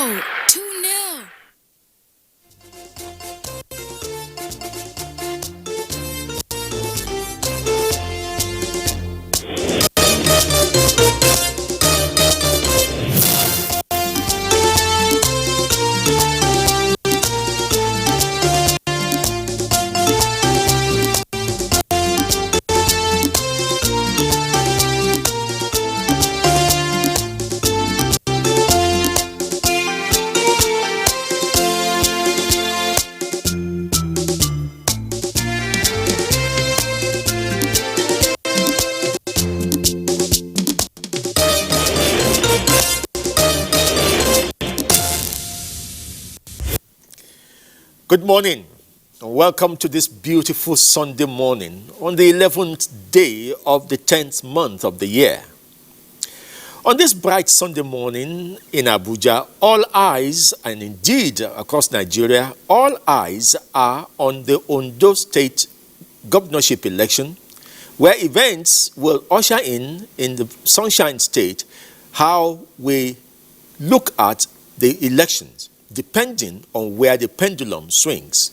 Ondo 2-0. Good morning, and welcome to this beautiful Sunday morning on the 11th day of the 10th month of the year. On this bright Sunday morning in Abuja, all eyes, and indeed across Nigeria, all eyes are on the Ondo State governorship election, where events will usher in the Sunshine State, how we look at the elections, depending on where the pendulum swings.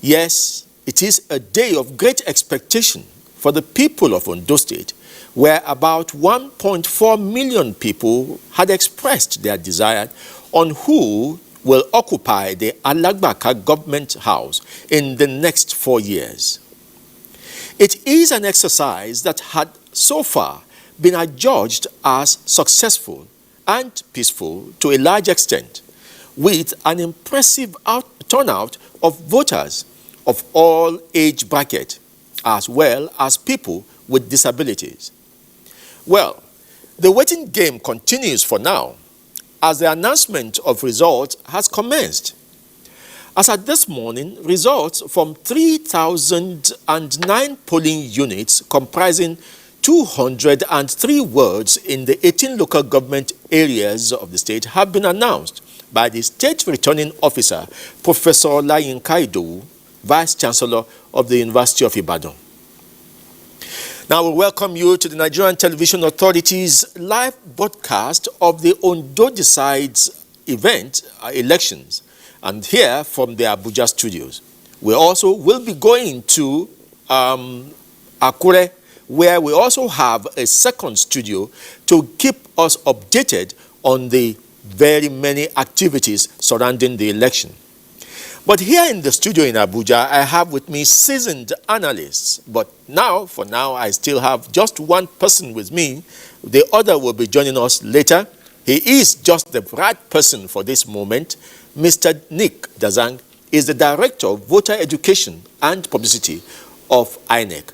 Yes, it is a day of great expectation for the people of Ondo State, where about 1.4 million people had expressed their desire on who will occupy the Alagbaka government house in the next 4 years. It is an exercise that had so far been adjudged as successful and peaceful to a large extent, with an impressive turnout of voters of all age brackets, as well as people with disabilities. Well, the waiting game continues for now, as the announcement of results has commenced. As at this morning, results from 3,009 polling units comprising 203 wards in the 18 local government areas of the state have been announced by the State Returning Officer, Professor Olayinka Idowu, Vice Chancellor of the University of Ibadan. Now we welcome you to the Nigerian Television Authority's live broadcast of the Ondo Decides event, elections, and here from the Abuja studios. We also will be going to Akure, where we also have a second studio to keep us updated on the very many activities surrounding the election. But here in the studio in Abuja, I have with me seasoned analysts. But now, for now, I still have just one person with me. The other will be joining us later. He is just the right person for this moment. Mr. Nick Dazang is the Director of Voter Education and Publicity of INEC.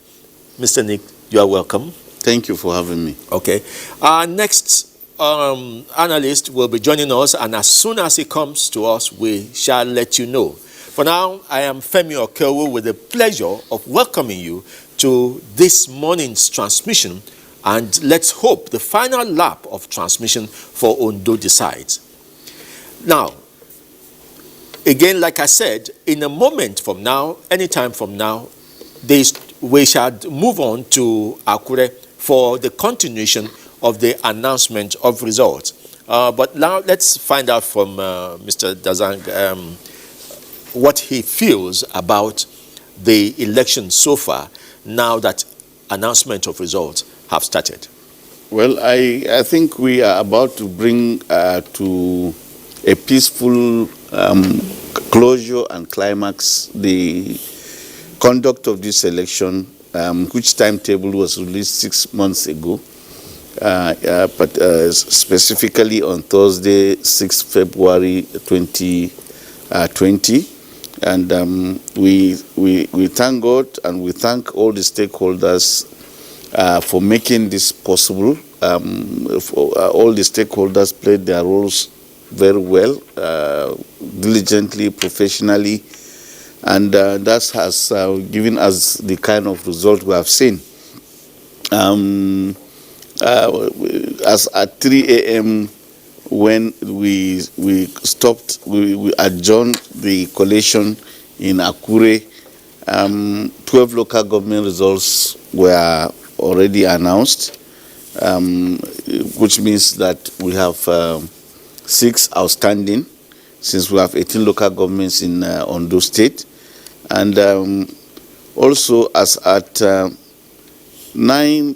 Mr. Nick, you are welcome. Thank you for having me. Okay. Our next analyst will be joining us, and as soon as he comes to us, we shall let you know. For now, I am Femi Okewo with the pleasure of welcoming you to this morning's transmission, and let's hope the final lap of transmission for Ondo Decides. Now, again, like I said, in a moment from now, anytime from now, we shall move on to Akure for the continuation of the announcement of results. But now let's find out from Mr. Dazang what he feels about the election so far, now that announcement of results have started. Well, I think we are about to bring to a peaceful closure and climax the conduct of this election, which timetable was released 6 months ago. But specifically on Thursday, 6 February 2020. And we thank God and we thank all the stakeholders for making this possible. All the stakeholders played their roles very well, diligently, professionally, and that has given us the kind of result we have seen. As at 3 a.m. when we adjourned the collation in Akure, 12 local government results were already announced, which means that we have 6 outstanding, since we have 18 local governments in Ondo State. And also, as at 9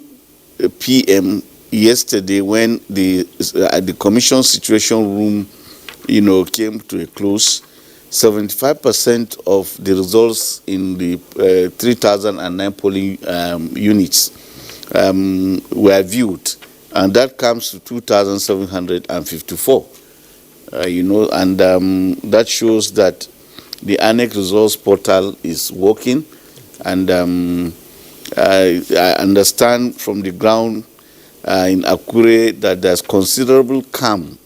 p.m. yesterday, when the Commission Situation Room, came to a close, 75% of the results in the 3,009 polling units were viewed, and that comes to 2,754. And that shows that the INEC results portal is working, and I understand from the ground in Akure that there's considerable calm,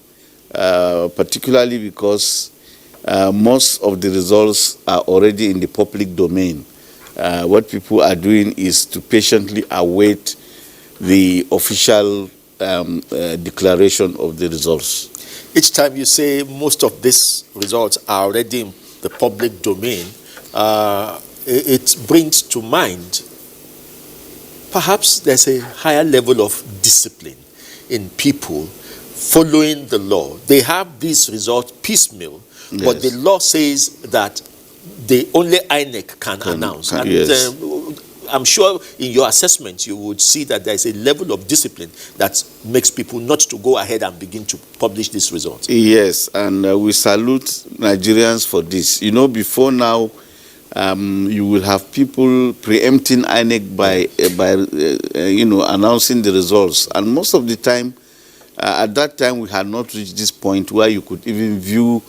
particularly because most of the results are already in the public domain. What people are doing is to patiently await the official declaration of the results. Each time you say most of these results are already in the public domain, it brings to mind perhaps there's a higher level of discipline in people following the law. They have these results piecemeal, yes, but the law says that the only INEC can announce. And yes. I'm sure in your assessment you would see that there's a level of discipline that makes people not to go ahead and begin to publish these results. Yes, and we salute Nigerians for this. Before now, you will have people preempting INEC by announcing the results. And most of the time, at that time, we had not reached this point where you could even view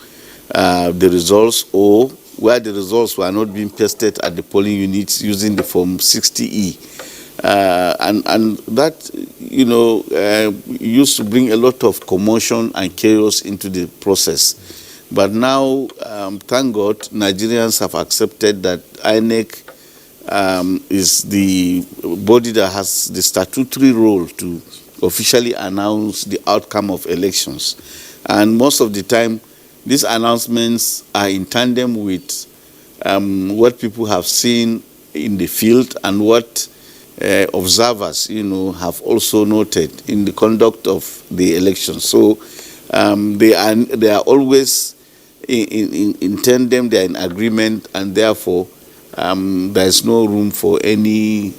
the results, or where the results were not being pasted at the polling units using the Form 60E. And that, used to bring a lot of commotion and chaos into the process. But now, thank God, Nigerians have accepted that INEC is the body that has the statutory role to officially announce the outcome of elections. And most of the time, these announcements are in tandem with what people have seen in the field and what observers, have also noted in the conduct of the election. So they are always in tandem, they are in agreement, and therefore there is no room for any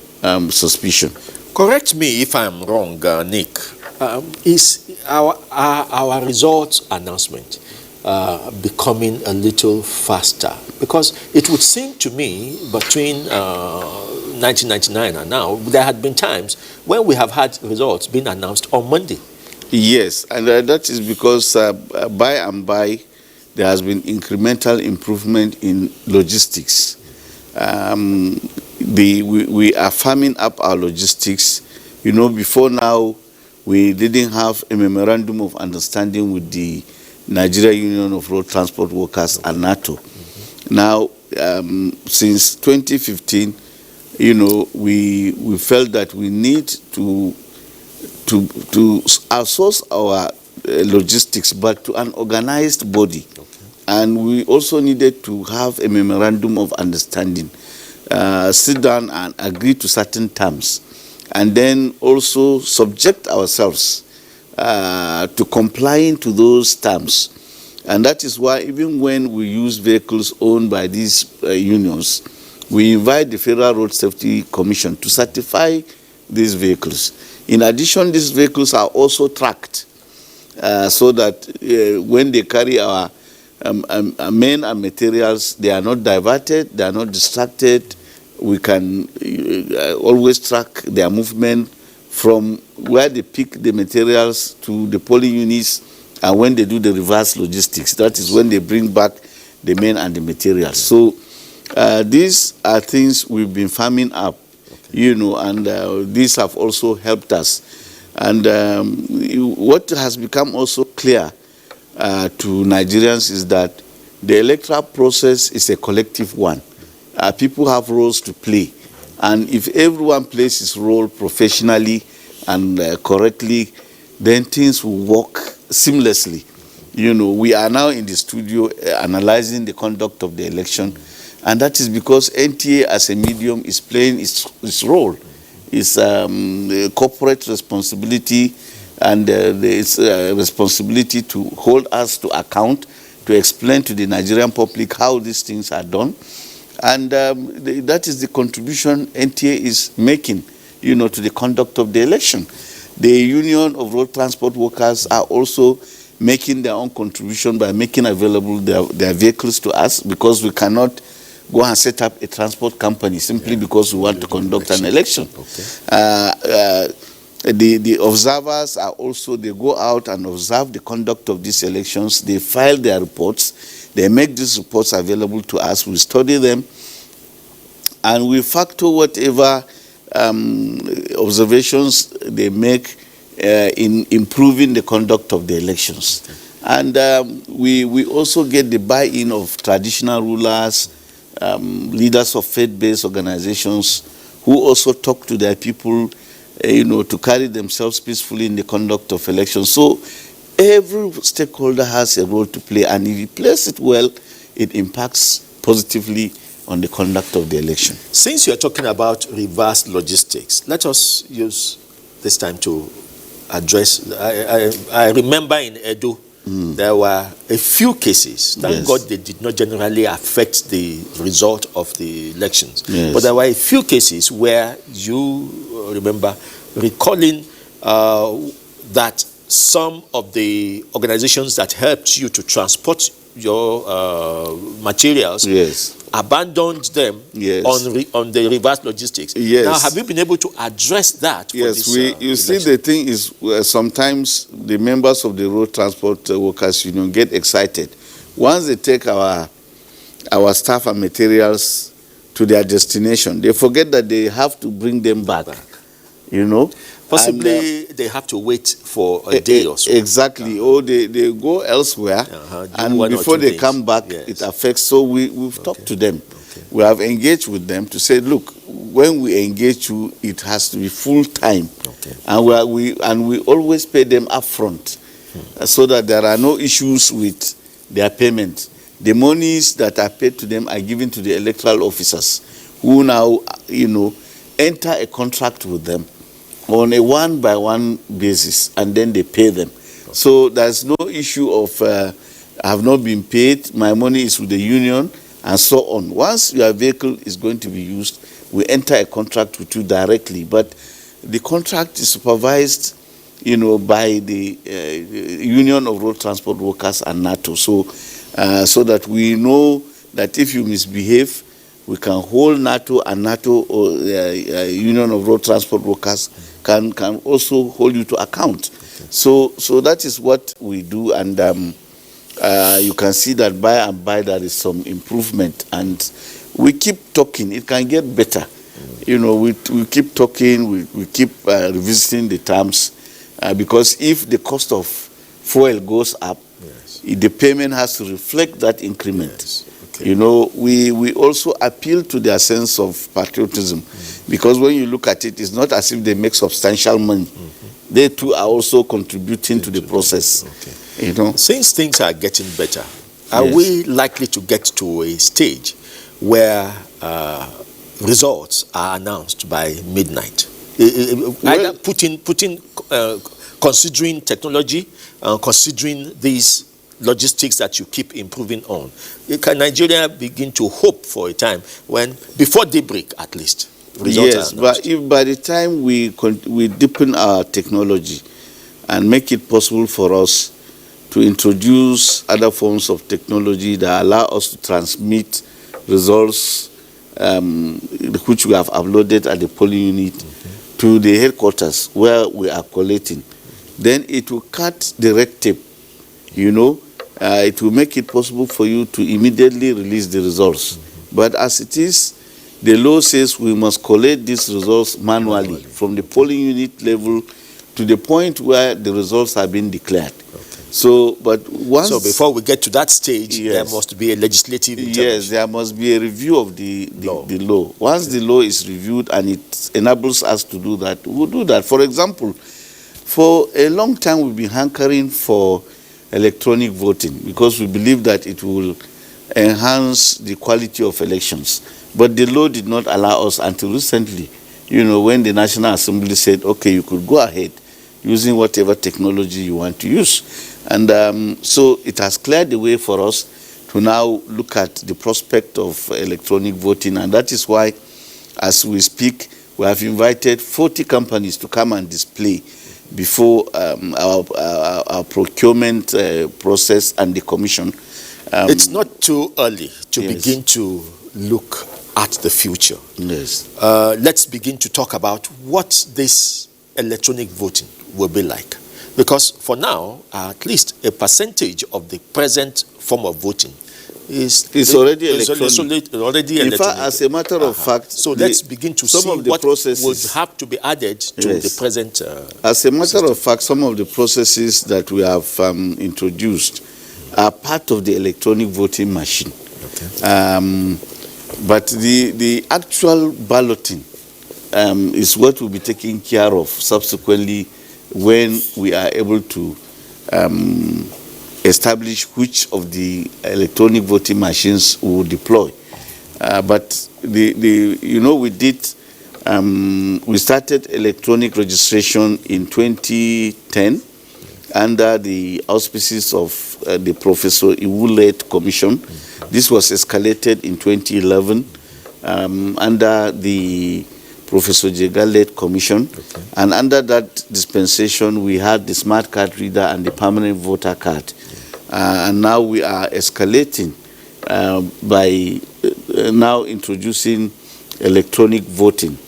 suspicion. Correct me if I'm wrong, Nick. Is our results announcement becoming a little faster? Because it would seem to me between 1999 and now, there had been times when we have had results being announced on Monday. Yes, and that is because by and by there has been incremental improvement in logistics. We are farming up our logistics. Before now, we didn't have a memorandum of understanding with the Nigerian Union of Road Transport Workers and NATO. Now, since 2015, we felt that we need to outsource our logistics, but to an organized body. Okay. And we also needed to have a memorandum of understanding, sit down and agree to certain terms, and then also subject ourselves to complying to those terms. And that is why even when we use vehicles owned by these unions, we invite the Federal Road Safety Commission to certify these vehicles. In addition, these vehicles are also tracked so that when they carry our men and materials, they are not diverted, they are not distracted. We can always track their movement from where they pick the materials to the polling units, and when they do the reverse logistics, that is when they bring back the men and the materials. So these are things we've been farming up, and these have also helped us. And what has become also clear to Nigerians is that the electoral process is a collective one. People have roles to play. And if everyone plays his role professionally and correctly, then things will work seamlessly. We are now in the studio analyzing the conduct of the election, and that is because NTA as a medium is playing its role. It's corporate responsibility and there is a responsibility to hold us to account, to explain to the Nigerian public how these things are done. And that is the contribution NTA is making, to the conduct of the election. The Union of Road Transport Workers are also making their own contribution by making available their vehicles to us, because we cannot go and set up a transport company simply because we want to conduct an election. Okay. The observers are also, they go out and observe the conduct of these elections. They file their reports. They make these reports available to us. We study them, and we factor whatever observations they make in improving the conduct of the elections. Okay. And we also get the buy-in of traditional rulers, leaders of faith-based organizations, who also talk to their people, to carry themselves peacefully in the conduct of elections. So every stakeholder has a role to play, and if he plays it well, it impacts positively on the conduct of the election. Since you are talking about reverse logistics, let us use this time to address. I remember in Edo, there were a few cases. Thank God they did not generally affect the result of the elections. Yes. But there were a few cases where you remember recalling that some of the organizations that helped you to transport your materials abandoned them on the reverse logistics. Yes. Now, have you been able to address that? Yes, you see, the thing is, sometimes the members of the Road Transport Workers Union get excited. Once they take our staff and materials to their destination, they forget that they have to bring them back. Possibly they have to wait for a day or so. Exactly. Or they go elsewhere, and before they come back, it affects. So we've talked to them. Okay. We have engaged with them to say, look, when we engage you, it has to be full time. Okay. And we always pay them upfront, so that there are no issues with their payment. The monies that are paid to them are given to the electoral officers, who now, enter a contract with them on a one-by-one basis, and then they pay them. Okay. So there's no issue of I have not been paid, my money is with the union, and so on. Once your vehicle is going to be used, we enter a contract with you directly. But the contract is supervised, by the Union of Road Transport Workers and NATO. So that we know that if you misbehave, we can hold NATO, and NATO or Union of Road Transport Workers can also hold you to account. Okay. So that is what we do, and you can see that by and by there is some improvement, and we keep talking. It can get better. We keep talking, we keep revisiting the terms, because if the cost of fuel goes up, the payment has to reflect that increment. Yes. Okay. We also appeal to their sense of patriotism, because when you look at it, it's not as if they make substantial money. They too are also contributing to the process. Okay. Since things are getting better, are we likely to get to a stage where results are announced by midnight? Either considering technology, considering these logistics that you keep improving on. Can Nigeria begin to hope for a time when, before daybreak at least, results are announced? But if by the time we deepen our technology and make it possible for us to introduce other forms of technology that allow us to transmit results which we have uploaded at the polling unit to the headquarters where we are collating, then it will cut the red tape. It will make it possible for you to immediately release the results. But as it is, the law says we must collate these results manually from the polling unit level to the point where the results have been declared. Okay. So before we get to that stage, there must be a legislative intervention. Yes, there must be a review of the law. Once the law is reviewed and it enables us to do that, we'll do that. For example, for a long time we've been hankering for electronic voting, because we believe that it will enhance the quality of elections. But the law did not allow us until recently, when the National Assembly said, okay, you could go ahead, using whatever technology you want to use. And so it has cleared the way for us to now look at the prospect of electronic voting, and that is why, as we speak, we have invited 40 companies to come and display before our procurement process and the commission. It's not too early to Yes. begin to look at the future. Yes. Let's begin to talk about what this electronic voting will be like. Because for now, at least a percentage of the present form of voting is already electronic. Already In electronic. fact, as a matter of fact, so let's begin to some see of the what processes would have to be added to Yes. the present. As a matter of fact, some of the processes that we have introduced are part of the electronic voting machine. Okay. But the actual balloting is what will be taken care of subsequently when we are able to establish which of the electronic voting machines we will deploy. But we started electronic registration in 2010 under the auspices of the Professor Iwu-led Commission. This was escalated in 2011 under the Professor Jega-led Commission. Okay. And under that dispensation, we had the smart card reader and the permanent voter card. And now we are escalating by now introducing electronic voting,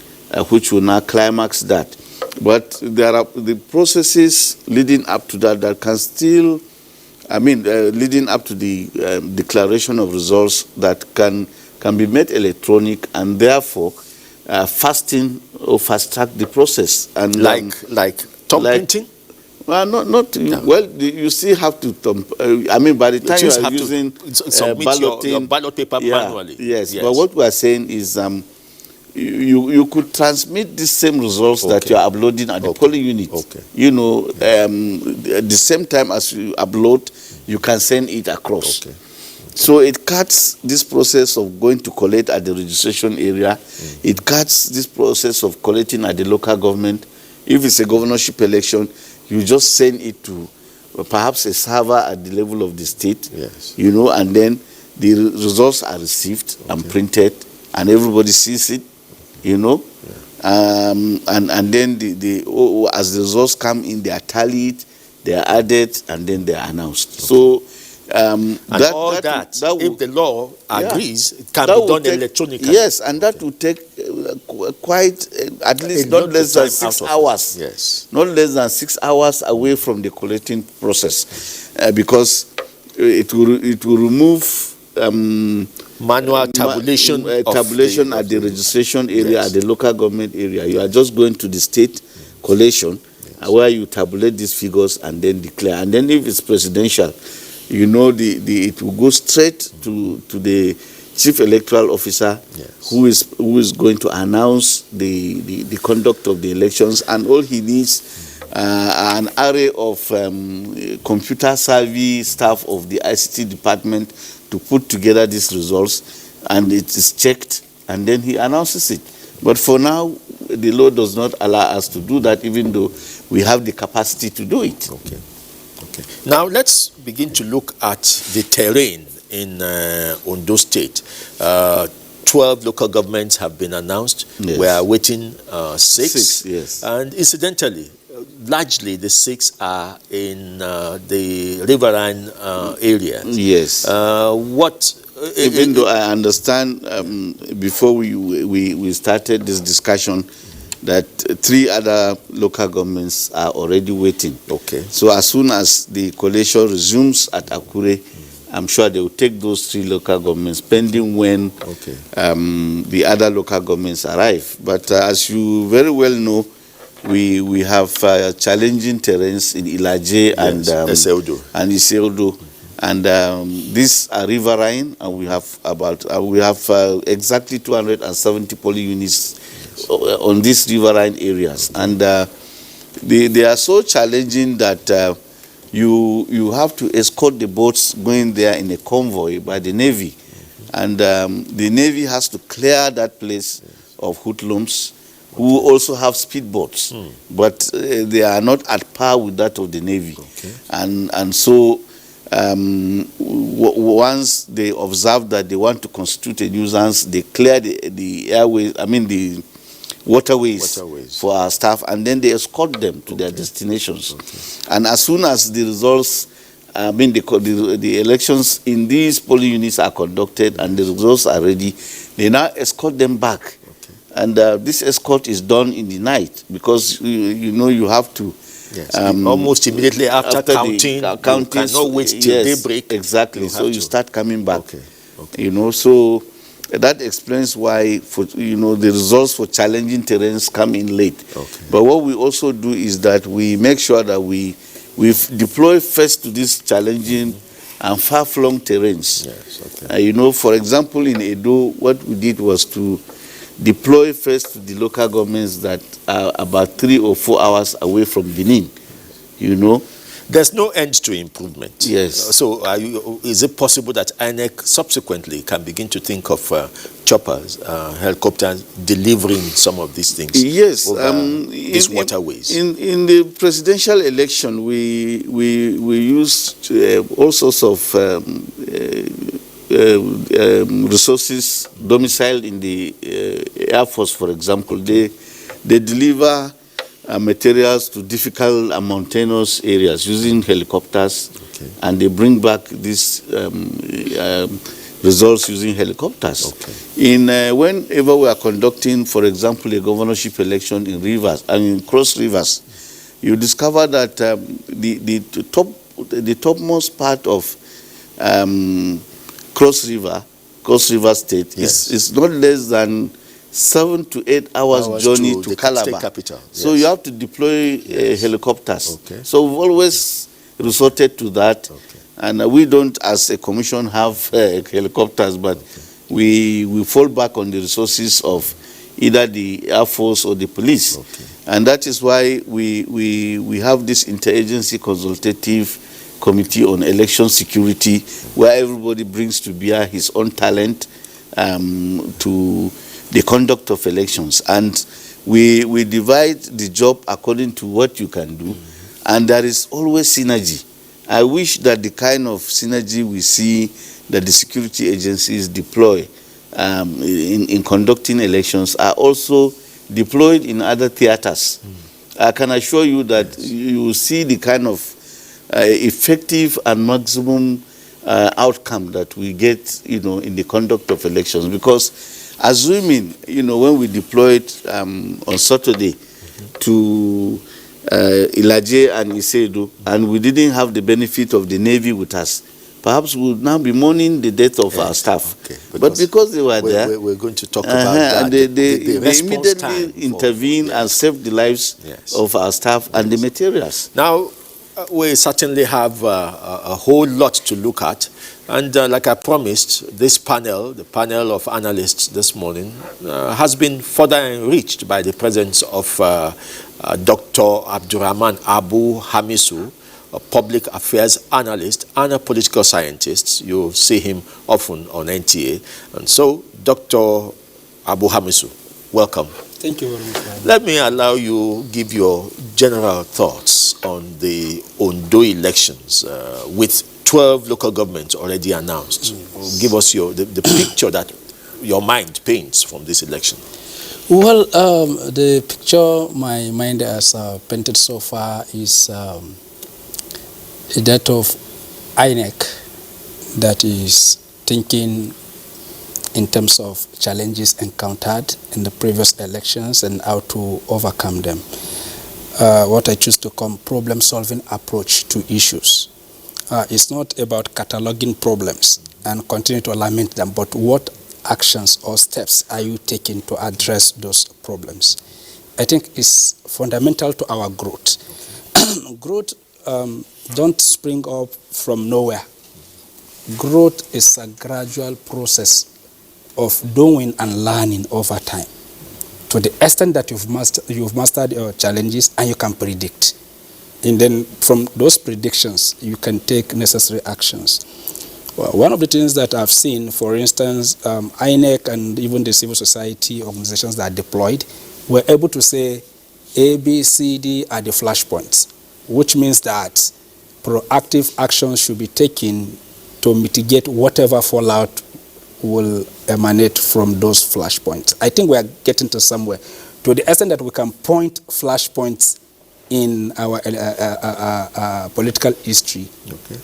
which will now climax that. But there are the processes leading up to that can still, leading up to the declaration of results that can be made electronic, and therefore fasting or fast track the process. And like thumb printing? Well, not No. well. You still have to. By the time you just are have to using submit balloting, your ballot paper manually. Yes. But what we are saying is, you could transmit the same results that you are uploading at the polling unit. Okay. At the same time as you upload, you can send it across. Okay. So it cuts this process of going to collect at the registration area. It cuts this process of collecting at the local government. If it's a governorship election, you just send it to perhaps a server at the level of the state. Yes. And then the results are received and printed, and everybody sees it. And then as the results come in, they are tallied, they are added, and then they are announced. So if the law agrees, it can be done electronically. Yes, and that will take quite at least not less than 6 hours. Yes, not less than 6 hours away from the collecting process, because it will remove manual tabulation at the registration area, at the local government area. You are just going to the state collation, where you tabulate these figures and then declare. And then if it's presidential, it will go straight to the chief electoral officer, who is going to announce the conduct of the elections, and all he needs an array of computer savvy staff of the ICT department to put together these results, and it is checked, and then he announces it. But for now, the law does not allow us to do that, even though we have the capacity to do it. Okay. Now let's begin to look at the terrain in Ondo State. 12 local governments have been announced. Yes. We are waiting 6. Yes. And incidentally, largely the 6 are in the riverine areas. Yes. Even though I understand before we started this discussion that 3 other local governments are already waiting. Okay. So as soon as the collation resumes at Akure, I'm sure they will take those 3 local governments, pending when the other local governments arrive. But as you very well know, we have challenging terrains in Ilaje and Iseodo. And these are riverine, and we have exactly 270 polling units on these riverine areas, and they are so challenging that you have to escort the boats going there in a convoy by the Navy, and the Navy has to clear that place of hoodlums who also have speedboats, but they are not at par with that of the Navy. And so once they observe that they want to constitute a nuisance, they clear the airways, the waterways for our staff, and then they escort them to their destinations. And as soon as the results, the elections in these polling units are conducted and the results are ready, they now escort them back. And this escort is done in the night, because you have to almost immediately after counting, you cannot wait till daybreak. Exactly. So you start coming back. So that explains why the results for challenging terrains come in late. But what we also do is that we make sure that we deploy first to these challenging and far-flung terrains. For example, in Edo, what we did was to deploy first to the local governments that are about 3 or 4 hours away from Benin. There's no end to improvement. Yes. So is it possible that INEC subsequently can begin to think of choppers, helicopters, delivering some of these things? Yes. These waterways. In the presidential election, we used all sorts of resources domiciled in the Air Force, for example. They deliver materials to difficult and mountainous areas using helicopters, and they bring back these results using helicopters. Whenever we are conducting, for example, a governorship election in rivers and in cross rivers, you discover that the topmost part of Cross River State is not less than 7 to 8 hours journey to Calabar. Capital. So you have to deploy helicopters. So we've always resorted to that. And we don't, as a commission, have helicopters, but we fall back on the resources of either the Air Force or the police. And that is why we have this interagency consultative committee on election security, where everybody brings to bear his own talent to the conduct of elections. And we divide the job according to what you can do, and there is always synergy. I wish that the kind of synergy we see that the security agencies deploy in conducting elections are also deployed in other theaters. I can assure you that you will see the kind of effective and maximum outcome that we get, in the conduct of elections. Because assuming, when we deployed on Saturday to Ilaje and Isedu, and we didn't have the benefit of the Navy with us, perhaps we would now be mourning the death of our staff. But because they were there, we're going to talk about that. And they immediately intervened and saved the lives of our staff and the materials. Now, we certainly have a whole lot to look at. And like I promised, this panel, the panel of analysts this morning, has been further enriched by the presence of Dr. Abdurrahman Abu Hamisu, a public affairs analyst and a political scientist. You see him often on NTA. And so, Dr. Abu Hamisu, welcome. Thank you very much. Let me allow you give your general thoughts on the Ondo elections with 12 local governments already announced. Give us the picture that your mind paints from this election. Well, the picture my mind has painted so far is that of INEC, that is thinking in terms of challenges encountered in the previous elections and how to overcome them. What I choose to call problem-solving approach to issues. It's not about cataloging problems and continue to lament them, but what actions or steps are you taking to address those problems? I think it's fundamental to our growth. Growth don't spring up from nowhere. Growth is a gradual process of doing and learning over time, to the extent that you've mastered your challenges and you can predict. And then from those predictions, you can take necessary actions. Well, one of the things that I've seen, for instance, INEC and even the civil society organizations that are deployed, we're able to say A, B, C, D are the flashpoints, which means that proactive actions should be taken to mitigate whatever fallout will emanate from those flashpoints. I think we are getting to somewhere. To the extent that we can point flashpoints in our political history,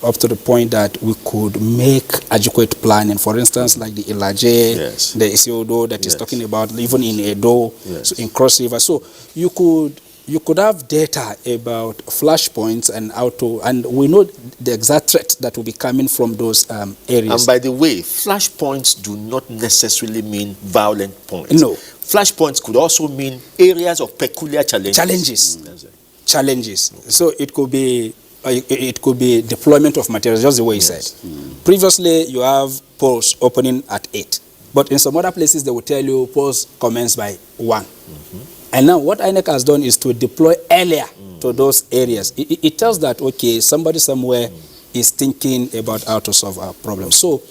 up to the point that we could make adequate planning. For instance, like the Ilaje, Yes. the Isiodo that is Yes. talking about, even in Edo, Yes. so in Cross River. So you could have data about flashpoints and how to, and we know the exact threat that will be coming from those areas. And by the way, flashpoints do not necessarily mean violent points. No. Flashpoints could also mean areas of peculiar challenges. That's it. Challenges. So it could be deployment of materials, just the way you Yes. said. Previously, you have polls opening at 8, but in some other places they will tell you polls commence by 1. And now what INEC has done is to deploy earlier to those areas. It tells that, okay, somebody somewhere is thinking about how to solve our problem. So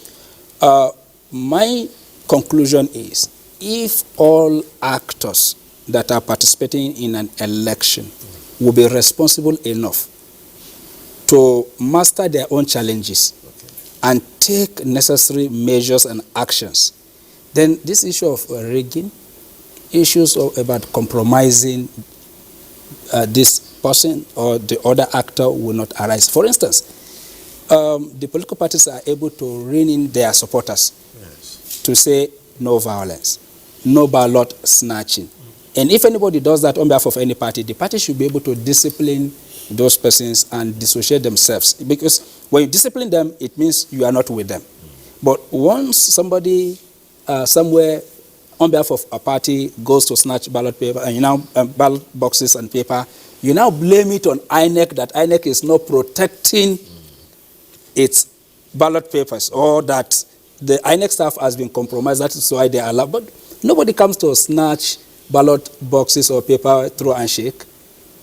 my conclusion is, if all actors that are participating in an election will be responsible enough to master their own challenges and take necessary measures and actions, then this issue of rigging, issues about compromising this person or the other actor will not arise. For instance, the political parties are able to rein in their supporters to say no violence, no ballot snatching. And if anybody does that on behalf of any party, the party should be able to discipline those persons and dissociate themselves. Because when you discipline them, it means you are not with them. But once somebody somewhere on behalf of a party goes to snatch ballot paper and ballot boxes and paper, you now blame it on INEC that INEC is not protecting its ballot papers, or that the INEC staff has been compromised. That is why they are allowed. But nobody comes to snatch ballot boxes or paper throw and shake.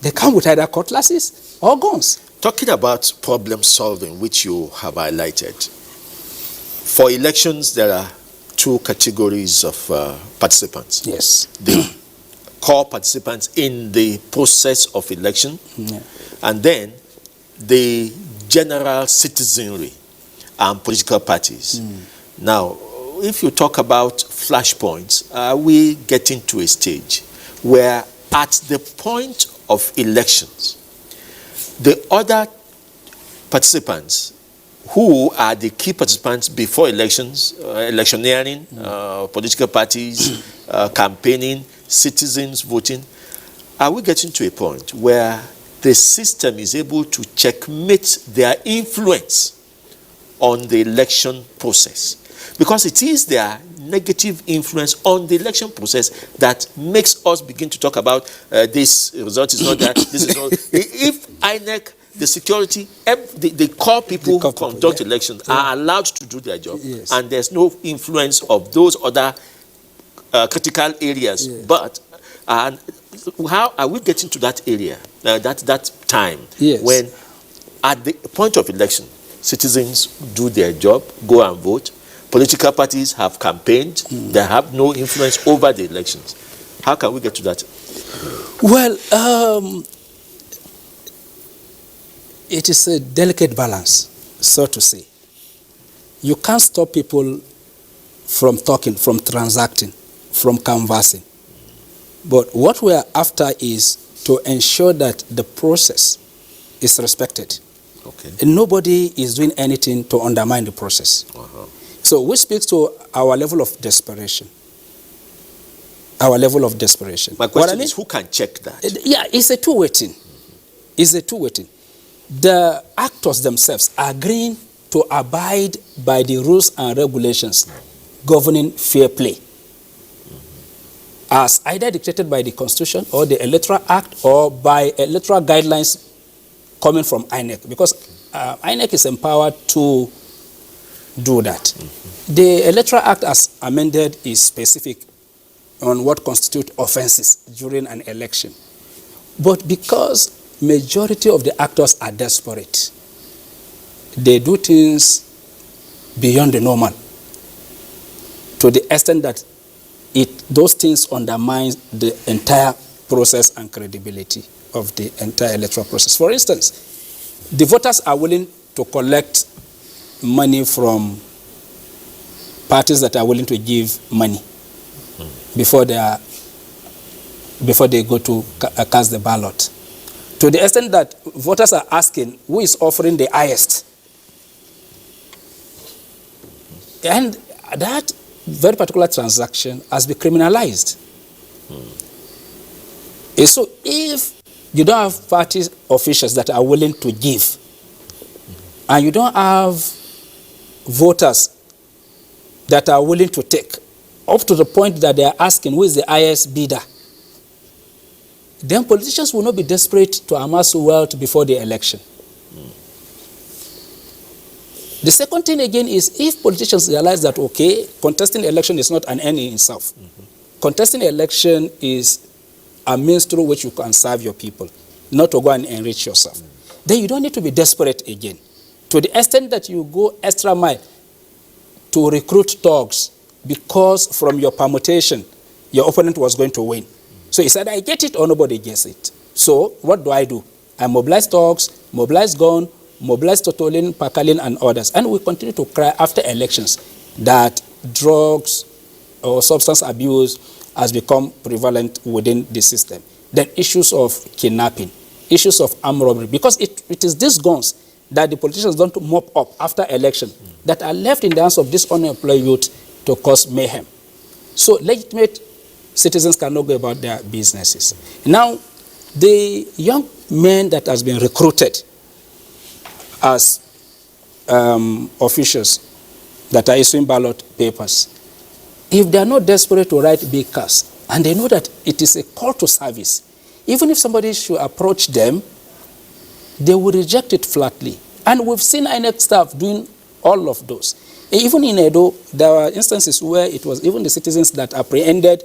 They come with either cutlasses or guns. Talking about problem solving, which you have highlighted, for elections there are 2 categories of participants. Yes. The core participants in the process of election, and then the general citizenry and political parties. Now, if you talk about flashpoints, are we getting to a stage where at the point of elections, the other participants who are the key participants before elections, electioneering, political parties, campaigning, citizens voting, are we getting to a point where the system is able to checkmate their influence on the election process? Because it is their negative influence on the election process that makes us begin to talk about this result is not that, this is not. If INEC, the security, the core people who conduct elections are allowed to do their job, and there's no influence of those other critical areas, but how are we getting to that area, that time, when at the point of election, citizens do their job, go and vote, political parties have campaigned, they have no influence over the elections. How can we get to that? Well, it is a delicate balance, so to say. You can't stop people from talking, from transacting, from canvassing. But what we are after is to ensure that the process is respected. Okay. And nobody is doing anything to undermine the process. So which speaks to our level of desperation. Our level of desperation. My question is, who can check that? It's a two-way thing. It's a two-way thing. The actors themselves are agreeing to abide by the rules and regulations governing fair play, as either dictated by the Constitution or the Electoral Act or by electoral guidelines coming from INEC, because INEC is empowered to do that. The Electoral Act as amended is specific on what constitutes offenses during an election. But because majority of the actors are desperate, they do things beyond the normal, to the extent that those things undermine the entire process and credibility of the entire electoral process. For instance, the voters are willing to collect money from parties that are willing to give money before they go to cast the ballot. To the extent that voters are asking who is offering the highest. And that very particular transaction has been criminalized. And so if you don't have party officials that are willing to give, and you don't have voters that are willing to take, up to the point that they are asking who is the highest bidder, then politicians will not be desperate to amass wealth before the election. The second thing again is if politicians realize that, okay, contesting the election is not an end in itself. Contesting the election is a means through which you can serve your people, not to go and enrich yourself. Then you don't need to be desperate again. To the extent that you go extra mile to recruit thugs because from your permutation, your opponent was going to win. So he said, I get it or nobody gets it. So what do? I mobilize thugs, mobilize gun, mobilize Totolin, Pakalin, and others. And we continue to cry after elections that drugs or substance abuse has become prevalent within the system. Then issues of kidnapping, issues of armed robbery, because it is these guns that the politicians don't mop up after election that are left in the hands of this unemployed youth to cause mayhem. So legitimate citizens cannot go about their businesses. Now, the young men that has been recruited as officials that are issuing ballot papers, if they are not desperate to write big cars, and they know that it is a call to service, even if somebody should approach them, they will reject it flatly. And we've seen INEC staff doing all of those. Even in Edo, there were instances where it was even the citizens that apprehended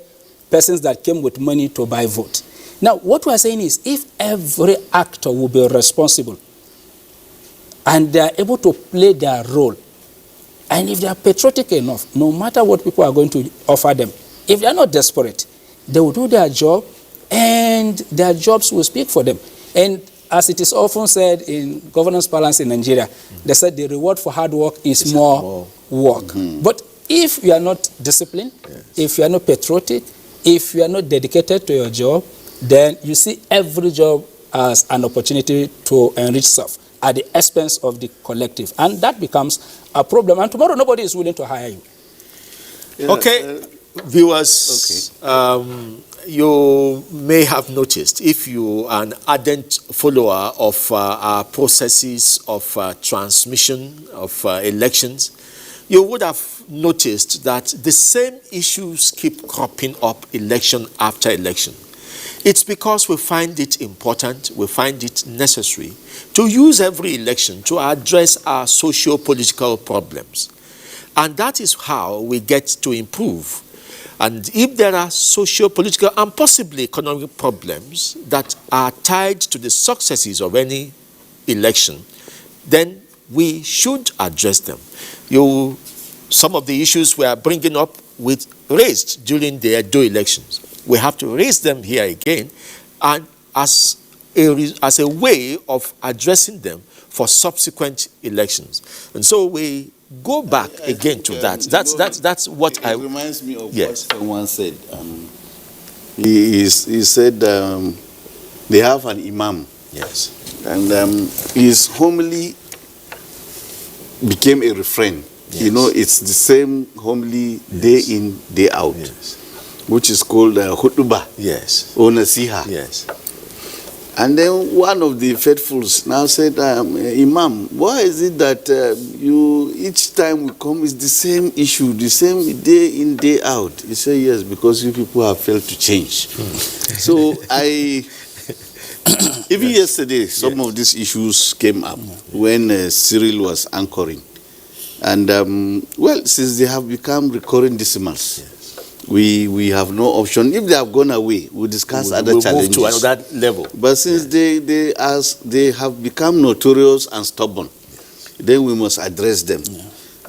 persons that came with money to buy vote. Now, what we are saying is, if every actor will be responsible and they are able to play their role, and if they are patriotic enough, no matter what people are going to offer them, if they are not desperate, they will do their job and their jobs will speak for them. And as it is often said in governance balance in Nigeria, they said the reward for hard work is more work. But if you are not disciplined, if you are not patriotic, if you are not dedicated to your job, then you see every job as an opportunity to enrich self at the expense of the collective. And that becomes a problem. And tomorrow nobody is willing to hire you. Okay, viewers, you may have noticed, if you are an ardent follower of our processes of transmission of elections, you would have noticed that the same issues keep cropping up election after election. It's because we find it important, we find it necessary to use every election to address our socio-political problems. And that is how we get to improve. And if there are socio-political and possibly economic problems that are tied to the successes of any election, then we should address them. Some of the issues we are bringing up with raised during the Edo elections. We have to raise them here again, and as a way of addressing them for subsequent elections. And so we go back again to that. That's what it reminds me of what someone said. He said they have an imam. Yes. And his homily became a refrain. Yes. You know, it's the same homily day in, day out, which is called Hutuba. Yes. Or Nasiha. Yes. And then one of the faithfuls now said, Imam, why is it that each time we come, it's the same issue, the same day in, day out? He said, yes, because you people have failed to change. So even yesterday, some of these issues came up when Cyril was anchoring. And, well, since they have become recurring decimals, we have no option. If they have gone away, we'll discuss other challenges. Move to another level. But since they have become notorious and stubborn, then we must address them.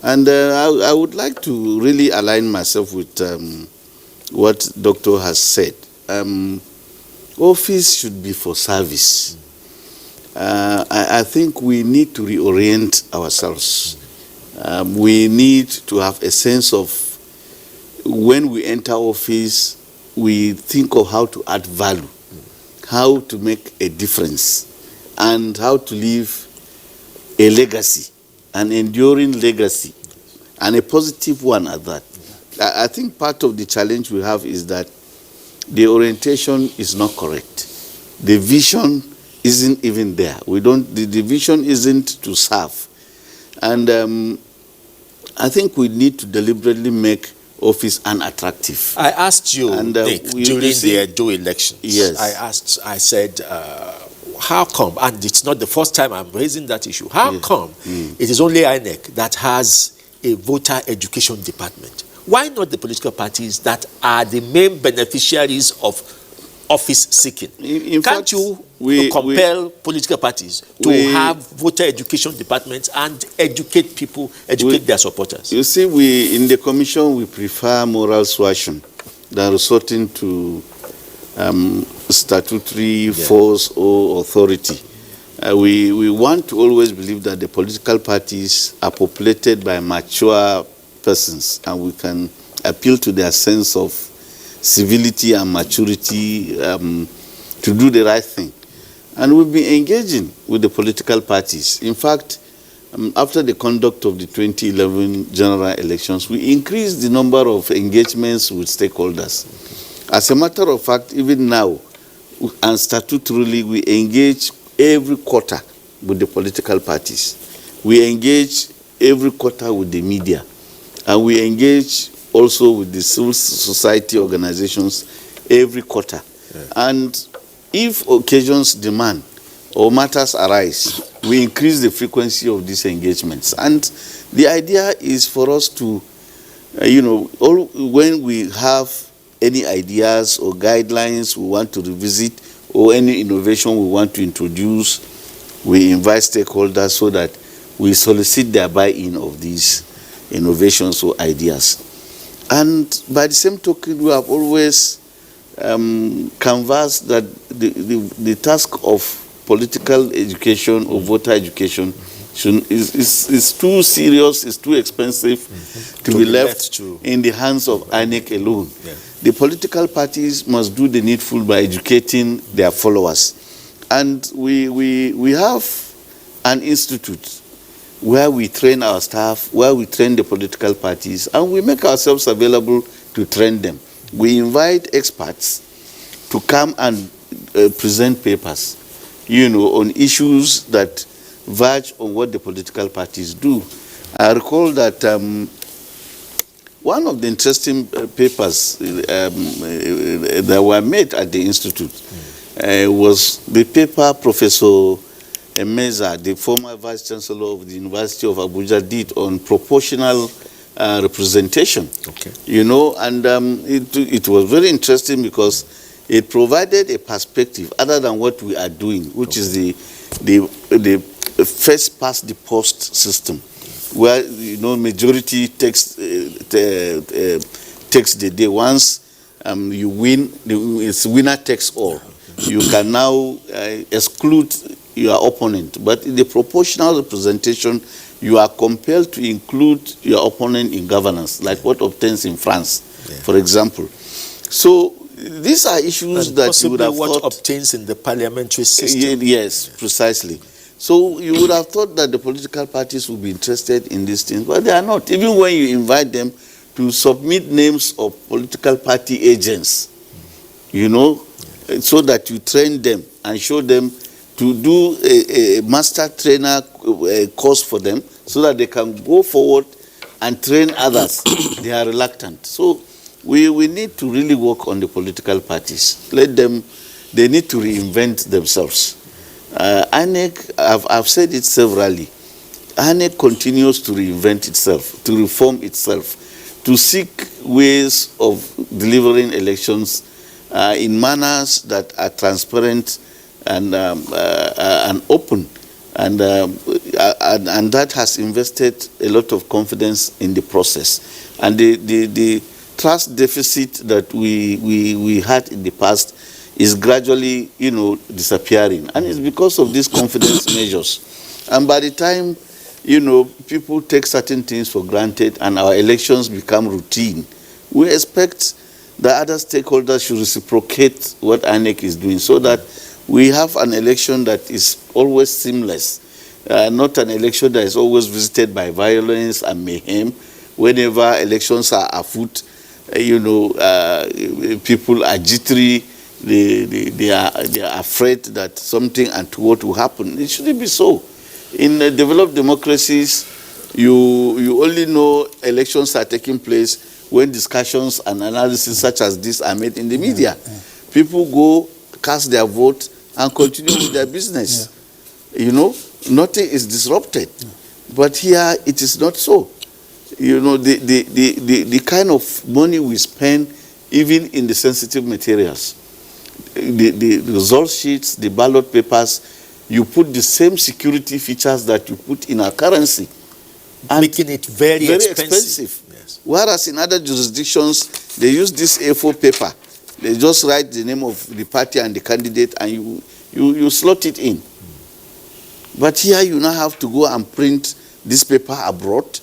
And I would like to really align myself with what Doctor has said. Office should be for service. I think we need to reorient ourselves. We need to have a sense of, when we enter office, we think of how to add value, how to make a difference, and how to leave a legacy, an enduring legacy, and a positive one at that. I think part of the challenge we have is that the orientation is not correct. The vision isn't even there. The vision isn't to serve. And I think we need to deliberately make office unattractive. I asked you, Nick, during the Edo election. Yes. I said, how come, and it's not the first time I'm raising that issue, how come it is only INEC that has a voter education department? Why not the political parties that are the main beneficiaries of office seeking? Can't you compel political parties to have voter education departments and educate people, their supporters? You see, in the commission, we prefer moral suasion than resorting to statutory force or authority. We want to always believe that the political parties are populated by mature persons, and we can appeal to their sense of civility and maturity to do the right thing. And we'll be engaging with the political parties. In fact, after the conduct of the 2011 general elections, we increased the number of engagements with stakeholders. As a matter of fact, even now, and statutorily, we engage every quarter with the political parties. We engage every quarter with the media. And we engage also with the civil society organizations every quarter. And if occasions demand or matters arise, we increase the frequency of these engagements. And the idea is for us to, when we have any ideas or guidelines we want to revisit, or any innovation we want to introduce, we invite stakeholders so that we solicit their buy-in of these innovations or ideas. And by the same token, we have always canvassed that the task of political education or voter education is too serious, is too expensive to be left in the hands of INEC alone. The political parties must do the needful by educating their followers. And we have an institute where we train our staff, where we train the political parties, and we make ourselves available to train them. We invite experts to come and present papers, on issues that verge on what the political parties do. I recall that one of the interesting papers that were made at the institute was the paper Professor Emeza, the former Vice Chancellor of the University of Abuja, did on proportional representation. And it was very interesting because it provided a perspective other than what we are doing, which is the first past the post system, where majority takes the day. Once you win, it's winner takes all. You can now exclude your opponent, but in the proportional representation, you are compelled to include your opponent in governance, like what obtains in France, for example. So these are issues and that you would have what thought obtains in the parliamentary system. Yes, precisely. So you would have thought that the political parties would be interested in these things, but they are not. Even when you invite them to submit names of political party agents, so that you train them and show them to do a master trainer course for them so that they can go forward and train others. They are reluctant. So we need to really work on the political parties. They need to reinvent themselves. INEC, I've said it severally, INEC continues to reinvent itself, to reform itself, to seek ways of delivering elections in manners that are transparent and open, and that has invested a lot of confidence in the process. And the trust deficit that we had in the past is gradually, disappearing. And it's because of these confidence measures. And by the time, people take certain things for granted and our elections become routine, we expect that other stakeholders should reciprocate what INEC is doing so that we have an election that is always seamless, not an election that is always visited by violence and mayhem. Whenever elections are afoot, people are jittery, they are afraid that something untoward will happen. It shouldn't be so. In developed democracies, you only know elections are taking place when discussions and analysis such as this are made in the media. People go cast their vote and continue with their business. Nothing is disrupted. But here it is not so. The kind of money we spend even in the sensitive materials, the result sheets, the ballot papers, you put the same security features that you put in our currency, and making it very expensive. Yes. Whereas in other jurisdictions, they use this A4 paper. They just write the name of the party and the candidate, and you slot it in. But here you now have to go and print this paper abroad,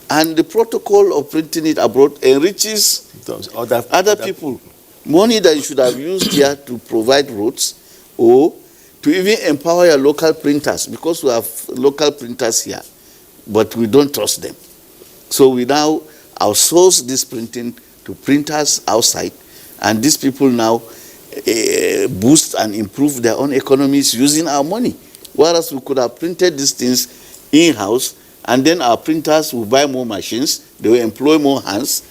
and the protocol of printing it abroad enriches other people. Money that you should have used here to provide roads or to even empower your local printers, because we have local printers here, but we don't trust them. So we now outsource this printing to printers outside, and these people now boost and improve their own economies using our money. Whereas we could have printed these things in-house, and then our printers will buy more machines, they will employ more hands,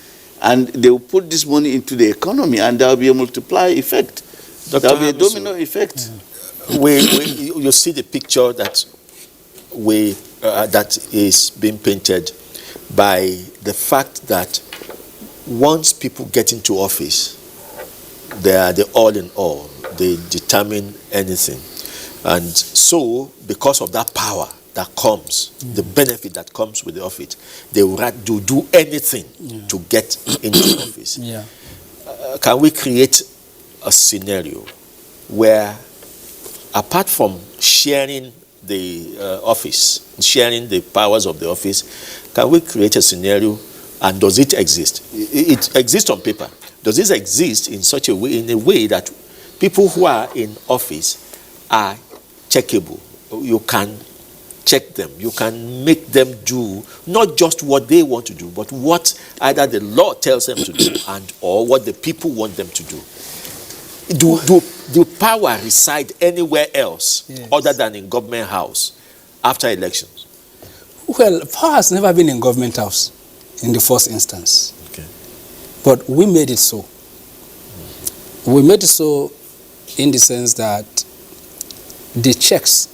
and they will put this money into the economy, and there will be a multiplier effect. There will be a domino effect. You see the picture that that is being painted by the fact that once people get into office, they are the all in all. They determine anything. And so, because of that power that comes, the benefit that comes with the office, they will do anything to get into office. Can we create a scenario where, apart from sharing the office, sharing the powers of the office, can we create a scenario, and does it exist? It exists on paper. Does this exist in such a way, that people who are in office are checkable? You can check them. You can make them do not just what they want to do, but what either the law tells them to do or what the people want them to do. Do power reside anywhere else other than in government house after elections? Well, power has never been in government house in the first instance. Okay. But we made it so. We made it so in the sense that the checks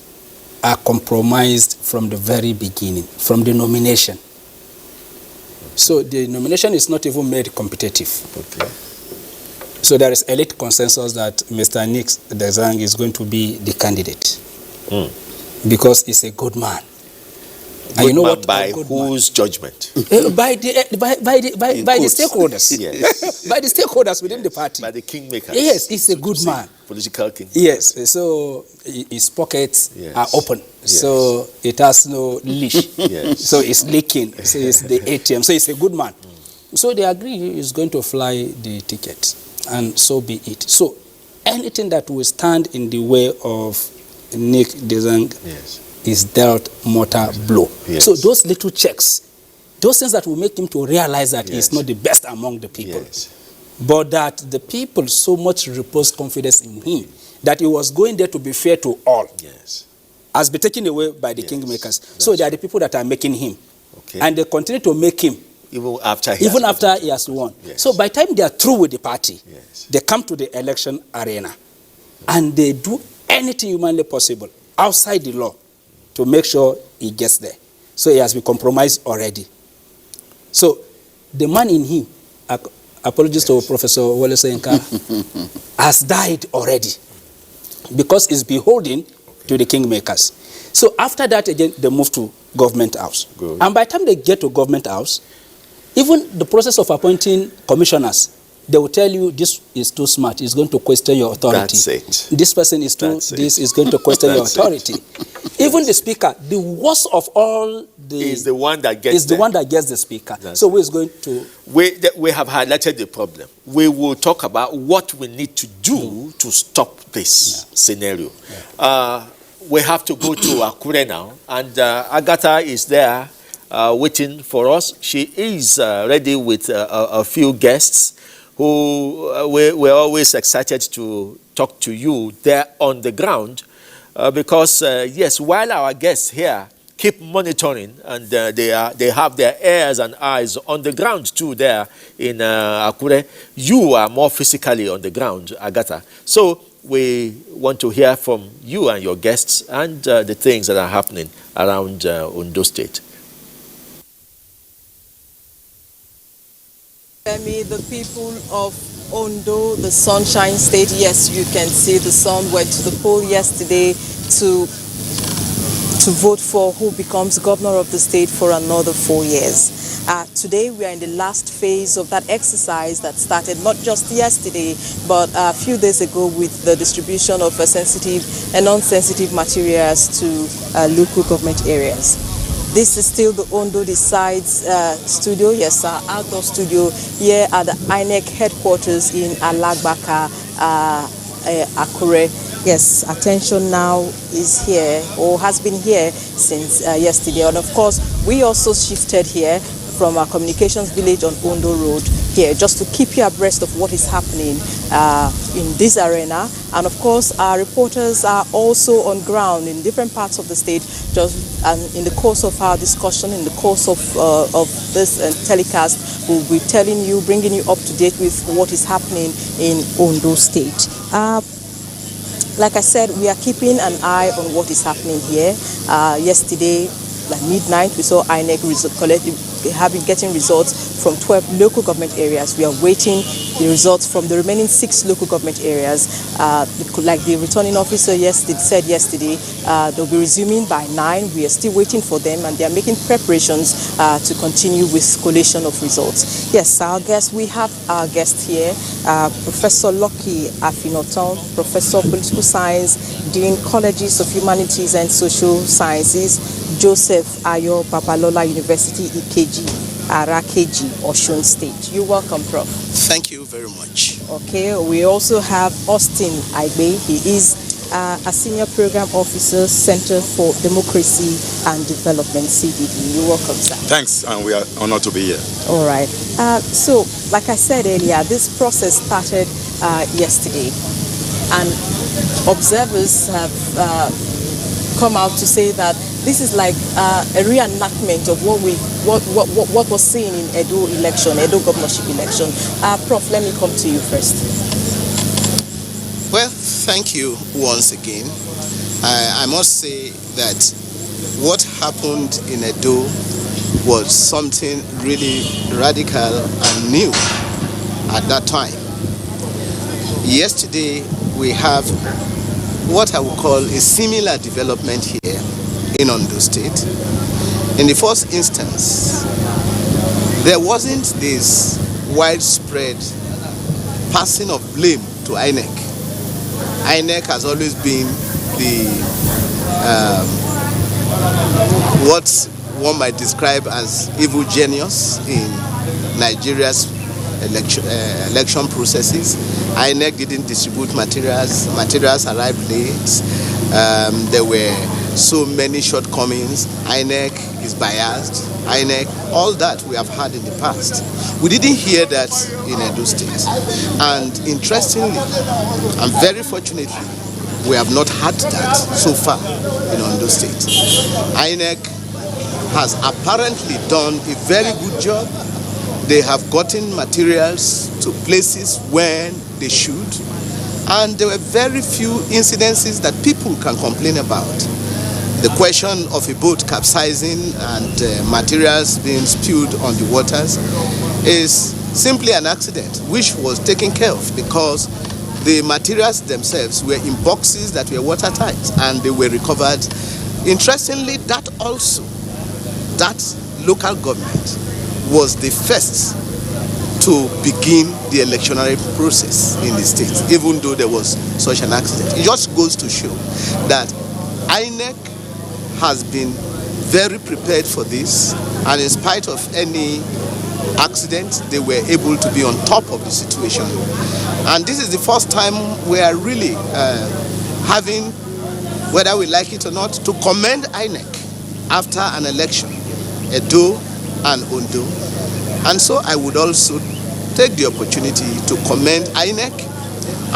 are compromised from the very beginning, from the nomination. So the nomination is not even made competitive. Okay. So there is elite consensus that Mr. Nick Dezang is going to be the candidate because he's a good man. Good and man by whose judgment? By the stakeholders. Yes. By the stakeholders within the party. By the kingmakers. Yes, he's a good man. Political king. Yes, so his pockets are open. Yes. So it has no leash. Yes. So it's leaking. So it's the ATM. So he's a good man. So they agree he's going to fly the ticket. And so be it. So anything that will stand in the way of Nick Dezang is dealt mortal blow. Yes. So those little checks, those things that will make him to realize that he's not the best among the people, but that the people so much repose confidence in him that he was going there to be fair to all, has been taken away by the kingmakers. So they are the people that are making him, and they continue to make him even after he has won. So by the time they are through with the party, they come to the election arena and they do anything humanly possible outside the law to make sure he gets there. So he has been compromised already. So the man in him, apologies to Professor Wole Soyinka, has died already because he's beholden to the kingmakers. So after that, again, they move to government house. And by the time they get to government house, Even the process of appointing commissioners, they will tell you this is too smart, it's going to question your authority. That's it. This person is too, this is going to question your authority. Even the speaker, the worst of all is the one that gets the speaker. So who is going to... We have highlighted the problem. We will talk about what we need to do to stop this scenario. Yeah. We have to go to Akure now, and Agatha is there waiting for us. She is ready with a few guests who we're always excited to talk to you there on the ground because, yes, while our guests here keep monitoring and they have their ears and eyes on the ground too there in Akure, you are more physically on the ground, Agatha. So we want to hear from you and your guests and the things that are happening around Ondo State. The people of Ondo, the Sunshine State, yes, you can see the sun went to the poll yesterday to vote for who becomes governor of the state for another 4 years. Today we are in the last phase of that exercise that started not just yesterday, but a few days ago with the distribution of sensitive and non-sensitive materials to local government areas. This is still the Ondo Decides studio, yes, our outdoor studio here at the INEC headquarters in Alagbaka, Akure. Yes, attention now is here, or has been here since yesterday. And of course, we also shifted here from our communications village on Ondo Road here, just to keep you abreast of what is happening in this arena. And of course, our reporters are also on ground in different parts of the state, just in the course of our discussion, in the course of this telecast, we'll be telling you, bringing you up to date with what is happening in Ondo State. Like I said, we are keeping an eye on what is happening here. Yesterday, at midnight, we saw INEC getting results from 12 local government areas. We are waiting the results from the remaining 6 local government areas. Like the returning officer said yesterday, they'll be resuming by 9. We are still waiting for them, and they are making preparations to continue with collation of results. Yes, we have our guest here, Professor Lucky Afinoton, Professor of Political Science, Dean Colleges of Humanities and Social Sciences, Joseph Ayo Babalola University, Ikeji, Arakeji, Osun State. You're welcome, Prof. Thank you very much. Okay, we also have Austin Aigbe. He is a Senior Program Officer, Center for Democracy and Development, CDD. You're welcome, sir. Thanks, and we are honored to be here. All right. So, like I said earlier, this process started yesterday, and observers have come out to say that this is like a reenactment of what was seen in Edo governorship election. Prof, let me come to you first. Well, thank you once again. I must say that what happened in Edo was something really radical and new at that time. Yesterday, we have what I would call a similar development here in Ondo State. In the first instance, there wasn't this widespread passing of blame to INEC. INEC has always been the what one might describe as evil genius in Nigeria's election processes. INEC didn't distribute materials. Materials arrived late. There were so many shortcomings. INEC is biased. INEC, all that we have had in the past. We didn't hear that in Edo State. And interestingly, and very fortunately, we have not had that so far in Ondo State. INEC has apparently done a very good job. They have gotten materials to places when they should, and there were very few incidences that people can complain about. The question of a boat capsizing and materials being spewed on the waters is simply an accident, which was taken care of because the materials themselves were in boxes that were watertight and they were recovered. Interestingly, that local government was the first to begin the electionary process in the state, even though there was such an accident. It just goes to show that INEC has been very prepared for this, and in spite of any accident, they were able to be on top of the situation. And this is the first time we are really having, whether we like it or not, to commend INEC after an election, Edo and Ondo. And so I would also take the opportunity to commend INEC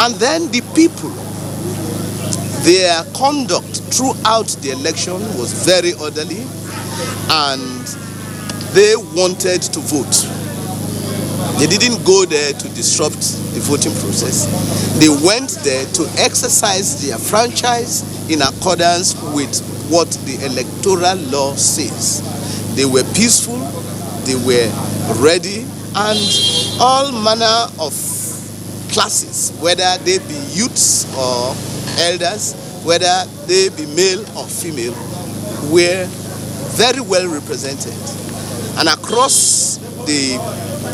and then the people. Their conduct throughout the election was very orderly, and they wanted to vote. They didn't go there to disrupt the voting process. They went there to exercise their franchise in accordance with what the electoral law says. They were peaceful, they were ready, and all manner of classes, whether they be youths or elders, whether they be male or female, were very well represented. And across the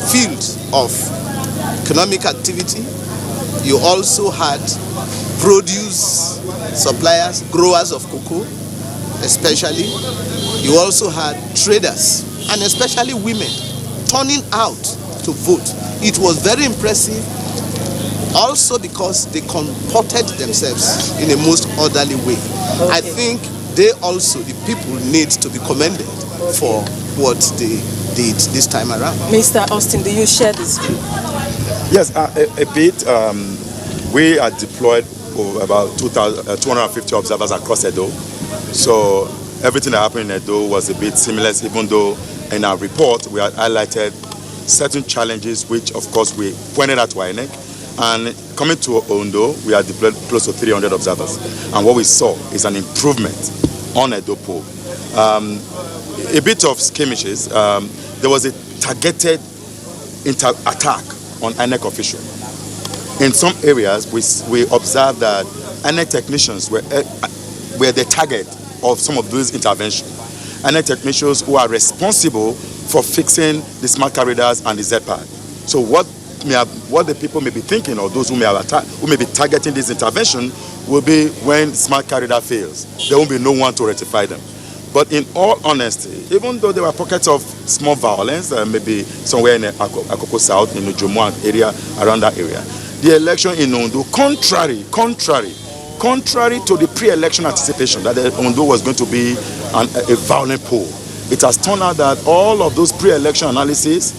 field of economic activity, you also had produce suppliers, growers of cocoa, especially. You also had traders, and especially women, turning out to vote. It was very impressive, also because they comported themselves in a most orderly way. Okay. I think they also, the people, need to be commended for what they did this time around. Mr. Austin, do you share this view? Yes, a bit. We are deployed about 250 observers across Edo. So everything that happened in Edo was a bit seamless, even though in our report we had highlighted certain challenges, which of course we pointed out to INEC. And coming to Ondo, we are deployed close to 300 observers. And what we saw is an improvement on Edo poll. A bit of skirmishes. There was a targeted attack on INEC official. In some areas, we observed that INEC technicians were the target of some of those interventions. INEC technicians who are responsible for fixing the smart card readers and the Z-pad. So what the people may be thinking, or those who may be targeting this intervention, will be when smart card reader fails, there won't be no one to rectify them. But in all honesty, even though there were pockets of small violence, maybe somewhere in Akoko South, in the Jomo area, around that area, the election in Ondo, contrary to the pre-election anticipation that Ondo was going to be a violent poll, it has turned out that all of those pre-election analyses,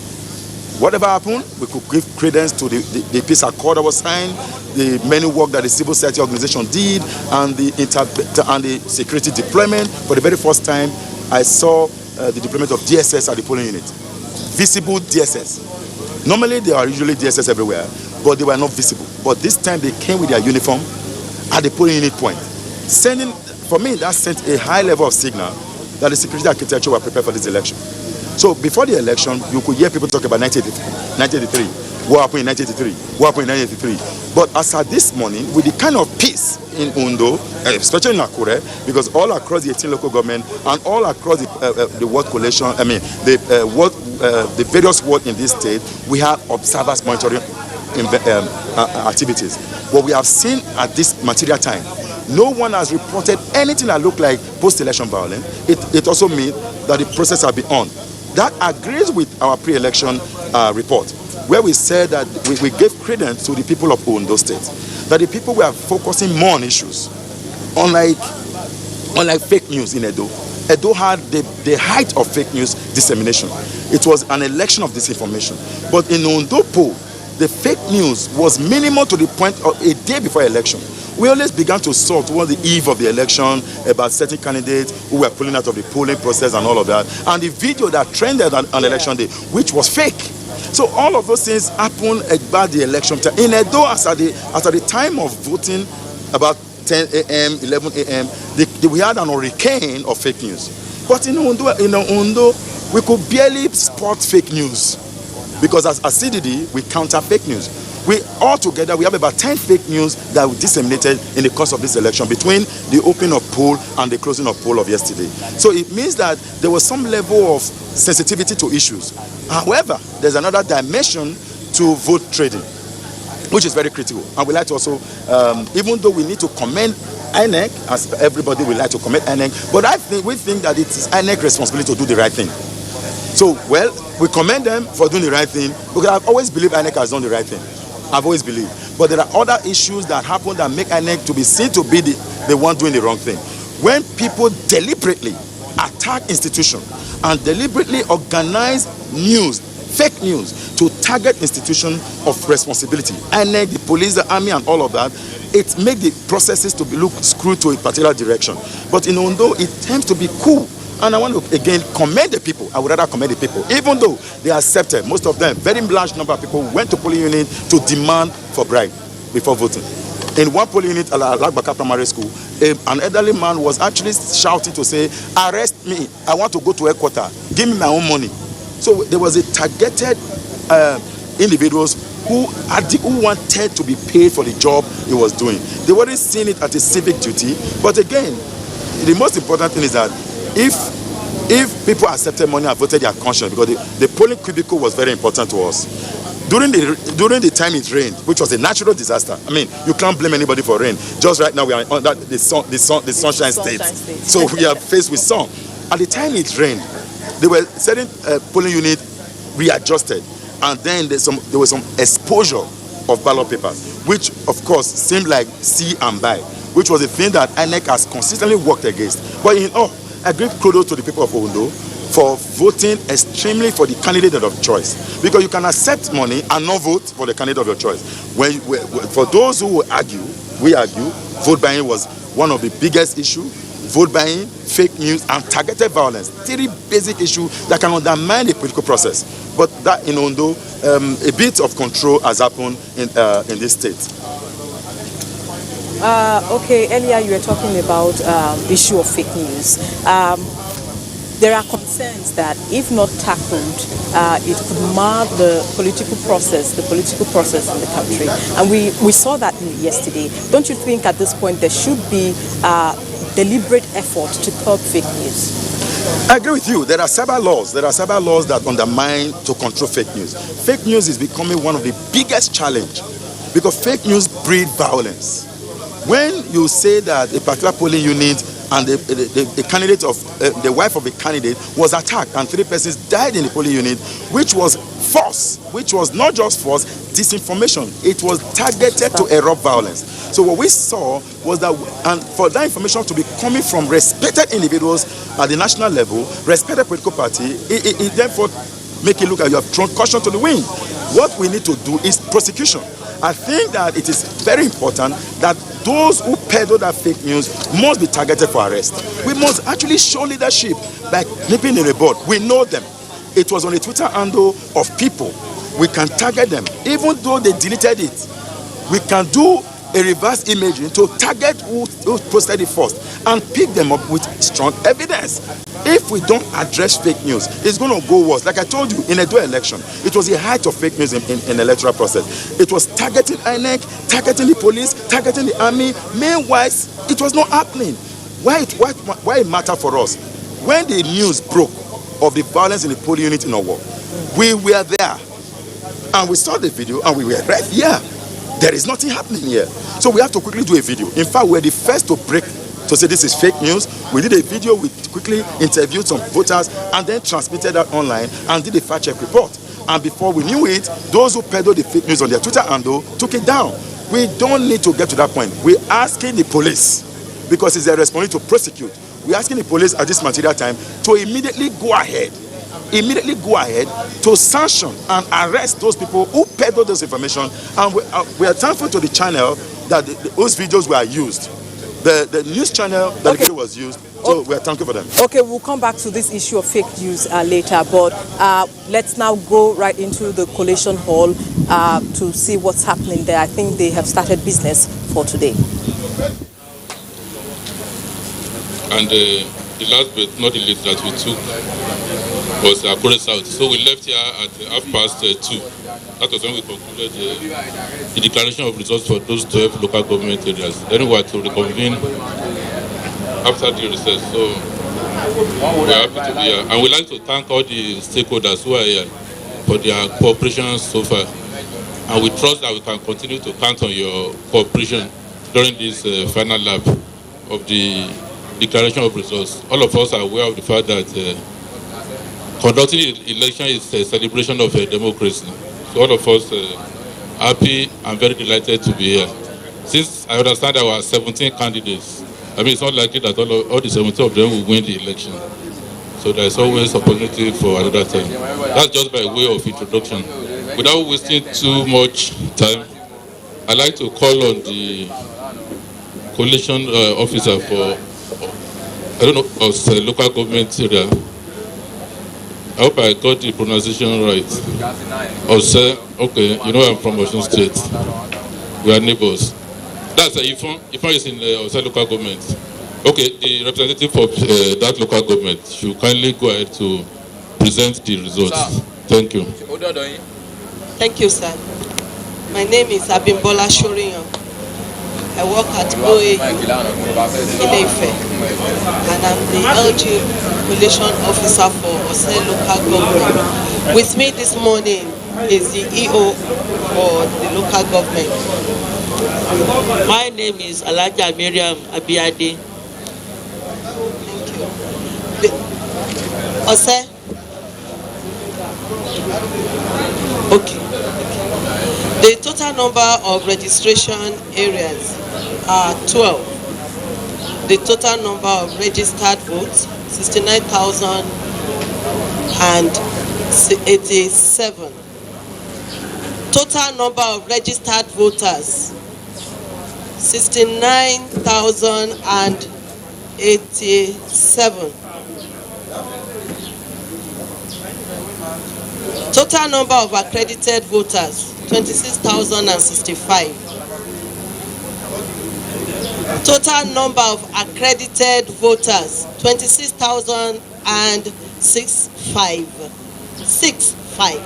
whatever happened, we could give credence to the peace accord that was signed, the many work that the civil society organization did, and the security deployment. For the very first time, I saw the deployment of DSS at the polling unit. Visible DSS. Normally, there are usually DSS everywhere, but they were not visible. But this time, they came with their uniform at the polling unit point. For me, that sent a high level of signal that the security architecture were prepared for this election. So before the election, you could hear people talk about 1983. What happened in 1983? What happened in 1983? But as at this morning, with the kind of peace in Ondo, especially in Akure, because all across the 18 local government and all across the ward collation, the various wards in this state, we have observers monitoring activities. What we have seen at this material time, no one has reported anything that looked like post-election violence. It also means that the process has been on. That agrees with our pre-election report, where we said that we gave credence to the people of Ondo State, that the people were focusing more on issues, unlike fake news in Edo. Edo had the height of fake news dissemination. It was an election of disinformation. But in Ondo poll, the fake news was minimal to the point of a day before election. We always began to sort towards the eve of the election about certain candidates who were pulling out of the polling process and all of that. And the video that trended on election day, which was fake. So all of those things happened about the election time. In Edo, as at the time of voting, about 10 a.m., 11 a.m., we had an hurricane of fake news. But in Ondo, we could barely spot fake news. Because as CDD, we counter fake news. We have about 10 fake news that were disseminated in the course of this election between the opening of poll and the closing of poll of yesterday. So it means that there was some level of sensitivity to issues. However, there's another dimension to vote trading, which is very critical. And we like to also, even though we need to commend INEC, as everybody would like to commend INEC, but we think that it is INEC's responsibility to do the right thing. So, well, we commend them for doing the right thing, because I've always believed INEC has done the right thing. I've always believed. But there are other issues that happen that make INEC to be seen to be the one doing the wrong thing. When people deliberately attack institutions and deliberately organize news, fake news, to target institutions of responsibility, INEC, the police, the army, and all of that, it makes the processes to be look screwed to a particular direction. But in Ondo, it tends to be cool. And I want to again commend the people. I would rather commend the people, even though they accepted, most of them, very large number of people went to polling unit to demand for bribe before voting. In one polling unit at Alagbaka Primary School, an elderly man was actually shouting to say, "Arrest me! I want to go to headquarters. Give me my own money." So there was a targeted individuals who wanted to be paid for the job he was doing. They weren't seeing it as a civic duty. But again, the most important thing is that if people accepted money and voted their conscience, because the polling cubicle was very important to us. During the time it rained, which was a natural disaster. I mean, you can't blame anybody for rain. Just right now we are on the sunshine state. So we are faced with sun. At the time it rained, there were certain polling units readjusted, and then there was some exposure of ballot papers, which of course seemed like see and buy, which was a thing that INEC has consistently worked against. But in all, I give kudos to the people of Ondo for voting extremely for the candidate of choice, because you can accept money and not vote for the candidate of your choice. For those who argue, vote buying was one of the biggest issues. Vote buying, fake news, and targeted violence. 3 basic issues that can undermine the political process. But that in Ondo, a bit of control has happened in this state. Okay, earlier you were talking about the issue of fake news. There are concerns that if not tackled, it could mar the political process in the country. And we saw that yesterday. Don't you think at this point there should be deliberate effort to curb fake news? I agree with you. There are several laws that undermine to control fake news. Fake news is becoming one of the biggest challenge, because fake news breed violence. When you say that a particular polling unit and the candidate of the wife of a candidate was attacked and 3 persons died in the polling unit, which was false, which was not just false, disinformation. It was targeted to erupt violence. So what we saw was that, and for that information to be coming from respected individuals at the national level, respected political party, it therefore make it look like you have thrown caution to the wind. What we need to do is prosecution. I think that it is very important that those who peddle that fake news must be targeted for arrest. We must actually show leadership by nipping in the bud. We know them. It was on a Twitter handle of people. We can target them. Even though they deleted it, we can do a reverse imaging to target who posted it first and pick them up with strong evidence. If we don't address fake news, it's going to go worse. Like I told you, in a dual election, it was the height of fake news in electoral process. It was targeting INEC, targeting the police, targeting the army. Meanwhile, it was not happening. Why it mattered for us? When the news broke of the violence in the polling unit in Owo, we were there. And we saw the video and we were right here. There is nothing happening here. So we have to quickly do a video. In fact, we're the first to break, to say this is fake news. We did a video, we quickly interviewed some voters and then transmitted that online and did a fact check report. And before we knew it, those who peddled the fake news on their Twitter handle took it down. We don't need to get to that point. We're asking the police, because it's their responsibility to prosecute. We're asking the police at this material time to immediately go ahead to sanction and arrest those people who peddle this information. And we are thankful to the channel that those videos were used. The news channel that the video was used, so we are thankful for them. Okay, we'll come back to this issue of fake news later, but let's now go right into the Collation Hall to see what's happening there. I think they have started business for today. And the last but not the least that we took was Akure South. So we left here at 2:30. That was when we concluded the declaration of results for those 12 local government areas. Then we were to reconvene after the recess. So we're happy to be here. And we'd like to thank all the stakeholders who are here for their cooperation so far. And we trust that we can continue to count on your cooperation during this final lap of the declaration of results. All of us are aware of the fact that conducting the election is a celebration of democracy. So all of us happy and very delighted to be here. Since I understand there were 17 candidates, I mean, it's not likely that all the 17 of them will win the election. So there's always opportunity for another time. That's just by way of introduction. Without wasting too much time, I'd like to call on the coalition officer for, local government area. I hope I got the pronunciation right. Ose, okay, you know I'm from Osun State. We are neighbors. That's Ifon. Ifon is in the Ose local government. Okay, the representative of that local government should kindly go ahead to present the results. Thank you. Thank you, sir. My name is Abimbola Shoriyan. I work at OA Ile-Ife, and I'm the LG Collation Officer for Ose local government. With me this morning is the EO for the local government. My name is Alaja Miriam Abiade. Thank you. Ose? Okay. The total number of registration areas are 12. The total number of registered votes, 69,087. Total number of registered voters, 69,087. Total number of accredited voters, 26,065. Total number of accredited voters, 26,065. 65.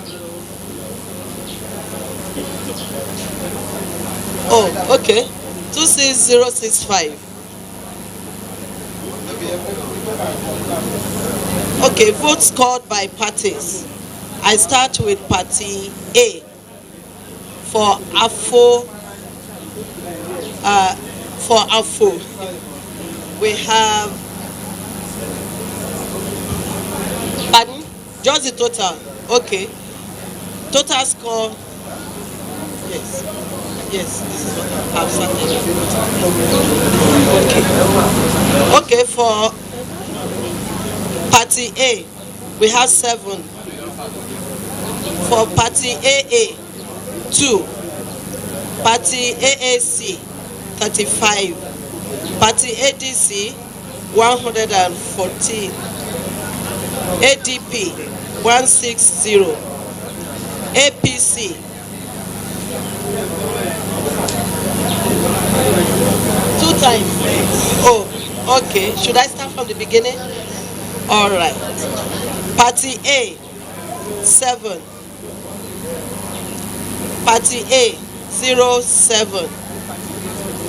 Oh, okay. 26065. Okay, votes scored by parties. I start with party A for AFO. We have, pardon? Just the total. Okay. Total score. Yes. Yes, this is what I've started. Okay. Okay, for party A, we have 7. For party AA, 2. Party AAC, 35. Party ADC, 114. ADP, 160. APC, 2 times. Oh, okay. Should I start from the beginning? All right. Party A, 7. Party A, 07.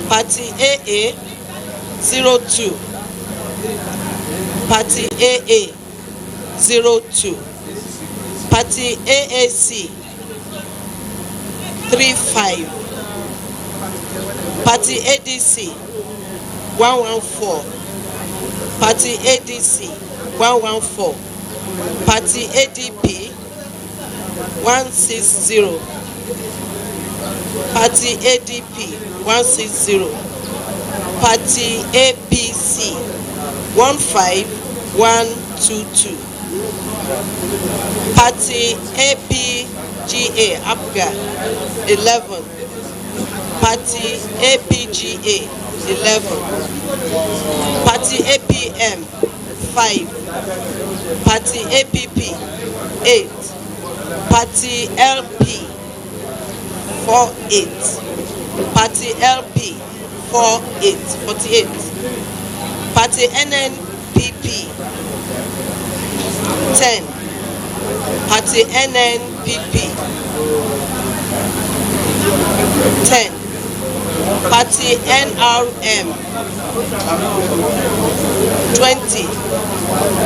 Party AA, 02. Party AA, 02. Party AAC, 35. Party ADC, 114. Party ADC, 114. Party ADP, 160. Party ADP, 160. Party APC, 15122. Party APGA, Abuja, 11. Party APGA, 11. Party APM, 5. Party APP, 8. Party LP, 48. Party LP, 48. Party NNPP, 10. Party NNPP 10. Party NRM 20.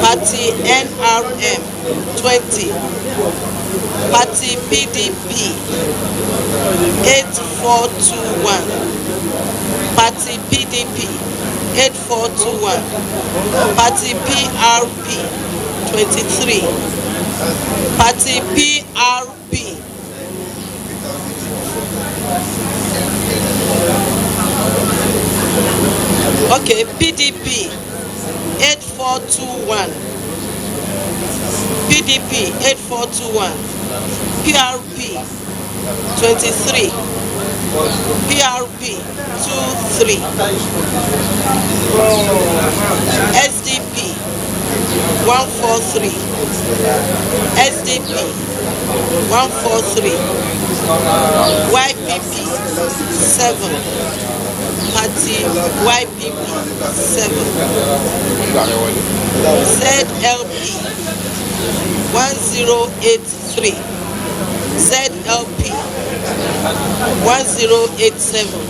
Party NRM 20. Party PDP 8421. Party PDP 8421. Party PRP 23. Party PRP okay, PDP 8421. PDP 8421. PRP 23. PRP 23. SDP 143. SDP 143. YPP 7. Party YPP 7. ZLP 1083. ZLP 1087.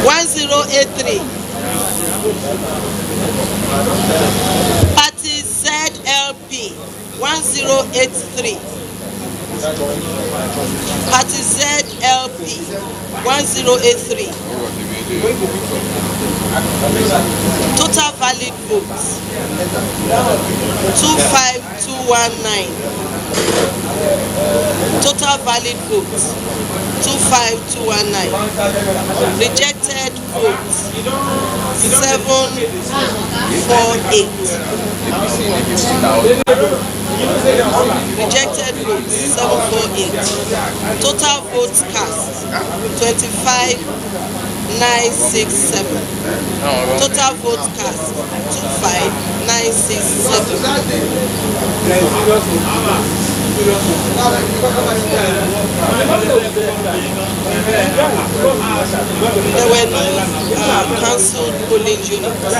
1083. Party ZLP 1083. Party ZLP 1083. Total valid votes 25219. Total valid votes 25219. Rejected votes 748. Rejected votes 748. Total votes cast 25967. Total votes cast 25967. There were no cancelled polling units,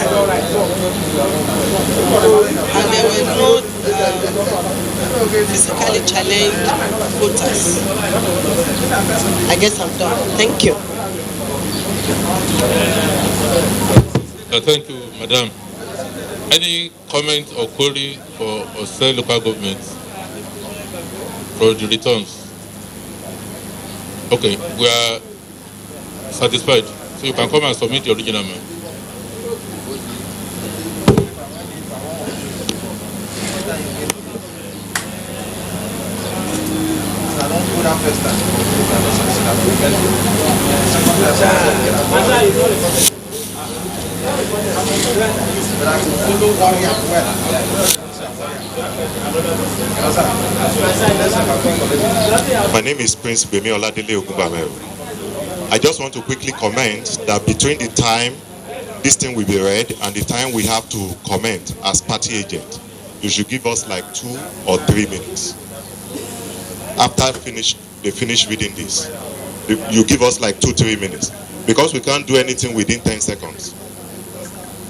and there were no physically challenged voters. I guess I'm done. Thank you. Thank you, Madam. Any comment or query for Ose local government for the returns? Okay, we are satisfied. So you can come and submit the original man. My name is Prince Bemi Oladele Ogunbamero. I just want to quickly comment that between the time this thing will be read and the time we have to comment as party agent, you should give us like 2 or 3 minutes. After they finish reading this, you give us like 2-3 minutes, because we can't do anything within 10 seconds.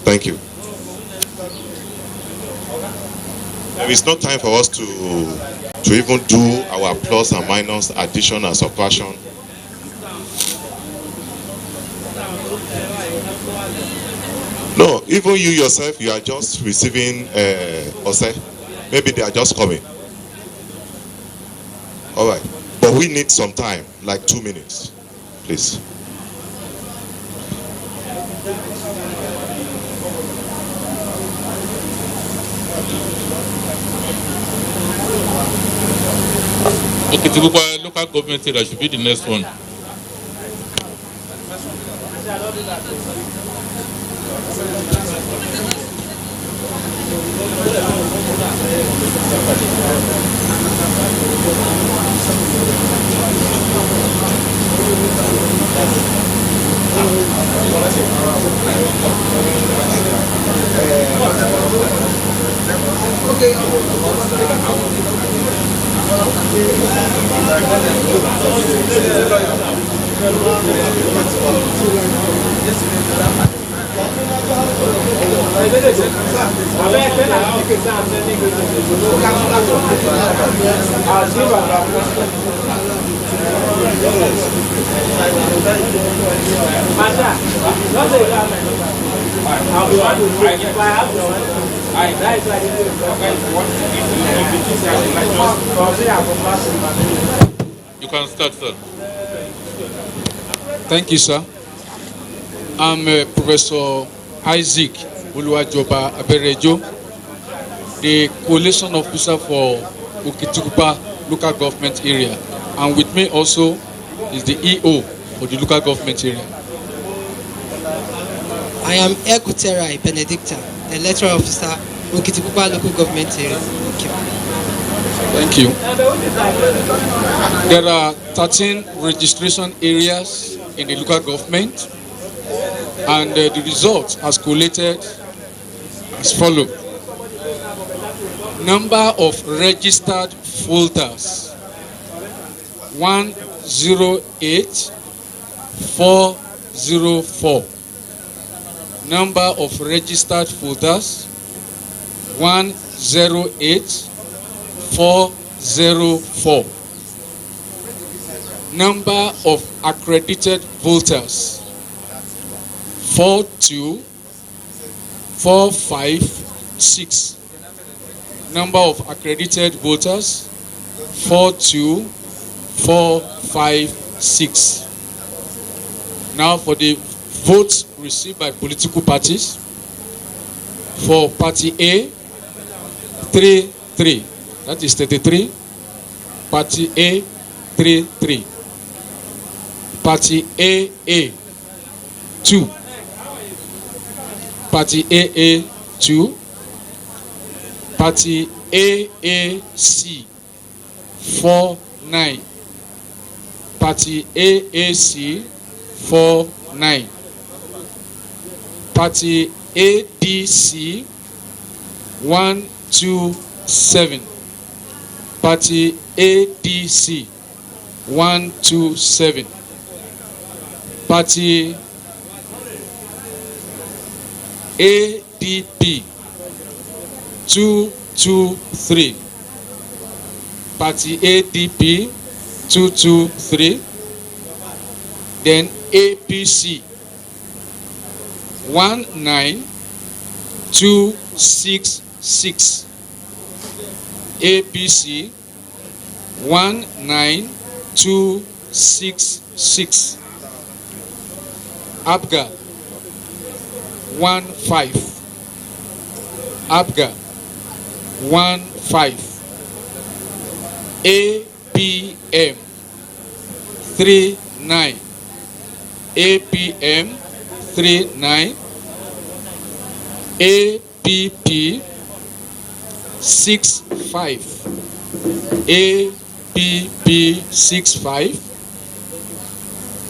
Thank you. There is no time for us to even do our plus and minus, addition and subtraction. No, even you yourself, you are just receiving Ose. Maybe they are just coming. All right, but we need some time, like 2 minutes, please. Okay, Tibukwa local government area should be the next one. You can start, sir. Thank you, sir. I'm Professor Isaac Uluwajoba Aberejo, the Collation Officer for Okitukupa Local Government Area. And with me also is the EO for the local government area. I am Ekuterai Benedicta, the Electoral Officer, Okitukupa Local Government Area. Thank you. There are 13 registration areas in the local government, and the result has collated as follows. Number of registered voters 108,404. Number of registered voters 108,404. Number of accredited voters 42,456. Number of accredited voters 42,456. Now for the votes received by political parties. For Party A, 33. That is 33. Party A, 33. Party AA, 2. Party AA, 2. Party AAC, 49. Party AAC, 49. Party ADC, 127. Party ADC, 127. Party ADP, 223. Party ADP, 223. Then APC, 19266. APC, 19266. ABGA, 15. ABGA, 15. APM, 39. APM, 39. APP, 65. APP, 65.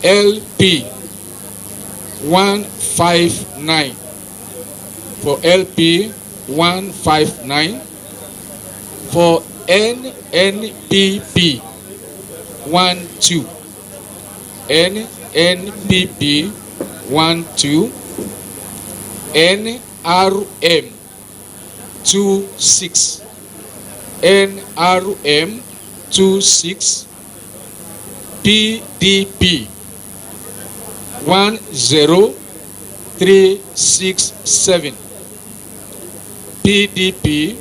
LP, 159. For LP, 159. For NNPP, 12. NNPP, 12. NRM, 26. NRM, 26. PDP, 10367. PDP,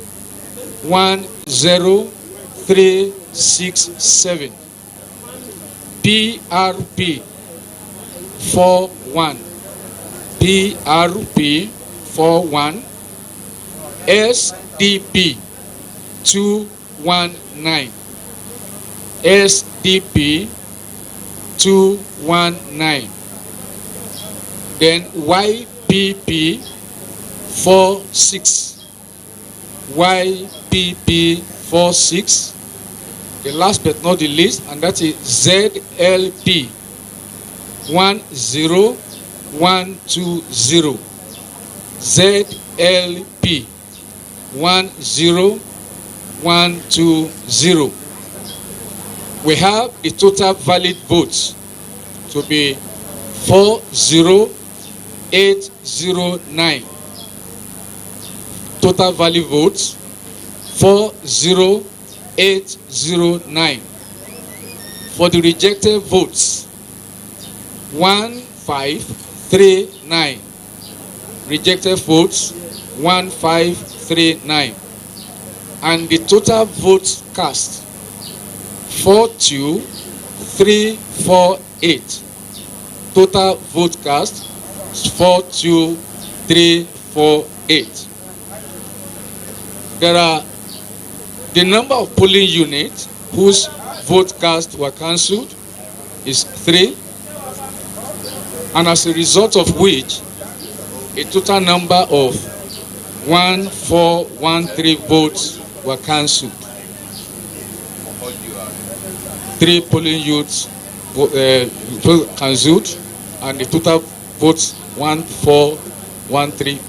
10367. PRP, 41. PRP, 41. SDP, 219. SDP, 219. Then YPP, 46. YPP, 46. The last but not the least, and that is ZLP, 10120. ZLP, 10120. We have the total valid votes to be 40,888,993. 40809. Total valid votes 40809. For the rejected votes 1539. Rejected votes 1539. And the total votes cast 42348. Total vote cast 42348. There are the number of polling units whose vote cast were cancelled is 3, and as a result of which a total number of 1413 votes were cancelled. 3 polling units cancelled, and the total votes 1413.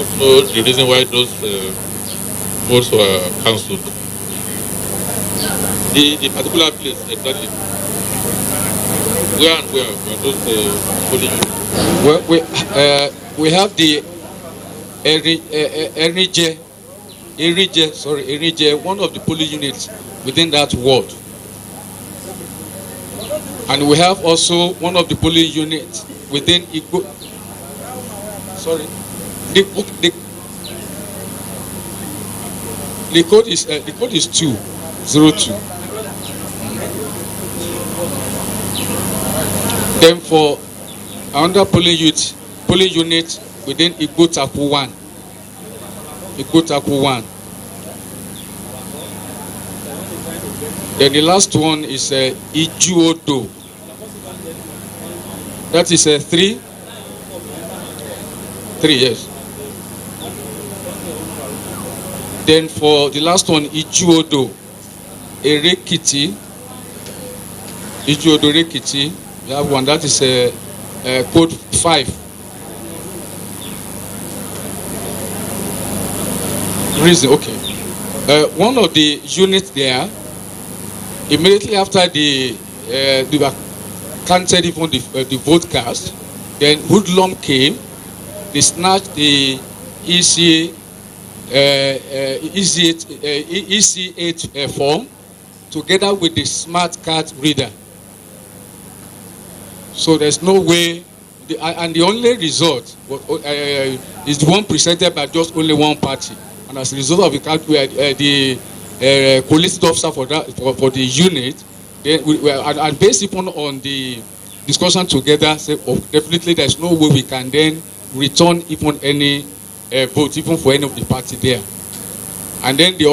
Also, the reason why those votes were cancelled. The particular place exactly. Where and where were those polling units? Well, we have the Erije, one of the polling units within that ward. And we have also one of the polling units within Igbo. Sorry. The code is 202. Then for another polling unit within Igbo Taku 1. Then the last one is Ondo. That is 3, yes. Then for the last one, Ondo, Erekiti, we have one that is code 5. Reason, okay. One of the units there, immediately after they were counted even the vote cast, then hoodlum came, they snatched the EC8 form together with the smart card reader. So there's no way, and the only result is the one presented by just only one party. And as a result of the collated officer for the unit, and based upon on the discussion together, say, definitely there's no way we can then return even any vote, even for any of the party there. And then the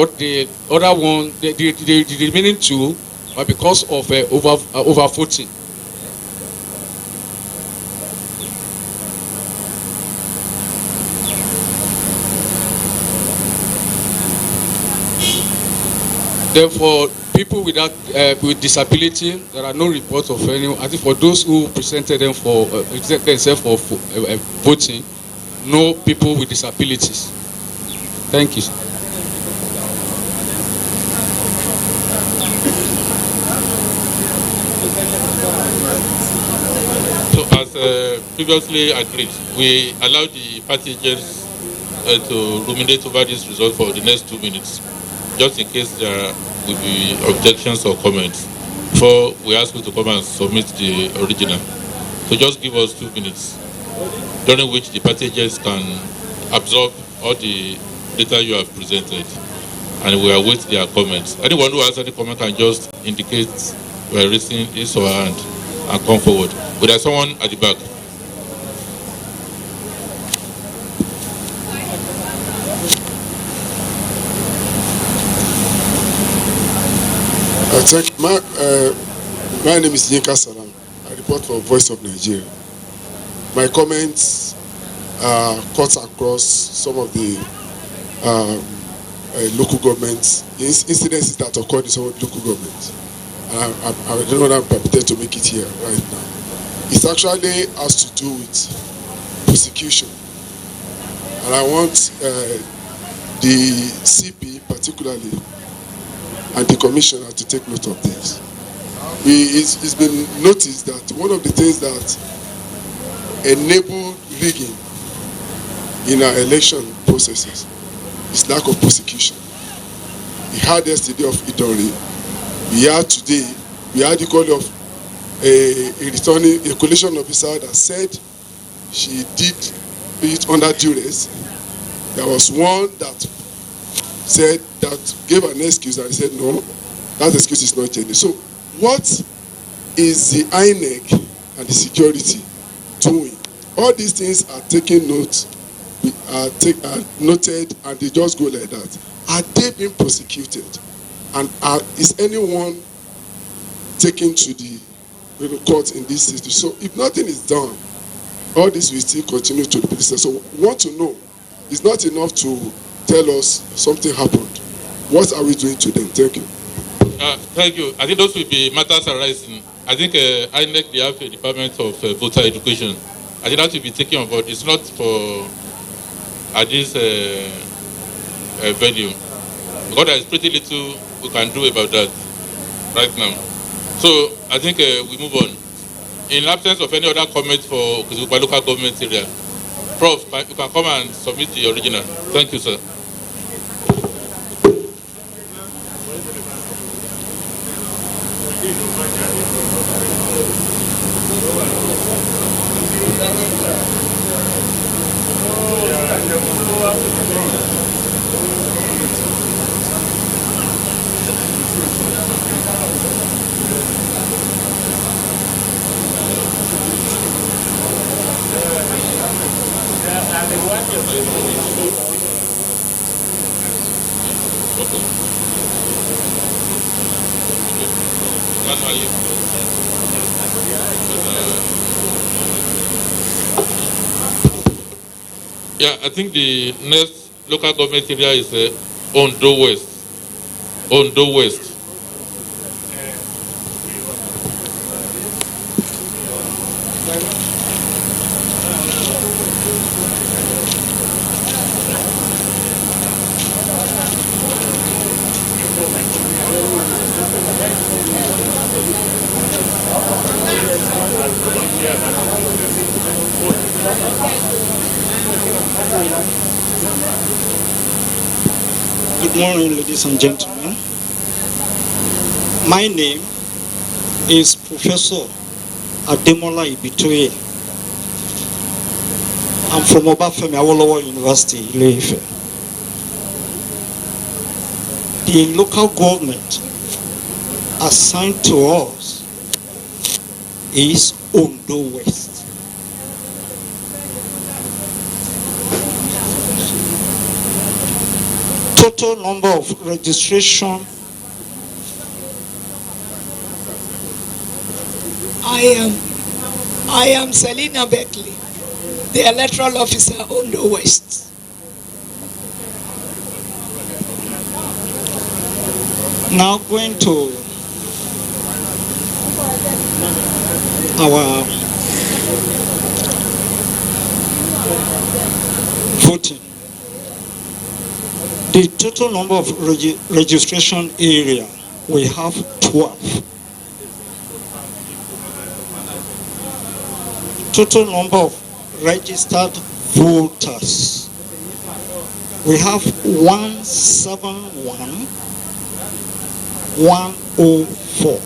other one, the remaining 2 are because of over voting. Therefore, people with disability, there are no reports of any. I think for those who presented themselves for voting, no people with disabilities. Thank you. So, as previously agreed, we allowed the party agents to ruminate over this result for the next 2 minutes, just in case there will be objections or comments, before we ask you to come and submit the original. So just give us 2 minutes, during which the party agents can absorb all the data you have presented, and we await their comments. Anyone who has any comment can just indicate we are raising his or her hand and come forward. But there's someone at the back. My name is Yinka Salam. I report for Voice of Nigeria. My comments cut across some of the local governments, incidences that occurred in some of the local governments. I don't know that I'm prepared to make it here right now. It actually has to do with prosecution. And I want the CP particularly and the commissioner to take note of this. It's been noticed that one of the things that enable rigging in our election processes is lack of prosecution. We had yesterday of Idori. We had today, we had the call of a collation officer that said she did it under duress. There was one that said, that gave an excuse and said, no, that excuse is not genuine. So what is the INEC and the security doing? All these things are taken note, are noted, and they just go like that. Are they being prosecuted? And is anyone taken to the court in this city? So if nothing is done, all this will still continue to the police. So we want to know. It's not enough to tell us something happened. What are we doing to them? Thank you. Thank you. I think those will be matters arising. I think INEC, they have a department of voter education. I think that will be taken on board. It's not for at this venue. Because there is pretty little we can do about that right now. So I think we move on. In absence of any other comment for Okitipupa local government area, Prof, you can come and submit the original. Thank you, sir. Yeah, I think the next local government area is Ondo West. Ondo West. Good morning, ladies and gentlemen. My name is Professor Ademola Ibitoye. I'm from Obafemi Awolowo University, Ile-Ife. The local government assigned to us is Ondo West. Total number of registration. I am Selina Beckley, the electoral officer Ondo West. Now going to our voting. The total number of registration area, we have 12. Total number of registered voters, we have 171,104.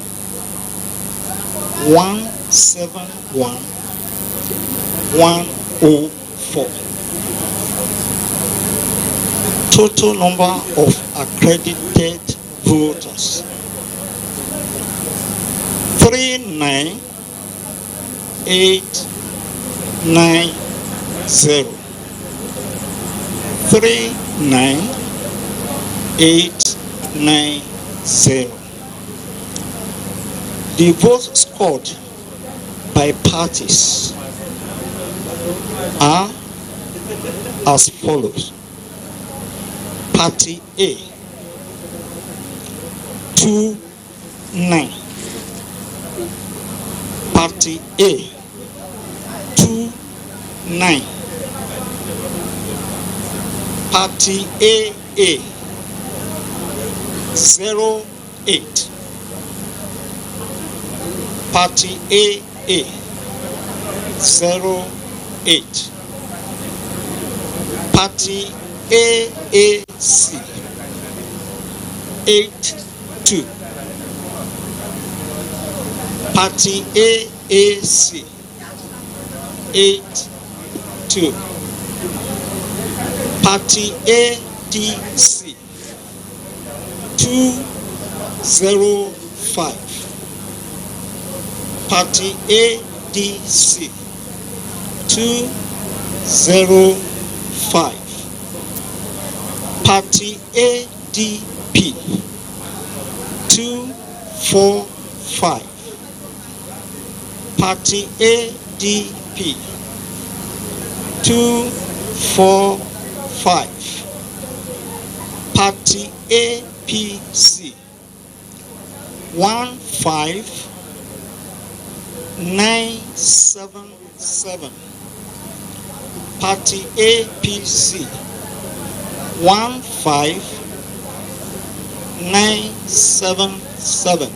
171,104. Total number of accredited voters, 39890. 39890. The votes scored by parties are as follows. Party A, 29. Party A, 29. Party AA, 0. 8. Party AA 08. Party AAC 82. Party AAC 82. Party ADC 205. Party ADC 205. Party ADP 245. Party ADP 245. Party APC 15977. Party APC 15977.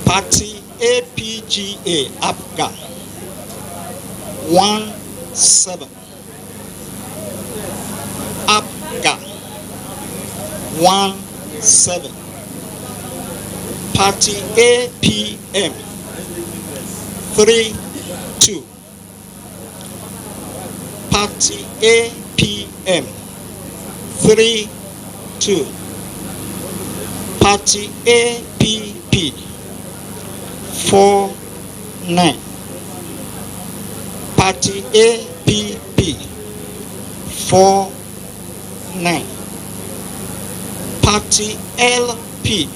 Party APGA APGA 17. APGA 17. Party APM 32. Party APM 32. Party APP 49. Party APP 49. Party LP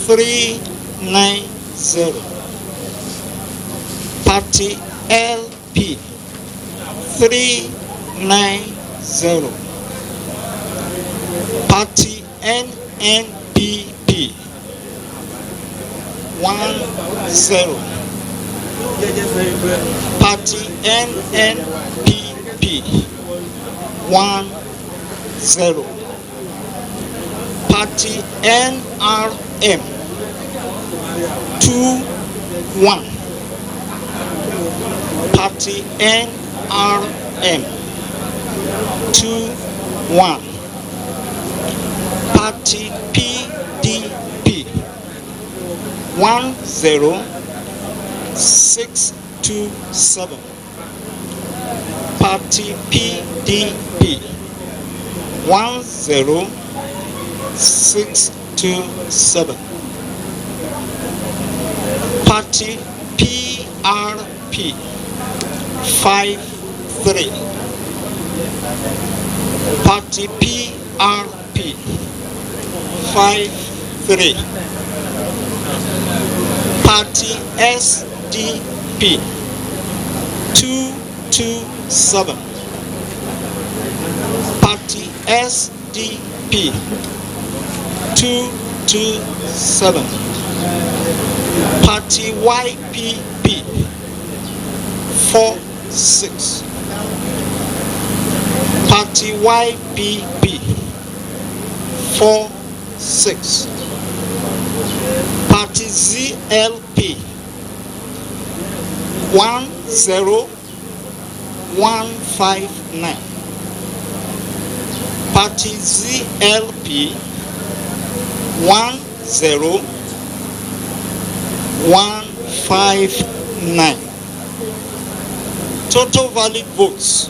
390. Party LP 390. Party NNPP 10. Party NNPP 10. Party NRM 21. Party NRM 21. Party PDP 10627. Party PDP 10627. Party PRP 53. Party PRP 53. Party SDP 227. Party SDP 227. Party YPP 46. Party YPP 46. Party ZLP 10159. Party ZLP 10159. Total valid votes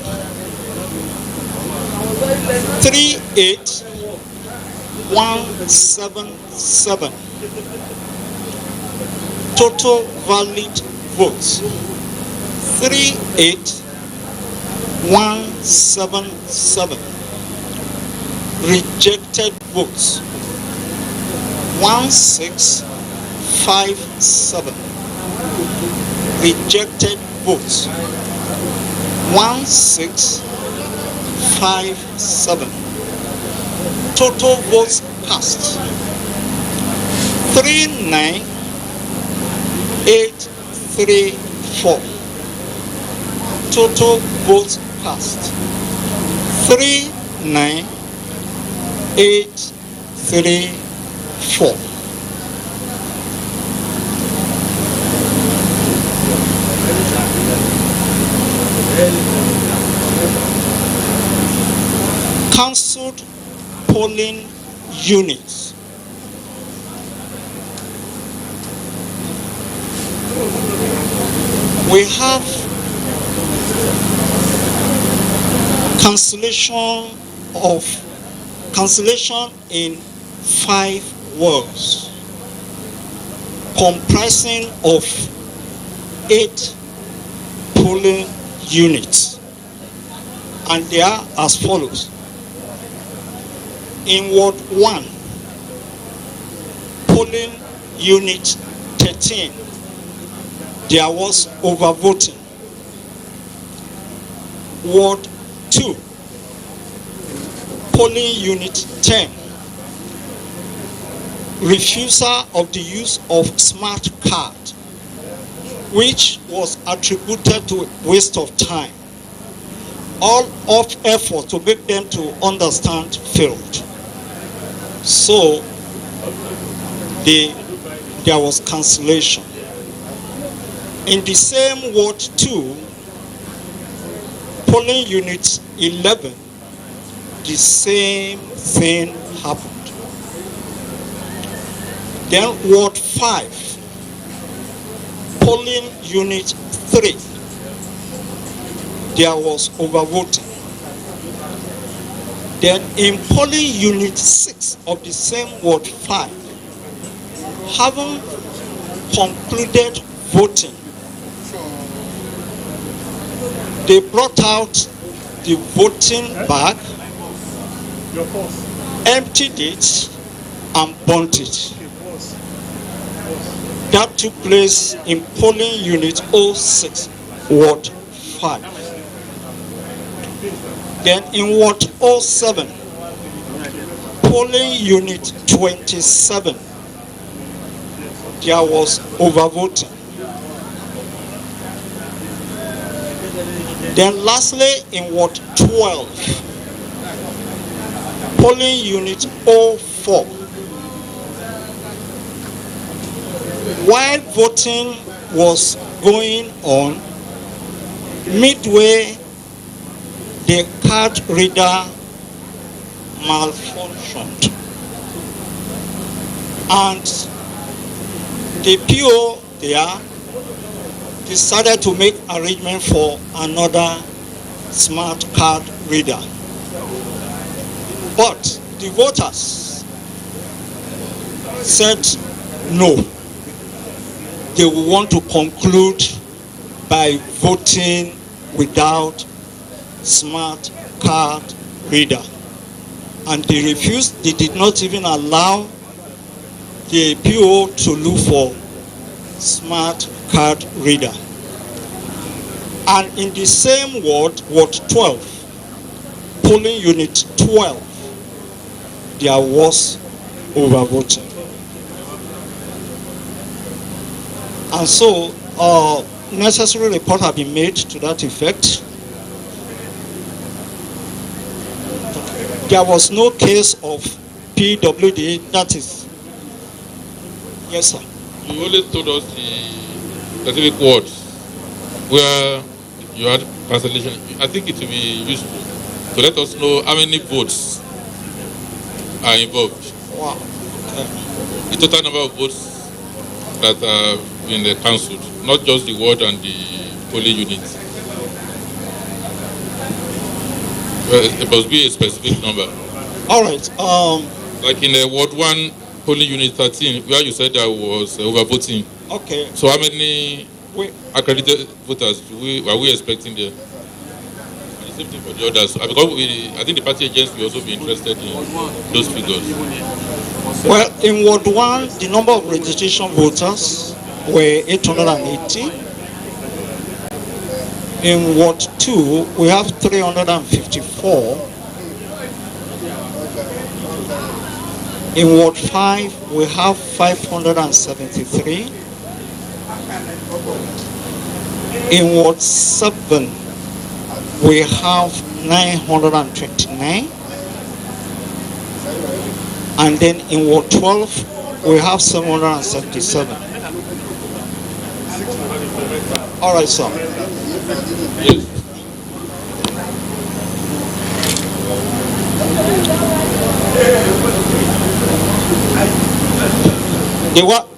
38177. Total valid votes 38177. Rejected votes 1657. Rejected votes 1657. Total votes cast 39834. Total votes cast 39834. 3, 4. Cancelled polling units. We have cancellation in 5 wards, comprising of 8 polling units, and they are as follows. In Ward 1, polling unit 13, there was overvoting. Ward 2, polling unit 10, refusal of the use of smart card, which was attributed to waste of time. All of effort to make them to understand failed. So there was cancellation. In the same Ward 2, polling unit 11, the same thing happened. Then Ward 5, polling unit 3, there was overvoting. Then in polling unit 6 of the same Ward 5, having concluded voting, they brought out the voting bag, emptied it, and burnt it. That took place in polling unit 06, Ward 5. Then in Ward 07, polling unit 27, there was overvoting. Then lastly, in Ward 12, polling unit 04, while voting was going on, midway the card reader malfunctioned, and the PO there decided to make arrangement for another smart card reader. But the voters said no. They will want to conclude by voting without smart card reader. And they refused. They did not even allow the PO to look for smart card reader. And in the same ward, Ward 12, polling unit 12, there was overvoting. And so necessary report have been made to that effect. There was no case of PWD, that is. Yes, sir. You only told us the specific wards where you had cancellation. I think it will be useful to let us know how many votes are involved. Wow. The total number of votes that have been cancelled, not just the ward and the polling units. Well, it must be a specific number. All right. Like in Ward 1, polling unit 13, where you said there was overvoting. Okay. So how many accredited voters are we expecting there? And the same thing for the others. Because I think the party agents will also be interested in those figures. Well, in Ward 1, the number of registration voters were 880. In Ward 2, we have 354. In Ward 5, we have 573. In Ward 7, we have 929. And then in Ward 12, we have 777. All right, sir. Yes. The what?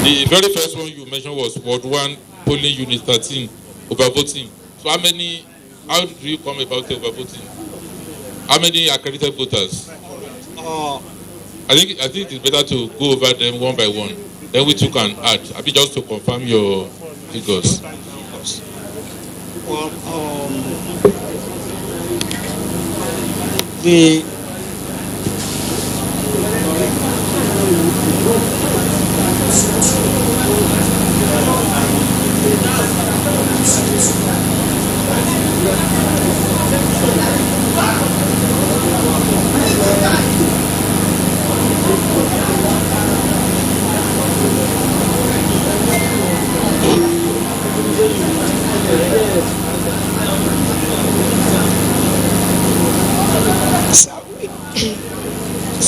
The very first one you mentioned was Ward 1, polling unit 13, overvoting. So how do you come about the overvoting? How many accredited voters? I think it's better to go over them one by one. Then we too can add. I mean, just to confirm your figures. Well, the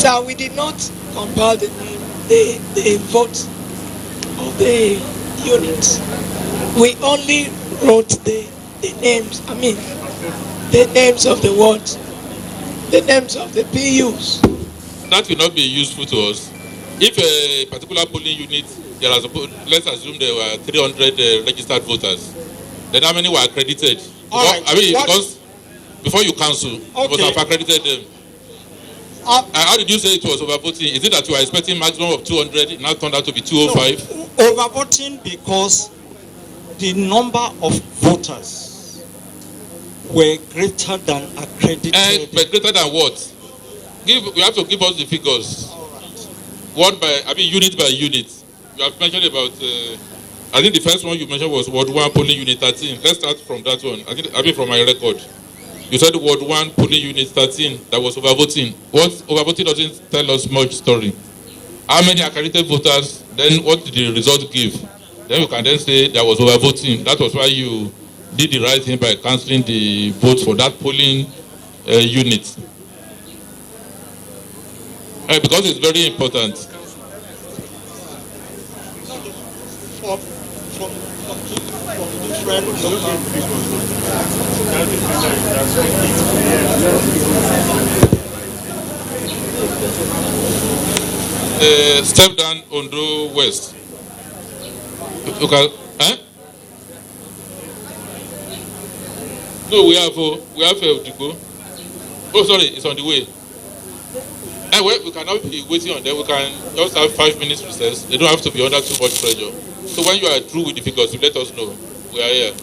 So we did not compile the vote of the units. We only wrote the names, the names of the wards, the names of the PUs. That will not be useful to us. If a particular polling unit, let's assume there were 300 registered voters, then how many were accredited? Because before you cancel, you must have accredited them. How did you say it was overvoting? Is it that you are expecting maximum of 200, it now turned out to be 205? No, overvoting because the number of voters were greater than accredited. But greater than what? You have to give us the figures. Unit by unit. You have mentioned about, I think the first one you mentioned was Ward 1 polling unit 13. Let's start from that one. From my record. You said Ward 1 polling unit 13 that was overvoting. Overvoting doesn't tell us much story. How many accredited voters? Then what did the result give? Then you can then say there was overvoting. That was why you did the right thing by cancelling the vote for that polling unit. Because it's very important. Step down Ondo West. Okay. No, we have Digo. Oh, sorry, it's on the way. We cannot be waiting on them. We can just have 5 minutes recess. They don't have to be under too much pressure. So when you are through with the figures, you let us know. We are here.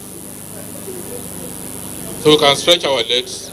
So we can stretch our legs.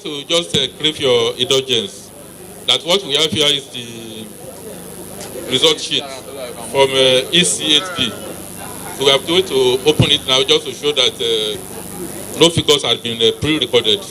to just crave your indulgence that what we have here is the result sheet from ECHP. So we have to open it now just to show that no figures have been pre-recorded.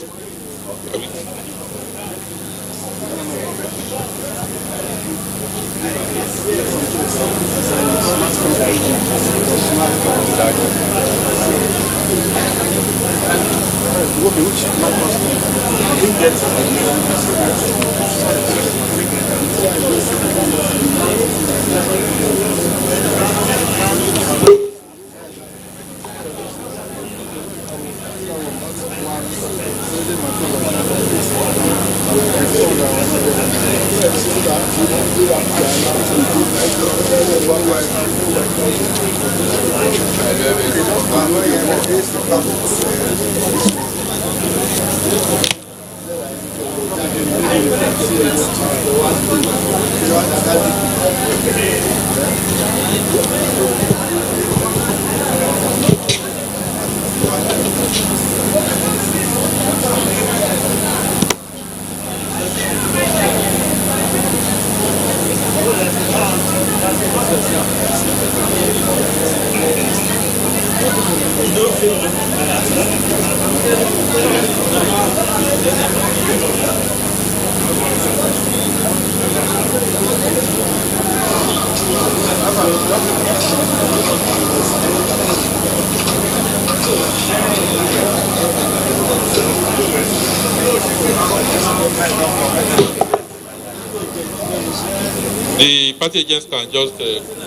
The party agents can just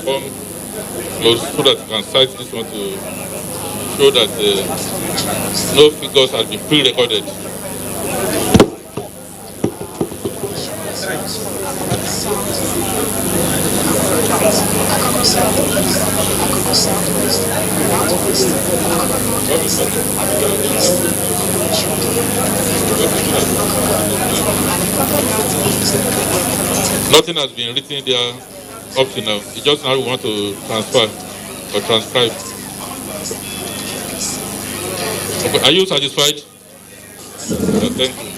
come close so that you can cite this one to show that no figures have been pre-recorded. Nothing has been written there up to now. It's just now we want to transfer or transcribe. Okay, are you satisfied? Thank you.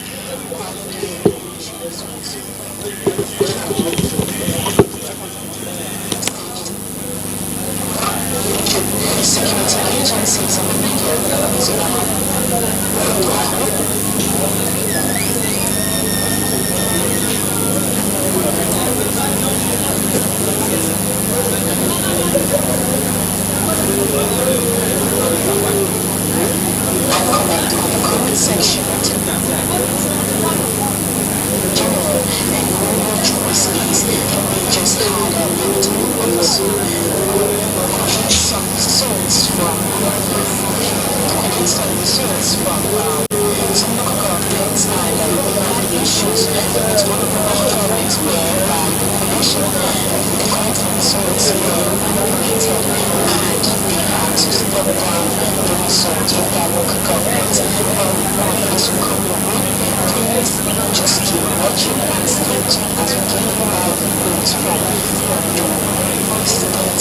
Security agencies and the media as well. Comment section general and normal choices just had a mental also some results from some local governments and had issues with one of the local governments whereby the population the correct results were manipulated and they had to step down the result of that local government. As we come along, please just keep watching and stay tuned as we get live news from the state.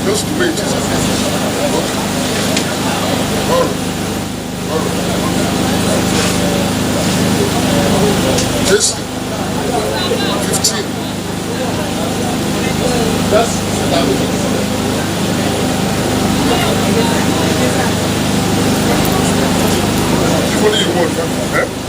Just wait. This 15. That's if only you want, eh?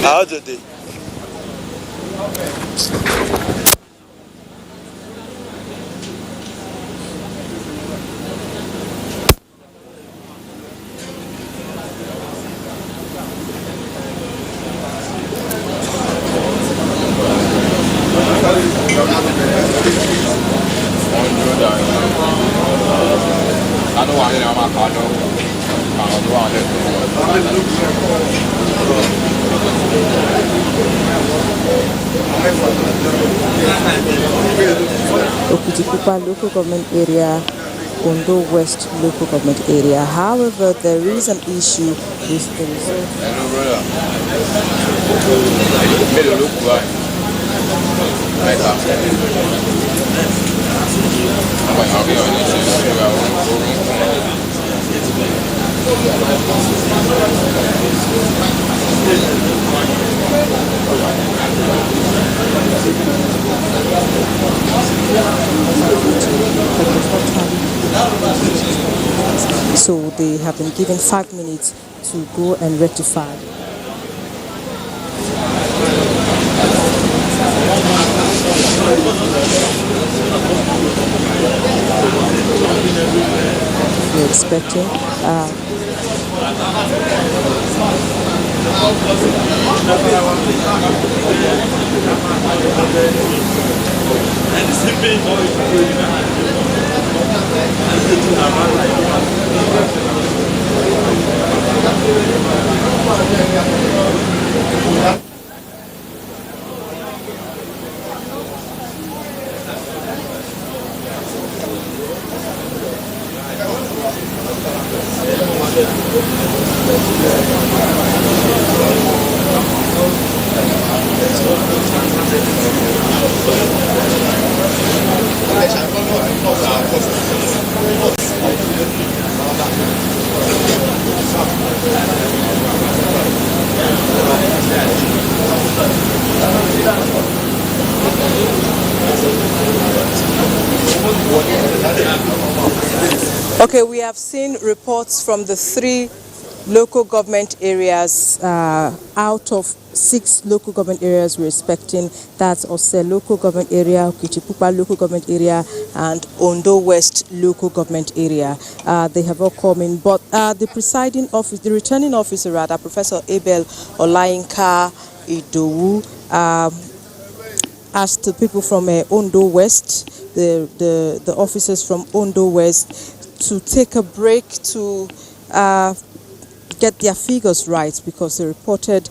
How did they? Okitikupa local government area, Ondo West local government area. However, there is an issue with the result. So they have been given 5 minutes to go and rectify. We're expecting Okay, we have seen reports from the 3 local government areas out of 6 local government areas we're expecting. That's Ose local government area, Okitipupa local government area, and Ondo West local government area. They have all come in, but the returning officer rather, Professor Abel Olayinka Idowu, asked the people from Ondo West, the officers from Ondo West, to take a break to get their figures right, because they reported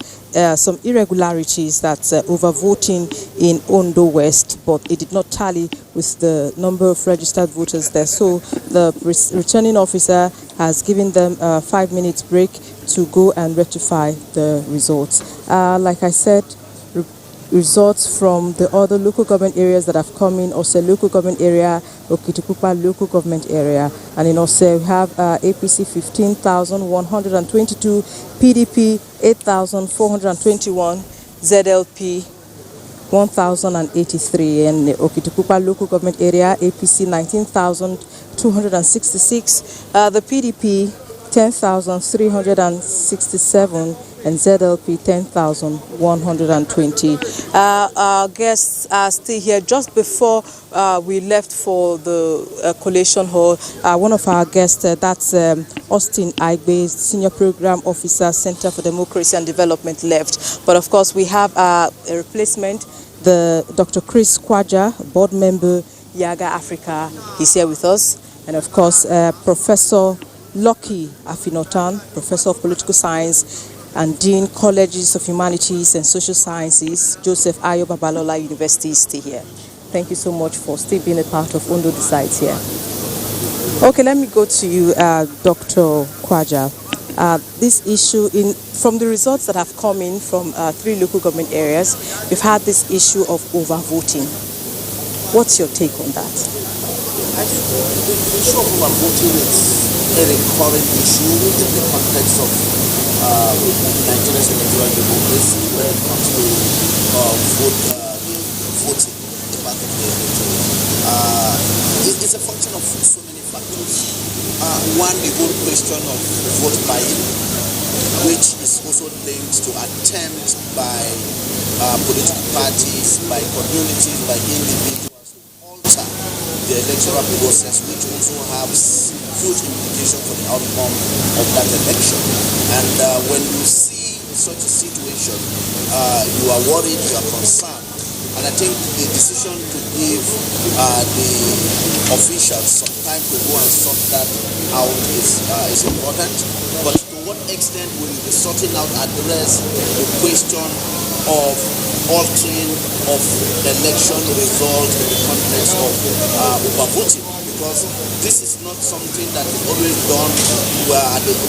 some irregularities, that's overvoting in Ondo West, but it did not tally with the number of registered voters there. So the returning officer has given them a 5 minutes break to go and rectify the results. Like I said, results from the other local government areas that have come in. Ose local government area, Okitipupa local government area, and in Ose we have APC 15,122, PDP 8,421, ZLP 1,083, and Okitipupa local government area, APC 19,266, the PDP 10,367, and ZLP 10,120. Our guests are still here. Just before we left for the collation hall, one of our guests, that's Austin Aigbe, Senior Program Officer, Center for Democracy and Development, left. But of course, we have a replacement, Dr. Chris Kwaja, board member, Yaga Africa. He's here with us. And of course, Professor Lucky Afinotan, Professor of Political Science and Dean, Colleges of Humanities and Social Sciences, Joseph Ayo Babalola University, is still here. Thank you so much for still being a part of Ondo Decides here. Okay, let me go to you, Dr. Kwaja. This issue, from the results that have come in from 3 local government areas, we've had this issue of overvoting. What's your take on that? I think the issue of overvoting is a recurring issue in the context of Nigeria's electoral democracy when it comes to voting, the part of the electorate. It's a function of so many factors. One, the whole question of vote buying, which is also linked to attempts by political parties, by communities, by individuals to alter the electoral process, which also has huge implications for the outcome of that election. And when you see such a situation, you are worried, you are concerned. And I think the decision to give the officials some time to go and sort that out is important. But to what extent will the sorting out address the question of altering of election result in the context of overvoting? Because this is not something that is always done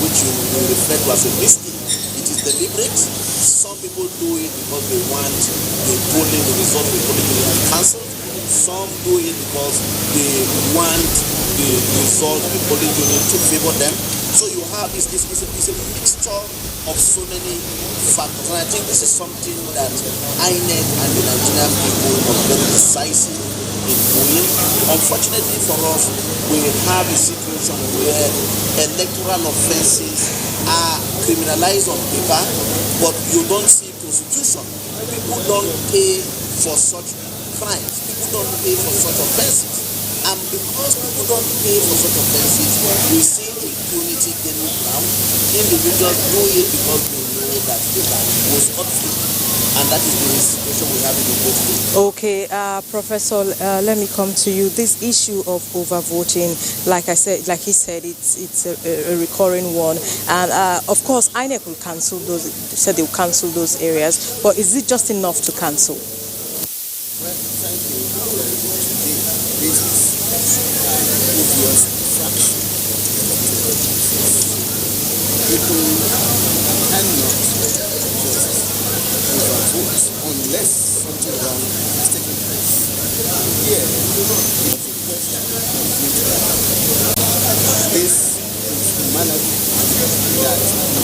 which you refer to as a mistake. It is deliberate. Some people do it because they want the result of the polling unit to be cancelled. Some do it because they want the result of the polling unit to favor them. So you have it's a mixture of so many factors. And I think this is something that INEC and the Nigerian people are very decisive in doing. Unfortunately for us, we have a situation where electoral offences are criminalized on paper, but you don't see prosecution. People don't pay for such crimes. People don't pay for such offences. And because people don't pay for such offences, we see impunity gaining ground. Individuals do it because they know that they can go scot-free. And that is the situation we have in the vote. Okay, Professor, let me come to you. This issue of overvoting, like he said, it's a recurring one. And of course, INEC will cancel those. Said they will cancel those areas. But is it just enough to cancel? Well, thank you. This is obvious infraction. People cannot just overvote unless something wrong is taking place. Here, it is a question of this is a matter that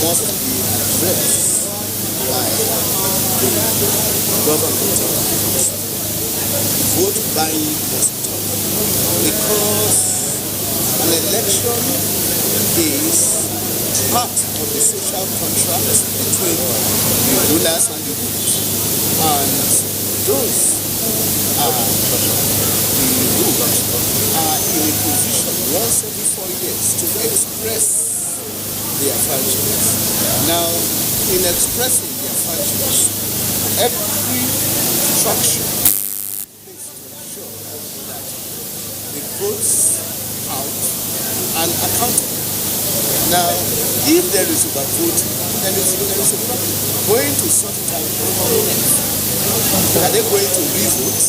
must be addressed by the government. Vote buying was done because an election is part of the social contract between the rulers and the ruled. And those the ruled are in a position once every 4 years to express their franchise. Now, in expressing their franchise, every fraction votes out and accountable. Now, if there is overvoting, then there is a problem. Going to sort it out, are they going to re-vote,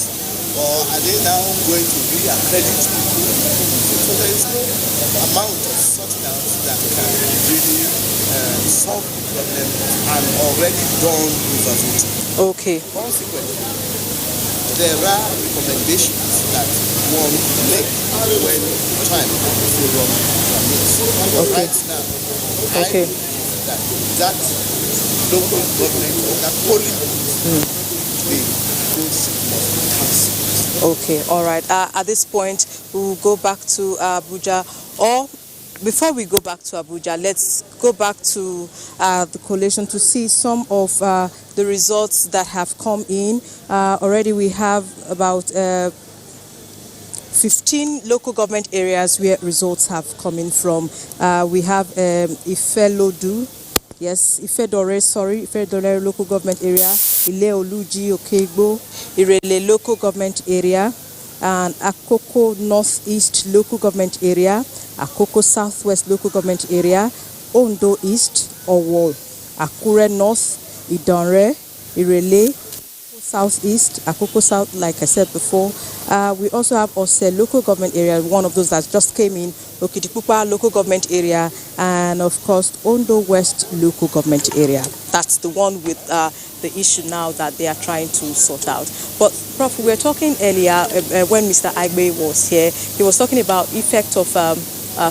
or are they now going to re-accredit people? So there is no amount of sorting out that can really solve the problem and already done overvoting. Okay. Consequently, there are recommendations that one make when trying to the forum permits. Okay. Right now, I believe that local government or that polling the votes must be cancelled. Okay, all right. At this point, we'll go back to Abuja. Or before we go back to Abuja, let's go back to the collation to see some of the results that have come in. Already we have about 15 local government areas where results have come in from. We have Ifelodu, yes, Ifedore local government area, Ileoluji Okegbo, Irele local government area, and Akoko Northeast local government area, Akoko Southwest local government area, Ondo East, Owo, Akure North, Idonre, Irele, Southeast, Akoko South, like I said before. We also have Ose local government area, one of those that just came in, Okitipupa local government area, and of course Ondo West local government area. That's the one with the issue now that they are trying to sort out. But Prof, we were talking earlier when Mr. Aigbe was here, he was talking about effect of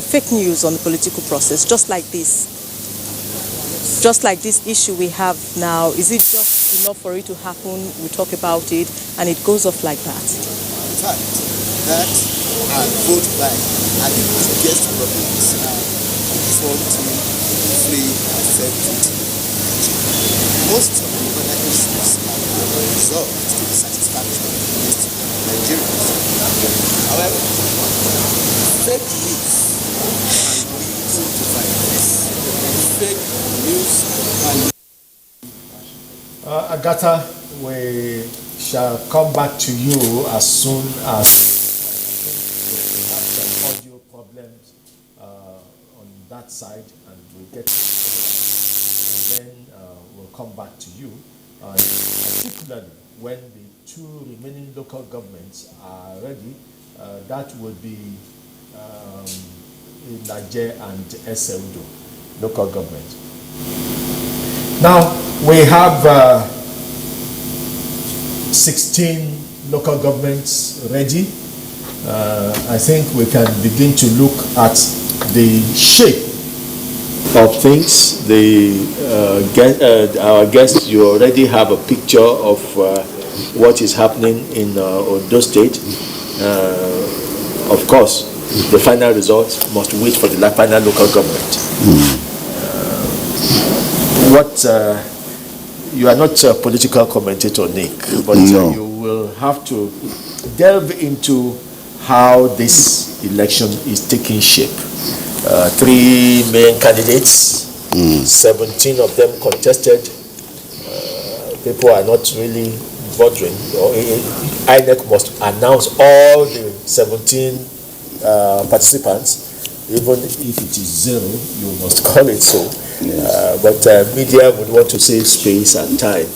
fake news on the political process, just like this. Just like this issue we have now, is it just enough for it to happen? We talk about it and it goes off like that. In fact, that and vote by are the biggest problems confronting free and fair voting. Most of the other issues are resolved to the satisfaction of most Nigerians. However, fake news can lead to violence. Fake news can Agatha, we shall come back to you as soon as we have some audio problems on that side, and we'll get to it, and then we'll come back to you, particularly when the two remaining local governments are ready. That would be Niger and Ondo local government. Now we have 16 local governments ready. I think we can begin to look at the shape of things. Our guests, you already have a picture of what is happening in Ondo State. Of course, the final result must wait for the final local government. You are not a political commentator, Nick, but you will have to delve into how this election is taking shape. 3 main candidates, 17 of them contested. People are not really bothering. INEC must announce all the 17 participants, even if it is 0, you must call it so. But media would want to save space and time.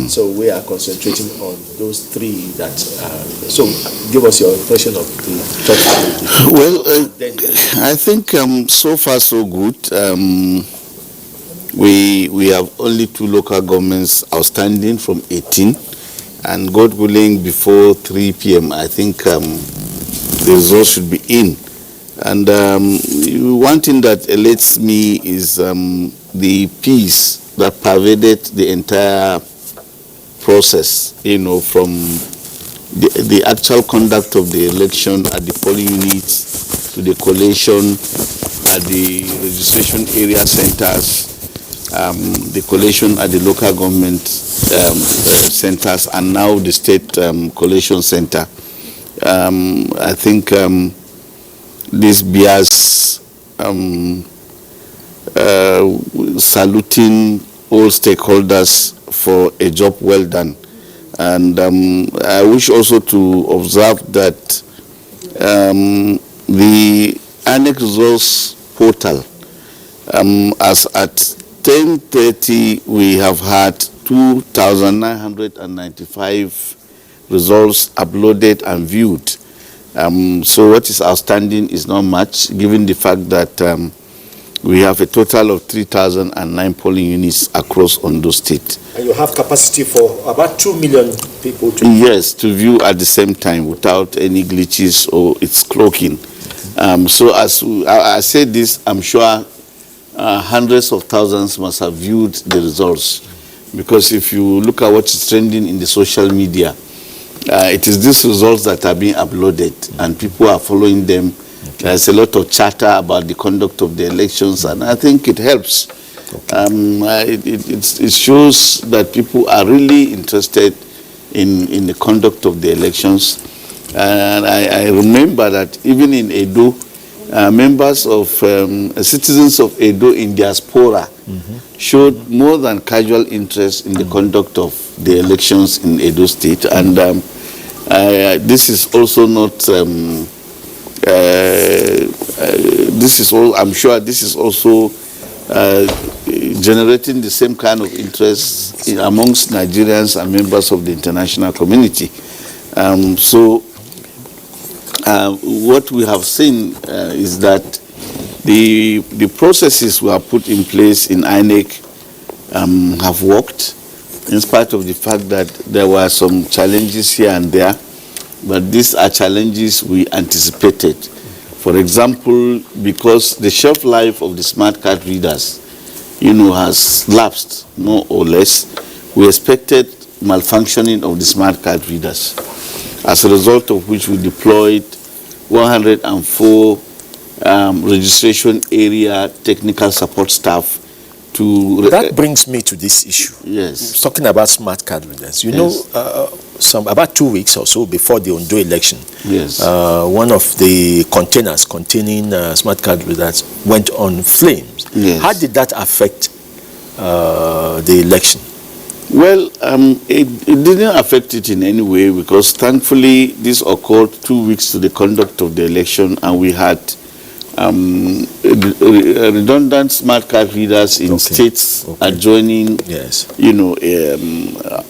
So we are concentrating on those 3 that so give us your impression of the top 3. Well, I think so far so good. We have only 2 local governments outstanding from 18, and God willing, before 3 p.m. I think the results should be in. And one thing that elates me is the peace that pervaded the entire process, from the actual conduct of the election at the polling units, to the collation at the registration area centers, the collation at the local government centers, and now the state collation center. I think this bears saluting all stakeholders for a job well done. And I wish also to observe that the annex results portal, as at 10:30, we have had 2,995 results uploaded and viewed. So what is outstanding is not much, given the fact that We have a total of 3,009 polling units across Ondo State. And you have capacity for about 2 million people to Yes, to view at the same time without any glitches or it's cloaking. So as I said this, I'm sure hundreds of thousands must have viewed the results, because if you look at what is trending in the social media, it is these results that are being uploaded and people are following them. There's a lot of chatter about the conduct of the elections, and I think it helps. It shows that people are really interested in the conduct of the elections. And I remember that even in Edo, members of citizens of Edo in diaspora showed more than casual interest in the conduct of the elections in Edo State. And this is also not I'm sure this is also generating the same kind of interest amongst Nigerians and members of the international community. What we have seen is that the processes were put in place in INEC have worked, in spite of the fact that there were some challenges here and there. But these are challenges we anticipated. For example, because the shelf life of the smart card readers, has lapsed more or less, we expected malfunctioning of the smart card readers. As a result of which we deployed 104 registration area technical support staff to... That brings me to this issue. Yes. Talking about smart card readers. You know, about 2 weeks or so before the Ondo election, one of the containers containing smart card readers went on flames. Yes. How did that affect the election? Well, it didn't affect it in any way, because thankfully this occurred 2 weeks to the conduct of the election, and we had redundant smart card readers in states adjoining,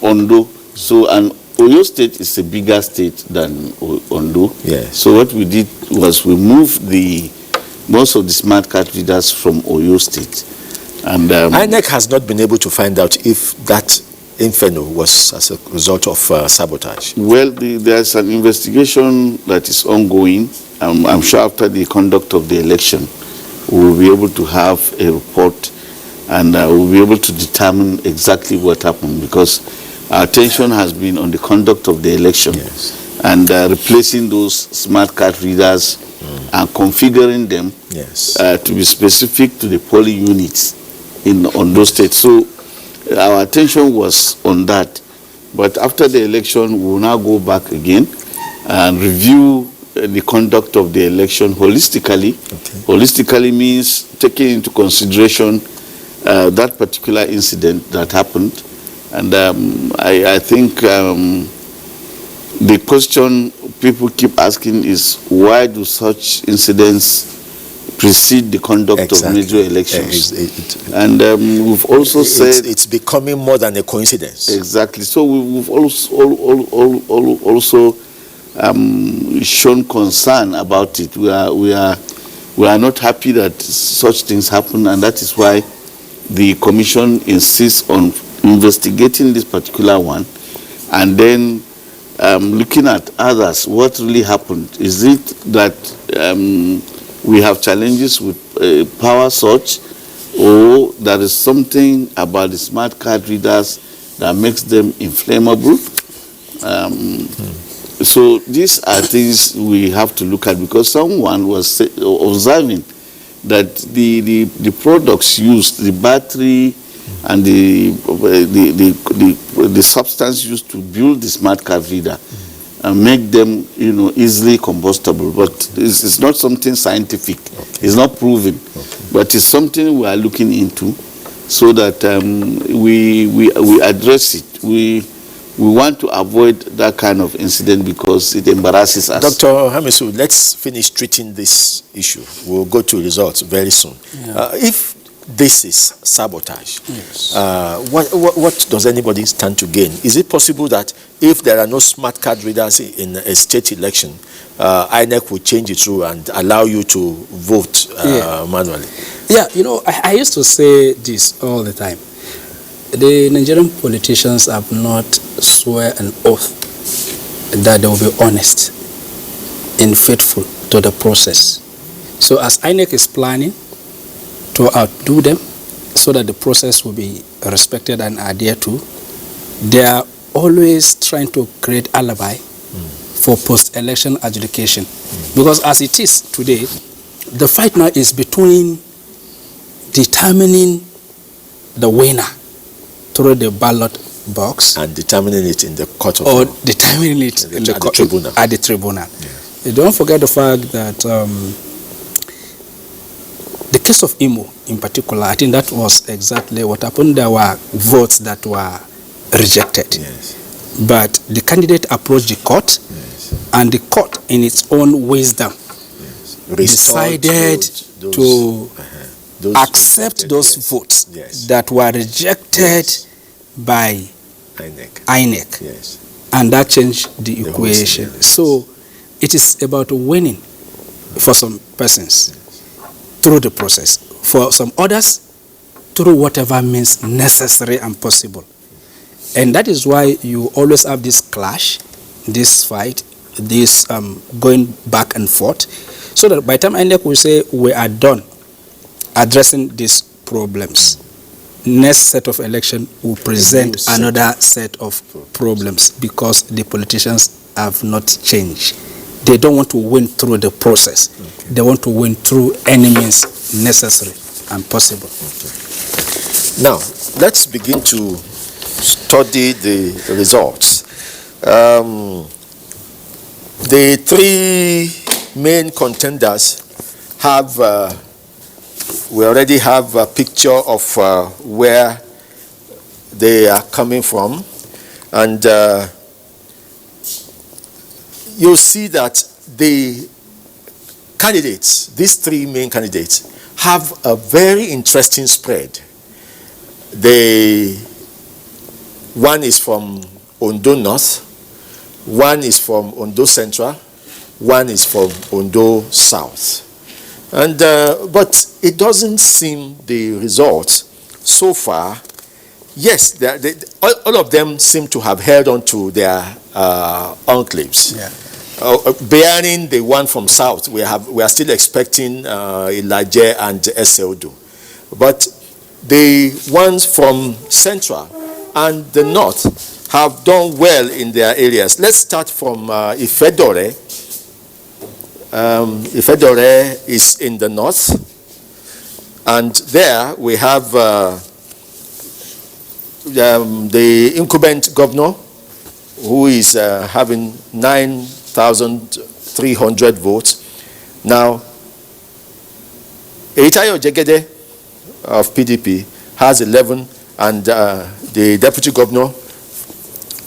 Ondo. So, and Oyo State is a bigger state than Ondo. Yes. So what we did was we moved most of the smart card readers from Oyo State. And INEC has not been able to find out if that inferno was as a result of sabotage. Well, there's an investigation that is ongoing. I'm sure after the conduct of the election, we will be able to have a report, and we'll be able to determine exactly what happened, because our attention has been on the conduct of the election and replacing those smart card readers and configuring them to be specific to the polling units in Ondo State. So our attention was on that. But after the election, we will now go back again and review the conduct of the election holistically. Holistically means taking into consideration that particular incident that happened. And I think the question people keep asking is, why do such incidents precede the conduct of major elections? And we've also said... It's becoming more than a coincidence. Exactly. So we've also shown concern about it. We are not happy that such things happen, and that is why the Commission insists on investigating this particular one, and then looking at others. What really happened? Is it that we have challenges with power surge, or there is something about the smart card readers that makes them inflammable? So these are things we have to look at, because someone was observing that the products used, the battery and the substance used to build the smart card reader and make them, easily combustible. But it's not something scientific. It's not proven. But it's something we are looking into, so that we address it. We want to avoid that kind of incident, because it embarrasses us. Dr. Hamisu, let's finish treating this issue. We'll go to results very soon. If this is sabotage, what does anybody stand to gain? Is it possible that if there are no smart card readers in a state election, INEC will change its rule and allow you to vote manually? Yeah, I used to say this all the time. The Nigerian politicians have not swear an oath that they will be honest and faithful to the process. So as INEC is planning to outdo them so that the process will be respected and adhered to, they are always trying to create alibi for post-election adjudication. Because as it is today, the fight now is between determining the winner through the ballot box and determining it in the court of or determining it in the tribunal. At the tribunal. Yeah. Don't forget the fact that the case of Imo in particular, I think that was exactly what happened. There were votes that were rejected. Yes. But the candidate approached the court, and the court, in its own wisdom, decided to accept those votes that were rejected by INEC. Yes. And that changed the equation. So it is about winning for some persons through the process, for some others through whatever means necessary and possible. And that is why you always have this clash, this fight, this going back and forth, so that by the time INEC will say we are done addressing these problems, next set of election will present another set of problems because the politicians have not changed. They don't want to win through the process. They want to win through any means necessary and possible. Now, let's begin to study the results. The three main contenders have, we already have a picture of where they are coming from. And you'll see that the candidates, these three main candidates, have a very interesting spread. One is from Ondo North, one is from Ondo Central, one is from Ondo South. And but it doesn't seem the results so far. Yes, all of them seem to have held on to their enclaves. Yeah. Bearing the one from South, we are still expecting Elijah and Eseodo. But the ones from Central and the North have done well in their areas. Let's start from Ifedore. Ifedore is in the North. And there we have the incumbent governor, who is having 9,300 votes. Now, Eitayo Jegede of PDP has 11, and the deputy governor,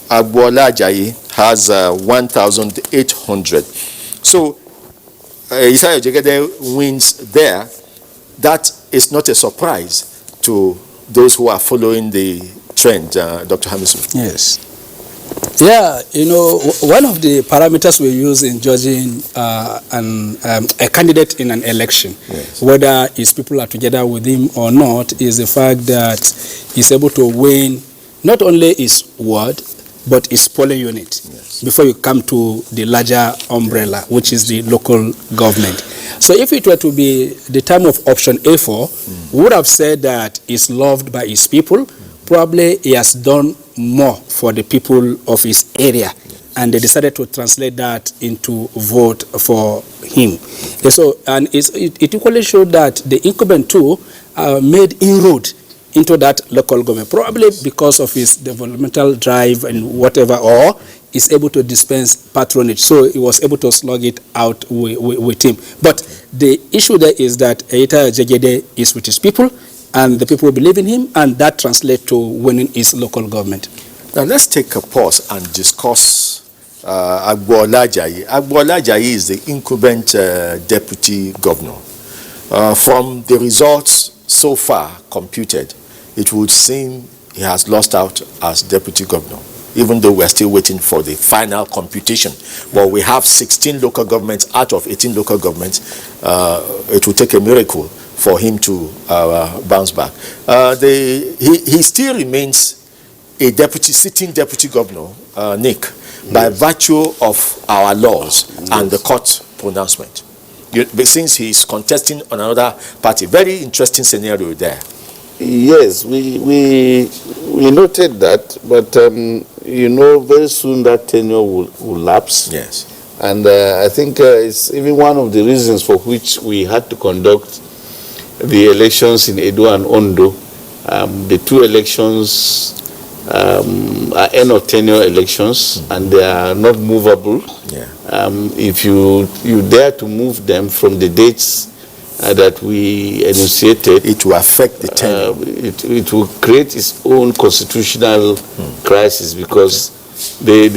Agbola Ajayi, has 1,800. So, Eitayo Jegede wins there. That is not a surprise to those who are following the trend, Dr. Hamisu. Yes. Yeah, one of the parameters we use in judging a candidate in an election, whether his people are together with him or not, is the fact that he's able to win not only his ward, but his polling unit before you come to the larger umbrella, which is the local government. So if it were to be the time of option A4, we would have said that he's loved by his people. Probably he has done more for the people of his area, and they decided to translate that into vote for him. So, and it equally showed that the incumbent too made inroad into that local government, probably because of his developmental drive and whatever, or is able to dispense patronage. So he was able to slug it out with him. But the issue there is that Eitayo Jegede is with his people, and the people believe in him, and that translates to winning his local government. Now let's take a pause and discuss Agbola Ajayi. Agbola Ajayi is the incumbent deputy governor. From the results so far computed, it would seem he has lost out as deputy governor, even though we're still waiting for the final computation. But we have 16 local governments out of 18 local governments. It will take a miracle for him to bounce back. He still remains a sitting deputy governor, Nick, by virtue of our laws and the court pronouncement. Since he's contesting on another party, very interesting scenario there. Yes, we noted that, but very soon that tenure will lapse. Yes. And I think it's even one of the reasons for which we had to conduct the elections in Edo and Ondo. The two elections are end of tenure elections, and they are not movable. Yeah. If you dare to move them from the dates that we enunciated, it will affect the tenure. It will create its own constitutional crisis, because the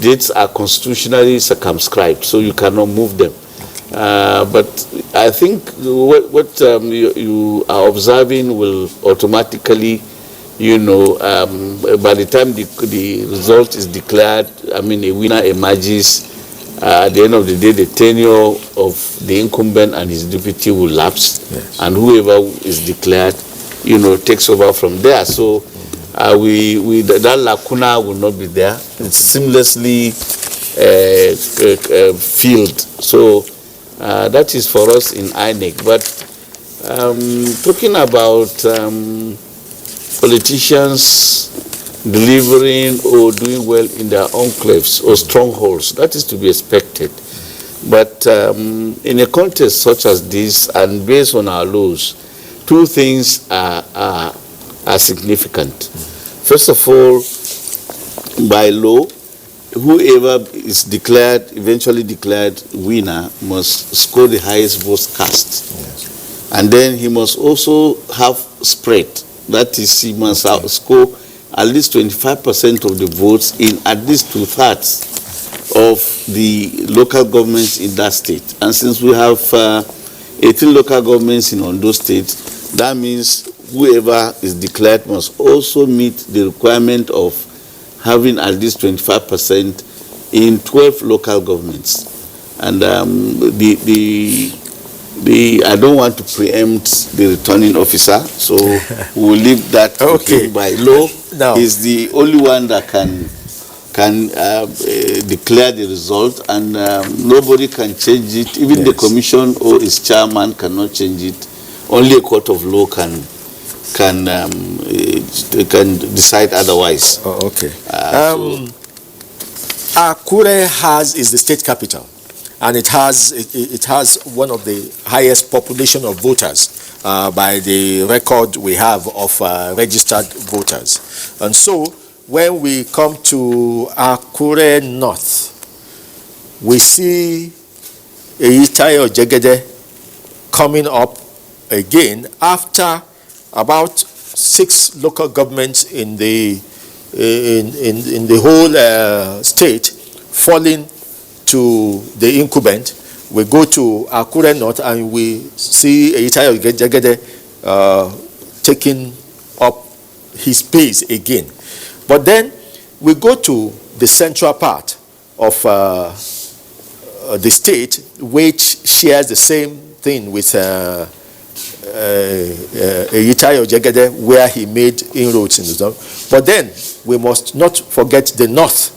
dates are constitutionally circumscribed, so you cannot move them. But I think what you are observing will automatically, by the time the result is declared, a winner emerges. At the end of the day, the tenure of the incumbent and his deputy will lapse, yes. And whoever is declared, takes over from there. So that lacuna will not be there. It's seamlessly filled. So that is for us in INEC. But talking about politicians delivering or doing well in their enclaves or strongholds, that is to be expected. But in a context such as this, and based on our laws, two things are significant. First of all, by law, whoever is eventually declared winner, must score the highest votes cast. Yes. And then he must also have spread. That is, he must score at least 25% of the votes in at least 2/3 of the local governments in that state. And since we have 18 local governments in Ondo State, that means whoever is declared must also meet the requirement of having at least 25% in 12 local governments. And I don't want to preempt the returning officer, so we'll leave that to him. By law. No. He's the only one that can declare the result, and nobody can change it. Even the commission or its chairman cannot change it. Only a court of law can decide otherwise. Oh, okay. Akure is the state capital, and it has one of the highest population of voters by the record we have of registered voters. And so when we come to Akure North, we see Eyitayo Jegede coming up again after about 6 local governments in the whole state falling to the incumbent. We go to Akure North and we see Eyitayo Jegede taking up his pace again. But then we go to the central part of the state, which shares the same thing with Eyitayo Jegede, where he made inroads in the zone. But then we must not forget the north,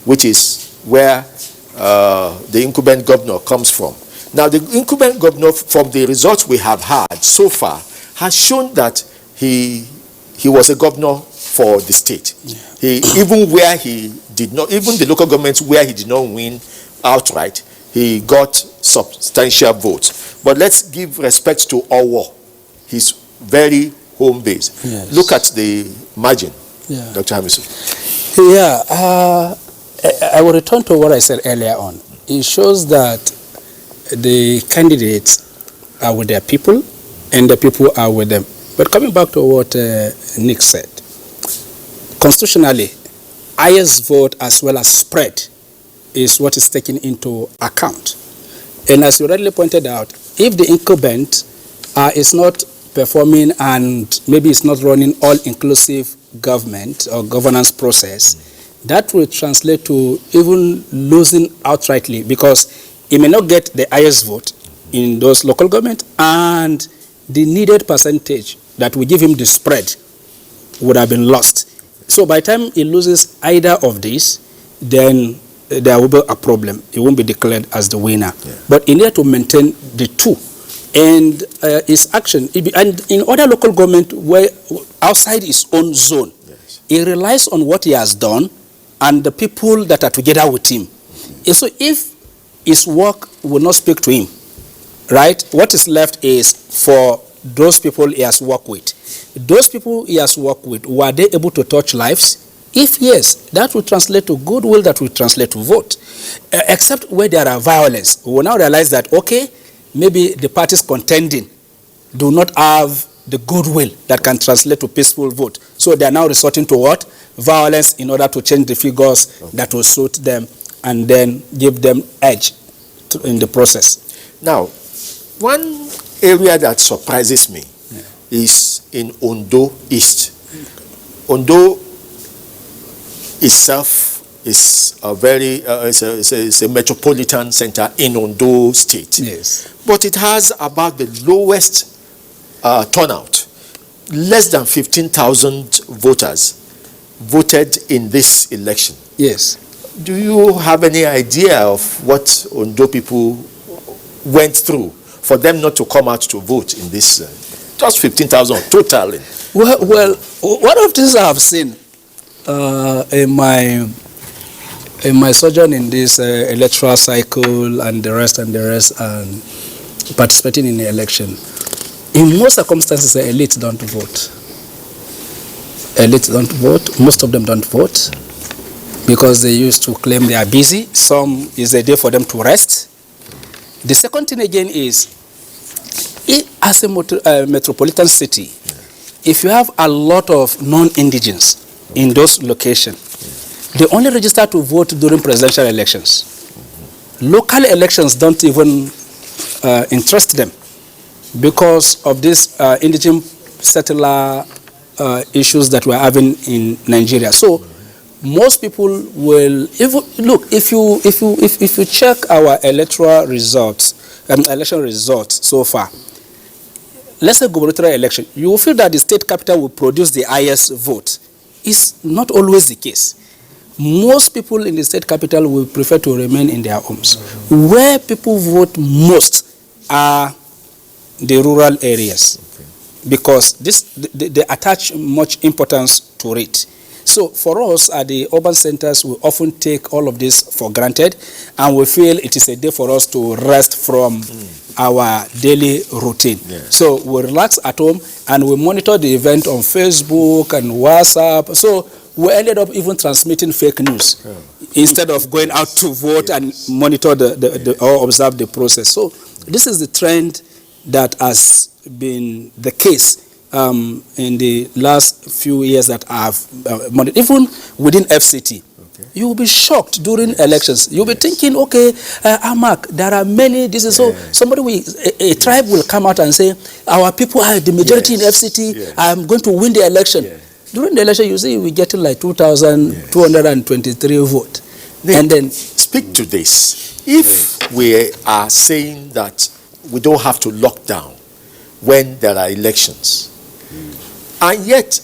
which is where the incumbent governor comes from. Now, the incumbent governor, from the results we have had so far, has shown that he was a governor for the state. Yeah. Even the local governments where he did not win outright, he got substantial votes. But let's give respect to Owo, his very home base. Yes. Look at the margin, yeah. Dr. Hamisu. Yeah, I will return to what I said earlier on. It shows that the candidates are with their people and the people are with them. But coming back to what Nick said, constitutionally, highest vote as well as spread is what is taken into account. And as you rightly pointed out, if the incumbent is not performing and maybe it's not running all-inclusive government or governance process, that will translate to even losing outrightly, because he may not get the highest vote in those local government and the needed percentage that will give him the spread would have been lost. So by the time he loses either of these, then there will be a problem. He won't be declared as the winner. Yeah. But in order to maintain the two, and his action, and in other local government where outside his own zone, yes, he relies on what he has done and the people that are together with him. Mm-hmm. So if his work will not speak to him, right, what is left is for those people he has worked with. Those people he has worked with, were they able to touch lives? If yes, that will translate to goodwill, that will translate to vote. Except where there are violence. We will now realize that, okay, maybe the parties contending do not have the goodwill that can translate to peaceful vote. So they are now resorting to what? Violence in order to change the figures that will suit them and then give them edge in the process. Now, one area that surprises me is in Ondo East. Ondo itself is a very it's a metropolitan center in Ondo State. Yes. But it has about the lowest turnout. Less than 15,000 voters voted in this election. Yes. Do you have any idea of what Ondo people went through for them not to come out to vote in this? Just 15,000 total. Well, one of things I have seen in my sojourn in this electoral cycle and the rest and participating in the election, in most circumstances, the elite don't vote. Elites don't vote. Most of them don't vote because they used to claim they are busy. Some is a day for them to rest. The second thing again is, as a metropolitan city, if you have a lot of non-indigens in those locations, they only register to vote during presidential elections. Local elections don't even interest them because of these indigent settler issues that we're having in Nigeria. So most people will if you check our electoral results, election results so far. Let's say gubernatorial election, you will feel that the state capital will produce the highest vote. It's not always the case. Most people in the state capital will prefer to remain in their homes. Where people vote most are the rural areas, because they attach much importance to it. So for us at the urban centers, we often take all of this for granted, and we feel it is a day for us to rest from our daily routine. Yes. So we relax at home and we monitor the event on Facebook and WhatsApp. So we ended up even transmitting fake news instead of going out to vote and monitor or observe the process. So this is the trend that has been the case in the last few years that I have monitored. Even within FCT, you will be shocked during elections. You'll be thinking, okay, Amak, there are many. This is so. Somebody a tribe will come out and say, our people are the majority in FCT. I'm going to win the election. During the election, you see, we get like 2,223 votes. And then speak to this. If we are saying that we don't have to lock down when there are elections, and yet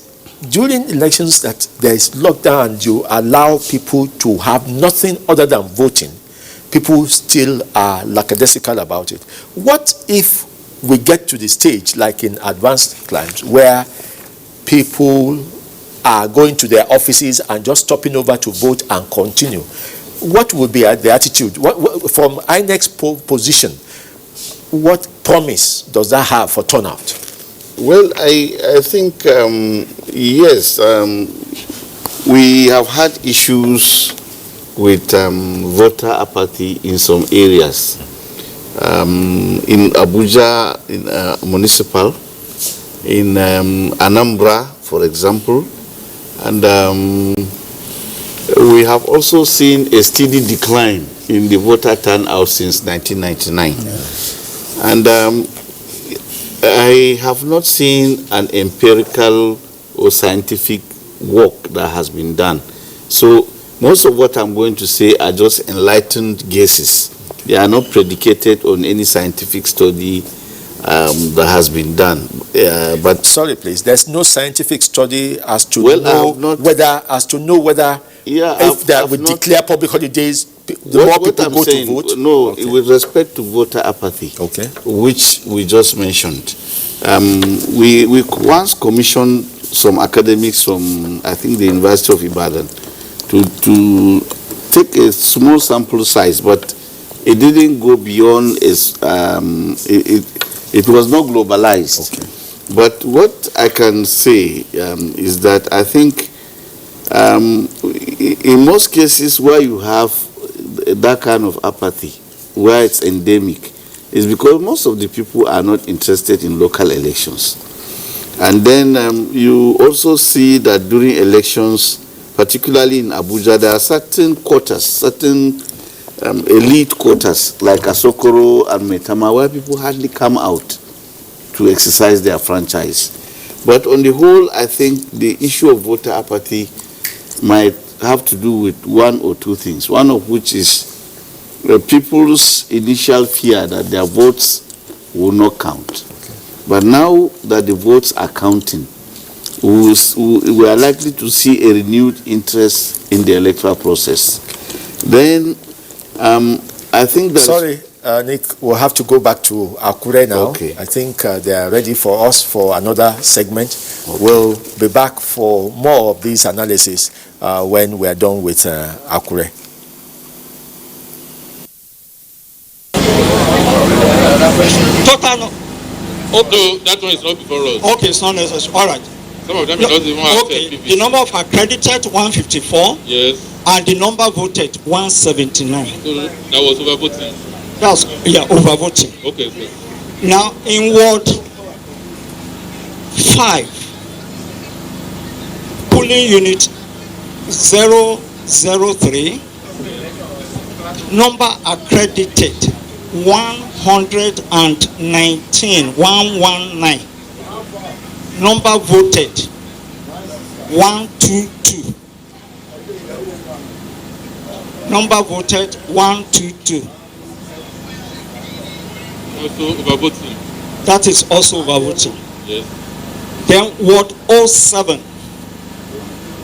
during elections that there is lockdown and you allow people to have nothing other than voting, people still are lackadaisical about it. What if we get to the stage like in advanced climes where people are going to their offices and just stopping over to vote and continue? What would be the attitude? From INEC's position, what promise does that have for turnout? Well, I think, yes, we have had issues with voter apathy in some areas. In Abuja, in municipal, in Anambra, for example, and we have also seen a steady decline in the voter turnout since 1999. And I have not seen an empirical or scientific work that has been done. So most of what I'm going to say are just enlightened guesses. They are not predicated on any scientific study that has been done. But sorry, please. There's no scientific study as to well, know whether if that would declare public holidays, the more people go to vote. No, with respect to voter apathy, which we just mentioned, we once commissioned some academics from, I think, the University of Ibadan to take a small sample size, but it didn't go beyond it was not globalized. But what I can say is that I think in most cases where you have that kind of apathy, where it's endemic, is because most of the people are not interested in local elections. And then you also see that during elections, particularly in Abuja, there are certain quarters, certain elite quarters like Asokoro and Metama, where people hardly come out to exercise their franchise. But on the whole, I think the issue of voter apathy might have to do with one or two things, one of which is people's initial fear that their votes will not count. But now that the votes are counting, we are likely to see a renewed interest in the electoral process. Then I think that... Sorry, Nick, we'll have to go back to Akure now. I think they are ready for us for another segment. We'll be back for more of these analysis when we are done with Akure. Total. Although that one is not before us. Okay, it's not necessary. All right. Some of them don't even have PVC. The number of accredited 154. Yes. And the number voted 179. So that was overvoting. That's overvoting. Okay, sir. Now in Ward 5, polling unit 003, number accredited 119, 119. Number voted 122. Number voted 122. Also overvoting. That is also overvoting. Yes. Then Ward 07.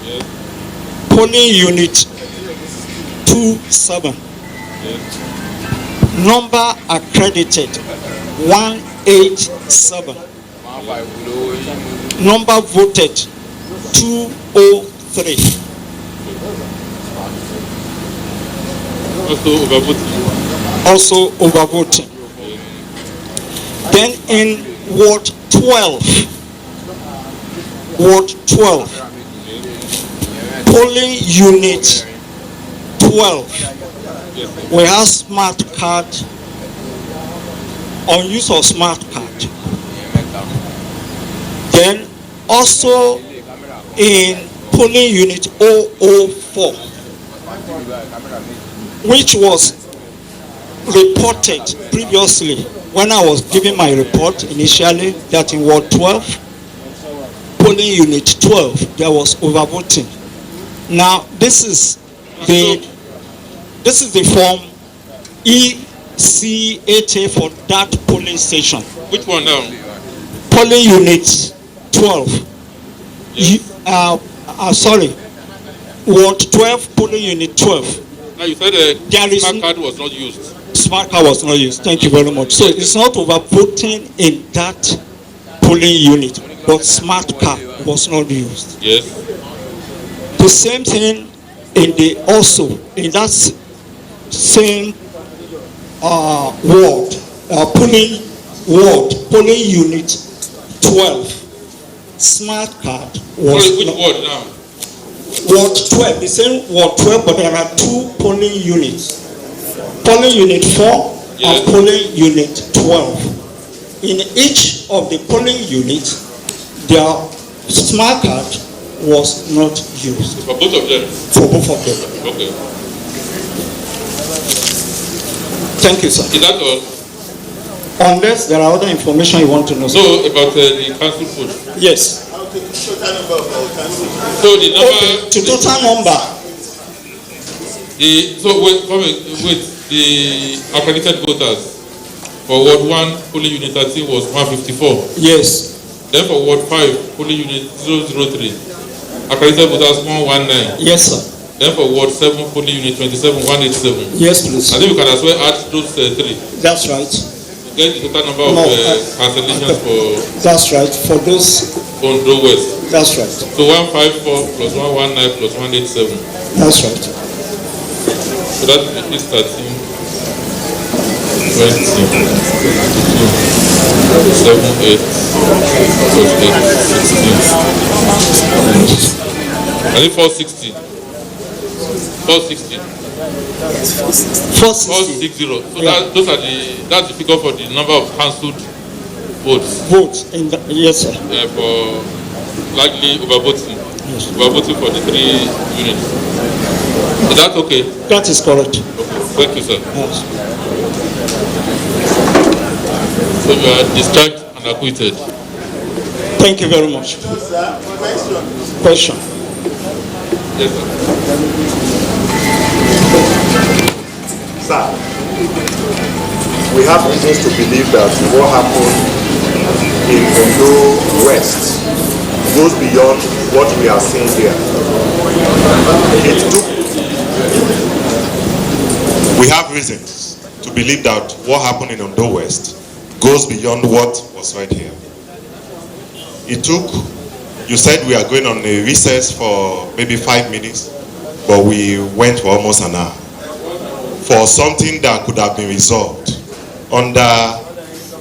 Yes. Polling unit 27. Yes. Number accredited 187. Number voted 203. Also overvoting. Also overvoting. Then in Ward 12. Ward 12. Polling unit 12. We have smart card, on use of smart card. Then also in polling unit 004, which was reported previously when I was giving my report initially, that in Ward 12, polling unit 12, there was overvoting. Now this is the form EC8A for that polling station. Which one now? Polling unit 12. Yes. Sorry, Ward 12, polling unit 12. Now you said the smart card was not used. Smart card was not used. Thank you very much. So it's not overvoting in that polling unit, but smart card was not used. Yes. The same thing in the also in that same ward, polling unit 12. Smart card was. Sorry, which ward now? Ward 12, the same Ward 12, but there are two polling units. Polling unit 4 and polling unit 12. In each of the polling units, their smart card was not used. For both of them? For both of them. Okay. Thank you, sir. Is that all? Unless there are other information you want to know. So about the council push? Yes. So the number. Okay, to total number. The accredited voters. For Ward 1, polling unit 13 was 154. Yes. Then for Ward 5, polling unit 003, accredited voters 119. Yes, sir. Then for Ward 7, polling unit 27, 187. Yes, please. I think we can as well add those three. That's right. To get the total number of cancellations for... That's right, for those... Ondo West. That's right. So 154 plus 119 plus 187. That's right. So that is 13, 20, 7, 8, plus 8, 16. I think 460. 460. 460. So yeah. That's the figure for the number of cancelled votes. Votes, yes, sir. For likely overvoting. Yes. Overvoting for the 3 units. Is that okay? That is correct. Okay. Thank you, sir. Yes. So you are discharged and acquitted. Thank you very much. Question. Yes, sir. Sir, we have reasons to believe that what happened in Ondo West goes beyond what we are seeing here. We have reasons to believe that what happened in Ondo West goes beyond what was right here. You said we are going on a recess for maybe 5 minutes, but we went for almost an hour for something that could have been resolved under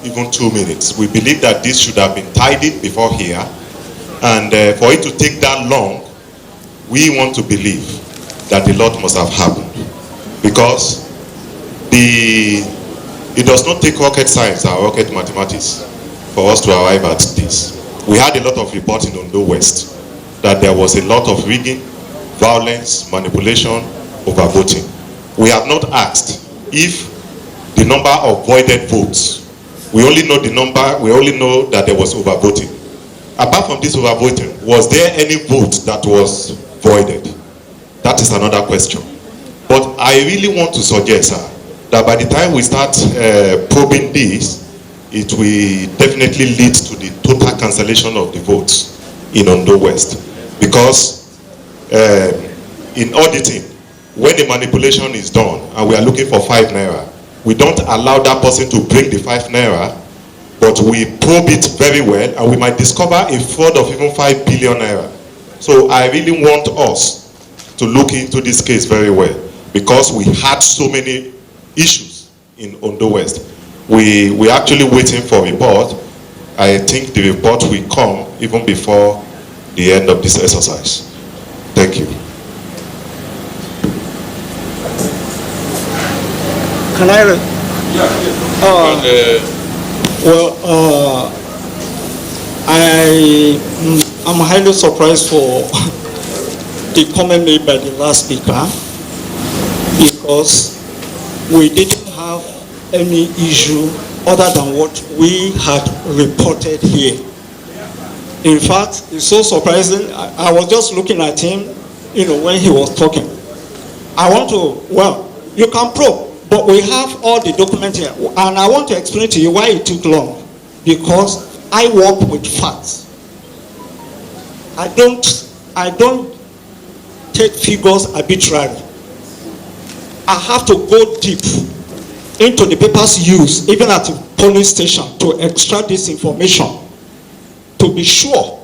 even 2 minutes. We believe that this should have been tidied before here, and for it to take that long, we want to believe that a lot must have happened, because it does not take rocket science or rocket mathematics for us to arrive at this. We had a lot of reports in Ondo West that there was a lot of rigging, violence, manipulation, overvoting. We have not asked if the number of voided votes, we only know the number, we only know that there was overvoting. Apart from this overvoting, was there any vote that was voided? That is another question. But I really want to suggest, sir, that by the time we start probing this, it will definitely lead to the total cancellation of the votes in Ondo West. Because in auditing, when the manipulation is done and we are looking for 5 naira, we don't allow that person to bring the 5 naira, but we probe it very well and we might discover a fraud of even 5 billion naira. So I really want us to look into this case very well, because we had so many issues in Ondo West. We actually waiting for a report. I think the report will come even before the end of this exercise. Thank you. Can I? I'm highly surprised for the comment made by the last speaker, because we didn't have any issue other than what we had reported here. In fact, it's so surprising. I was just looking at him, when he was talking. You can probe, but we have all the documents here. And I want to explain to you why it took long. Because I work with facts. I don't take figures arbitrarily. I have to go deep into the papers used, even at the police station, to extract this information, to be sure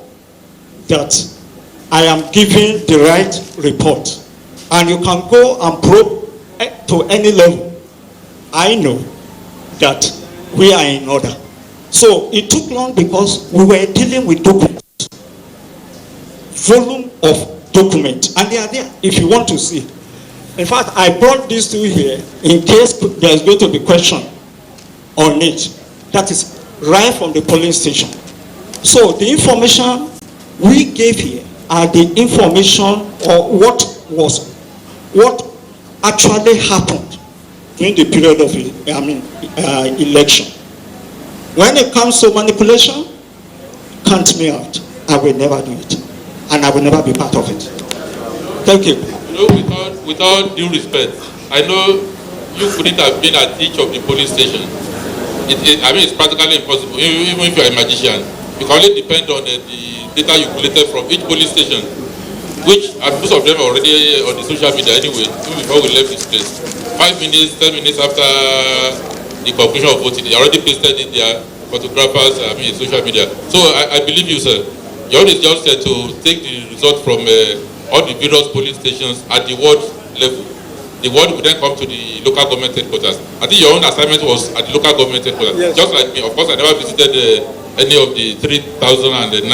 that I am giving the right report. And you can go and probe to any level. I know that we are in order. So it took long because we were dealing with documents, volume of documents, and they are there if you want to see. In fact, I brought these two here in case there is going to be question on it. That is right from the polling station. So the information we gave here are the information or what actually happened during the period of election. When it comes to manipulation, count me out. I will never do it, and I will never be part of it. Thank you. Without due respect, I know you couldn't have been at each of the police stations. I mean, it's practically impossible. Even if you're a magician, you can only depend on the data you collected from each police station, which most of them are already on the social media anyway, even before we left this place. 5 minutes, 10 minutes after the conclusion of voting, they already pasted in their photographers, social media. So I believe you, sir. Your own is just to take the result from all the various police stations at the ward level. The ward will then come to the local government headquarters. I think your own assignment was at the local government headquarters. Yes. Just like me, of course, I never visited any of the 3,009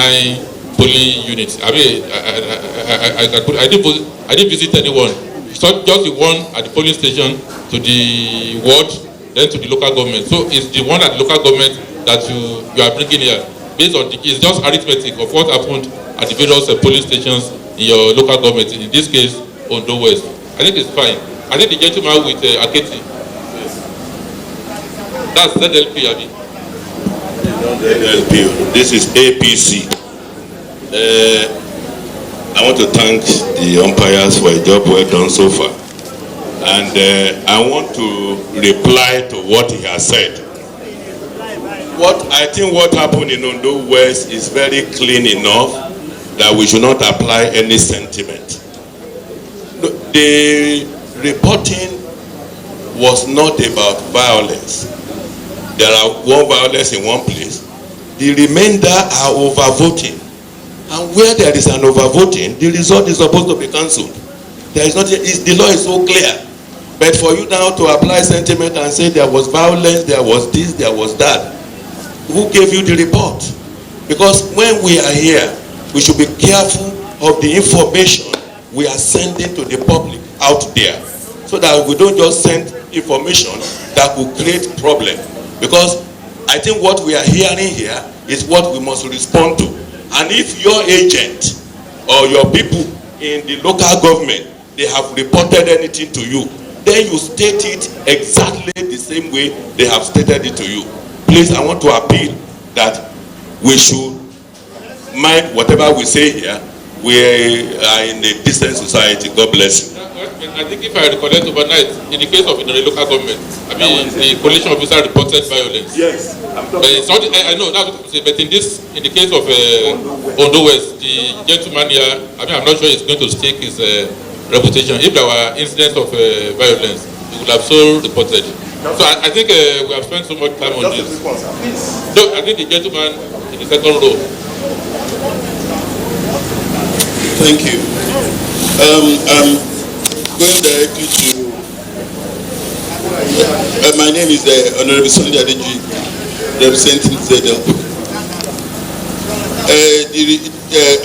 polling units. I mean, I didn't visit anyone. So just the one at the polling station, to the ward, then to the local government. So it's the one at the local government that you are bringing here. Based on it's just arithmetic of what happened at the various polling stations in your local government. In this case, Ondo West. I think it's fine. I think the gentleman with Aketi. That's ZLP, I mean. ZLP. This is APC. I want to thank the umpires for a job well done so far. And I want to reply to what he has said. I think what happened in Ondo West is very clean enough that we should not apply any sentiment. The reporting was not about violence. There are one violence in one place. The remainder are overvoting. And where there is an overvoting, the result is supposed to be cancelled. There is not. The law is so clear. But for you now to apply sentiment and say there was violence, there was this, there was that, who gave you the report? Because when we are here, we should be careful of the information we are sending to the public out there, so that we don't just send information that will create problem. Because I think what we are hearing here is what we must respond to. And if your agent or your people in the local government, they have reported anything to you, then you state it exactly the same way they have stated it to you. Please, I want to appeal that we should mind whatever we say here. We are in a decent society. God bless you. I think if I recollect overnight, in the case of the local government, I mean, the coalition officer reported violence. Yes. It's not, I know that's what I'm saying, but in the case of Ondo West, the gentleman here, I mean, I'm not sure he's going to stake his reputation. If there were incidents of violence, he would have so reported. So I think we have spent so much time on this. No, I think the gentleman in the second row. Thank you. I'm going directly to. My name is Honorable Sunday Adeji, representing ZLP.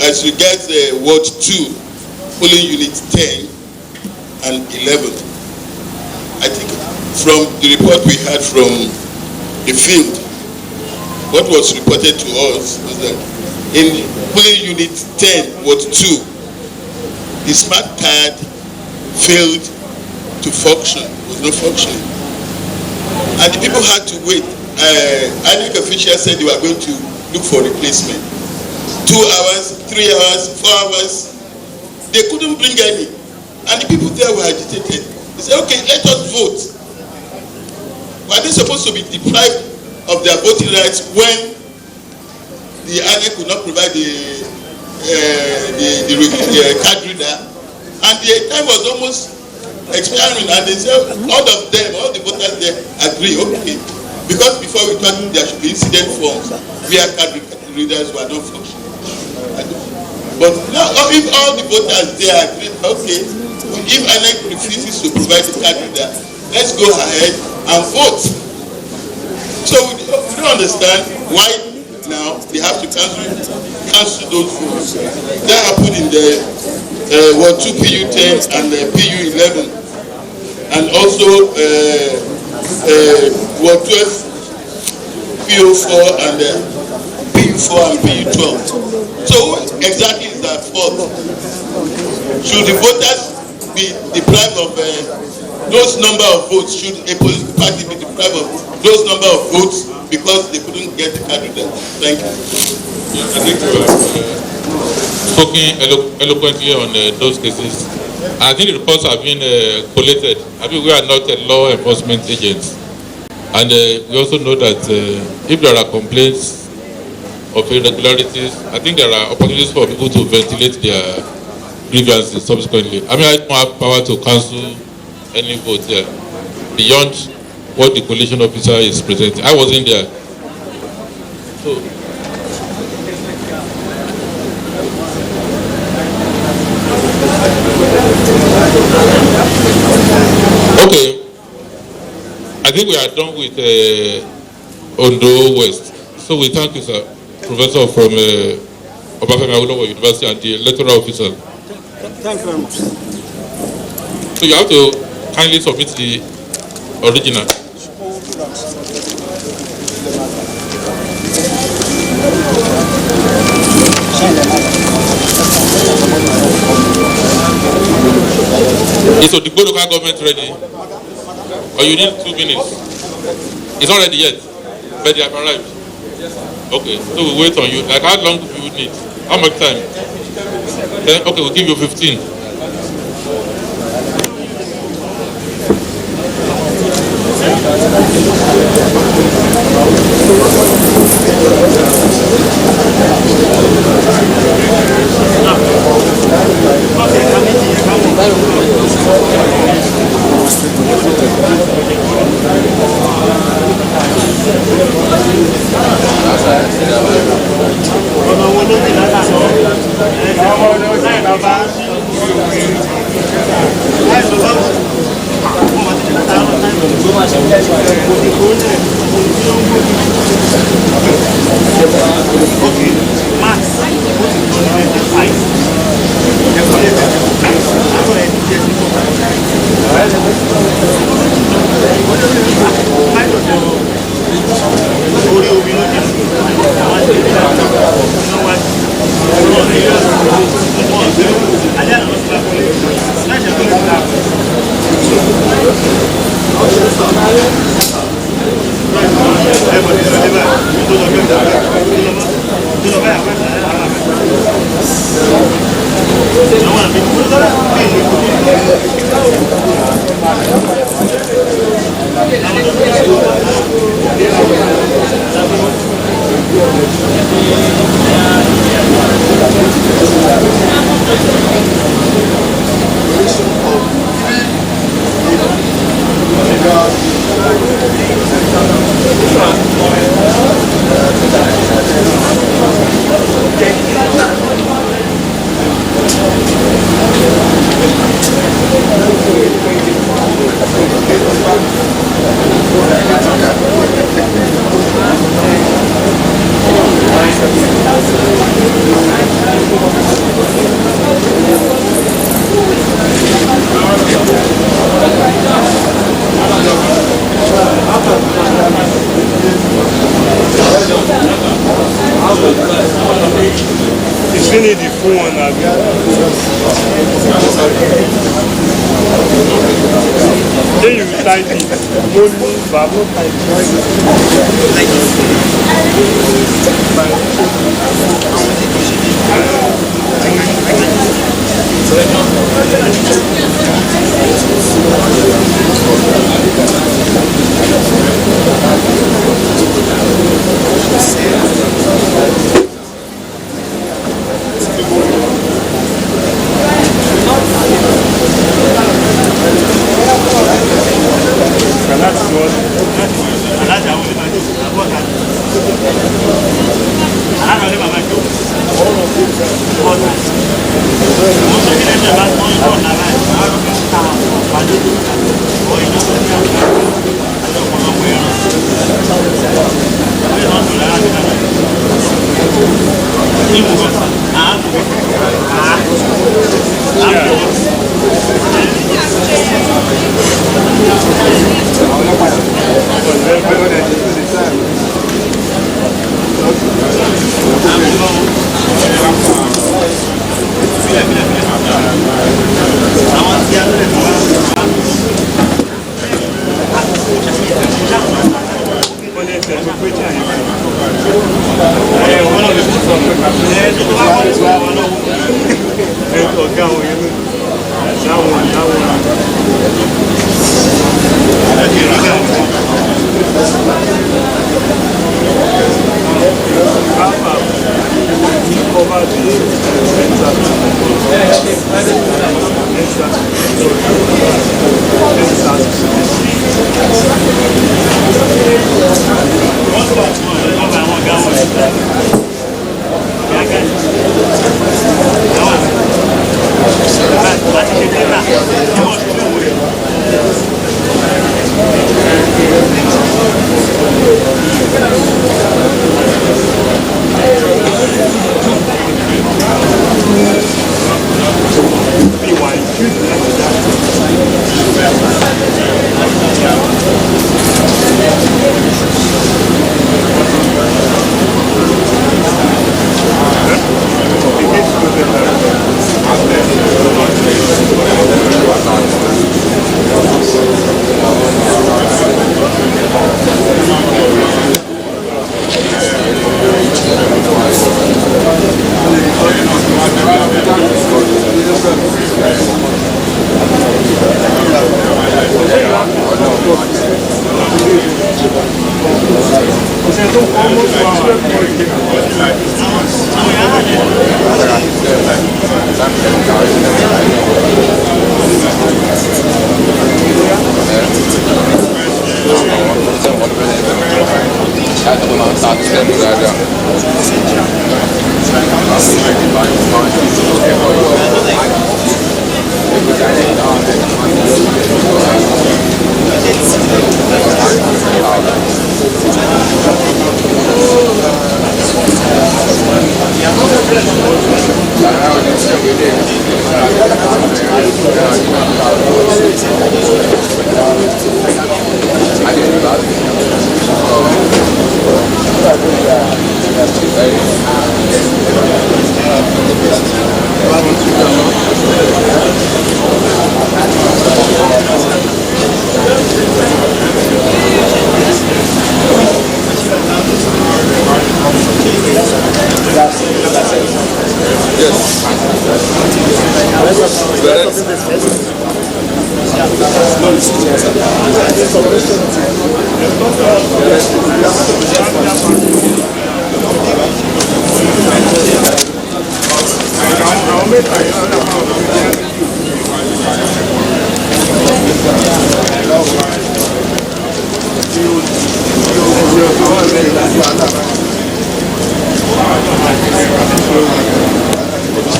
As regards Ward 2, polling units 10 and 11, I think from the report we had from the field, what was reported to us was that in polling unit 10, Ward 2, the smart card failed to function, was not functioning. And the people had to wait. INEC officials said they were going to look for replacement. 2 hours, 3 hours, 4 hours, they couldn't bring any. And the people there were agitated. They said, okay, let us vote. Were they supposed to be deprived of their voting rights when the INEC could not provide the card reader? And the time was almost expiring, and they said all of them, all the voters there agree, okay. Because before we thought there should be incident forms where card readers were not functioning. But now, if all the voters there agree, okay, if INEC refuses to provide the card reader, let's go ahead and vote. So we don't understand why now they have to cancel those votes. That happened in the Ward 2 PU10 and PU11, and also Ward 12 PU4 and PU4 and PU12. So exactly is that fault? Should the voters be deprived of those number of votes? Should a political party be deprived of those number of votes because they couldn't get the candidate? Thank you. I think you have spoken eloquently on those cases. And I think the reports have been collated. I mean, we are not law enforcement agents. And we also know that if there are complaints of irregularities, I think there are opportunities for people to ventilate their grievances subsequently. I mean, I don't have power to cancel any vote here beyond what the collation officer is presenting. I wasn't there. So, okay. I think we are done with Ondo West. So we thank you, sir, Professor from Obafemi Awolowo University and the electoral officer. Thank you very much. So you have to kindly submit the original. Is the local government ready? Or you need 2 minutes? It's not ready yet, but they have arrived. Okay, so we'll wait on you. Like, how long do you need? How much time? 10? Okay, we'll give you 15.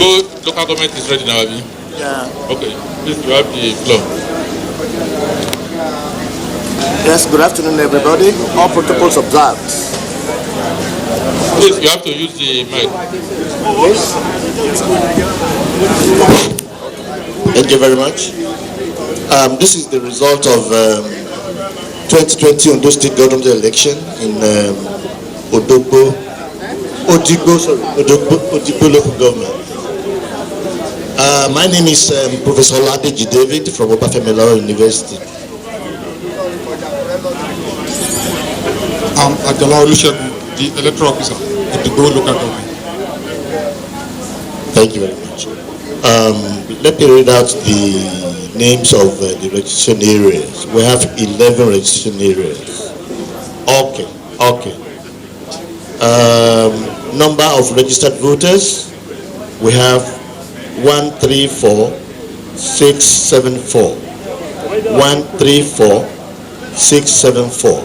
Both local government is ready now, Abi? Yeah. Okay, please, you have the floor. Yes, good afternoon, everybody. All protocols observed. Please, you have to use the mic. Yes. Thank you very much. This is the result of 2020 Ondo State Government election in Odigbo local government. My name is Professor Oladeji David from Obafemi University. I'm Adela Olusegun, the electoral officer of the local government. Thank you very much. Let me read out the names of the registration areas. We have 11 registration areas. Okay. Number of registered voters, we have 134,674. 134,674.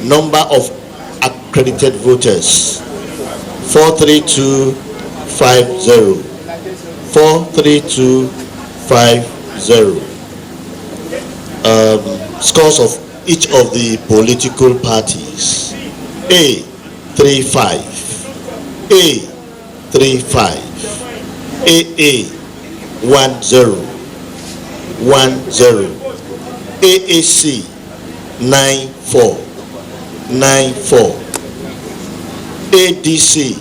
Number of accredited voters, 43250. 43250. Scores of each of the political parties. A 35. A 35. AA 10. 10. AAC 94. 94. ADC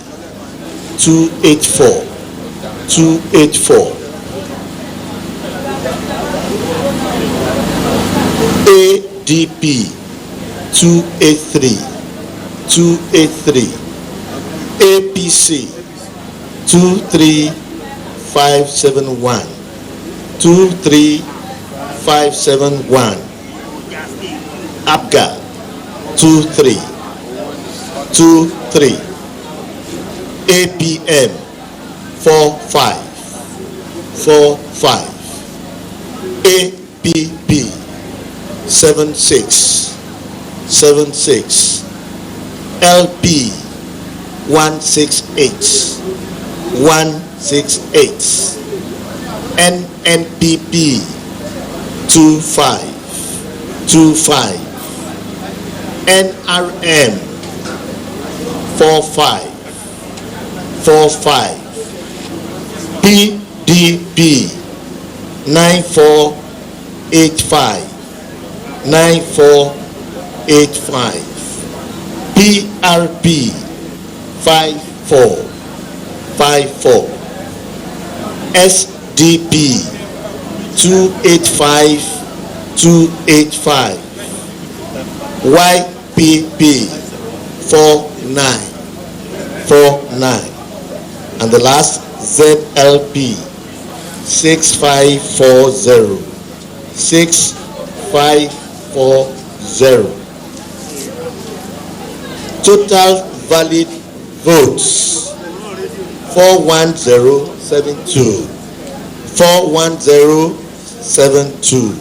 284. 284. ADP 283. 283. APC 23571. 23571. APGA 23. APM 45. APP 7676, LP 168 168, NNPP 2525, NRM 4545, PDP 9485 9485, PRP 5454, SDP 285 285, YPP 4949, and the last ZLP 6540 6540. Total valid votes 41072 41072.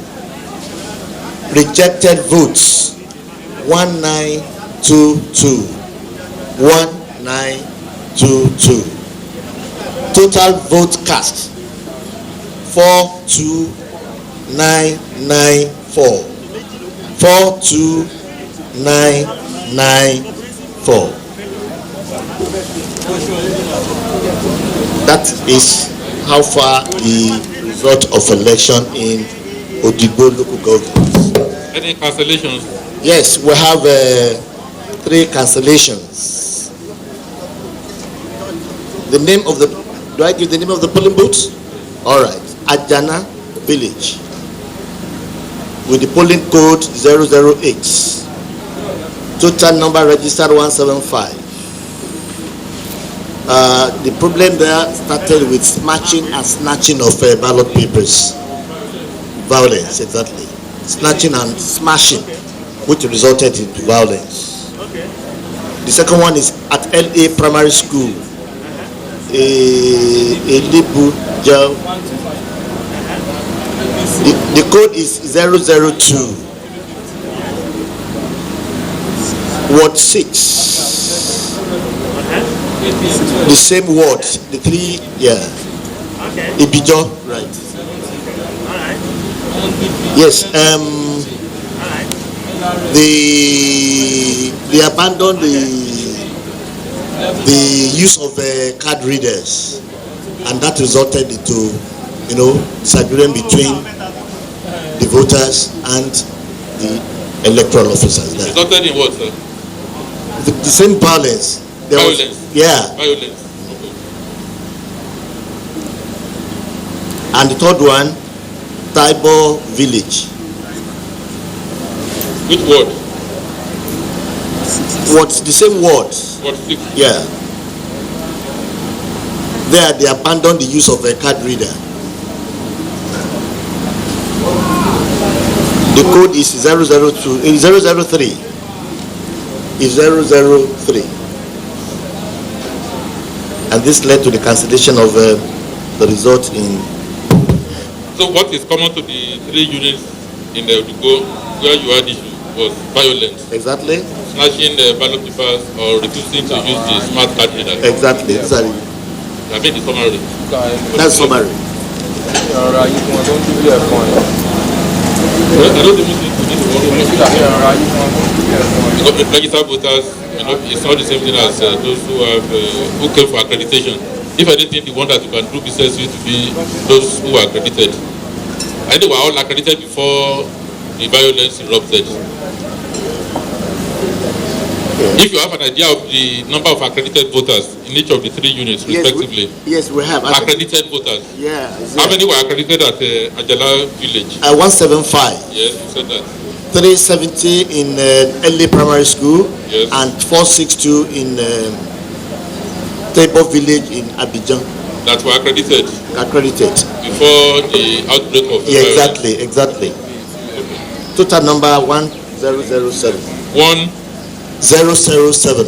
Rejected votes 1922 1922. Total vote cast 42994 42994. That is how far the result of election in Odigbo local government. Any cancellations? Yes, we have 3 cancellations. The name of the, do I give the name of the polling booth? All right, Ajana Village with the polling code 008. Total number registered 175. The problem there started with smashing and snatching of ballot papers. Violence, exactly. Snatching and smashing, which resulted in violence. Okay. The second one is at LA Primary School. Abuja. The code is 002. Ward 6. The same word, the 3, yeah. Abuja, right. Yes, they abandoned the use of card readers, and that resulted into, disagreement between the voters and the electoral officers there. Resulted in what, sir? The same violence. Violence? Yeah. Violence. Okay. And the third one, Taibo Village. Which word? What's the same word? Word 6. Yeah. There they abandoned the use of a card reader. The code is 002, 003. Is 003. And this led to the cancellation of the result in. So what is common to the 3 units in the Odigbo where you had issue was violence? Exactly. Snatching the ballot papers or refusing to use the smart card reader. Exactly. Sorry. I made the summary. That's summary. Registered voters, it's not the same thing as those who have who came for accreditation. If anything, the one that you can do business with to be those who are accredited. I think they were all accredited before the violence erupted. If you have an idea of the number of accredited voters in each of the 3 units, respectively. Yes, we have. Accredited voters. Yeah. How many were accredited at Ajala Village? 175. Yes, you said that. 370 in LA Primary School. Yes. And 462 in Taibo Village in Abidjan. That were accredited. Accredited. Before the outbreak of the violence. Exactly. Okay. Total number 1007. 1007.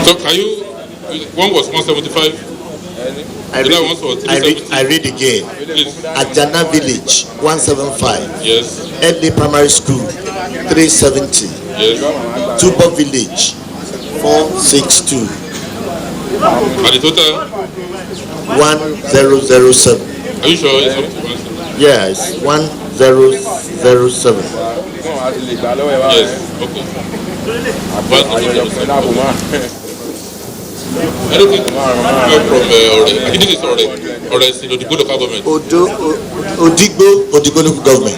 So can you, one was 175? I read again. Ajana Village, 175. Yes. Early Primary School, 370. Yes. Tubo Village, 462. And the total? 1007. Are you sure it's up to 175? Yeah, it's 1007. Yes, okay. 1007. Anything from I think this is Odigbo local government. Odigbo local government.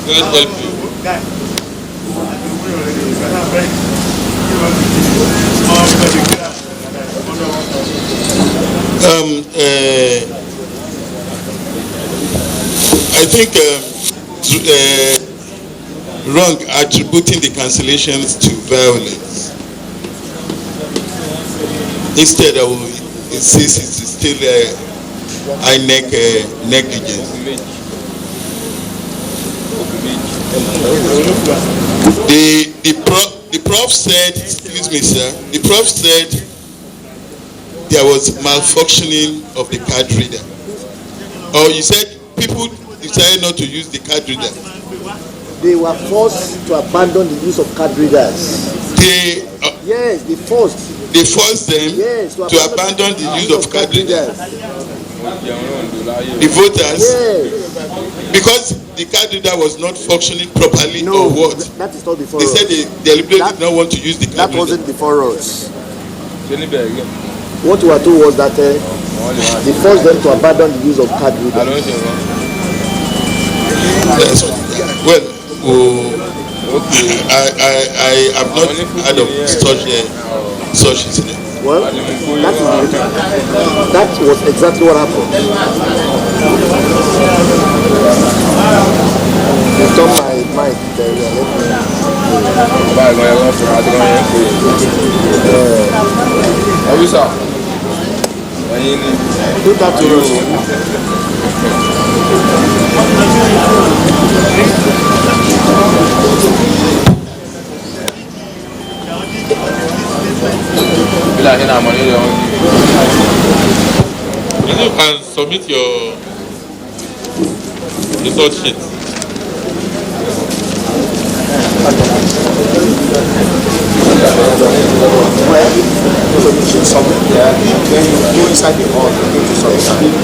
Let's help you. I think wrong attributing the cancellations to violence. Instead, I will insist it's still INEC negligence. The prof said, excuse me, sir. The prof said there was malfunctioning of the card reader. Or you said people decided not to use the card reader. They were forced to abandon the use of card readers. Yes, they forced. They forced them to abandon the use of card readers. The voters, because the card reader was not functioning properly, or what? That is not before they us. Said they deliberately did not want to use the card reader. That wasn't before us. What we were told was that they forced them to abandon the use of card readers. I have not heard of such incident. Well, that was exactly what happened. It's on my mic do that to You can submit your result sheet. You should submit there, then you go inside the hall, you go to submit.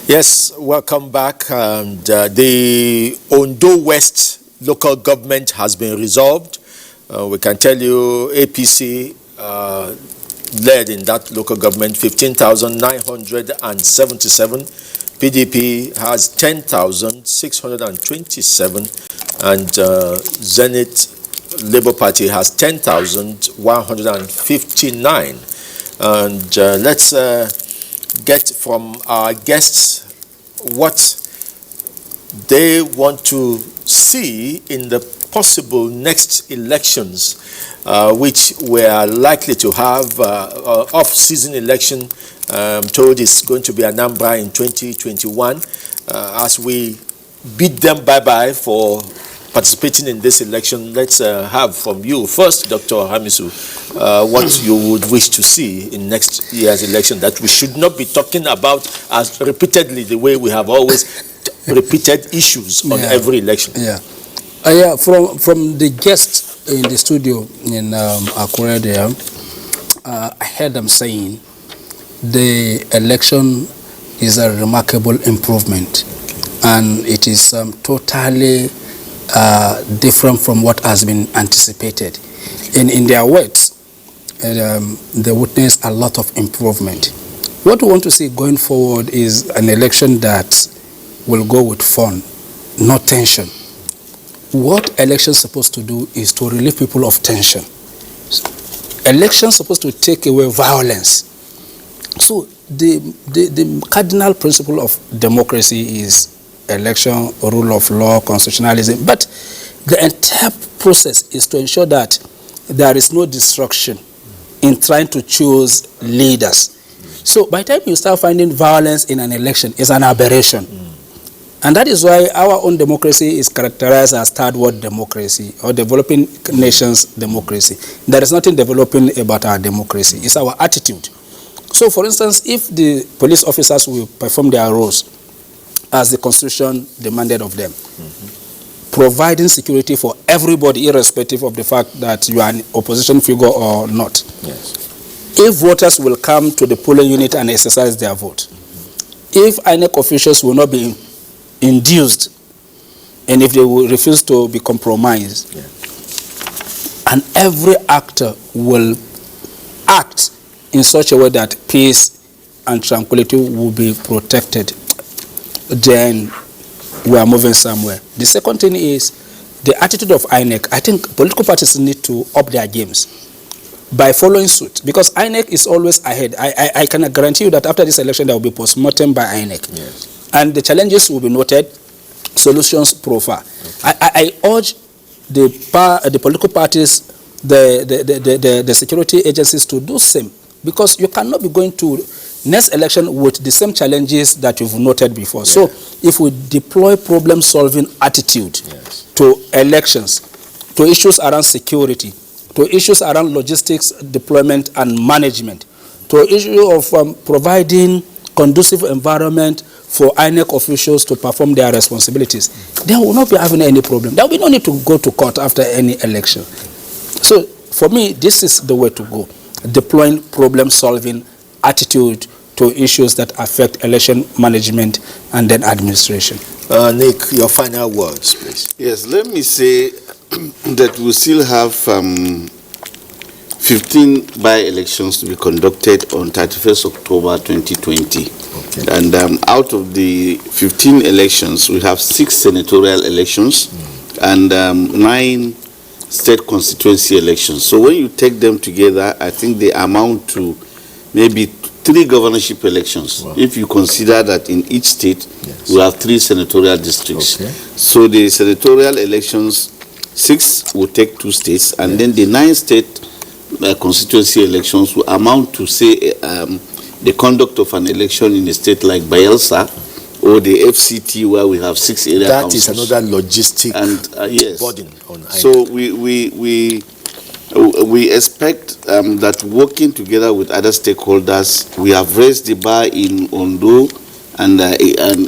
Yes, welcome back. And the Ondo West local government has been resolved. We can tell you APC led in that local government 15,977. PDP has 10,627, and Zenith Labour Party has 10,159. And let's get from our guests what they want to see in the possible next elections, which we are likely to have. Off-season election, told is going to be Anambra in 2021. As we bid them bye-bye for participating in this election, let's have from you first, Dr. Hamisu, what you would wish to see in next year's election that we should not be talking about as repeatedly the way we have always repeated issues on every election. From the guest in the studio in Akure there, I heard them saying the election is a remarkable improvement, and it is totally different from what has been anticipated. In their words, they witnessed a lot of improvement. What we want to see going forward is an election that will go with fun, not tension. What elections supposed to do is to relieve people of tension. Elections supposed to take away violence. So the cardinal principle of democracy is election, rule of law, constitutionalism. But the entire process is to ensure that there is no destruction in trying to choose leaders. So by the time you start finding violence in an election, it's an aberration. And that is why our own democracy is characterized as third world democracy or developing nations democracy. There is nothing developing about our democracy. It's our attitude. So for instance, if the police officers will perform their roles as the Constitution demanded of them, providing security for everybody irrespective of the fact that you are an opposition figure or not. Yes. If voters will come to the polling unit and exercise their vote, if INEC officials will not be induced, and if they will refuse to be compromised, and every actor will act in such a way that peace and tranquility will be protected, then we are moving somewhere. The second thing is the attitude of INEC. I think political parties need to up their games by following suit, because INEC is always ahead. I can guarantee you that after this election there will be post-mortem by INEC. Yes. And the challenges will be noted, solutions profile. I urge the political parties, the security agencies to do same, because you cannot be going to next election with the same challenges that you've noted before. Yes. So if we deploy problem-solving attitude to elections, to issues around security, to issues around logistics, deployment and management, to issue of providing conducive environment for INEC officials to perform their responsibilities, they will not be having any problem. There will be no need to go to court after any election. So for me, this is the way to go, deploying problem-solving attitude to issues that affect election management and then administration. Nick, your final words, please. Yes, let me say that we still have 15 by-elections to be conducted on 31st October 2020. Okay. And out of the 15 elections, we have 6 senatorial elections and 9 state constituency elections. So when you take them together, I think they amount to maybe 3 governorship elections. Wow. If you consider that in each state, we have 3 senatorial districts. Okay. So the senatorial elections, 6 will take 2 states, and then the 9 state constituency elections will amount to, say, the conduct of an election in a state like Bayelsa or the FCT, where we have 6 area councils. That is another logistic yes. burden on INEC. So we expect that working together with other stakeholders, we have raised the bar in Ondo and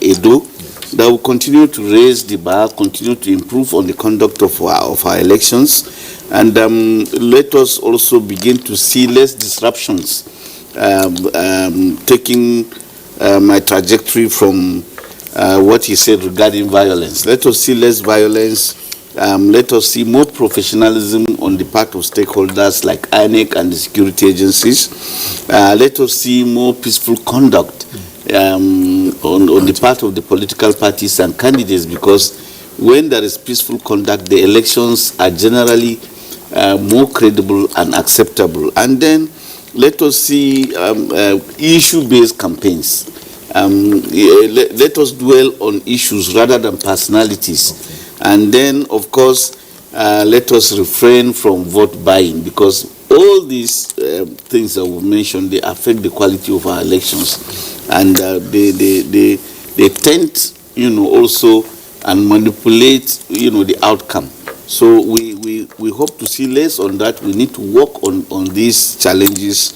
Edo. Yes. That will continue to raise the bar, continue to improve on the conduct of our elections. And let us also begin to see less disruptions, taking my trajectory from what he said regarding violence. Let us see less violence. Let us see more professionalism on the part of stakeholders like INEC and the security agencies. Let us see more peaceful conduct on the part of the political parties and candidates, because when there is peaceful conduct, the elections are generally more credible and acceptable. And then let us see issue-based campaigns. Let us dwell on issues rather than personalities. Okay. And then, of course, let us refrain from vote buying, because all these things that we mentioned, they affect the quality of our elections, and they tend, also and manipulate, the outcome. So we hope to see less on that. We need to work on these challenges,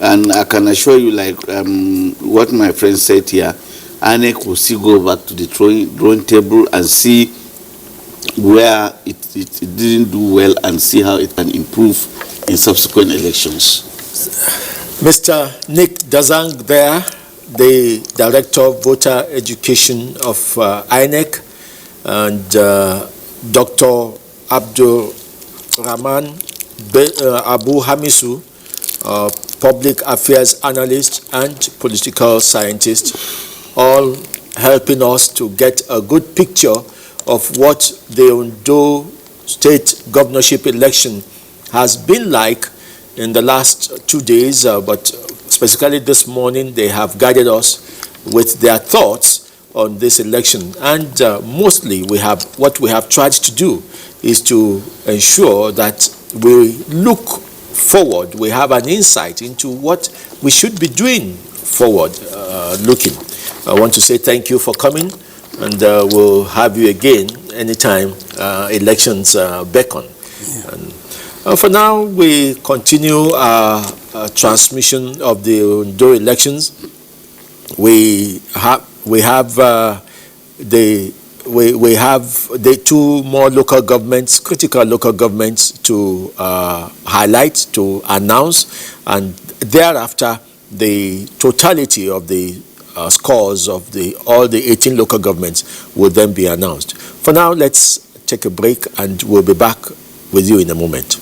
and I can assure you, like what my friend said here, INEC will still go back to the drawing table and see where it didn't do well and see how it can improve in subsequent elections. Mr. Nick Dazang there, the Director of Voter Education of INEC, and Dr. Abdul Rahman Abu Hamisu, Public Affairs Analyst and Political Scientist, all helping us to get a good picture of what the Ondo State Governorship election has been like in the last 2 days, but specifically this morning they have guided us with their thoughts on this election. And mostly what we have tried to do is to ensure that we look forward, we have an insight into what we should be doing forward looking. I want to say thank you for coming, and we'll have you again anytime elections beckon. Yeah. And for now, we continue our transmission of the Ondo elections. We have the two more local governments, critical local governments, to highlight, to announce, and thereafter the totality of the scores of all the 18 local governments will then be announced. For now, let's take a break and we'll be back with you in a moment.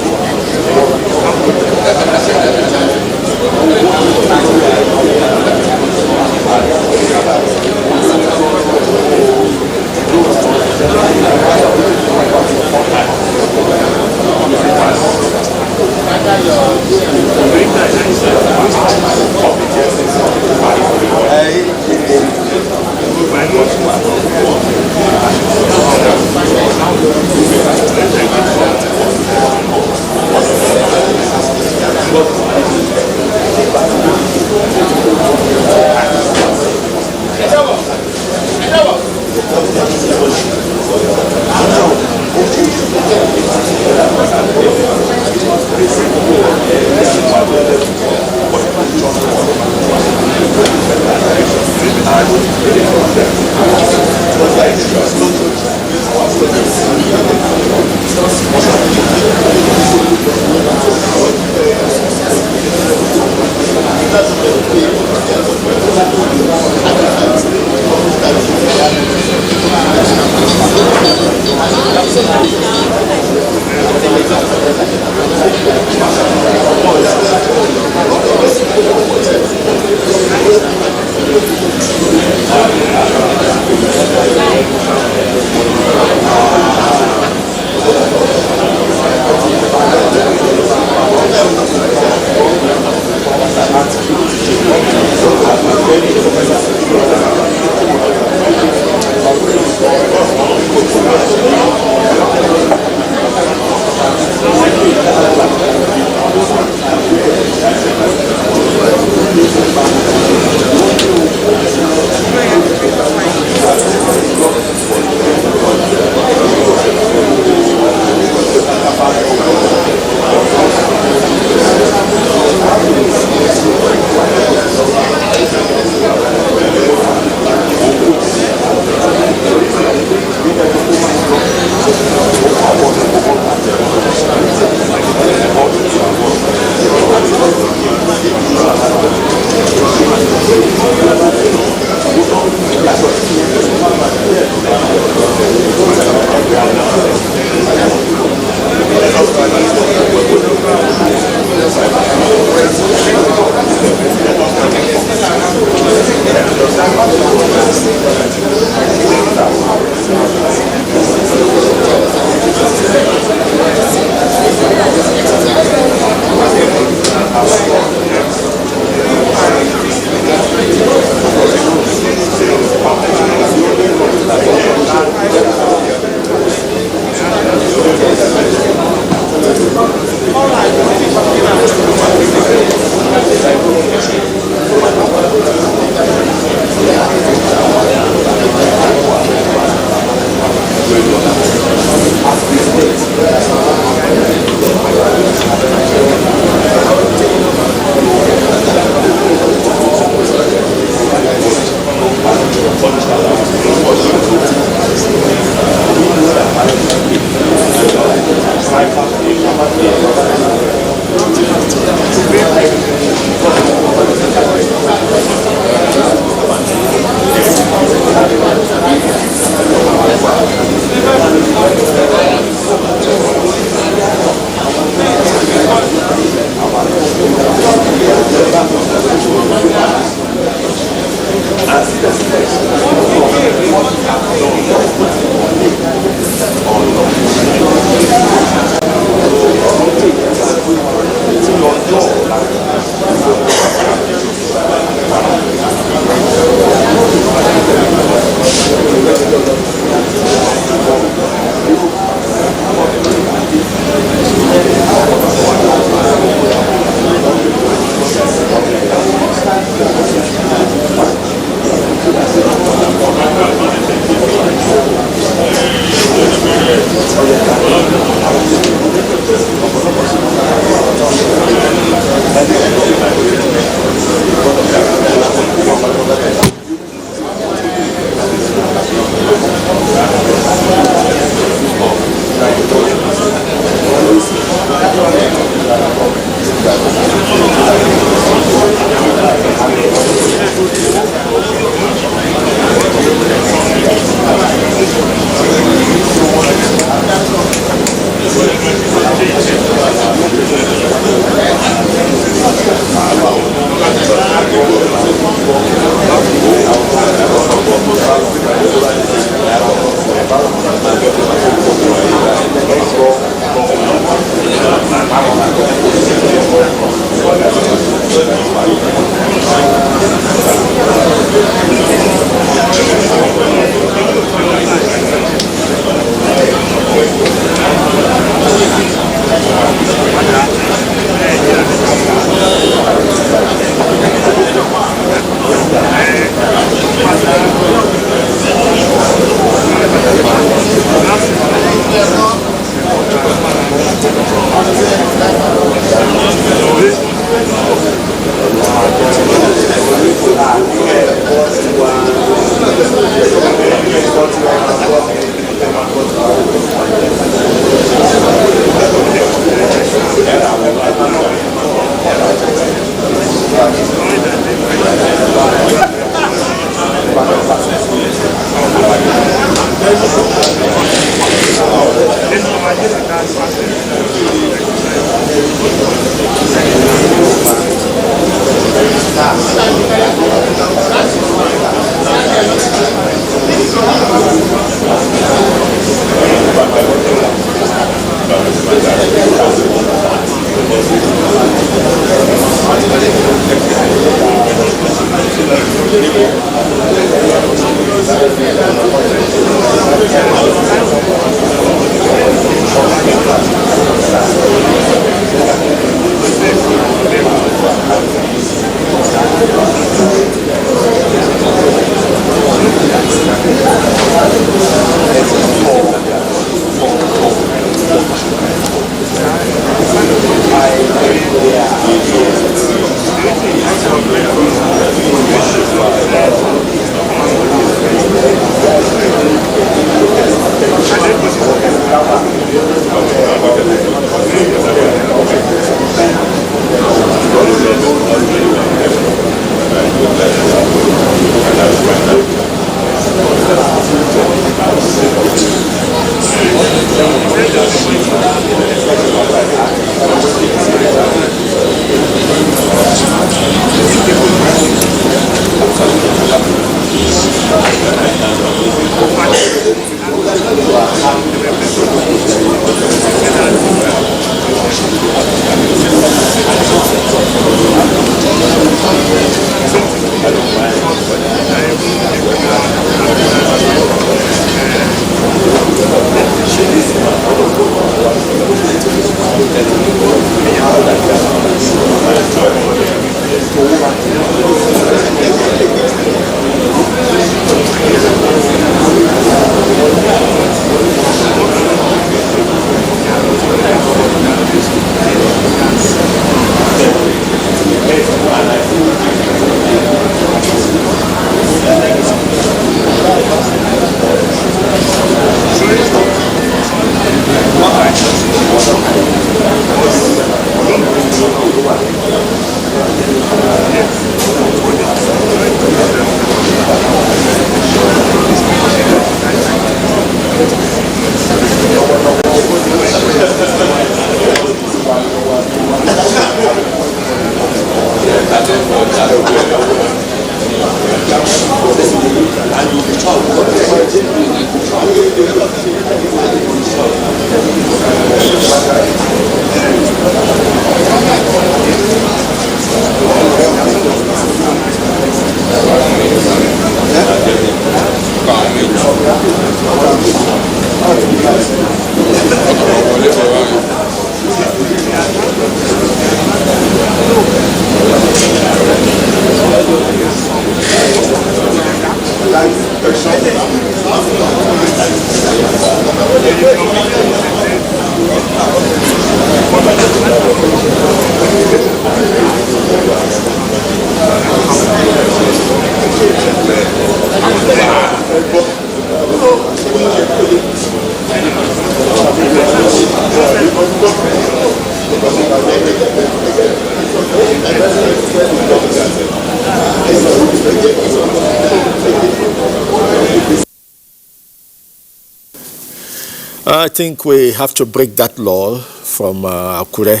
I think we have to break that law from Akure.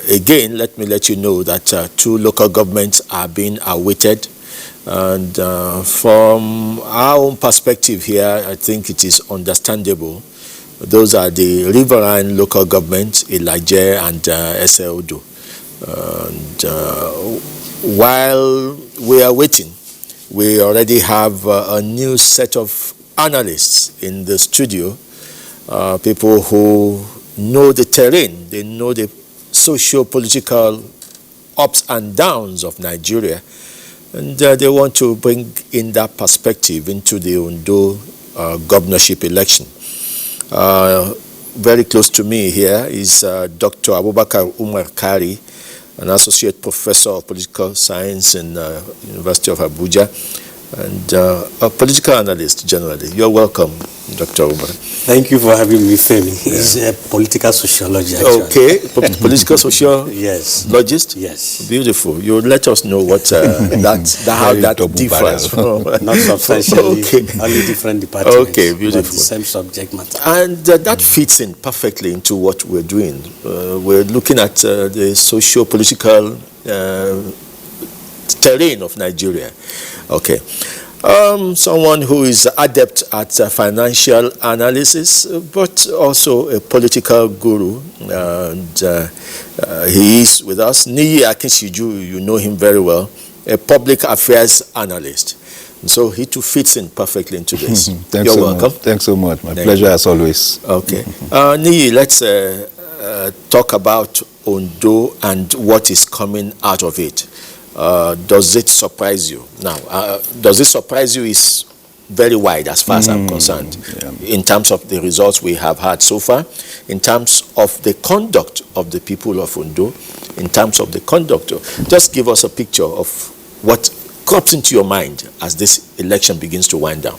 Again, let me let you know that 2 local governments are being awaited. And from our own perspective here, I think it is understandable. Those are the riverine local governments, Elijah and Ondo. And while we are waiting, we already have a new set of analysts in the studio. People who know the terrain, they know the socio-political ups and downs of Nigeria, and they want to bring in that perspective into the Ondo governorship election. very close to me here is Dr. Abubakar Umar Kari, an associate professor of political science in University of Abuja, and a political analyst generally. You're welcome, Dr. Umar. Thank you for having me, Femi. It's political sociology, actually. Okay, political sociologist? Yes. Beautiful. You let us know what how that differs from... Not substantially, okay. Only different departments. Okay, beautiful. But the same subject matter. And that fits in perfectly into what we're doing. We're looking at the socio-political terrain of Nigeria. Okay. Someone who is adept at financial analysis, but also a political guru. And he is with us. Niyi Akinsiju, you know him very well, a public affairs analyst. And so he too fits in perfectly into this. You're welcome. Thanks so much. My pleasure as always. Okay. Niyi, let's talk about Ondo and what is coming out of it. Does it surprise you? Now, does it surprise you is very wide as far as I'm concerned, in terms of the results we have had so far, in terms of the conduct of the people of Ondo, in terms of the conduct. Just give us a picture of what crops into your mind as this election begins to wind down.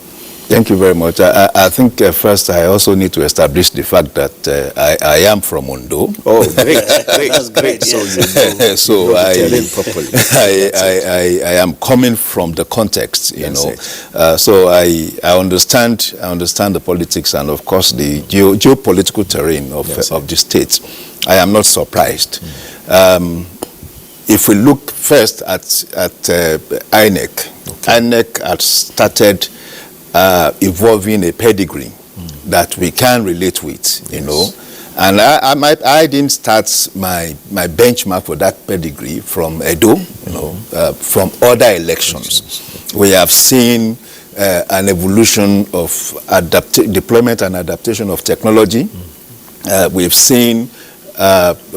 Thank you very much. I think first I also need to establish the fact that I am from Ondo. Oh, great. That's great. So I am coming from the context, you know. So I understand the politics and of course the geopolitical terrain of the state. I am not surprised. If we look first at INEC, INEC had started evolving a pedigree that we can relate with, you know. And I didn't start my benchmark for that pedigree from Edo, you know, from other elections. We have seen an evolution of deployment and adaptation of technology. We've seen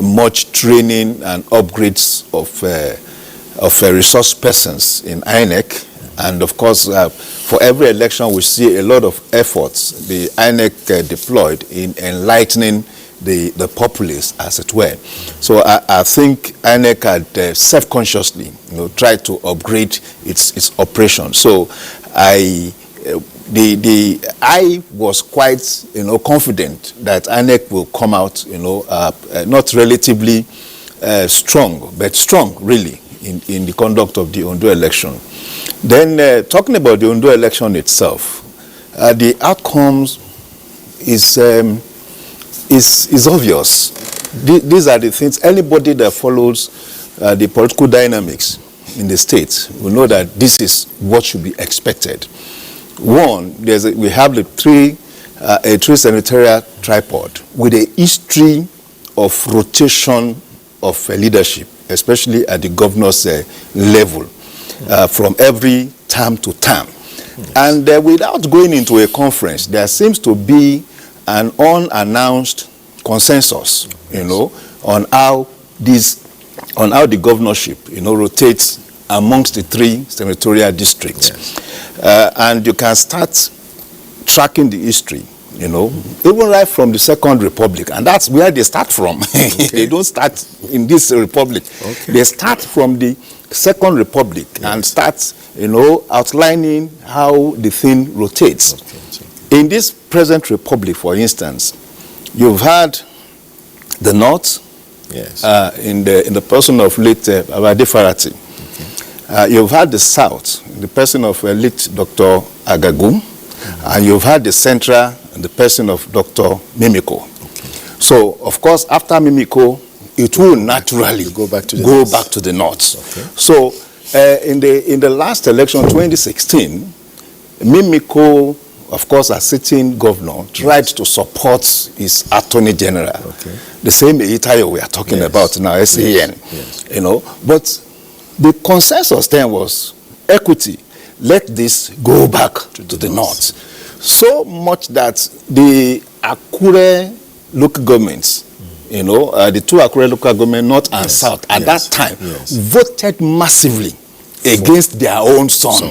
much training and upgrades of resource persons in INEC. And of course, for every election, we see a lot of efforts the INEC deployed in enlightening the populace, as it were. So I think INEC had self-consciously, you know, tried to upgrade its operation. So I was quite, you know, confident that INEC will come out, you know, not relatively strong, but strong, really, in the conduct of the Ondo election. Then talking about the Ondo election itself, the outcomes is obvious. These are the things anybody that follows the political dynamics in the state will know that this is what should be expected. One, we have a three senatorial tripod with a history of rotation of leadership, especially at the governor's level. From every term to term. And without going into a conference, there seems to be an unannounced consensus, you know, on how the governorship, you know, rotates amongst the three senatorial districts. And you can start tracking the history, you know, even right from the Second Republic, and that's where they start from. They don't start in this republic. They start from the Second Republic and start, you know, outlining how the thing rotates. In this present republic, for instance, you've had the North, in the person of late Abade Farati. You've had the South, in the person of late Dr. Agagu, and you've had the Central, in the person of Dr. Mimiko. So, of course, after Mimiko, it will naturally go back to the north. So, in the last election, 2016, Mimiko, of course, as sitting governor, tried to support his attorney general. The same Itayo we are talking about now, SAN. You know, but the consensus then was equity. Let this go back to the north. So much that the Akure local governments, you know, the two Akure local government, North and South, at that time, voted massively against their own son.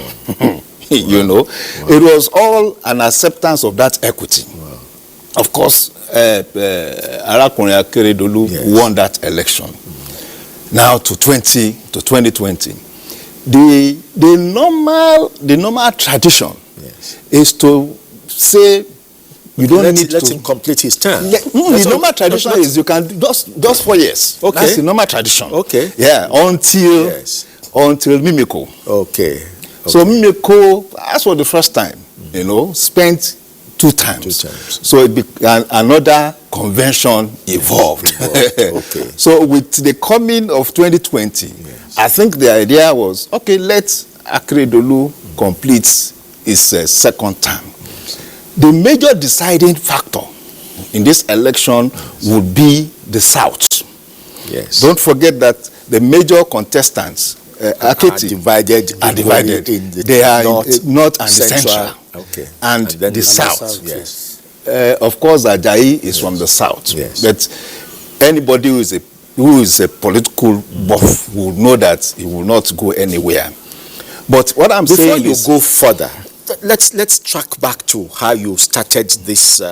You know, it was all an acceptance of that equity. of course, Arakunrin Akeredolu won that election. Now to 2020. The normal tradition is to say you don't need to let him complete his term. The normal tradition is you can just 4 years. Okay. That's the normal tradition. Okay. Yeah, until Mimiko. Okay. So Mimiko, as for the first time, spent 2 times. So another convention evolved. Okay. So with the coming of 2020, I think the idea was, okay, let Akeredolu complete his second term. The major deciding factor in this election would be the South. Yes. Don't forget that the major contestants are divided. They are north and central. Okay. And then the south. Yes. Of course, Ajayi is from the south. Yes. But anybody who is a political buff will know that he will not go anywhere. But what I'm saying is, before you go further, let's track back to how you started this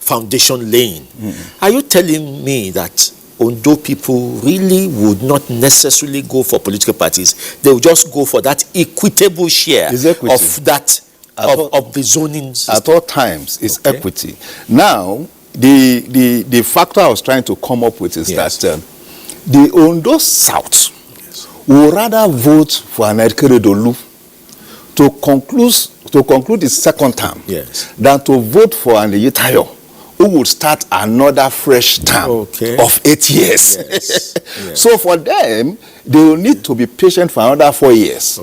foundation laying. Are you telling me that Ondo people really would not necessarily go for political parties? They would just go for that equitable share of that of the zoning system? At all times, it's equity. Now, the factor I was trying to come up with is that the Ondo South would rather vote for an Akeredolu to conclude his second term than to vote for an Eyitayo who would start another fresh term of 8 years. So for them, they will need to be patient for another 4 years.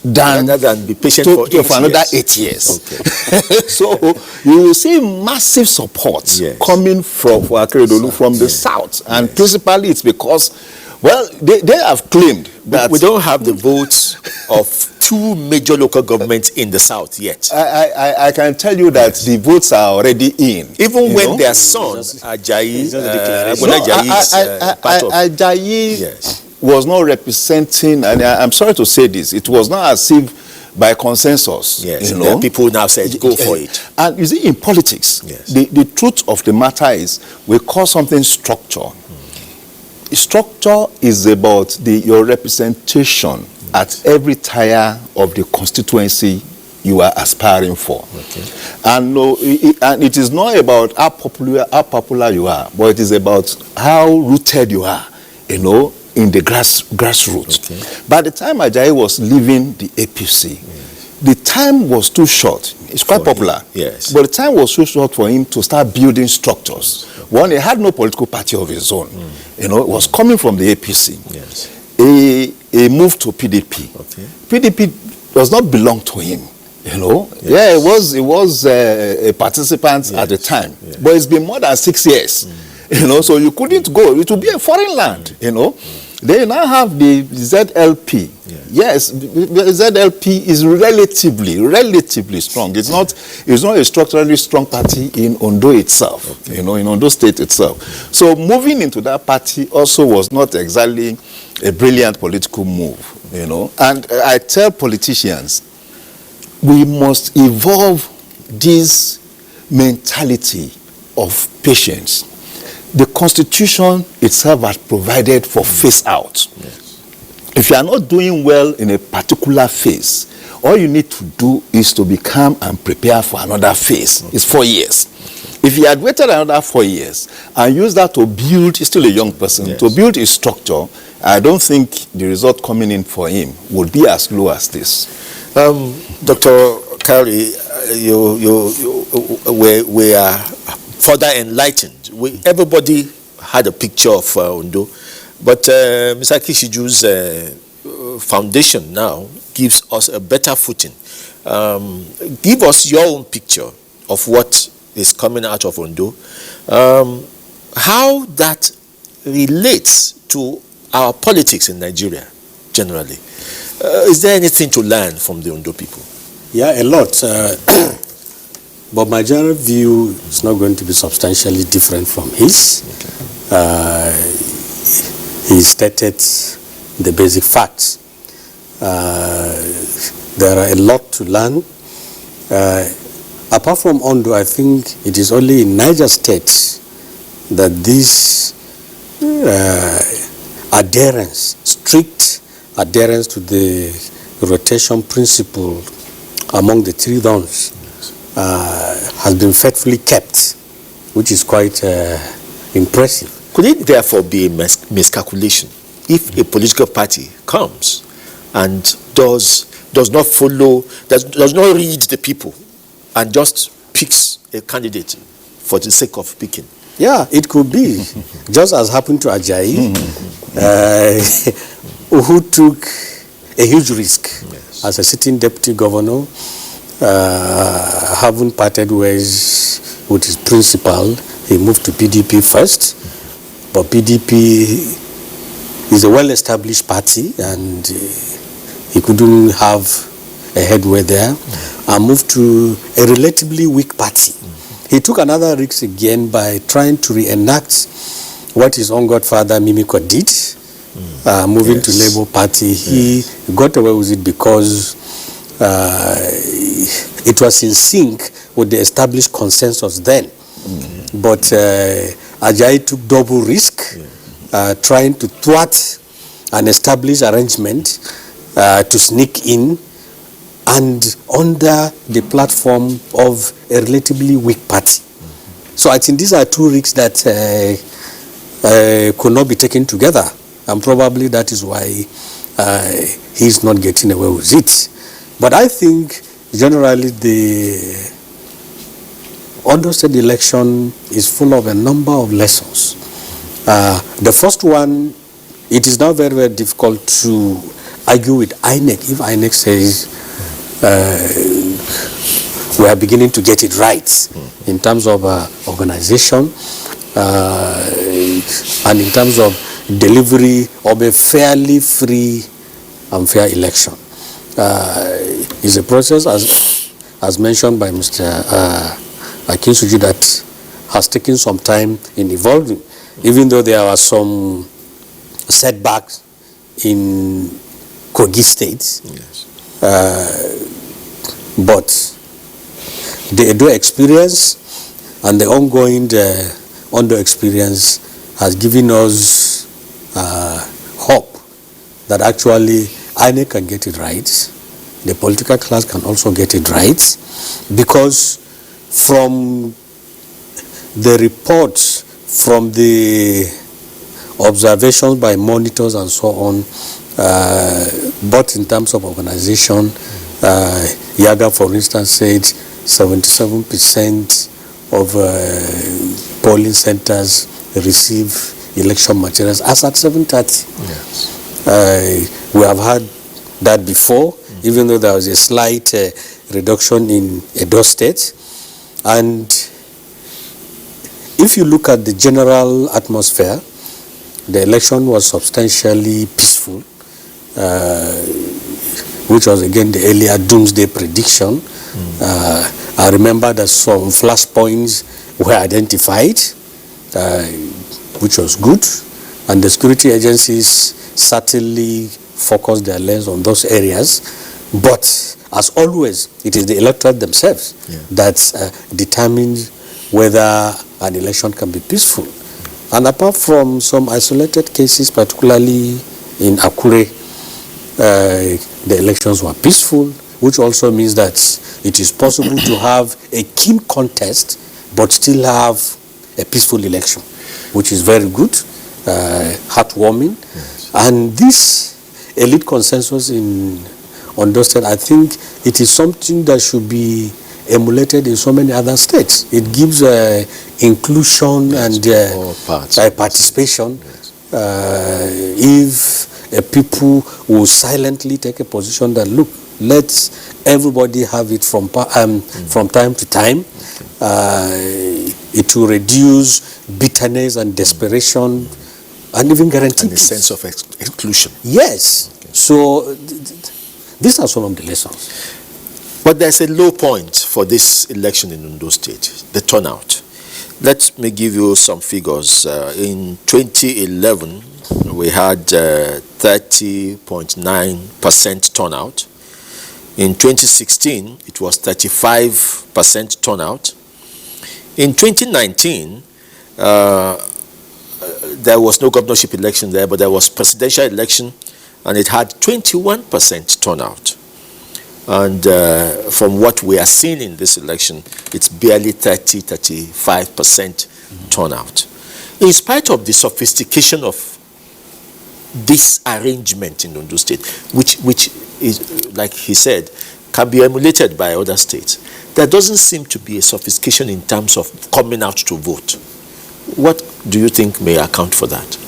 Rather than be patient for another 8 years. So you will see massive support coming for Akeredolu from the South. And principally it's because, well, they have claimed that we don't have the votes of 2 major local governments in the South yet. I can tell you that the votes are already in. Even when their son, Ajayi, Ajayi was not representing, and I'm sorry to say this, it was not as if by consensus. People now said, go for it. And you see, in politics, the truth of the matter is we call something structure. Structure is about your representation at every tier of the constituency you are aspiring for. And it is not about how popular you are, but it is about how rooted you are, in the grassroots. By the time Ajayi was leaving the APC, the time was too short. It's quite popular. But the time was too short for him to start building structures. One, he had no political party of his own. It was coming from the APC. He moved to PDP. PDP does not belong to him. He was a participant at the time. But it's been more than 6 years. So you couldn't go. It would be a foreign land. They now have the ZLP. Yes, the ZLP is relatively strong. It's not a structurally strong party in Ondo itself, in Ondo State itself. So moving into that party also was not exactly a brilliant political move, And I tell politicians, we must evolve this mentality of patience. The Constitution itself has provided for phase out. If you are not doing well in a particular phase, all you need to do is to be calm and prepare for another phase. It's 4 years. If he had waited another 4 years and used that to build, he's still a young person, to build his structure, I don't think the result coming in for him would be as low as this. Dr. Kari, we are further enlightened. Everybody had a picture of Ondo, but Mr. Kishiju's foundation now gives us a better footing. Give us your own picture of what is coming out of Ondo, how that relates to our politics in Nigeria generally. Is there anything to learn from the Ondo people? Yeah, a lot. But my general view is not going to be substantially different from his. He stated the basic facts. There are a lot to learn. apart from Ondo, I think it is only in Niger State that this strict adherence to the rotation principle among the 3 zones has been faithfully kept, which is quite impressive. Could it therefore be a miscalculation if a political party comes and does not follow, does not read the people and just picks a candidate for the sake of picking? Yeah, it could be. Just as happened to Ajayi, who took a huge risk as a sitting deputy governor, having parted ways with his principal. He moved to PDP first, but PDP is a well-established party and he couldn't have a headway there, and moved to a relatively weak party. He took another risk again by trying to reenact what his own godfather Mimiko did, moving to Labour Party. He got away with it because it was in sync with the established consensus then. But Ajayi took double risk, trying to thwart an established arrangement to sneak in and under the platform of a relatively weak party. So I think these are 2 risks that could not be taken together, and probably that is why he's not getting away with it. But I think generally the Ondo State election is full of a number of lessons. The first one, it is now very, very difficult to argue with INEC if INEC says we are beginning to get it right in terms of organization and in terms of delivery of a fairly free and fair election. It's a process, as mentioned by Mr. Akinsuji, that has taken some time in evolving, even though there are some setbacks in Kogi State. But the Edo experience and the ongoing Ondo experience has given us hope that actually INEC can get it right. The political class can also get it right, because from the reports, from the observations by monitors and so on, both in terms of organization, Yaga, for instance, said 77% of polling centers receive election materials as at 7:30. We have had that before, even though there was a slight reduction in Edo State. And if you look at the general atmosphere, the election was substantially peaceful, which was again the earlier doomsday prediction. I remember that some flashpoints were identified, which was good, and the security agencies certainly focused their lens on those areas. But as always, it is the electorate themselves that determines whether an election can be peaceful. And apart from some isolated cases, particularly in Akure, the elections were peaceful, which also means that it is possible to have a keen contest but still have a peaceful election, which is very good, heartwarming. And this elite consensus in Ondo State, I think it is something that should be emulated in so many other states. It gives inclusion and participation. If people will silently take a position that, look, let everybody have it from time to time, it will reduce bitterness and desperation and even guarantee a sense of exclusion. Yes. So these are some of the lessons. But there's a low point for this election in Ondo State, the turnout. Let me give you some figures. In 2011, we had 30.9% turnout. In 2016, it was 35% turnout. In 2019, there was no governorship election there, but there was presidential election, and it had 21% turnout. And from what we are seeing in this election, it's barely 35% turnout. In spite of the sophistication of this arrangement in Ondo State, which is, like he said, can be emulated by other states, there doesn't seem to be a sophistication in terms of coming out to vote. What do you think may account for that?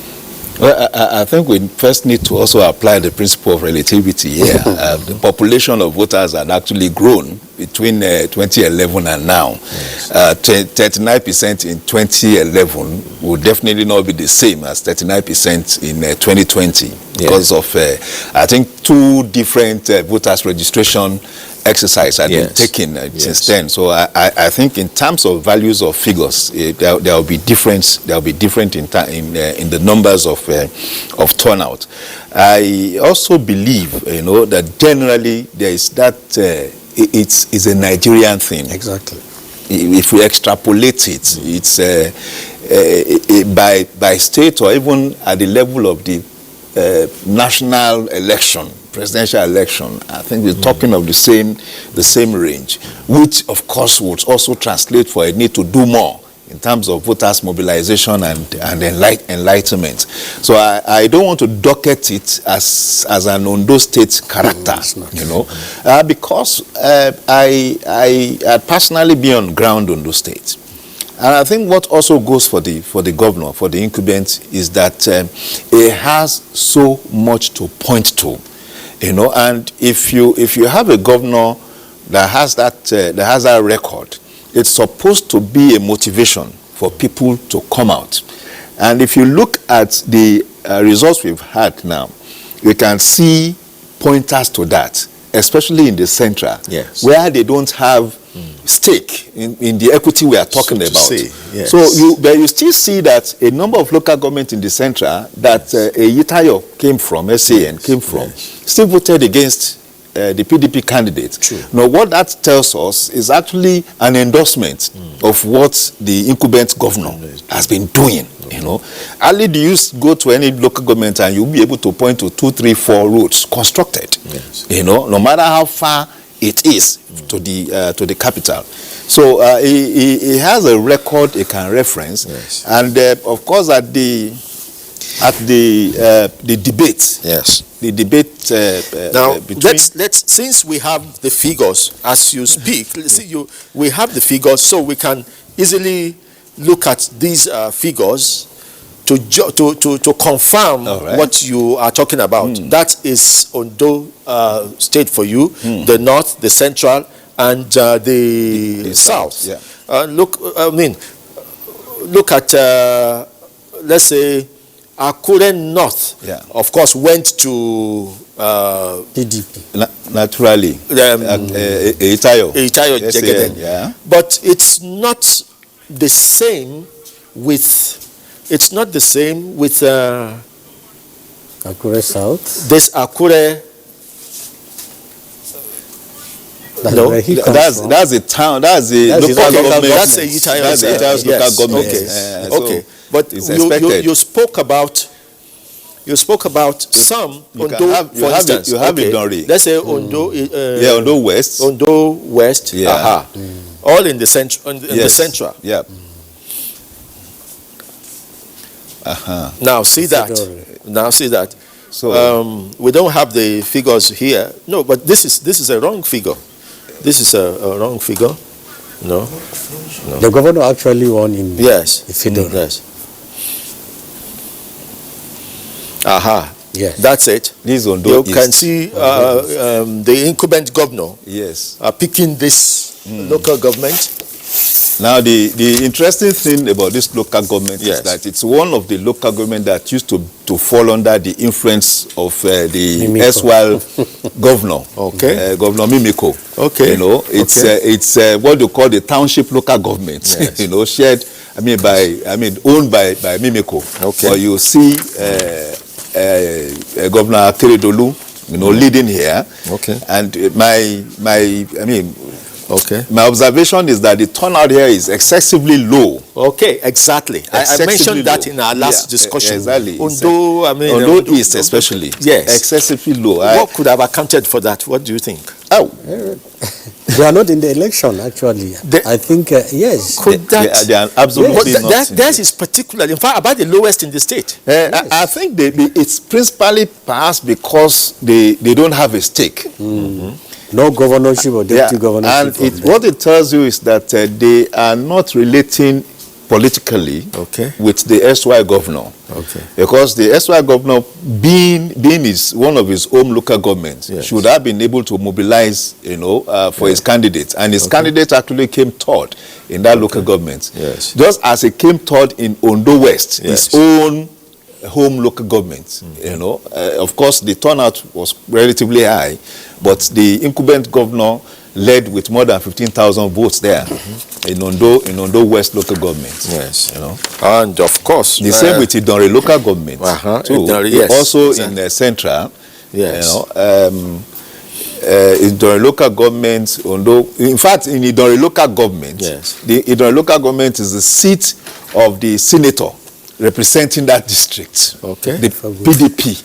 Well, I think we first need to also apply the principle of relativity here. The population of voters had actually grown between 2011 and now. Yes. 39% in 2011 will definitely not be the same as 39% in 2020 because of, I think, two different voters registration exercise had been taken since then. So I think in terms of values of figures, there will be difference. There will be different in the numbers of turnout. I also believe, that generally there is that it's a Nigerian thing. Exactly. If we extrapolate it, it's by state or even at the level of the national election, presidential election, I think we're talking of the same range, which of course would also translate for a need to do more in terms of voters mobilization and enlightenment. So I don't want to docket it as an Ondo State character, because I personally be on ground Ondo State. And I think what also goes for the governor, for the incumbent, is that it has so much to point to, and if you have a governor that has that record, it's supposed to be a motivation for people to come out. And if you look at the results we've had now, you can see pointers to that, especially in the central, where they don't have stake in the equity we are talking about. So you still see that a number of local governments in the central that Yitayo came from, SAN came from, still voted against the PDP candidate. True. Now, what that tells us is actually an endorsement of what the incumbent governor has been doing. Hardly do you go to any local government and you'll be able to point to 2, 3, 4 roads constructed. No matter how far it is to the capital. So he has a record he can reference, and of course at the debate. The debate now let's since we have the figures as you speak, we have the figures, so we can easily look at these figures to confirm what you are talking about. That is Ondo State for you, the north, the central, and the south. Look at let's say Akure North, of course, went to PDP. Naturally. Eitayo Jegeden. But it's not the same with Akure South. This Akure. That's a town. That's a local government. That's a Yitayo's local government. Okay. But you spoke about some Ondo, for instance. You have Idonri. Let's say Ondo. Ondo West. Ondo West. All in the central. The central. Now see that. So we don't have the figures here. No, but this is a wrong figure. This is a wrong figure. No. The governor actually won in Fidor. Yes. Yes. That's it. This Ondo you can see the incumbent governor picking this local government. Now, the interesting thing about this local government is that it's one of the local government that used to fall under the influence of the erstwhile governor, Governor Mimiko. It's what they call the township local government. Shared, owned by Mimiko. Or you see Governor Keredolu leading here. Okay. And okay, my observation is that the turnout here is excessively low. Okay, exactly. I mentioned that in our last discussion. Exactly. Ondo East especially. Yes. Excessively low. What could have accounted for that? What do you think? They are not in the election, actually. I think, yes. Could that? They are absolutely not. Theirs is particularly, in fact, about the lowest in the state. I think it's principally perhaps because they don't have a stake. No governorship or deputy governorship. And what it tells you is that they are not relating politically with the SY governor. Because the SY governor, being one of his own local governments, should have been able to mobilize, for his candidate. And his candidate actually came third in that local government. Just as he came third in Ondo West, his own home local government. Of course, the turnout was relatively high, but the incumbent governor led with more than 15,000 votes there in Ondo West local government. And of course, the same with Idonre local government too. Also in Central. Idonre local government, Ondo. In fact, in Idonre local government, the Idonre local government is the seat of the senator representing that district, the PDP.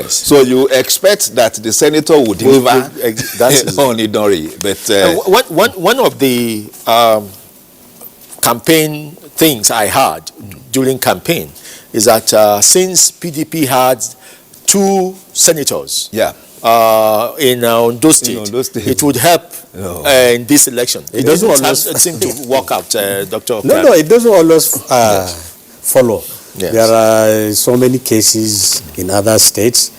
So you expect that the senator would deliver on Idonre, but one of the campaign things I heard during campaign is that since PDP had 2 senators, in Ondo State, it would help in this election. It doesn't always seem to work out, Dr. No, it doesn't always follow. There are so many cases in other states.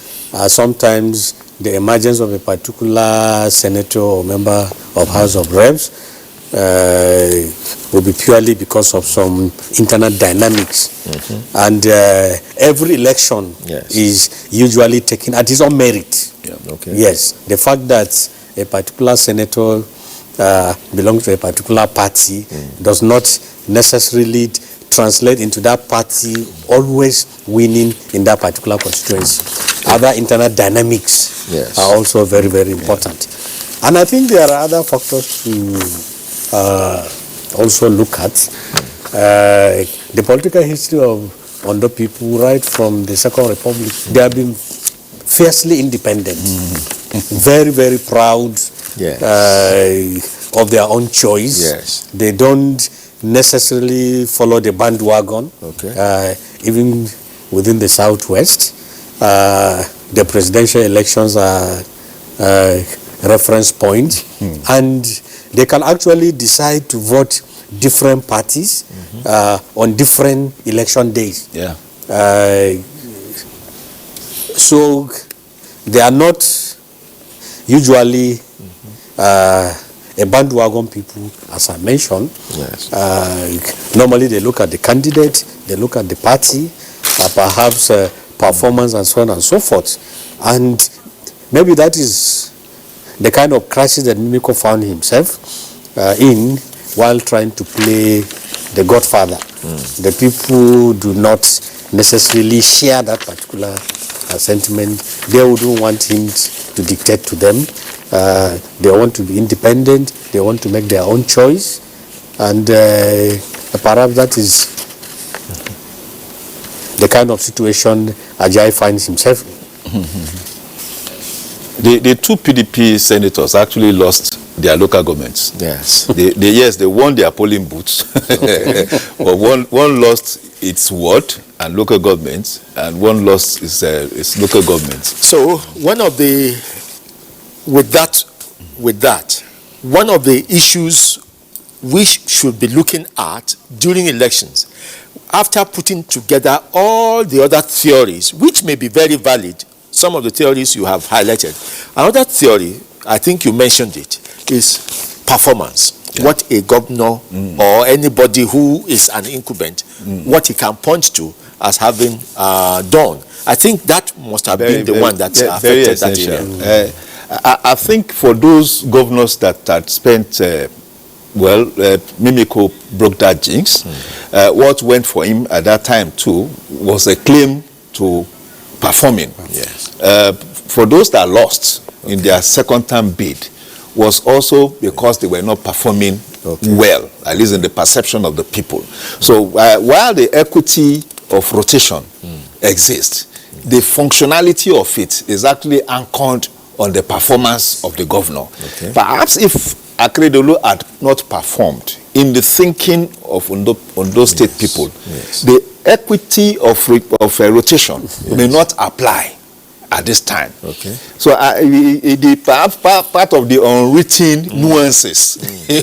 Sometimes the emergence of a particular senator or member of House of Reps will be purely because of some internal dynamics. And every election is usually taken at its own merit. Yes, the fact that a particular senator belongs to a particular party does not necessarily translate into that party always winning in that particular constituency. Other internal dynamics are also very, very important. And I think there are other factors to also look at. The political history of Ondo people right from the Second Republic, they have been fiercely independent, very, very proud of their own choice. They don't necessarily follow the bandwagon, even within the Southwest. The presidential elections are reference point, and they can actually decide to vote different parties on different election days. So they are not usually a bandwagon people, as I mentioned. Normally they look at the candidate, they look at the party, perhaps performance and so on and so forth. And maybe that is the kind of crisis that Mimiko found himself in while trying to play the Godfather. The people do not necessarily share that particular sentiment. They wouldn't want him to dictate to them. They want to be independent. They want to make their own choice. And perhaps that is the kind of situation Ajay finds himself in. The 2 PDP senators actually lost their local governments. They won their polling booths, but one lost its ward and local government, and one lost its local government. So one of the one of the issues we should be looking at during elections, after putting together all the other theories, which may be very valid, some of the theories you have highlighted. Another theory, I think you mentioned it, is performance. What a governor or anybody who is an incumbent, what he can point to as having done. I think that must have been the one that affected that area. I think for those governors that had spent, Mimiko broke that jinx. What went for him at that time too was a claim to performing. Yes. For those that lost in their second term bid was also because they were not performing well, at least in the perception of the people. So while the equity of rotation exists, the functionality of it is actually anchored on the performance of the governor. Perhaps if Akeredolu had not performed in the thinking of Ondo State people, the equity of rotation may not apply at this time. So perhaps part of the unwritten nuances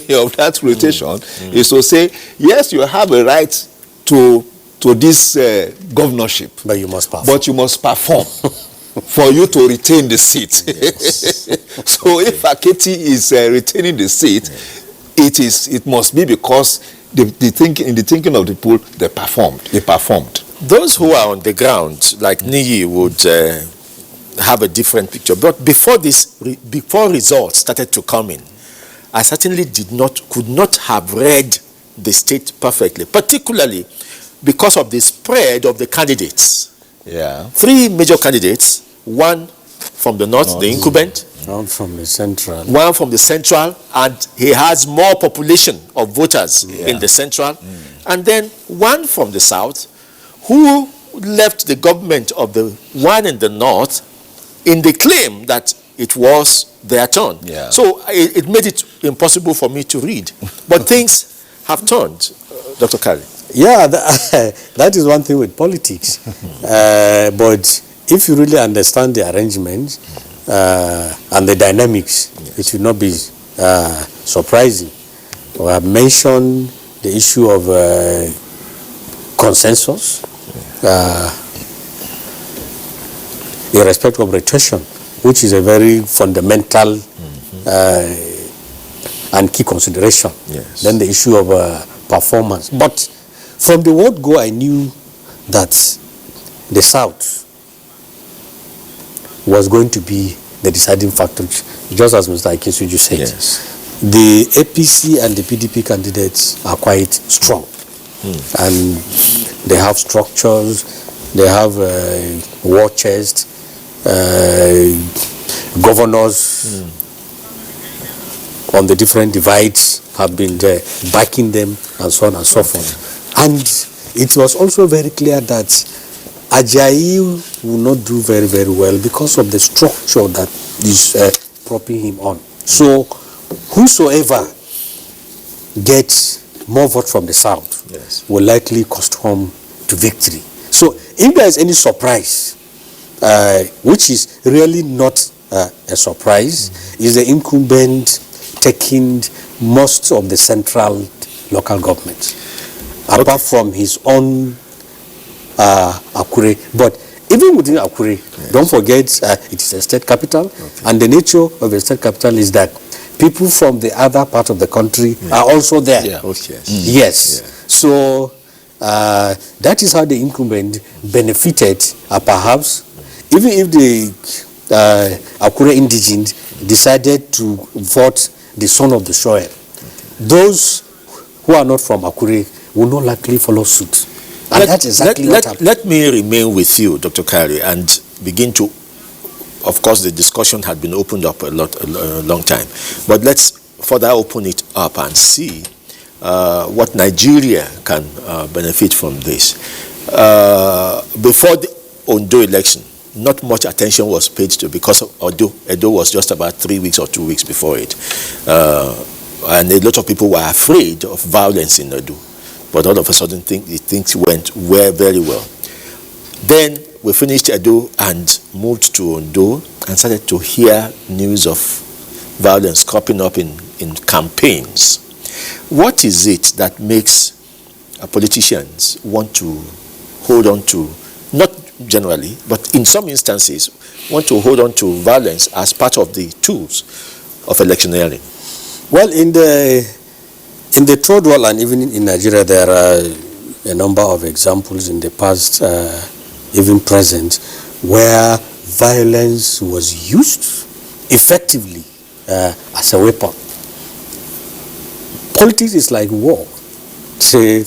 of that rotation is to say, yes, you have a right to this governorship, but you must perform for you to retain the seat. So if Aketi is retaining the seat, it must be because in the thinking of the people, they performed. Those who are on the ground, like Niyi, would have a different picture. But before results started to come in, I certainly could not have read the state perfectly, particularly because of the spread of the candidates. Yeah. 3 major candidates, one from the north, the incumbent, one from the central, and he has more population of voters in the central, and then one from the south, who left the government of the one in the north in the claim that it was their turn. So it made it impossible for me to read. But things have turned, Dr. Kari. Yeah, that is one thing with politics. But if you really understand the arrangement and the dynamics, it will not be surprising. We have mentioned the issue of consensus, irrespective of rotation, which is a very fundamental and key consideration. Then the issue of performance. But from the word go, I knew that the South was going to be the deciding factor, just as Mr. Akinsuju said. The APC and the PDP candidates are quite strong, and they have structures, they have war chest, governors on the different divides have been there backing them, and so on and so forth. And it was also very clear that Ajayi will not do very, very well because of the structure that is propping him on. So whosoever gets more vote from the South will likely custom to victory. So if there is any surprise, which is really not a surprise, is the incumbent taking most of the central local government, apart from his own Akure. But even within Akure, don't forget it is a state capital, and the nature of a state capital is that people from the other part of the country are also there. So that is how the incumbent benefited, perhaps, even if the Akure indigent decided to vote the son of the soil. Those who are not from Akure will not likely follow suit. And that's exactly what happened. Let me remain with you, Dr. Kari, and begin to, of course, the discussion had been opened up a long time. But let's further open it up and see what Nigeria can benefit from this. Before the Ondo election, not much attention was paid to because of Ondo. Edo was just about 3 weeks or 2 weeks before it. And a lot of people were afraid of violence in Ondo. But all of a sudden, things went very well. Then we finished Edo and moved to Ondo and started to hear news of violence cropping up in campaigns. What is it that makes politicians want to hold on to, not generally, but in some instances, want to hold on to violence as part of the tools of electioneering? Well, in the third world and even in Nigeria, there are a number of examples in the past, even present, where violence was used effectively as a weapon. Politics is like war. Say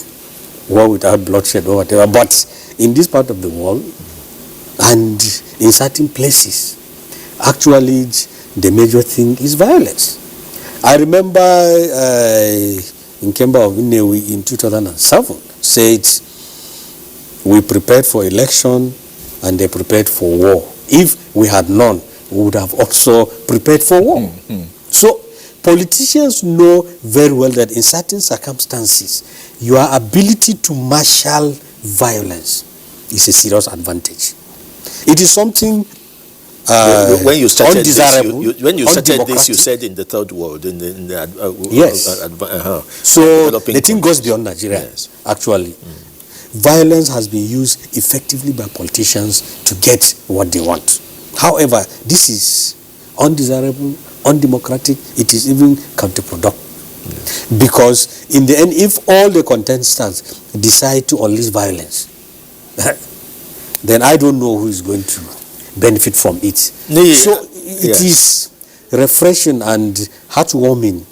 war without bloodshed or whatever, but in this part of the world, And in certain places, actually, the major thing is violence. I remember in Kemba of Inewi in 2007 said, we prepared for election and they prepared for war. If we had known, we would have also prepared for war. So politicians know very well that in certain circumstances, your ability to marshal violence is a serious advantage. It is something when you started undesirable, this, you said in the third world, yes. So the thing goes beyond Nigeria. Yes. Actually, violence has been used effectively by politicians to get what they want. However, this is undesirable, undemocratic. It is even counterproductive. Because in the end, if all the contestants decide to unleash violence, then I don't know who is going to benefit from it. So it is refreshing and heartwarming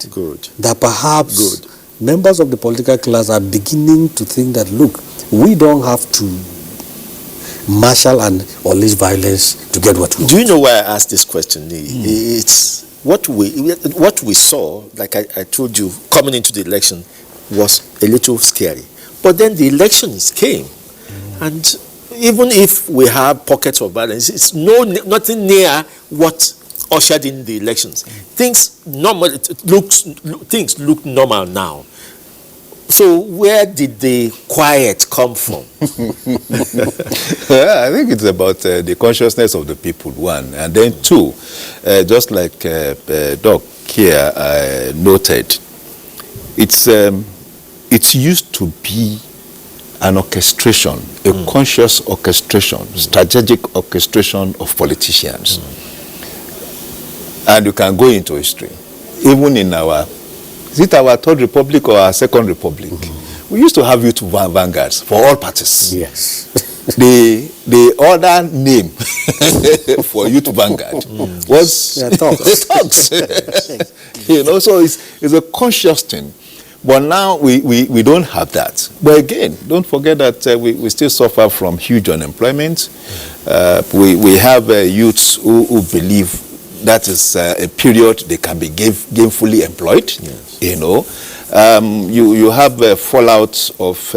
that perhaps members of the political class are beginning to think that, look, we don't have to marshal and unleash violence to get what we want. Do you know why I asked this question? It's what we saw, like I told you, coming into the election was a little scary. But then the elections came, and even if we have pockets of violence, it's nothing near what ushered in the elections. Things look normal now. So where did the quiet come from? Well, I think it's about the consciousness of the people, one. And then two, just like Doc here noted, it's used to be an orchestration, a conscious orchestration, strategic orchestration of politicians. And you can go into history. Even in is it our third republic or our second republic? We used to have youth vanguards for all parties. Yes. The other name for youth vanguard was thugs. You know, so it's a conscious thing. But now we don't have that. But again, don't forget that we still suffer from huge unemployment. We have youths who believe that is a period they can be gainfully employed. Yes. You know, you have a fallout of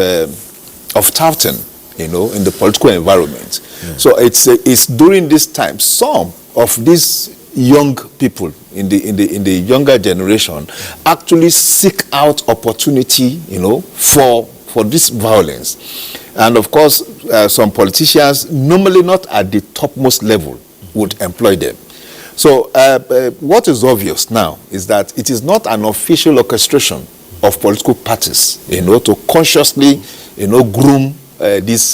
touting, you know, in the political environment. Yeah. So it's during this time some of these young people in the younger generation actually seek out opportunity, you know, for this violence. And of course, some politicians, normally not at the topmost level, would employ them. So what is obvious now is that it is not an official orchestration of political parties, you know, to consciously, you know, groom these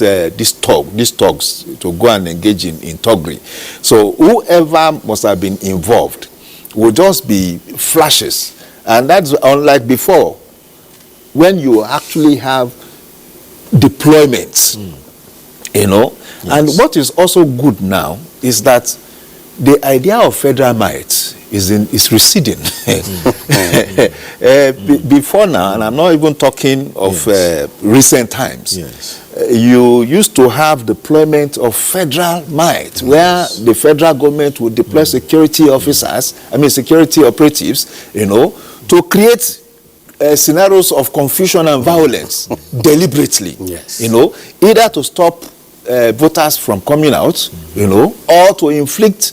thugs to go and engage in thuggery. So whoever must have been involved will just be flashes. And that's unlike before, when you actually have deployments, you know. Yes. And what is also good now is that the idea of federal might is receding. Before now, and I'm not even talking of recent times, you used to have deployment of federal might, where the federal government would deploy security officers, security operatives, you know, to create scenarios of confusion and violence deliberately, you know, either to stop voters from coming out, you know, or to inflict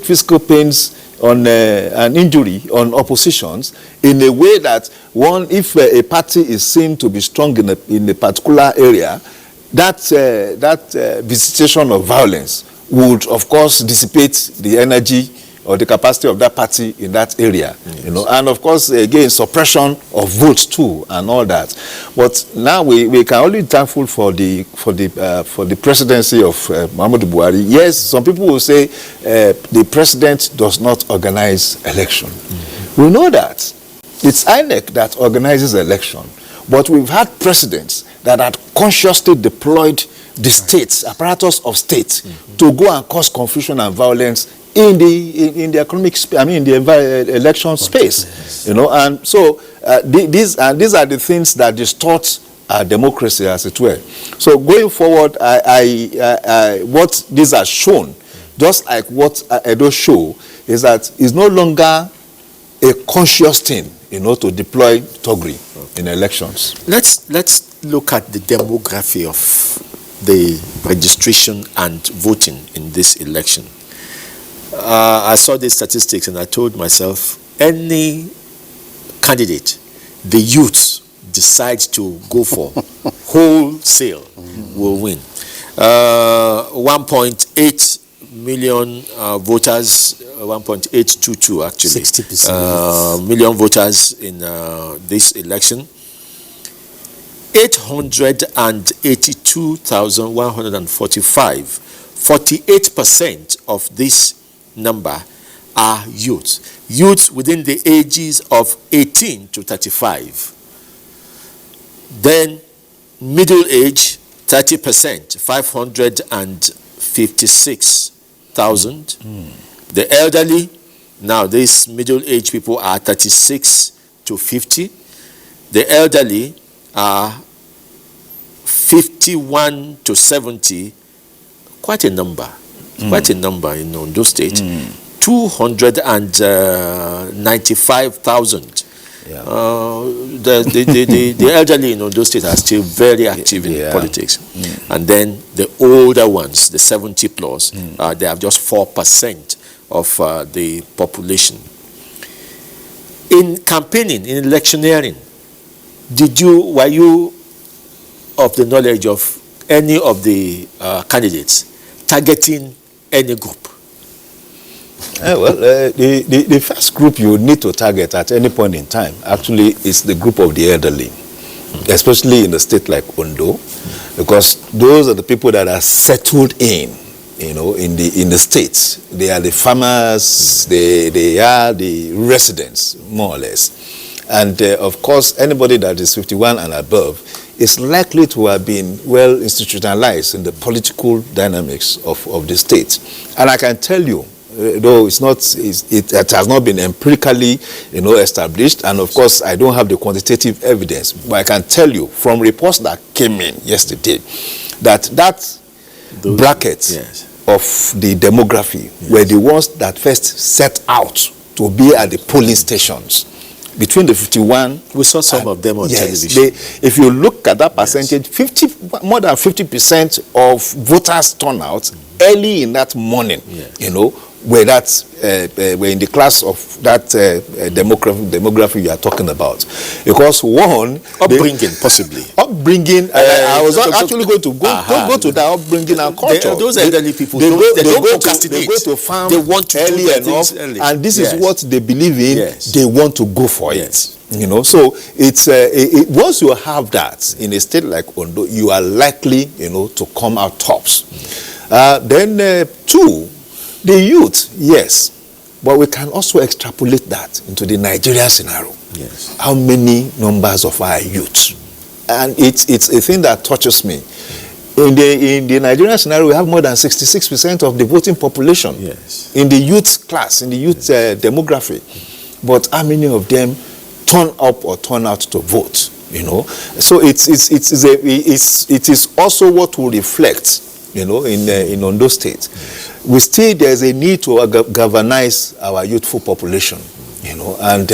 physical pains on an injury on oppositions in a way that if a party is seen to be strong in a particular area, that visitation of violence would of course dissipate the energy or the capacity of that party in that area, you know, and of course again suppression of votes too and all that. But now we can only be thankful for the presidency of Muhammadu Buhari. Yes, some people will say the president does not organize election. We know that it's INEC that organizes election, but we've had presidents that had consciously deployed the states, apparatus of states, to go and cause confusion and violence in the economic in the election space, you know. And so these are the things that distort our democracy, as it were. So going forward, what these are shown, just like what Edo show, is that it's no longer a conscious thing, to deploy Togri in elections. Let's look at the demography of the registration and voting in this election. I saw these statistics and I told myself, any candidate the youths decide to go for wholesale will win. 1.8 million voters, 1.822 actually, 60% million voters in this election. 882,145, 48% of this number are youths within the ages of 18 to 35. Then middle age, 30%, 556,000. The elderly, now these middle age people are 36 to 50. The elderly are 51 to 70, quite a number in Ondo State. 295,000. The elderly in Ondo State are still very active in politics. And then the older ones, the 70 plus, they have just 4% of the population. In campaigning, in electioneering, were you of the knowledge of any of the candidates targeting any group? The first group you need to target at any point in time actually is the group of the elderly, especially in a state like Ondo, because those are the people that are settled in the states. They are the farmers, they are the residents, more or less. And of course, anybody that is 51 and above is likely to have been well institutionalized in the political dynamics of the state. And I can tell you, though it has not been empirically established, and of course I don't have the quantitative evidence, but I can tell you from reports that came in yesterday that bracket of the demography were the ones that first set out to be at the polling stations. Between the 51, we saw some of them on television. If you look at that percentage, more than 50% of voters turnout early in that morning, were in the class of that demography you are talking about. Because one upbringing. I was actually going to go to that upbringing and culture. Those elderly people, they don't go procrastinate. to farm. They want to early do enough, early. and this is what they believe in. They want to go for it. So it's once you have that in a state like Ondo, you are likely to come out tops. Then two. The youth, yes, but we can also extrapolate that into the Nigerian scenario. Yes. How many numbers of our youth? And it's a thing that touches me. In the Nigerian scenario, we have more than 66% of the voting population. Yes. In the youth class, in the youth demography. But how many of them turn up or turn out to vote? So it is also what will reflect in Ondo State. There's a need to galvanize our youthful population, and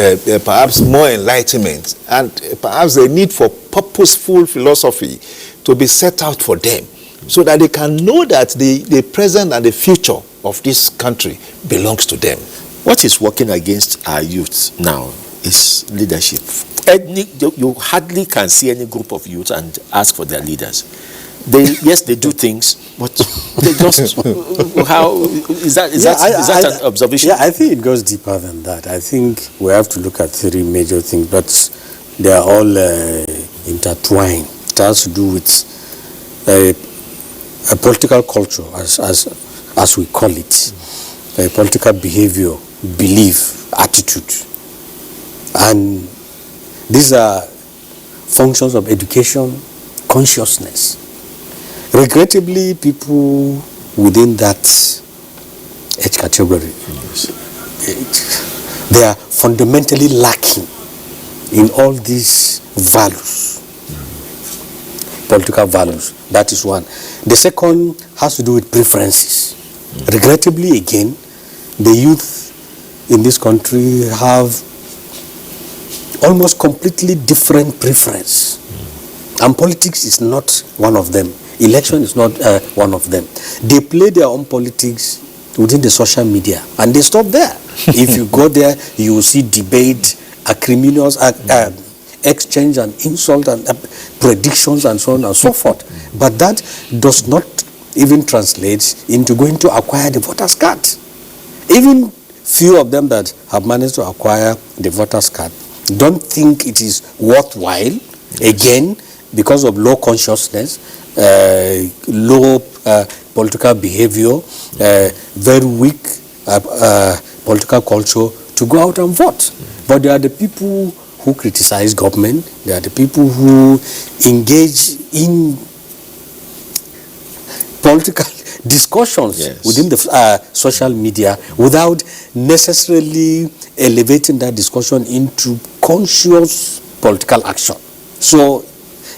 perhaps more enlightenment, and perhaps a need for purposeful philosophy to be set out for them, so that they can know that the present and the future of this country belongs to them. What is working against our youth now is leadership. You hardly can see any group of youth and ask for their leaders. They do things, but they just how is that an observation? Yeah, I think it goes deeper than that. I think we have to look at three major things, but they are all intertwined. It has to do with a political culture, as we call it, a political behavior, belief, attitude, and these are functions of education, consciousness. Regrettably, people within that age category, they are fundamentally lacking in all these values. political values. That is one. The second has to do with preferences. Regrettably, again, the youth in this country have almost completely different preference. And politics is not one of them. Election is not one of them. They play their own politics within the social media, and they stop there. If you go there, you will see debate, acrimonious exchange and insult and predictions and so on and so forth. But that does not even translate into going to acquire the voters card. Even few of them that have managed to acquire the voters card don't think it is worthwhile, again, because of low consciousness, low political behavior, very weak political culture to go out and vote. But they are the people who criticize government. They are the people who engage in political discussions within the social media without necessarily elevating that discussion into conscious political action. So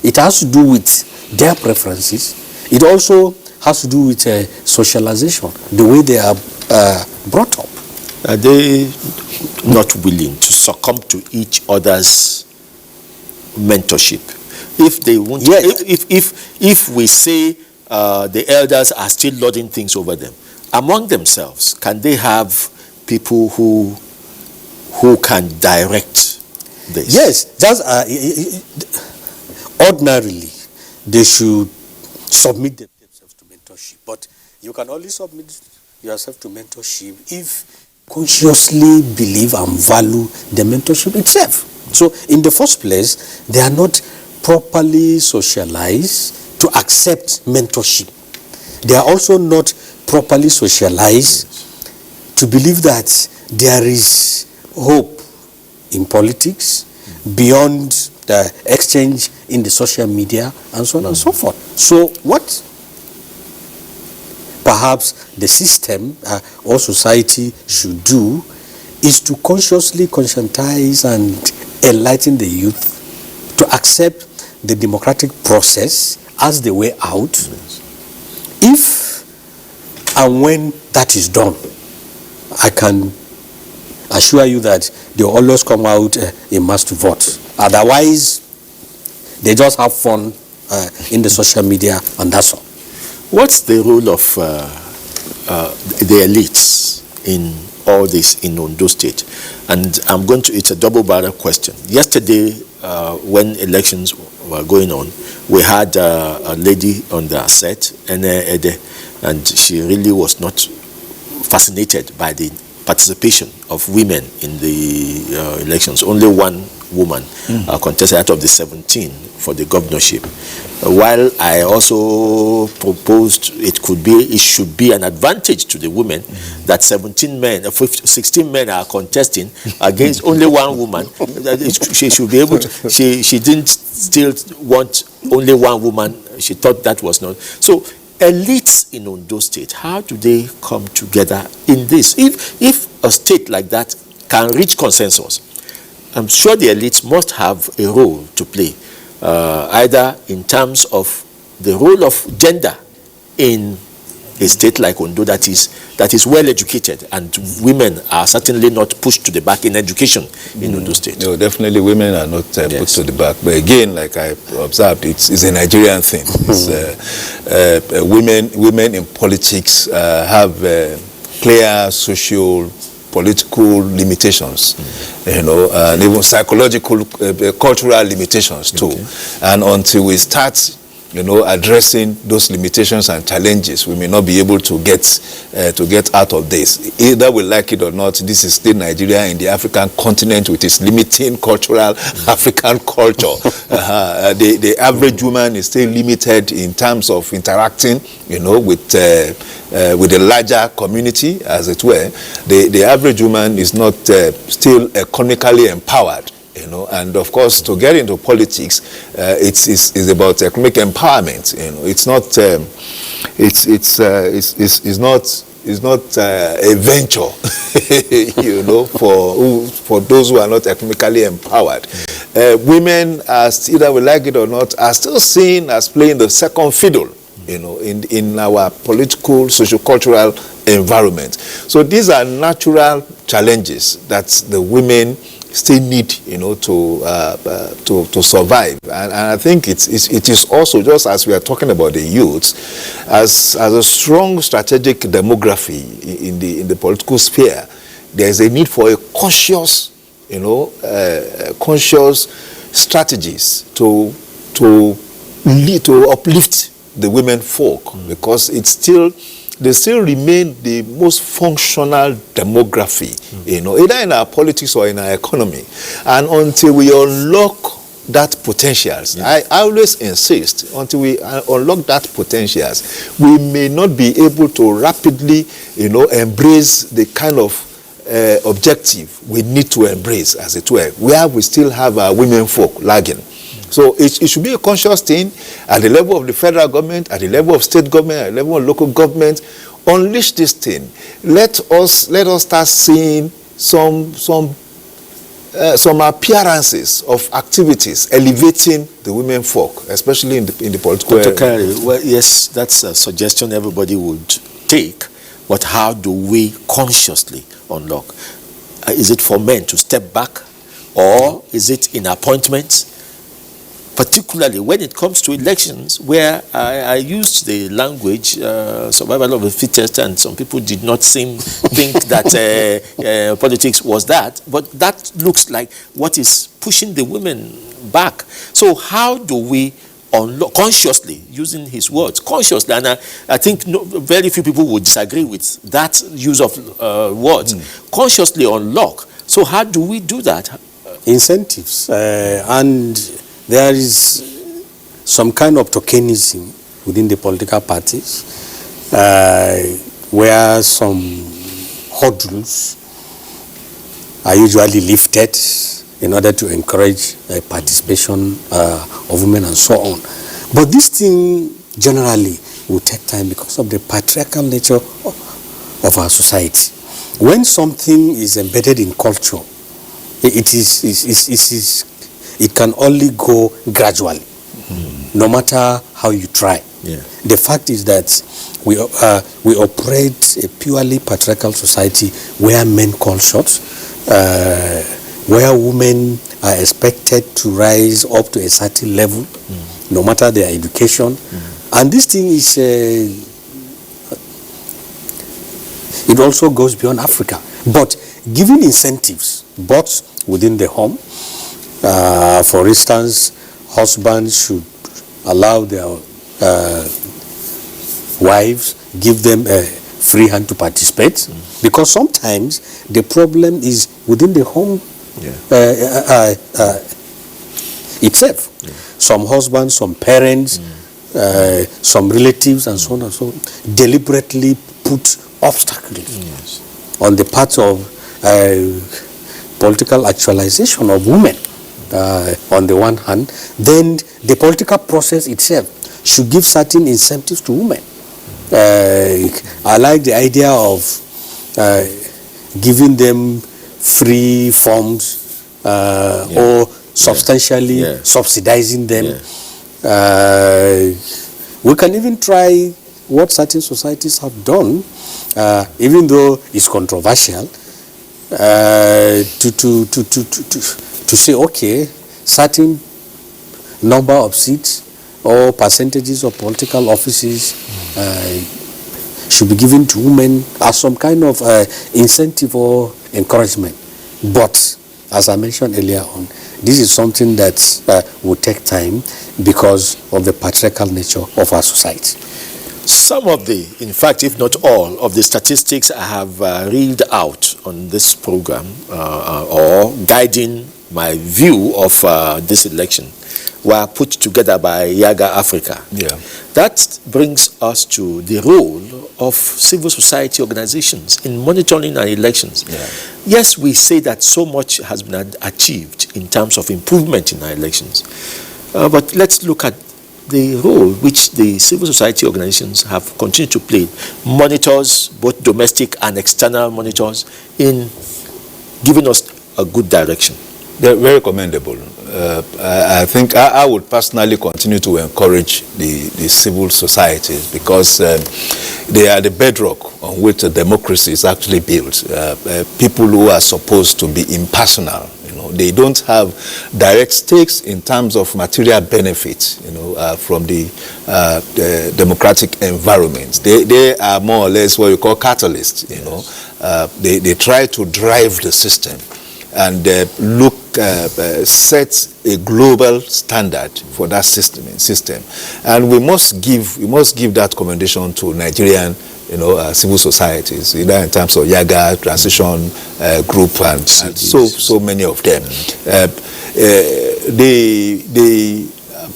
it has to do with their preferences. It also has to do with socialization, the way they are brought up. Are they not willing to succumb to each other's mentorship? If they want, if we say the elders are still lording things over them, among themselves, can they have people who can direct this? Yes, just ordinarily they should submit themselves to mentorship, but you can only submit yourself to mentorship if consciously believe and value the mentorship itself. So in the first place, they are not properly socialized to accept mentorship. They are also not properly socialized to believe that there is hope in politics beyond the exchange in the social media and so on and so forth. So what perhaps the system or society should do is to consciously conscientize and enlighten the youth to accept the democratic process as the way out. If and when that is done, I can assure you that they will always come out in mass to vote. Otherwise, they just have fun in the social media and that's all. What's the role of the elites in all this in Ondo State? And it's a double-barrel question. Yesterday, when elections were going on, we had a lady on the set, and she really was not fascinated by the participation of women in the elections. Only one woman contested out of the 17 for the governorship. While I also proposed it should be an advantage to the women that 16 men are contesting against only one woman. She should be able to, she didn't still want only one woman. She thought that was not. So elites in Ondo State, how do they come together in this? If a state like that can reach consensus, I'm sure the elites must have a role to play, either in terms of the role of gender in a state like Ondo that is well educated, and women are certainly not pushed to the back in education in Ondo State. No, definitely women are not put to the back. But again, like I observed, it's a Nigerian thing. Women in politics have clear social, political limitations, and even psychological, cultural limitations too. And until we start addressing those limitations and challenges, we may not be able to get out of this. Either we like it or not, this is still Nigeria in the African continent with its limiting cultural African culture. The average woman is still limited in terms of interacting, with a larger community, as it were. The average woman is not still economically empowered. And of course, to get into politics, it's about economic empowerment. It's not it's not a venture, for those who are not economically empowered. women, as either we like it or not, are still seen as playing the second fiddle, in our political, social-cultural environment. So these are natural challenges that the women still need, to survive. And I think it is also, just as we are talking about the youth, as a strong strategic demography in the political sphere, there is a need for a conscious, conscious strategies to uplift the women folk, because they still remain the most functional demography, either in our politics or in our economy. And until we unlock that potentials, I always insist, until we unlock that potentials, we may not be able to rapidly, embrace the kind of objective we need to embrace, as it were, where we still have our women folk lagging. So it should be a conscious thing at the level of the federal government, at the level of state government, at the level of local government. Unleash this thing. Let us start seeing some appearances of activities elevating the women folk, especially in the political Dr. Kari, well, yes, that's a suggestion everybody would take, but how do we consciously unlock? Is it for men to step back, or is it in appointments? Particularly when it comes to elections, where I used the language survival of the fittest, and some people did not think that politics was that, but that looks like what is pushing the women back. So how do we unlock, consciously, using his words, consciously, and I think very few people would disagree with that use of words, consciously unlock. So how do we do that? Incentives, and there is some kind of tokenism within the political parties, where some hurdles are usually lifted in order to encourage participation of women and so on. But this thing generally will take time because of the patriarchal nature of our society. When something is embedded in culture, it can only go gradually, no matter how you try. Yeah. The fact is that we operate a purely patriarchal society where men call shots, where women are expected to rise up to a certain level, no matter their education. And this thing is, it also goes beyond Africa. But giving incentives, both within the home, for instance, husbands should allow their wives, give them a free hand to participate, because sometimes the problem is within the home itself. Some husbands, some parents, some relatives, and so on and so on, deliberately put obstacles on the part of political actualization of women. On the one hand, then the political process itself should give certain incentives to women. I like the idea of giving them free forms or substantially subsidizing them. We can even try what certain societies have done, even though it's controversial, to say, okay, certain number of seats or percentages of political offices should be given to women as some kind of incentive or encouragement. But as I mentioned earlier on, this is something that will take time because of the patriarchal nature of our society. Some of the, in fact, if not all, of the statistics I have reeled out on this program or guiding my view of this election were put together by Yaga Africa. That brings us to the role of civil society organizations in monitoring our elections. Yes, we say that so much has been achieved in terms of improvement in our elections. But let's look at the role which the civil society organizations have continued to play. Monitors, both domestic and external monitors, in giving us a good direction. They're very commendable. I think I would personally continue to encourage the civil societies because they are the bedrock on which a democracy is actually built. People who are supposed to be impersonal, they don't have direct stakes in terms of material benefits, from the democratic environment. They are more or less what you call catalysts, They try to drive the system and set a global standard for that system. And we must give that commendation to Nigerian civil societies, either in terms of Yaga, Transition Group, and so many of them. The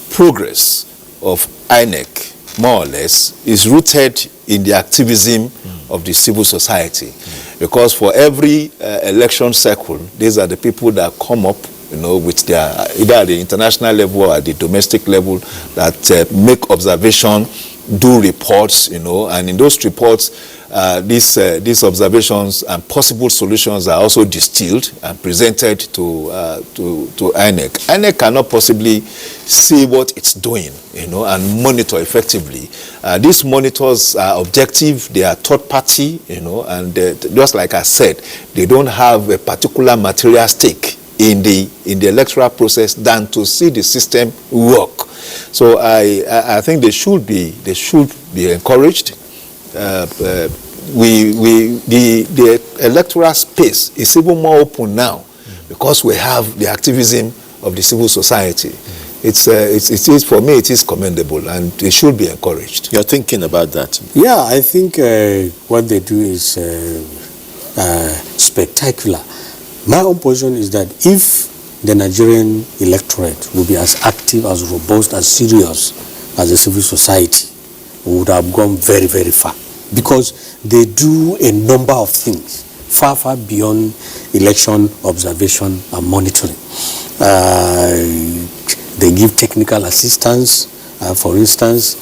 progress of INEC, more or less, is rooted in the activism of the civil society. Because for every election cycle, these are the people that come up, with their, either at the international level or at the domestic level, that make observation, do reports, and in those reports, these observations and possible solutions are also distilled and presented to INEC. INEC cannot possibly see what it's doing, and monitor effectively. These monitors are objective, they are third party, and just like I said, they don't have a particular material stake in the electoral process than to see the system work. So I think they should be encouraged. The electoral space is even more open now because we have the activism of the civil society. It is, for me, it is commendable and it should be encouraged. You're thinking about that? Yeah, I think what they do is spectacular. My own position is that if the Nigerian electorate will be as active, as robust, as serious as the civil society, we would have gone very, very far. Because they do a number of things far, far beyond election observation and monitoring. They give technical assistance. For instance,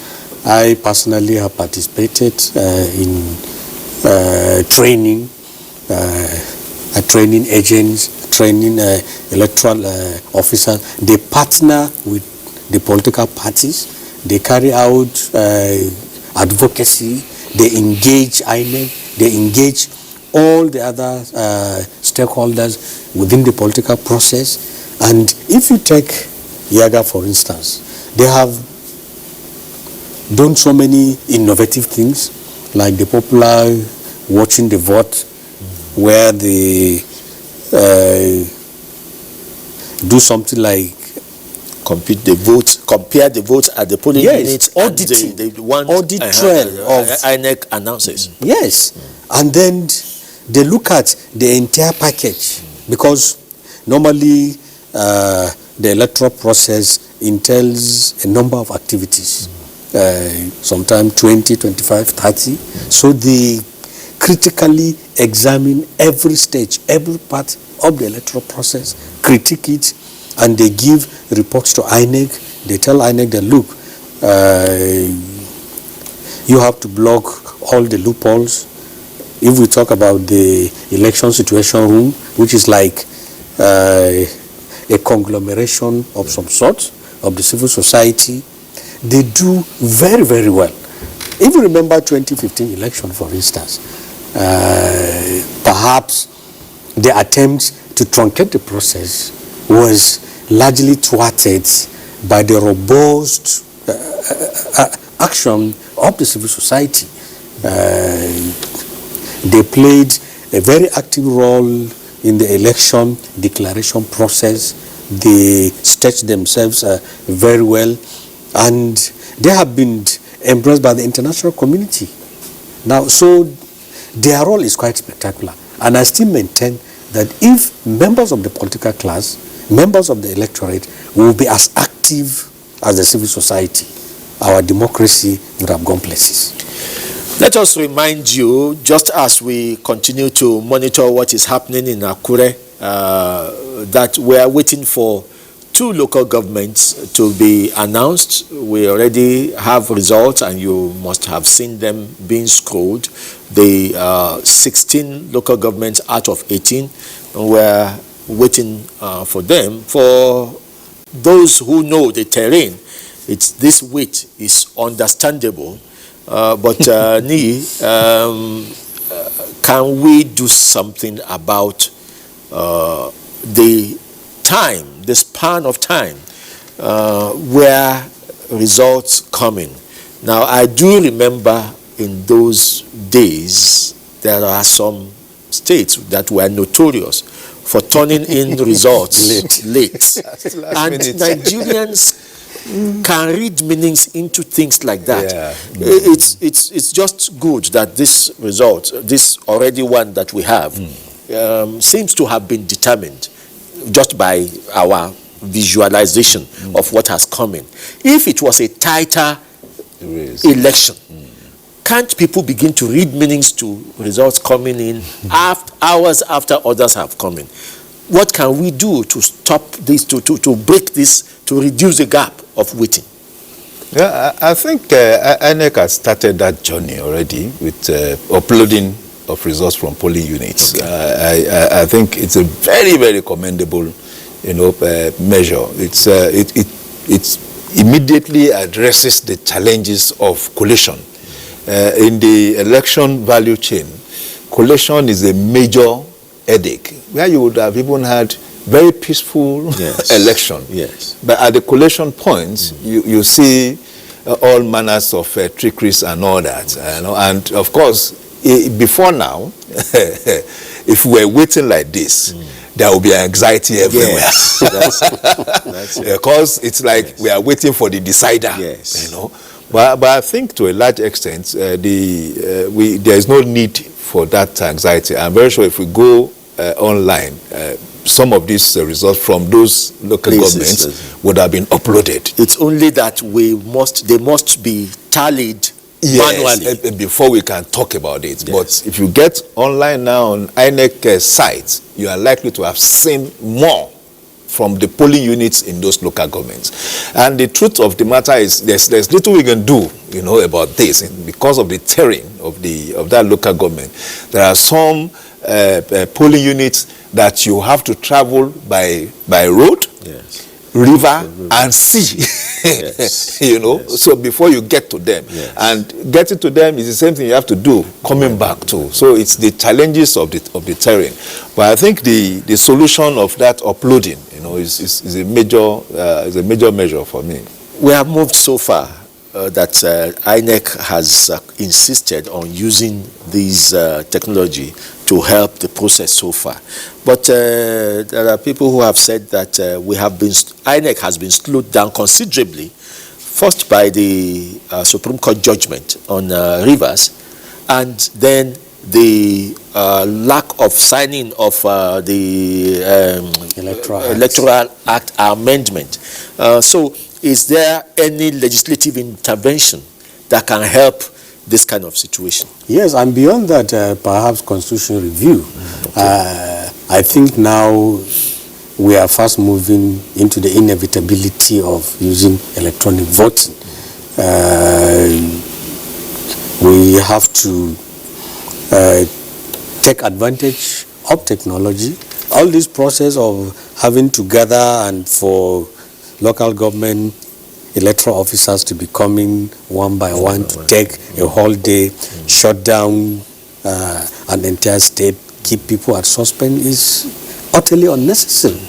I personally have participated in training agents, training electoral officers. They partner with the political parties. They carry out advocacy. They engage INEC. They engage all the other stakeholders within the political process. And if you take Yaga, for instance, they have done so many innovative things, like the popular watching the vote, where they do something like compare the votes at the polling units, auditing, audit trail of INEC announces. Yes, and then they look at the entire package, because normally the electoral process entails a number of activities, sometimes 20, 25, 30. So they critically examine every stage, every part of the electoral process, critique it, and they give reports to INEC. They tell INEC that, look, you have to block all the loopholes. If we talk about the election situation room, which is like a conglomeration of some sort of the civil society, they do very, very well. If you remember 2015 election, for instance, perhaps the attempt to truncate the process was largely thwarted by the robust action of the civil society. They played a very active role in the election declaration process. They stretched themselves very well, and they have been embraced by the international community. Now, so their role is quite spectacular, and I still maintain that if members of the political class, members of the electorate will be as active as the civil society, our democracy would have gone places. Let us remind you, just as we continue to monitor what is happening in Akure, that we are waiting for 2 local governments to be announced. We already have results, and you must have seen them being scrolled. The 16 local governments out of 18 were waiting for them. For those who know the terrain, this wait is understandable. But can we do something about the span of time where results coming? Now, I do remember in those days there are some states that were notorious for turning in results late. And Nigerians can read meanings into things like that. Yeah. It's just good that this result, this already one that we have, seems to have been determined just by our visualization of what has come in. If it was a tighter election, can't people begin to read meanings to results coming in hours after others have come in? What can we do to stop this, to break this, to reduce the gap of waiting? Yeah, I think INEC has started that journey already with uploading of results from polling units. Okay. I think it's a very, very commendable, measure. It immediately addresses the challenges of collation. In the election value chain, collation is a major headache, where you would have even had very peaceful election. Yes. But at the collation points, you see all manners of trickeries and all that. And of course, before now, if we were waiting like this, there will be anxiety everywhere. Yes. That's it. Because it's like we are waiting for the decider. Yes. But I think to a large extent, there is no need for that anxiety. I'm very sure if we go online, some of these results from those local governments would have been uploaded. It's only that they must be tallied manually before we can talk about it. Yes. But if you get online now on INEC sites, you are likely to have seen more from the polling units in those local governments. And the truth of the matter is there's little we can do, about this. And because of the terrain of that local government, there are some polling units that you have to travel by road, river, and sea. So before you get to them. And getting to them is the same thing you have to do coming back to. So it's the challenges of the terrain. But I think the solution of that uploading, is a major measure for me. We have moved so far that INEC has insisted on using these technology to help the process so far. But there are people who have said that INEC has been slowed down considerably, first by the Supreme Court judgment on Rivers, and then the lack of signing of the Electoral Act amendment. So is there any legislative intervention that can help this kind of situation? Yes, and beyond that, perhaps constitutional review. I think now we are fast moving into the inevitability of using electronic voting. We have to take advantage of technology. All this process of having to gather and for local government electoral officers to be coming one by one to take a whole day, shut down an entire state, keep people at suspense is utterly unnecessary.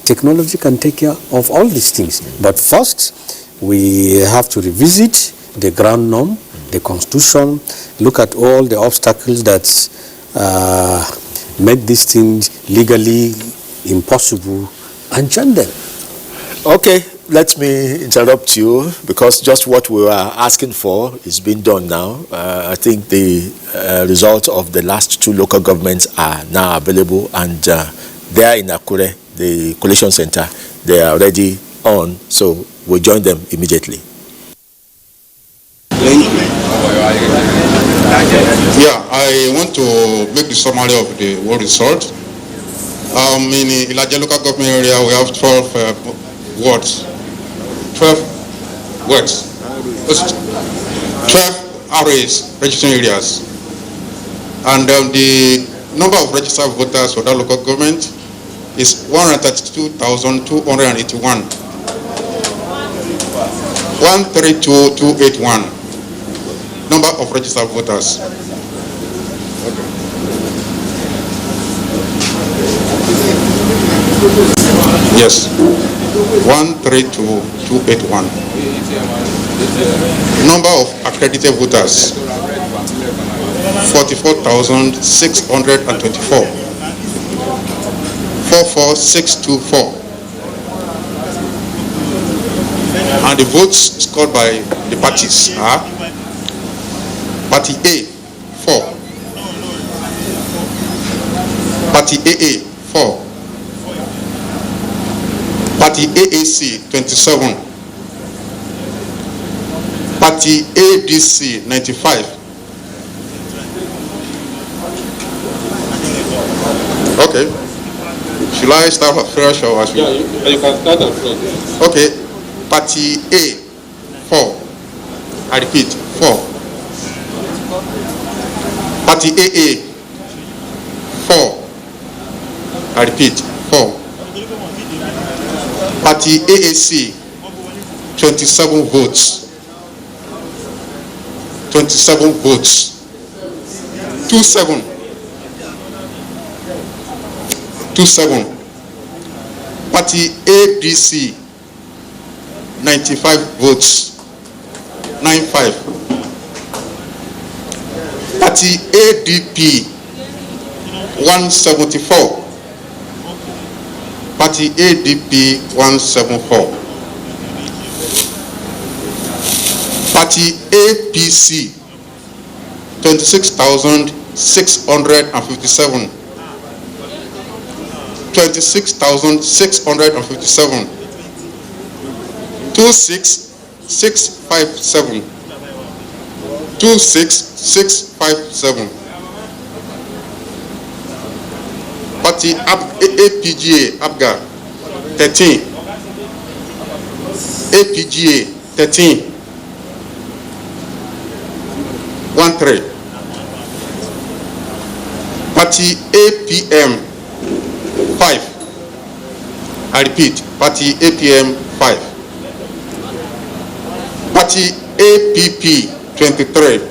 Technology can take care of all these things. But first, we have to revisit the ground norm, the constitution, look at all the obstacles that make these things legally impossible and join them. Okay, let me interrupt you because just what we were asking for is being done now. I think the result of the last two local governments are now available, and they are in Akure, the Collation Center. They are already on, so we'll join them immediately. Yeah, I want to make the summary of the whole result. In the Ilaje local government area, we have 12 wards. 12 words. 12 RAs, registering areas. And the number of registered voters for that local government is 132,281. 132,281. Number of registered voters. Yes. 132,281. Number of accredited voters. 44,624. 44624. And the votes scored by the parties are Party A 4, Party AA 4, Party AAC 27, Party ADC 95, okay. Should I start afresh or as Yeah, you can start afresh. Okay. Party A 4. I repeat 4. Party AA 4. I repeat 4. Party AAC 27 votes. 27 votes. 27. 27. Party ADC 95 votes. 95. Party ADP 174. Party ADP 174. Party APC 26,657. 26,657. 26657. 26657. Party APGA APGA 13. APGA 13. 13. Party APM 5. I repeat, Party APM 5. Party APP 23.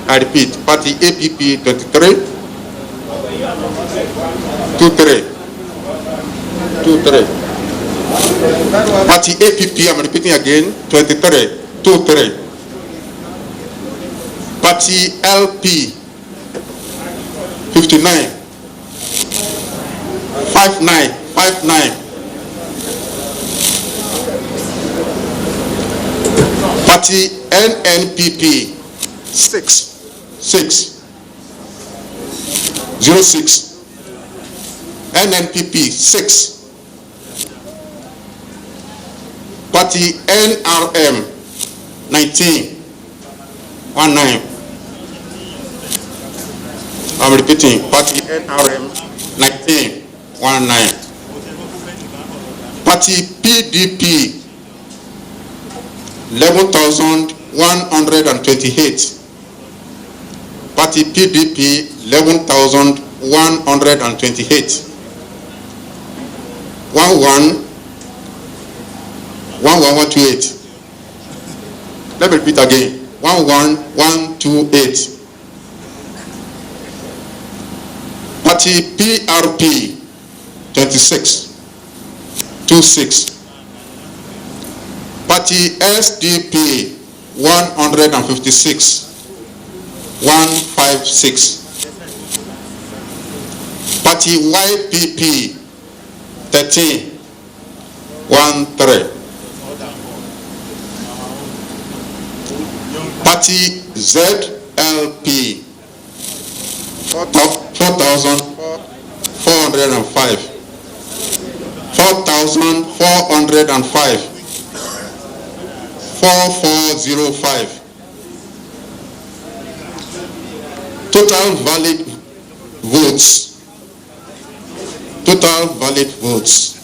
I repeat, Party APP 23. 23. 23. Party APP, I'm repeating again, 23. 23. Party LP 59. 59. 59. Party NNPP 6. 06. NNPP 6. Party NRM 19. 19. I'm repeating. Party NRM 19. 19. Party PDP 11,128. Party PDP 11,128. 11,128. Let me repeat again. 11,128. Party PRP 26. 26. Party SDP 156. 156. Party YPP 13. 13. Party ZLP 4,405. 4,405. 4405. Total valid votes. Total valid votes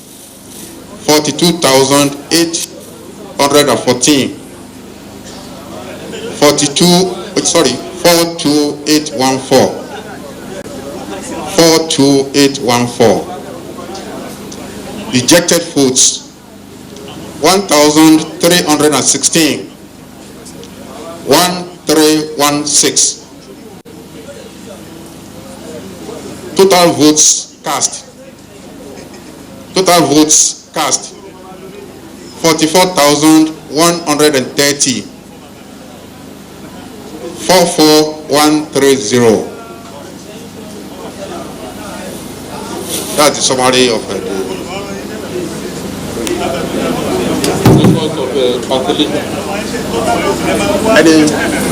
42,814. 42814. 42814. Ejected votes 1,316. 1316. Total votes cast. 44,130. 44130. That's the summary of the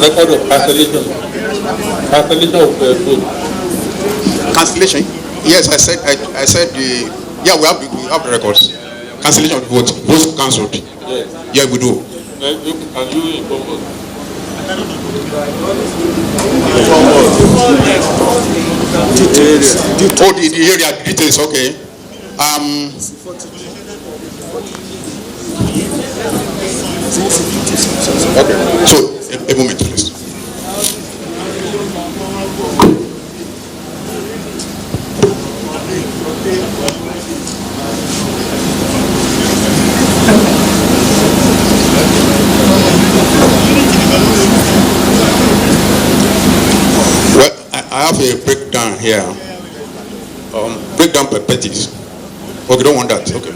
record of cancellation. Cancellation of vote. Cancellation? Yes, I said the we have the records. Cancellation of the vote. Votes cancelled. Yes. Yeah, we do. Can you inform us? Details. Oh, the area details. Okay. Okay. So a moment, please. Well, I have a breakdown here. Breakdown per parties. Okay, don't want that. Okay.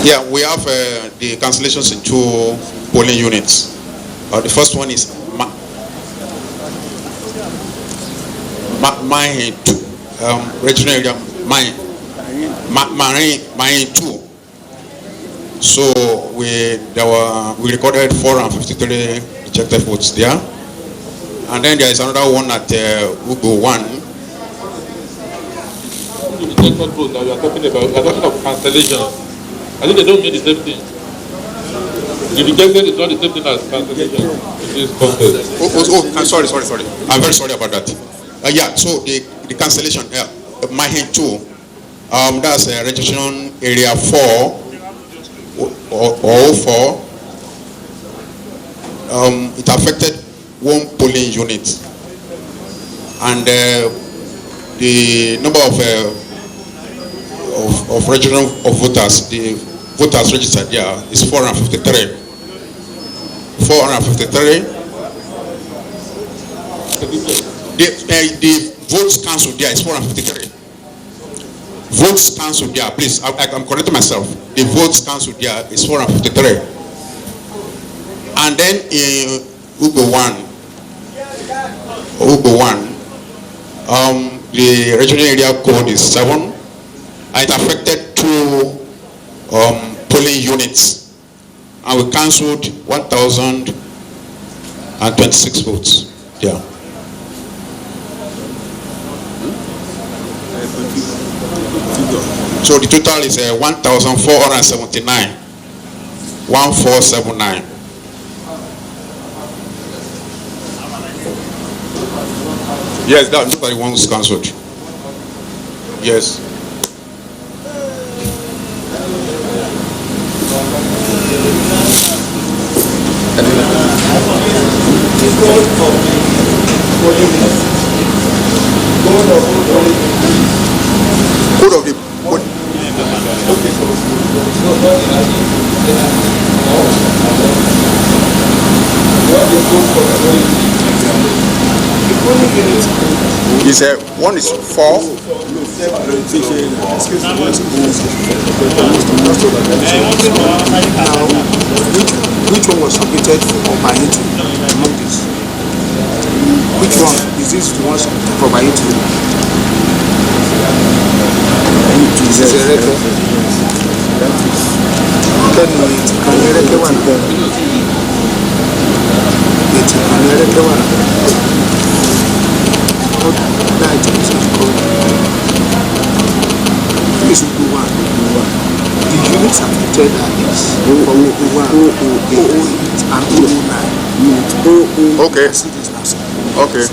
Yeah, we have the cancellations in 2 polling units. The first one is mine 2, regional area mine 2. So we recorded 453 rejected votes there, and then there is another one at Ugo 1. Rejected votes that we are talking about. We are talking of cancellation. I think they don't mean the same thing. The rejected is not the same thing as cancellation in this context. I'm sorry. I'm very sorry about that. Yeah, so the cancellation, my hand 2, that's registration area 4 or 04. It affected 1 polling unit, and the number of regional voters, the voters registered there is 453. 453. The votes cancelled there is 453. Votes cancelled there, please. I'm correcting myself. The votes cancelled there is 453. And then in Ugo 1, the regional area code is 7. And it affected 2 polling units, and we cancelled 1,026 votes. Yeah. So the total is 1,479. 1479. Yes, that's the one who's cancelled. Yes. Code of the is one is 4. Which one was submitted for Bayito among this? Which one is this the one for Bayito? Is a record. Can you record one? Please do one. The units affected are this. 001, 008, and 009. Okay. Okay.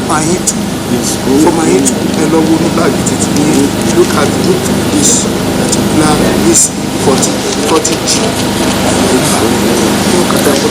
My hit. For my hit, look at this particular, this 40G. Look at that.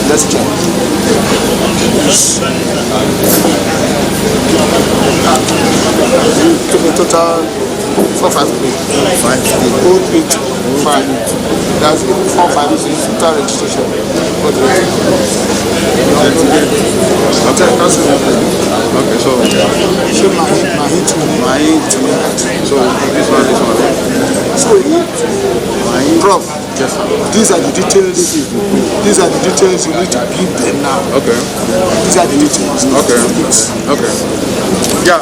Let's check. To the total 453. That's it. 456 total registration. Okay, so Prof, these are the details. These are the details you need to give them now. Okay. These are the details. Okay. Okay. Yeah,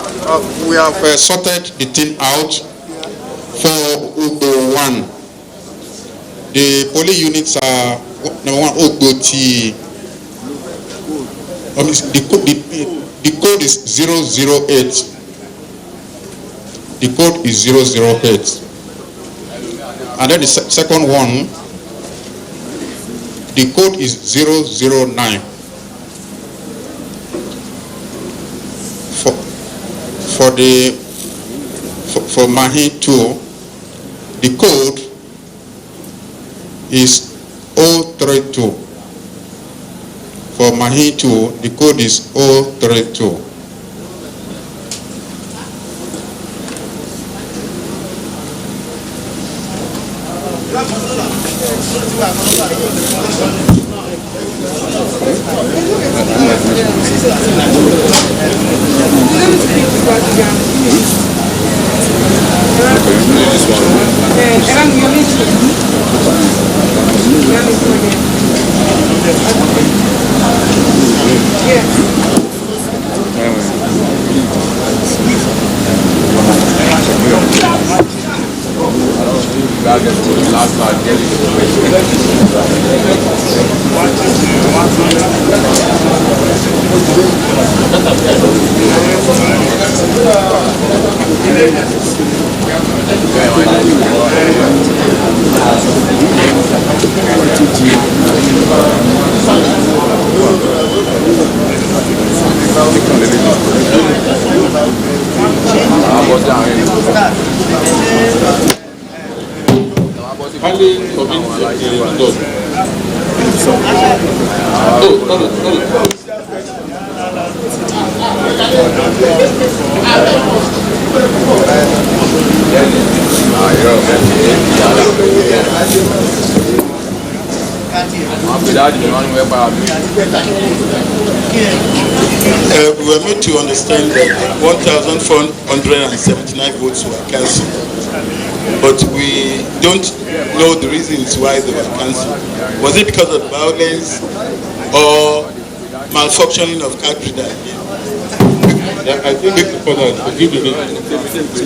we have sorted the thing out for Ondo 1. The polling units are number 1 Ondo T. The code is 008. The code is 008. And then the second one, the code is 009. For Mahi 2, the code is 032. For Mahi 2, the code is 032. We were made to understand that 1,479 votes were cancelled, but we don't know the reasons why they were cancelled. Was it because of violence or malfunctioning of card reader? I think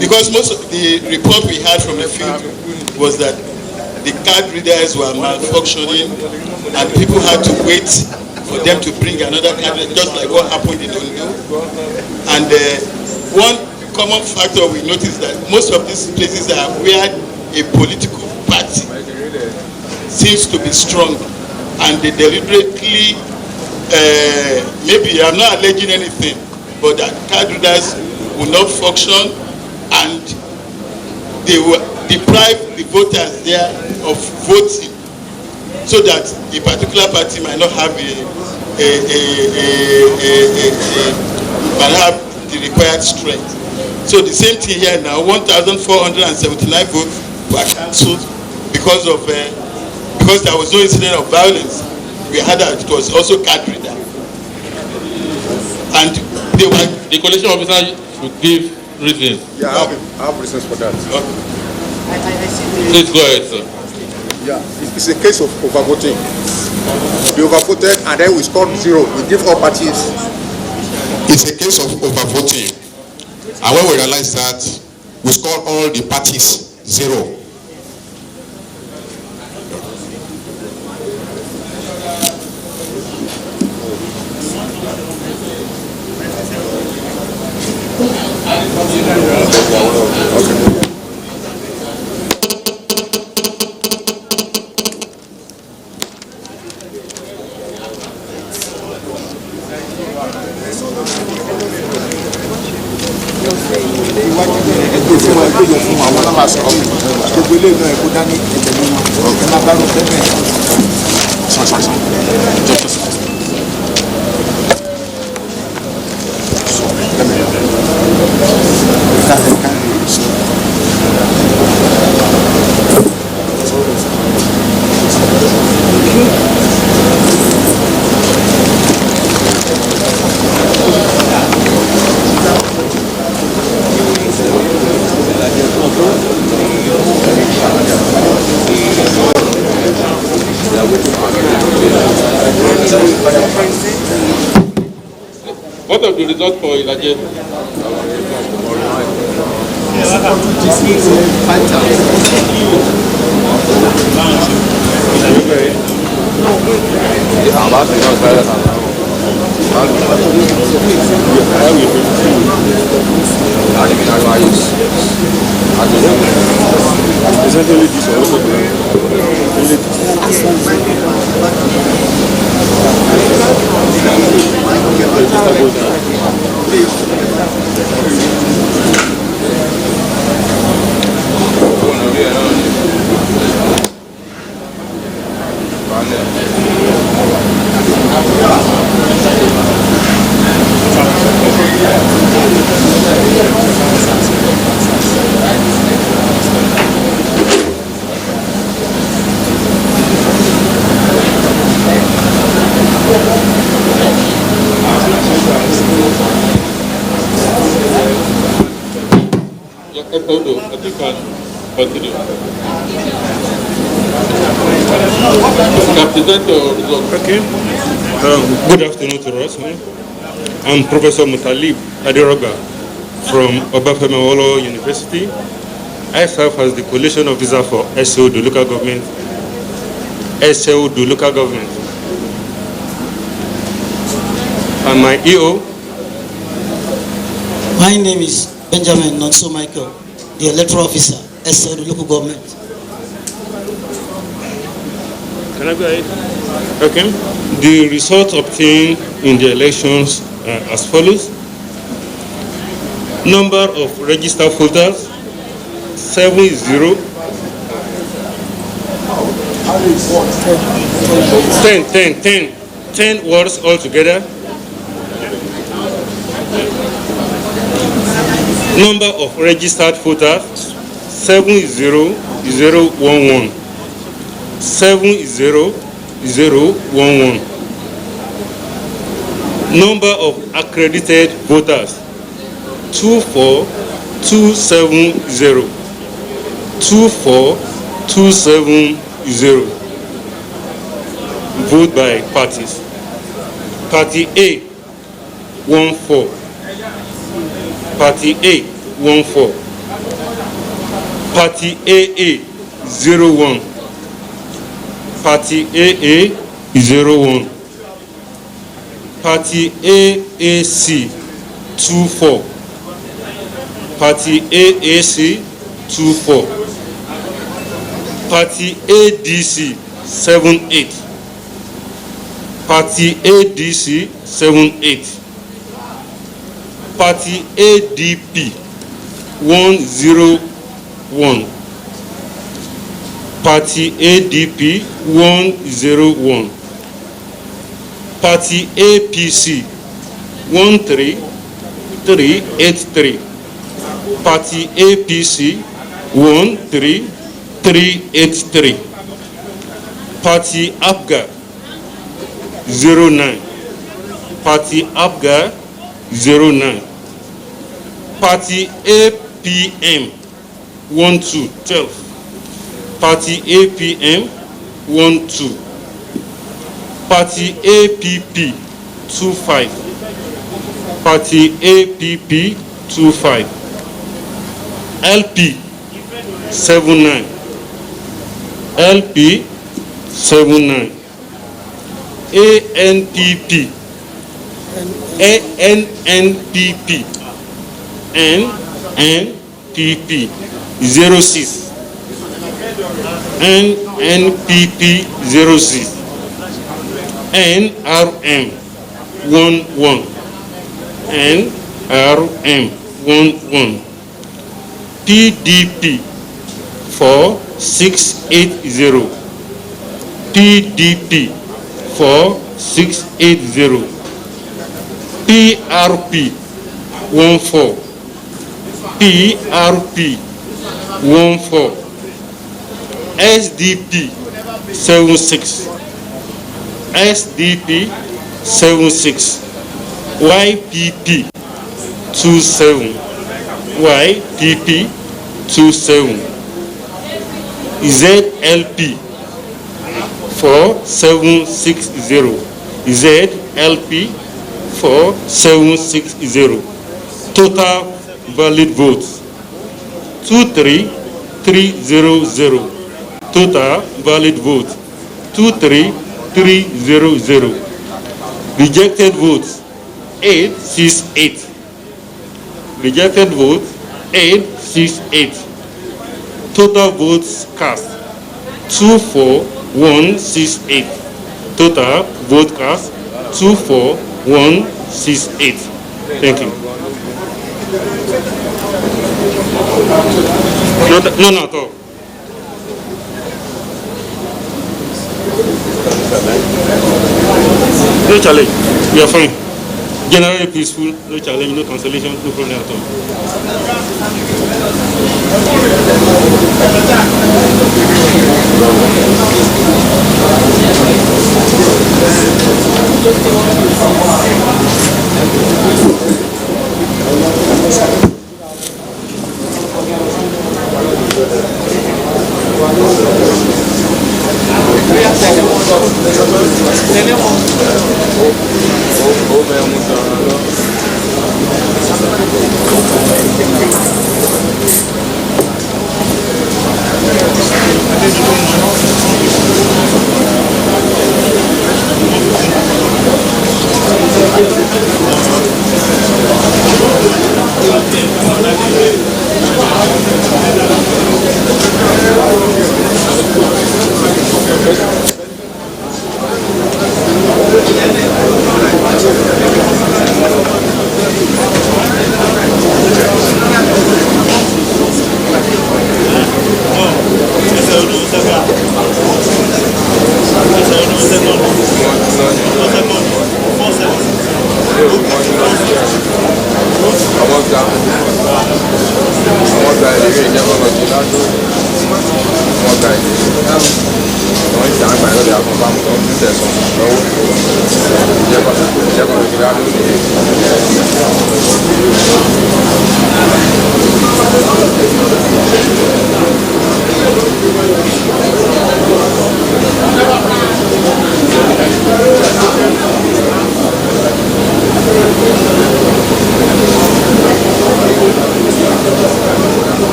because most of the report we had from the field was that the card readers were malfunctioning and people had to wait for them to bring another card, just like what happened in Ondo. And one common factor we noticed that most of these places are where a political party seems to be strong, and they deliberately, maybe I'm not alleging anything, but that card readers will not function and they will deprive the voters there of voting, so that a particular party might not have might have the required strength. So the same thing here now, 1,479 votes were cancelled because of because there was no incident of violence. We had that it was also card reader, and they were the collation officer should give reasons. Yeah, I have reasons for that. Please go ahead, sir. Yeah, it's a case of overvoting. We overvoted and then we scored 0. We give all parties. It's a case of overvoting. And when we realize that, we scored all the parties 0. What of the result for Ilaje? Ondo, I think I'll continue. Present your results. Okay. Good afternoon to us. I'm Professor Mutalib Adiroga from Obafemi Awolowo University. I serve as the Collation Officer for SOD local government. SOD local government. And my EO. My name is Benjamin Nonso Michael, the electoral officer, SOD local government. Can I go ahead? Okay. The results obtained in the elections are as follows. Number of registered voters, 70. 10 words altogether. Number of registered voters, 70011. 70011. Number of accredited voters, 24270. 24270. Vote by parties. Party A, 14. Party A, 14. Party AA, 01. Party AA, 01. Party AAC, 24. Party AAC, 24. Party ADC, 78. Party ADC, 78. Party ADP, 101. Party ADP, 101. Party APC, 13383. Party APC, 13383. Party APGA, 09. Party APGA, 09. Party APM, 12. Party APM, 12. Party APP, 25. Party APP, 25. LP, 79. LP, 79. ANPP, ANNPP, NNPP, 06. NNPP, 06. NRM, 11. NRM, 11. PDP, 4680. PDP, 4680. PRP, 14. PRP, 14. SDP, 76. SDP, 76. YPP, 27. YPP, 27. ZLP, 4760. ZLP, 24760. Total valid votes 23300. Total valid votes 23300. Rejected votes 868. Rejected votes 868. Total votes cast 24168. Total vote cast 24168. Thank you. None at all. No challenge. We are fine. Generally peaceful. No challenge. No cancellation. No problem at all.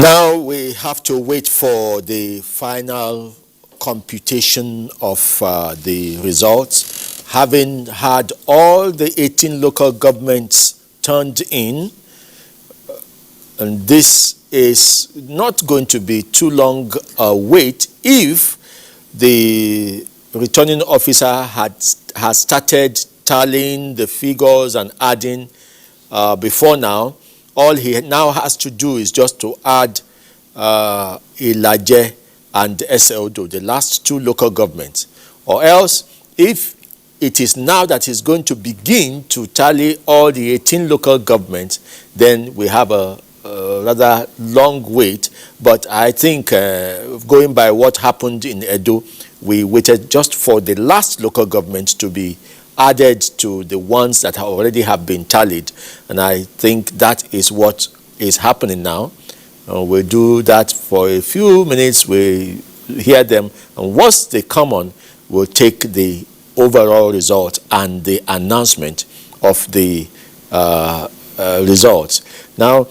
Now we have to wait for the final computation of the results. Having had all the 18 local governments turned in, and this is not going to be too long a wait if the returning officer has started tallying the figures and adding before now. All he now has to do is just to add Ilaje and Ondo, the last two local governments. Or else, if it is now that he's going to begin to tally all the 18 local governments, then we have a rather long wait. But I think going by what happened in Edo, we waited just for the last local government to be added to the ones that already have been tallied. And I think that is what is happening now. We'll do that for a few minutes. We hear them. And once they come on, we'll take the overall result and the announcement of the results. Now,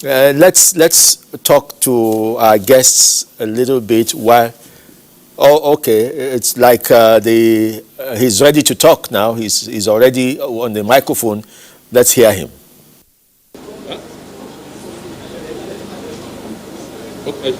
let's talk to our guests a little bit while. Oh, okay. It's like he's ready to talk now. He's already on the microphone. Let's hear him. Okay.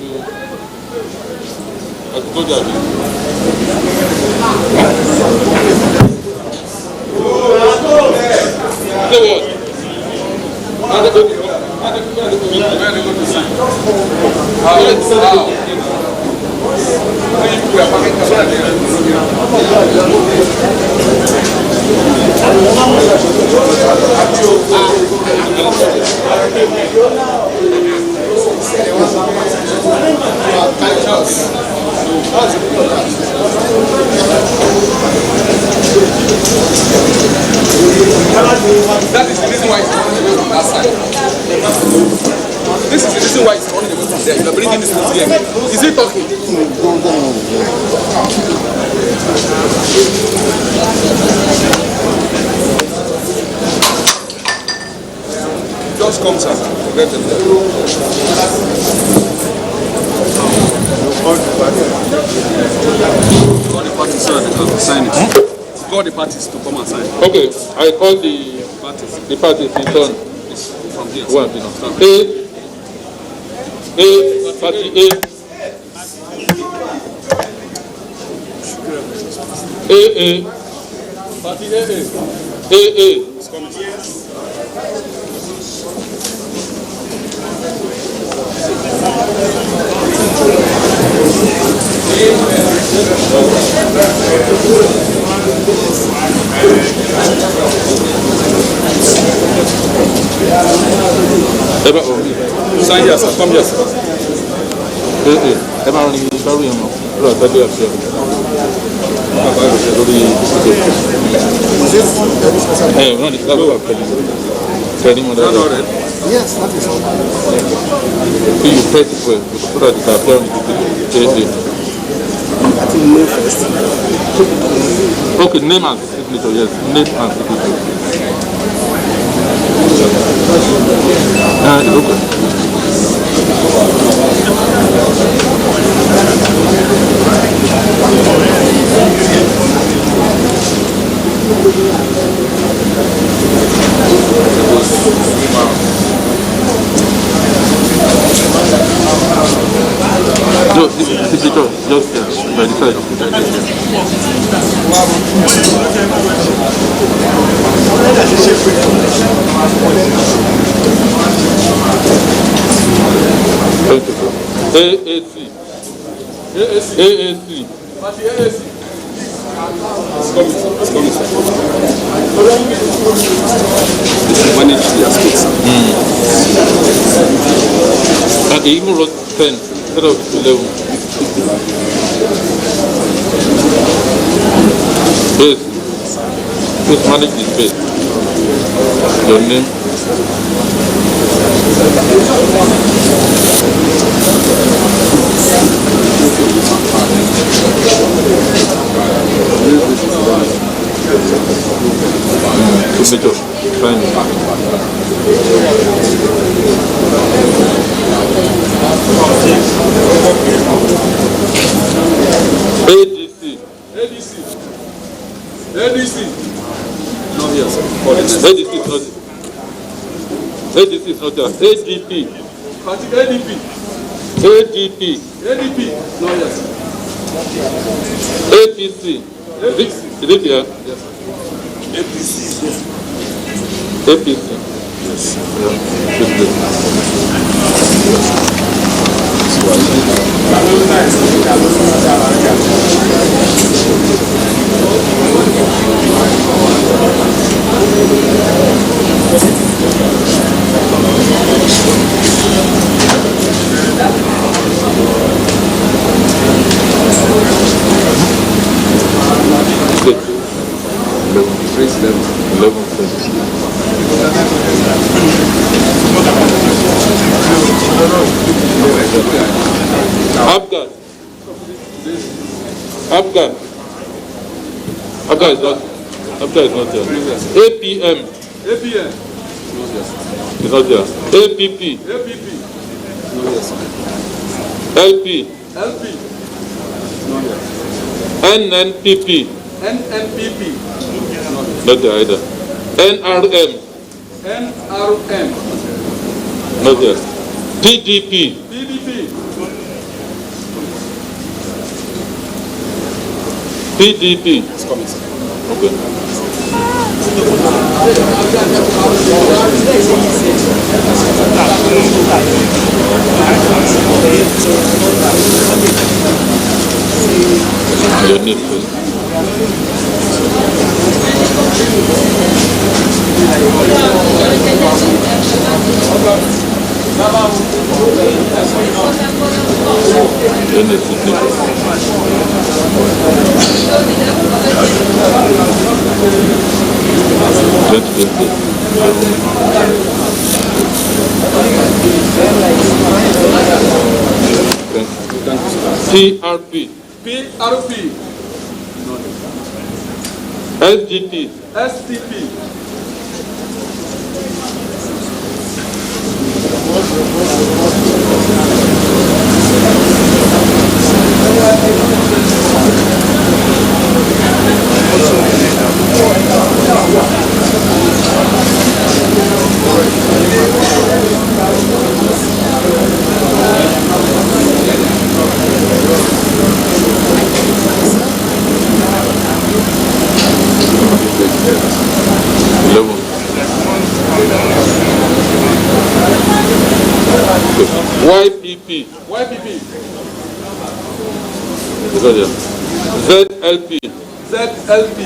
That is the reason why it's running away from that side. This is the reason why it's running away from there. You're bringing this to here. Is he talking? Just come, sir. Forget it. Call the party so that they can sign it. Call the parties to come and sign. Okay, I call the parties. The parties in turn. From here. One. Party A. Party AA. It's coming. Sign here, sir. Come here, sir. Yes, that is all. You press it well, so that it can appear on the video. I think name first. Okay, name and signature, yes. Name and signature. Okay. No, this is the signature. Just by the side. Thank you, sir. AAC. AAC. Manage their space. And they even wrote 10 instead of 11. Yes. Please manage the space. Your name. Signature. Sign. ADC. ADC. No, yes. ADC is not. ADC is not there. ADP. Party ADP. ADP. ADP. No, yes. APC. Is it here? Yes. APC. APC. Yes. Afghan. Afghan. Afghan is not. Afghan is not there. APM. APM. Is not there. APP. APP. LP. LP. NNPP. NNPP. Not there either. NRM. NRM. Not there. PDP. PDP. PDP. It's coming, sir. Okay. Your name, please. PRP. PRP. SGP. STP. YPP. YPP. ZLP. ZLP.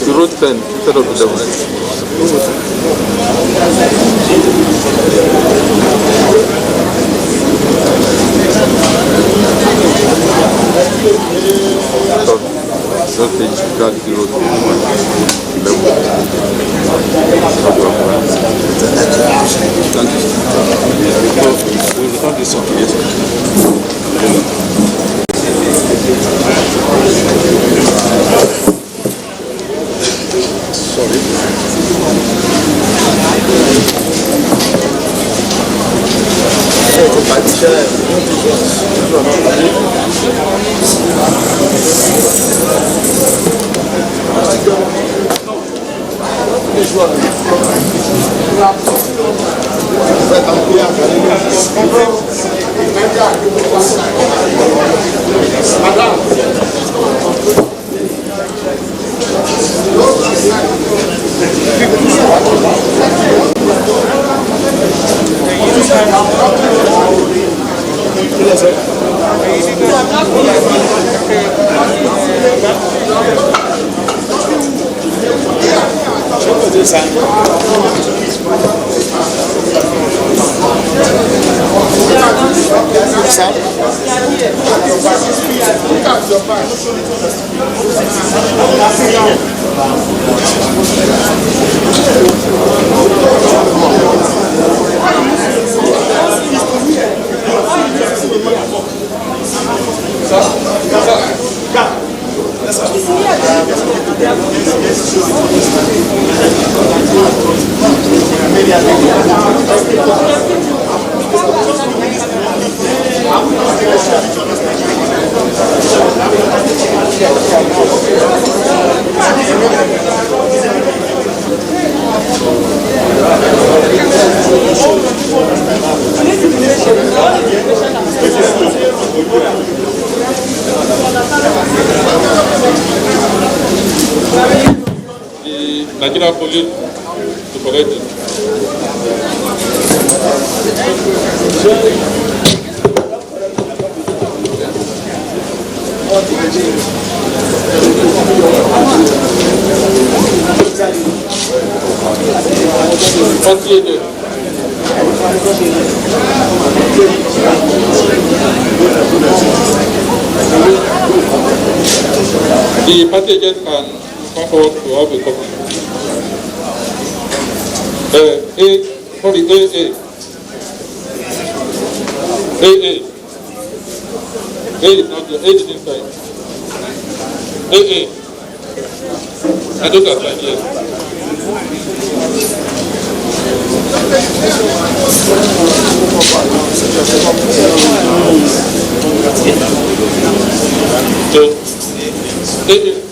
You wrote 10 instead of 11. Then you should drag the road to Thank you. We return this one. Yes. Sorry. The Nigerian police to collect it. The party agent can come forward to have a copy. AA is not the A is inside. AA. I don't have that yet. So, AA.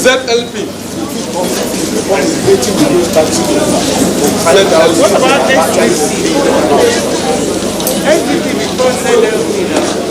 ZLP. What about SVP? SVP before ZLP now.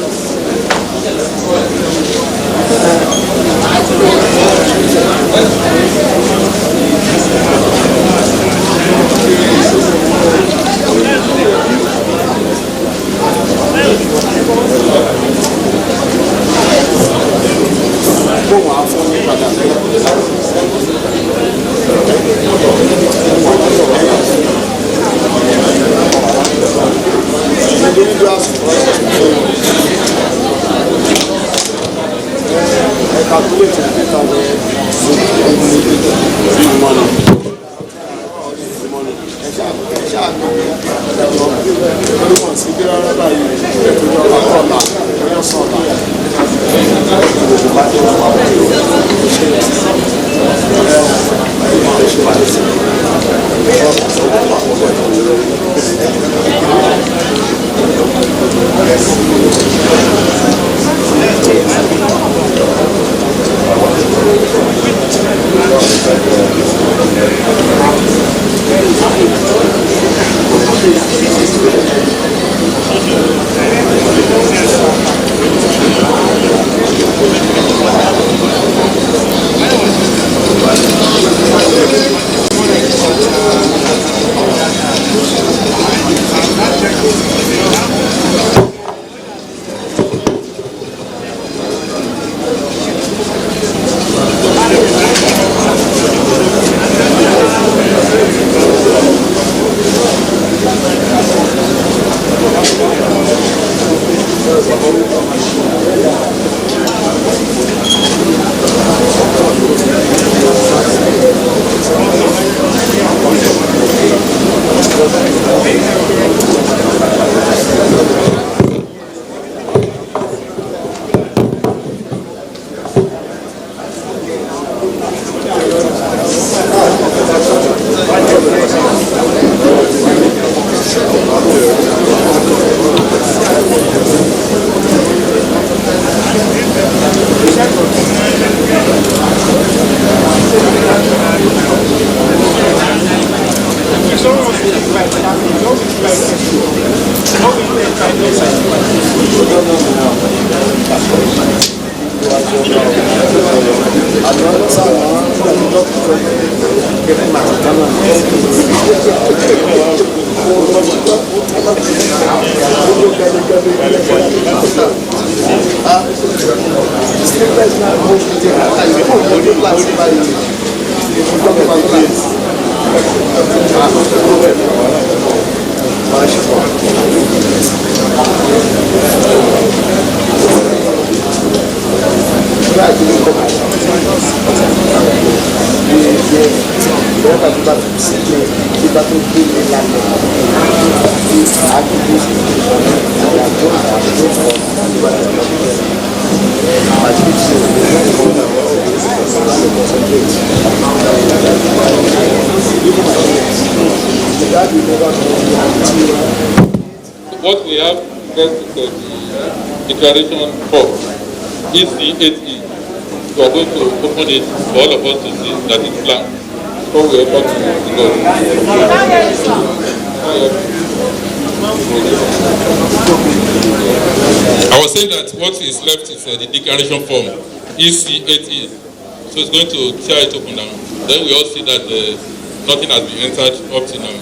What we have first is the declaration for EC8E. We are going to open it for all of us to see that it's blank before we open to go. I was saying that what is left is the declaration form EC8E. So it's going to tear it open now. Then we all see that nothing has been entered up to now.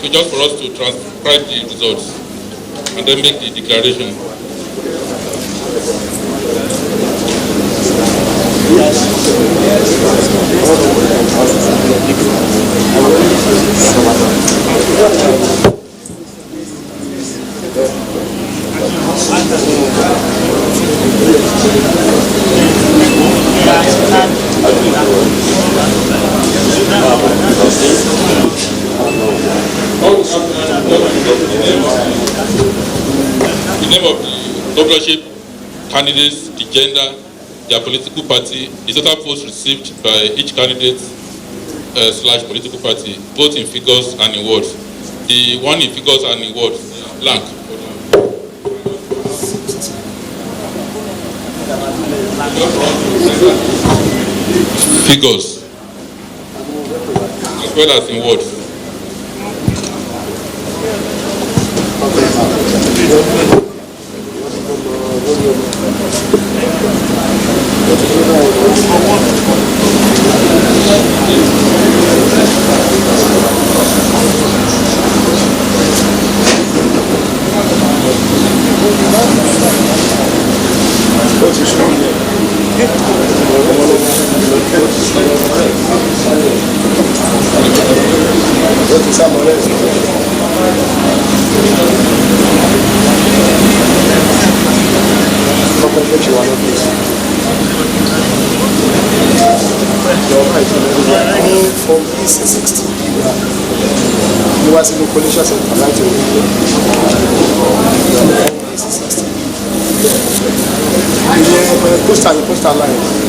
So just for us to transcribe the results and then make the declaration. The name of the governorship candidates, the gender, their political party, the total votes received by each candidate / political party, both in figures and in words. The one in figures and in words, blank. Figures, as well as in words. From EC60, you wá sínú collation center láti rí ìyẹn pósítà line.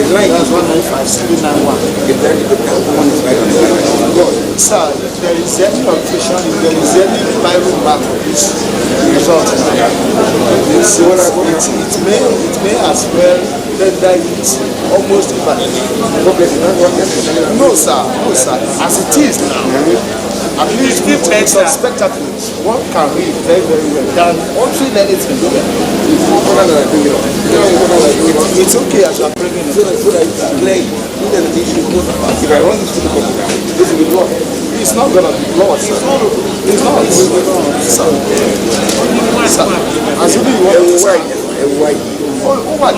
That's 195,791. Sir, if there is any objection, if there is any Bible back of this result, it may as well render it almost invalid. No, sir. As it is now, at least with some spectacles, one can read very, very well. Than altering anything. It's okay as you are bringing it. If I run this to the computer, this will be blocked. It's not going to be blocked. It's not. Sir. Assuming you want to say, what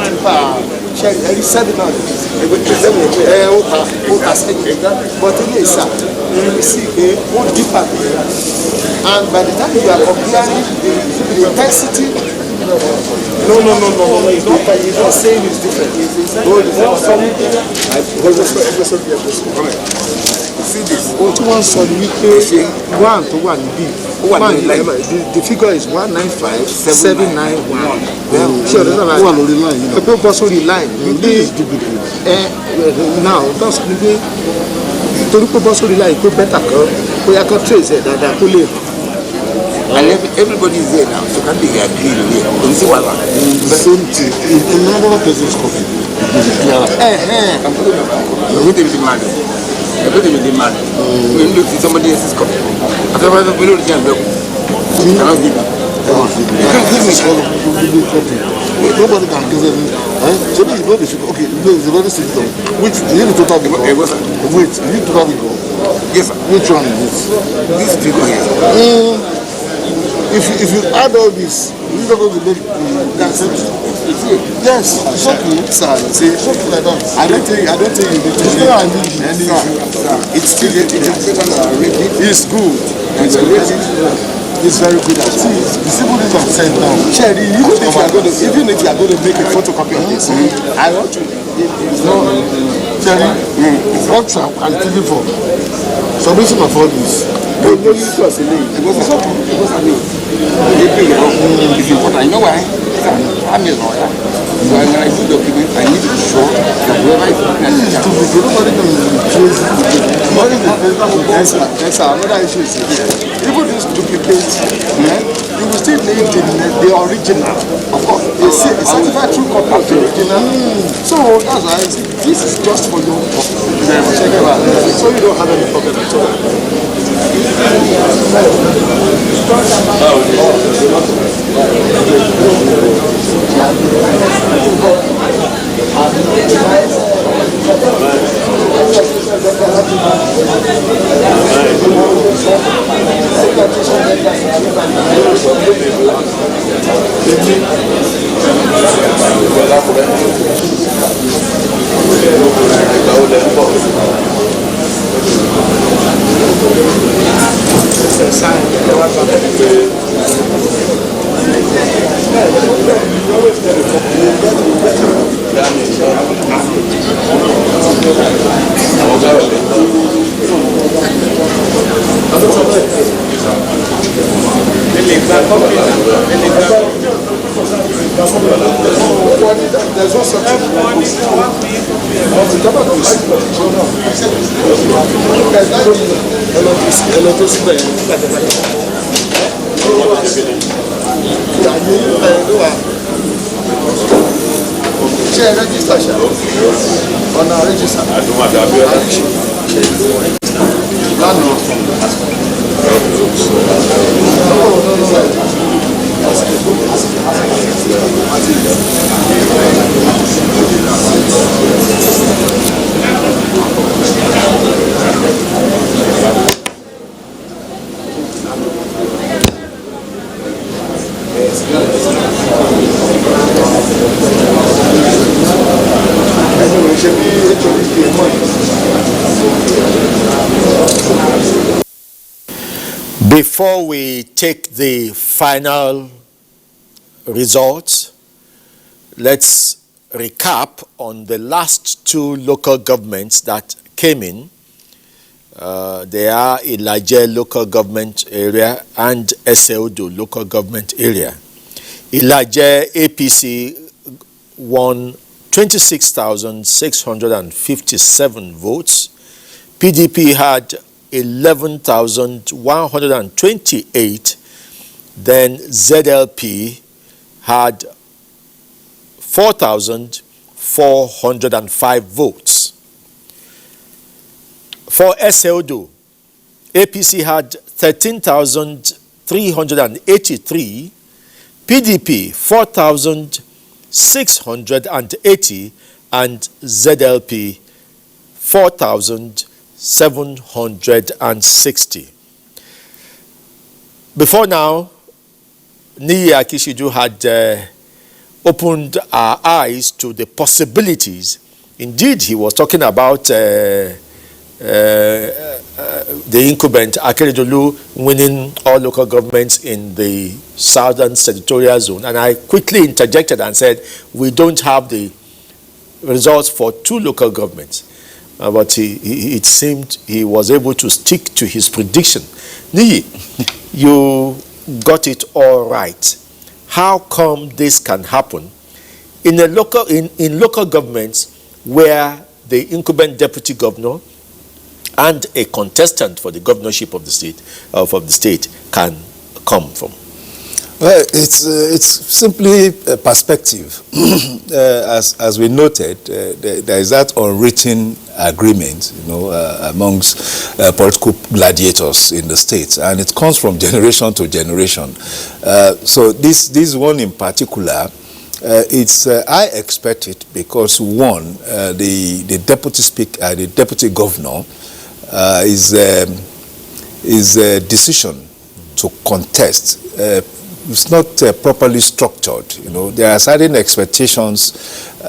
check any seminar, but it is, sir. You see, one deeper. And by the time you are comparing the intensity, no. It's not saying it's different. See this. The figure is 195,791. This is duplicate. Now, that's the trace and everybody is there now, so can they agree with it? Same thing. If another person's copy, I'm talking about with the man. Everything with the man. We look at somebody else's copy. Otherwise, we don't get you cannot give it. You can't give me copy. Nobody can give it. So this is what they should. Okay, it's very simple. Which you need to total figure. Wait, you need to total figure. Yes, sir. Which one is this? This figure here. If you add all this, you don't go to make that's it. Yes, it's okay, sir. It's okay like that. I don't think you need to. It's still it's good. It's very good. The simple things are sent down. Cherry, even if you are going to make a photocopy of this, I want to. Cherry, WhatsApp and TV for submission of all this. It's important. You know why? I'm a lawyer. So when I do document, I need to show that whoever is looking at it. Another issue is even this duplicate, you will still need the original. Of course, a certified true copy of the original. So that's why this is just for your check it out. So you don't have any problem at all. There's also Before we take the final results, let's recap on the last two local governments that came in. They are Ilaje local government area and Ondo local government area. Ilaje APC won 26,657 votes. PDP had 11,128. Then ZLP had 4,405 votes. For SLDO, APC had 13,383, PDP 4,680, and ZLP 4,760. Before now, Niyi Akishidu had opened our eyes to the possibilities. Indeed, he was talking about the incumbent Akeredolu winning all local governments in the southern senatorial zone. And I quickly interjected and said, we don't have the results for 2 local governments. But it seemed he was able to stick to his prediction. Niyi, you got it all right. How come this can happen in local governments where the incumbent deputy governor and a contestant for the governorship of the state can come from? Well, it's simply a perspective. As we noted, there is that unwritten agreement, amongst political gladiators in the state, and it comes from generation to generation. So this one in particular, I expect it because one, the deputy speaker, the deputy governor, is a decision to contest. It's not properly structured. There are certain expectations,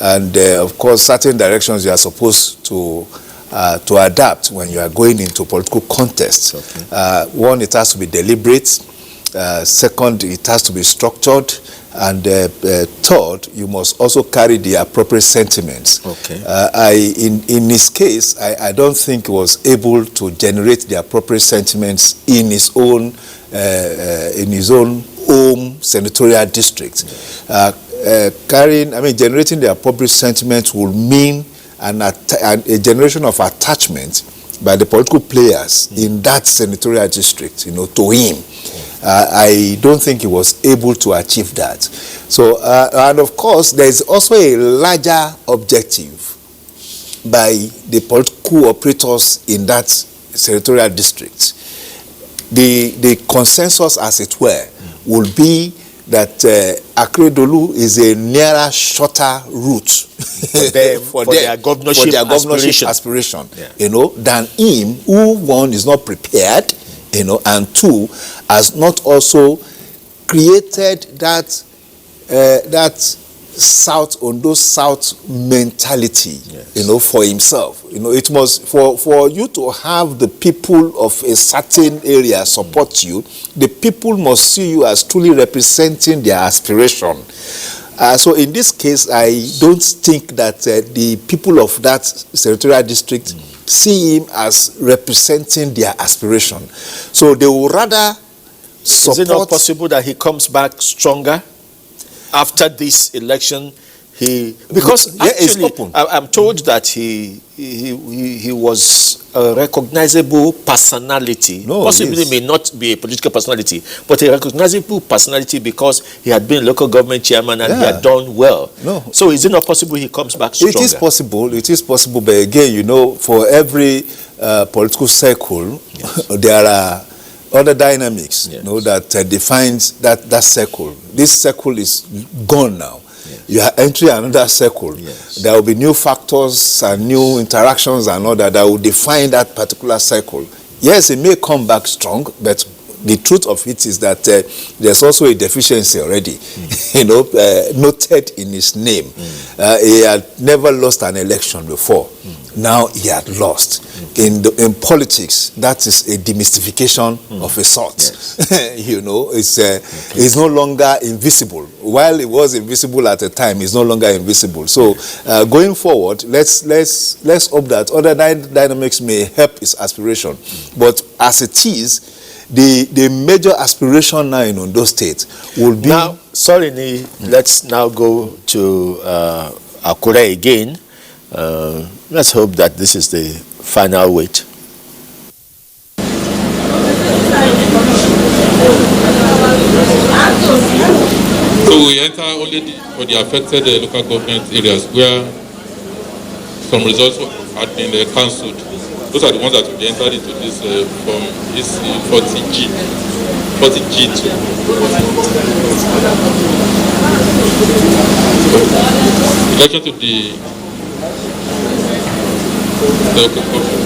and of course, certain directions you are supposed to adapt when you are going into political contest. Okay. One, it has to be deliberate. Second, it has to be structured. And third, you must also carry the appropriate sentiments. Okay. In his case, I don't think he was able to generate the appropriate sentiments in his own home senatorial district. Generating the appropriate sentiments will mean a generation of attachment by the political players in that senatorial district, to him. I don't think he was able to achieve that. So, and of course, there is also a larger objective by the political operators in that senatorial district. The consensus, as it were, will be that Akeredolu is a nearer, shorter route for their governorship aspiration. Yeah. Than him, who one is not prepared, and two, has not also created that Ondo South mentality, yes, for himself. It must, for you to have the people of a certain area support you, the people must see you as truly representing their aspiration. So in this case, I don't think that the people of that senatorial district see him as representing their aspiration. So they will rather support. Is it not possible that he comes back stronger after this election? Because actually, I'm told that he was a recognizable personality. Possibly may not be a political personality, but a recognizable personality because he had been local government chairman and he had done well. So is it not possible he comes back stronger? It is possible, but again, for every political circle, yes, there are other dynamics, yes, that defines that circle. This circle is gone now. Yes. You are entering another circle. Yes. There will be new factors and new interactions and all that will define that particular circle. Yes, it may come back strong, but the truth of it is that there's also a deficiency already, noted in his name. He had never lost an election before. Now he had lost. In politics, that is a demystification of a sort. Yes. It's no longer invisible. While it was invisible at the time, it's no longer invisible. So going forward, let's hope that other dynamics may help his aspiration. But as it is, the major aspiration now in Ondo State will be... Now, let's now go to Akure again. Let's hope that this is the final weight. So we enter only for the affected local government areas where some results had been cancelled. Those are the ones that will be entered into this from this 40G. 40G2. Election to the local government.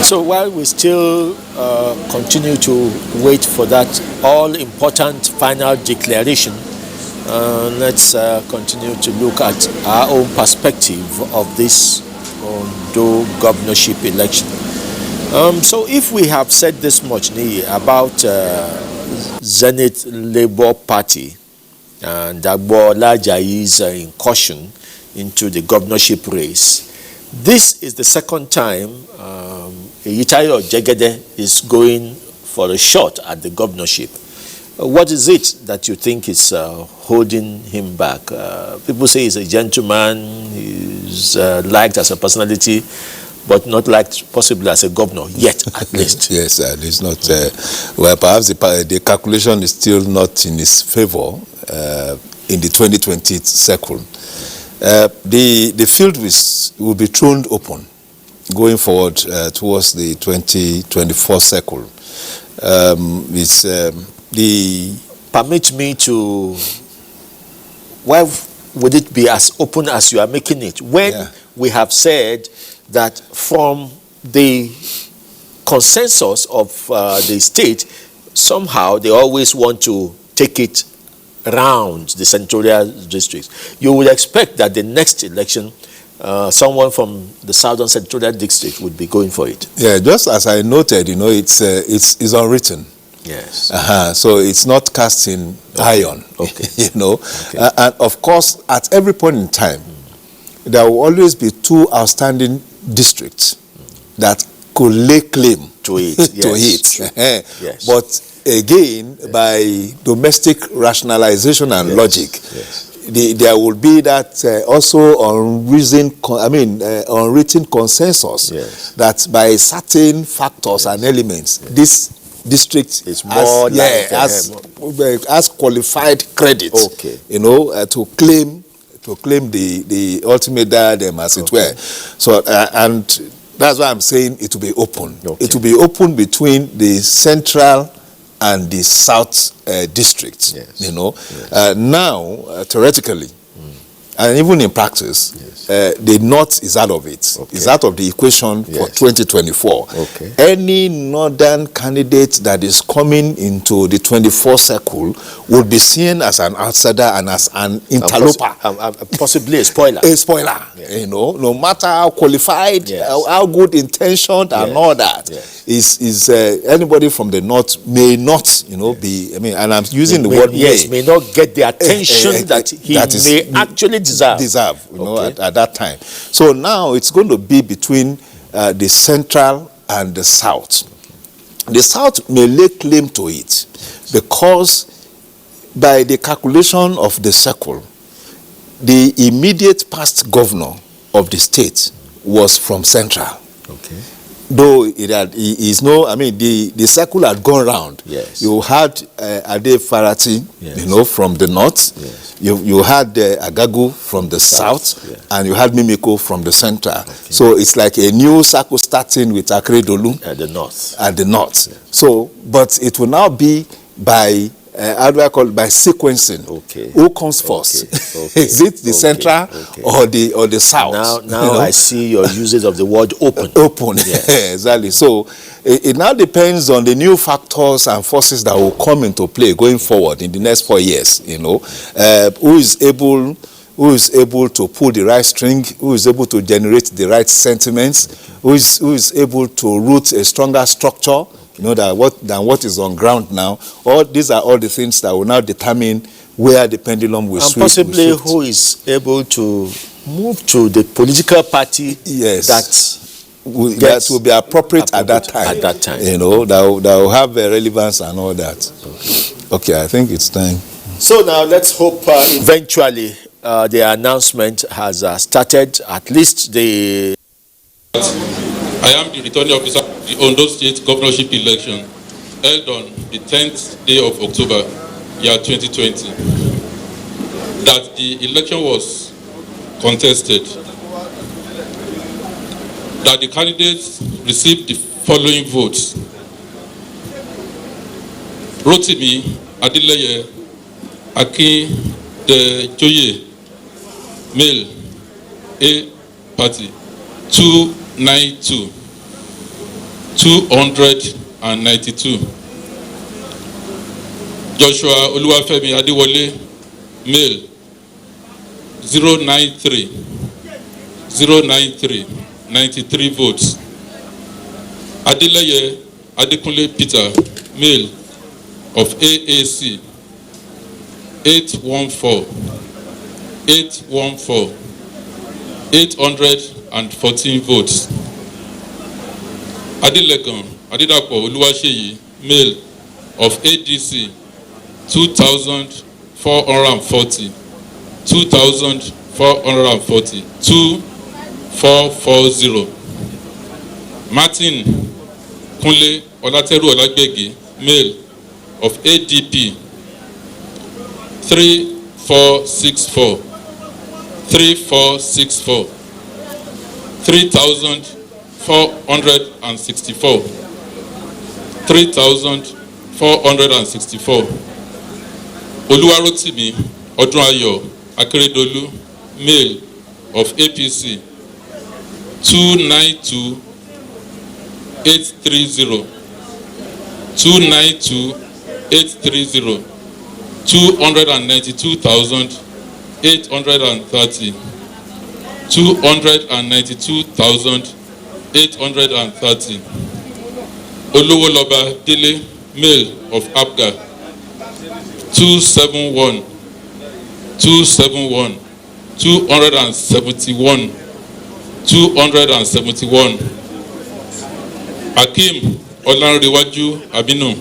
So while we still continue to wait for that all-important final declaration, let's continue to look at our own perspective of this Ondo governorship election. So if we have said this much about Zenith Labour Party and Agbola Ajayi's incursion into the governorship race, this is the second time Eyitayo Jegede is going for a shot at the governorship. What is it that you think is holding him back? People say he's a gentleman, he's liked as a personality, but not liked possibly as a governor, yet at least. Yes, it's not. Well, perhaps the calculation is still not in his favor in the 2020 cycle. The field will be thrown open going forward towards the 2024 cycle. Permit me to, why would it be as open as you are making it when we have said that from the consensus of the state, somehow they always want to take it around the senatorial districts? You would expect that the next election, someone from the southern senatorial district would be going for it. Yeah, just as I noted, it's unwritten. Yes. So it's not cast in iron. Okay. And of course, at every point in time, there will always be two outstanding districts that could lay claim to it. Yes. But again, by domestic rationalization and logic, there will be that also unwritten consensus that by certain factors and elements, this district is more has qualified credit, to claim the ultimate diadem, as it were. So and that's why I'm saying it will be open. It will be open between the central and the south districts. Now, theoretically, and even in practice, the North is out of it. Is out of the equation for 2024. Any Northern candidate that is coming into the 24th circle would be seen as an outsider and as an interloper. Possibly a spoiler. A spoiler, you know, no matter how qualified, how good intentioned and all that. Is anybody from the North may not, you know, be, I mean, and I'm using the word may not get the attention that he may actually deserve, you know, at that time. So now it's going to be between the Central and the South. The South may lay claim to it because by the calculation of the circle, the immediate past governor of the state was from Central. Though the circle had gone round. You had Ade Farati, you know, from the north. You had Agagu from the south, and you had Mimiko from the central. So it's like a new circle starting with Akredolu at the north. So, but it will now be by how do I call it? By sequencing. Who comes first? Is it the central or the south? Now you know? I see your usage of the word open. Exactly. So it now depends on the new factors and forces that will come into play going forward in the next 4 years. You know, who is able to pull the right string, who is able to generate the right sentiments, who is able to root a stronger structure, you know, than what is on ground now. All these are all the things that will now determine where the pendulum will swing. And possibly who is able to move to the political party that will be appropriate at that time. You know, that will have a relevance and all that. Okay, I think it's time. So now let's hope eventually the announcement has started, at least the... I am the returning officer of the Ondo State Governorship election held on the 10th day of October, year 2020. That the election was contested. That the candidates received the following votes. Rotimi Adeleye Akindejoye, male, A party, 292. 292. Joshua Oluwafemi Adewole, male, 093. 93 votes. Adeleye Adekunle Peter, male, of AAC, 814. 814 votes. Adilegan Adidapo Oluwaseyi, male, of ADC, 2,440. 2,440. 2440. Martin Kunle Olateru Olagbegi, male, of ADP, 3464. 3464. 3,464. 3,464. Oluwarotimi Odunayo Akeredolu, male, of APC, 292,830. 292,830. 292,830. 292,830. Olowoloba Dele, male, of Abga, 271. 271. 271. 271. Akim Olanrewaju Abinu,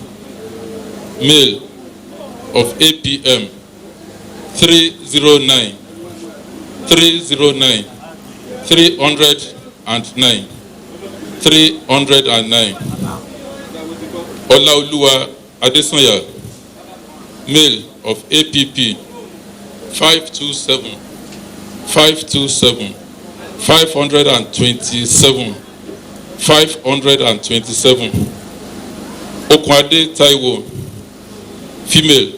male, of APM, 309. 309. 309. 309. Olaoluwa Adesanya, male, of APP, 527. 527. 527. 527. Okwade Taiwo, female,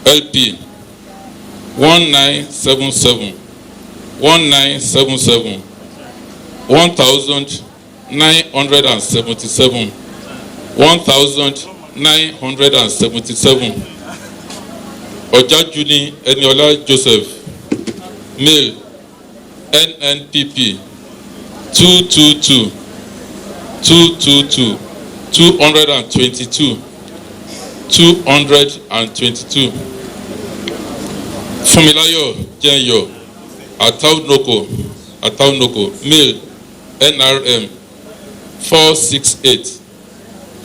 LP, 1977, 1977, 1977, 1977. Ojajuni Eniola Joseph, male, NNPP, 222, 222, 222, 222. Fumilayo Jenyo, Ataunoko, male, NRM, 468,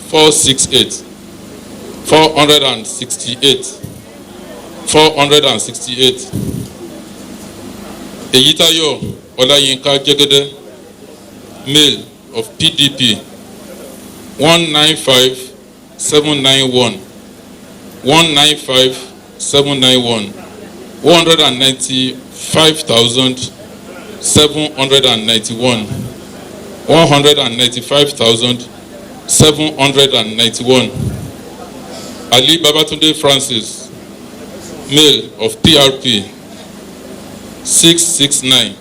468, 468, 468. Eyitayo Olayinka Jegede, male, of PDP, 195791, 195791, 195,791, 195,791. Ali Babatunde Francis, male, of PRP, 669,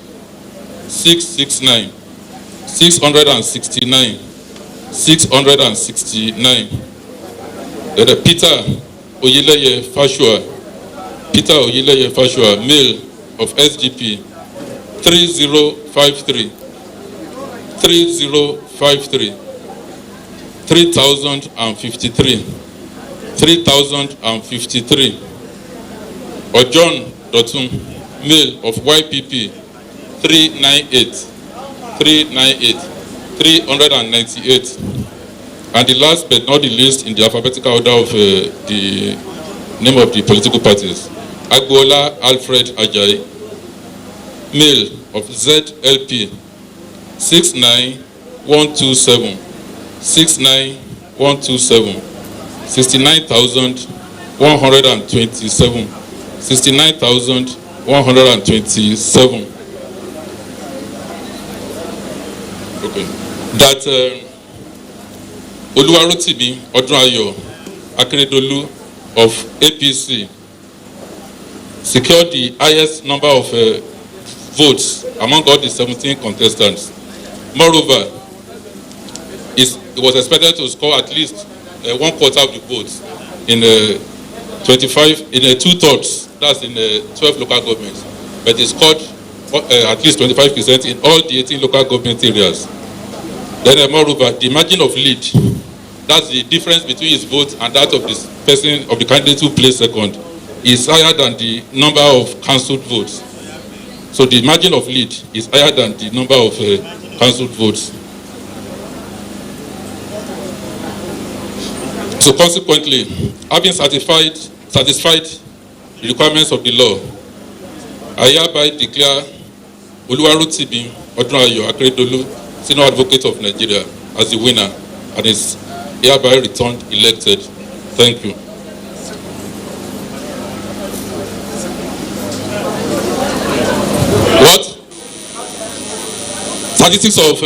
669, 669, 669. Peter Oyeleye Fashua, Peter Oyeleye Fashua, male, of SDP, 3053, 3053, 3053, 3053. Ojon Dotun, male, of YPP, 398, 398, 398. And the last but not the least in the alphabetical order of the name of the political parties, Agbola Alfred Ajayi, male, of ZLP, 69127, 69127, 69,127, 69,127. Okay. That Oluwarotimi Odunayo Akeredolu of APC secured the highest number of votes among all the 17 contestants. Moreover, it was expected to score at least 1/4 of the votes in 2/3, that's in 12 local governments, but it scored at least 25% in all the 18 local government areas. Then moreover, the margin of lead, that's the difference between his vote and that of this person, of the candidate who placed second, is higher than the number of cancelled votes. So the margin of lead is higher than the number of cancelled votes. So consequently, having satisfied the requirements of the law, I hereby declare Oluwarotimi Odunayo Akeredolu, Senior Advocate of Nigeria, as the winner, and is hereby returned elected. Thank you. What? Statistics of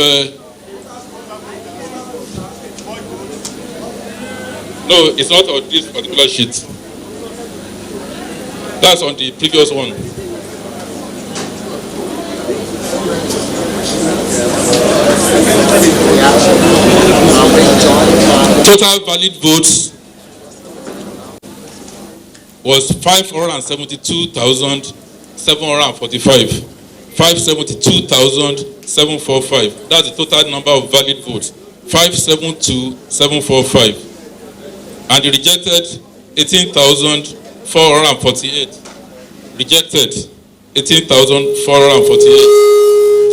no, it's not on this particular sheet. That's on the previous one. Total valid votes was 572,745. 572,745. That's the total number of valid votes. 572,745. And the rejected 18,448. Rejected 18,448.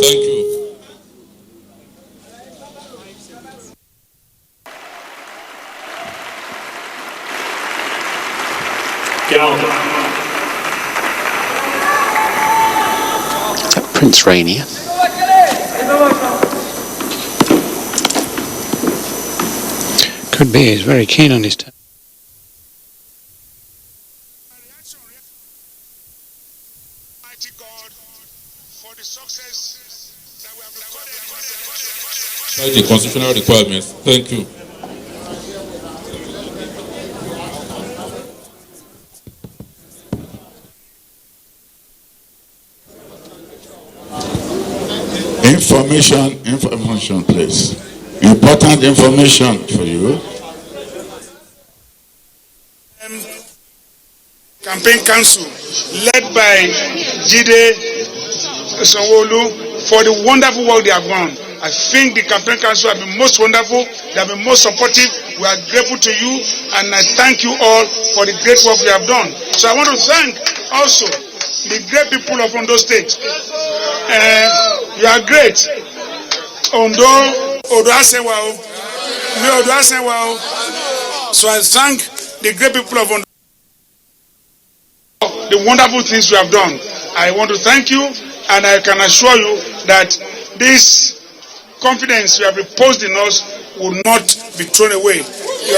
Thank you. Prince Rainier. Could be, he's very keen on his turn. The constitutional requirements. Thank you. Information, please. Important information for you. Campaign Council, led by Jide Sanwo-Olu, for the wonderful work they have done. I think the Campaign Council have been most wonderful, they have been most supportive. We are grateful to you, and I thank you all for the great work you have done. So I want to thank also the great people of Ondo State. You are great. Ondo Asenwa. So I thank the great people of Ondo. The wonderful things you have done. I want to thank you, and I can assure you that this confidence you have reposed in us will not be thrown away. We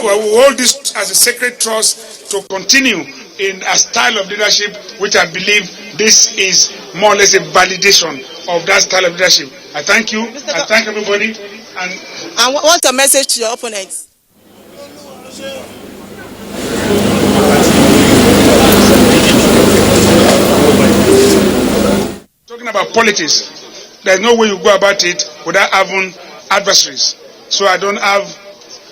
will hold this as a sacred trust to continue in a style of leadership which I believe this is more or less a validation of that style of leadership. I thank you. I thank everybody. And what's the message to your opponents? Talking about politics, there's no way you go about it without having adversaries. So I don't have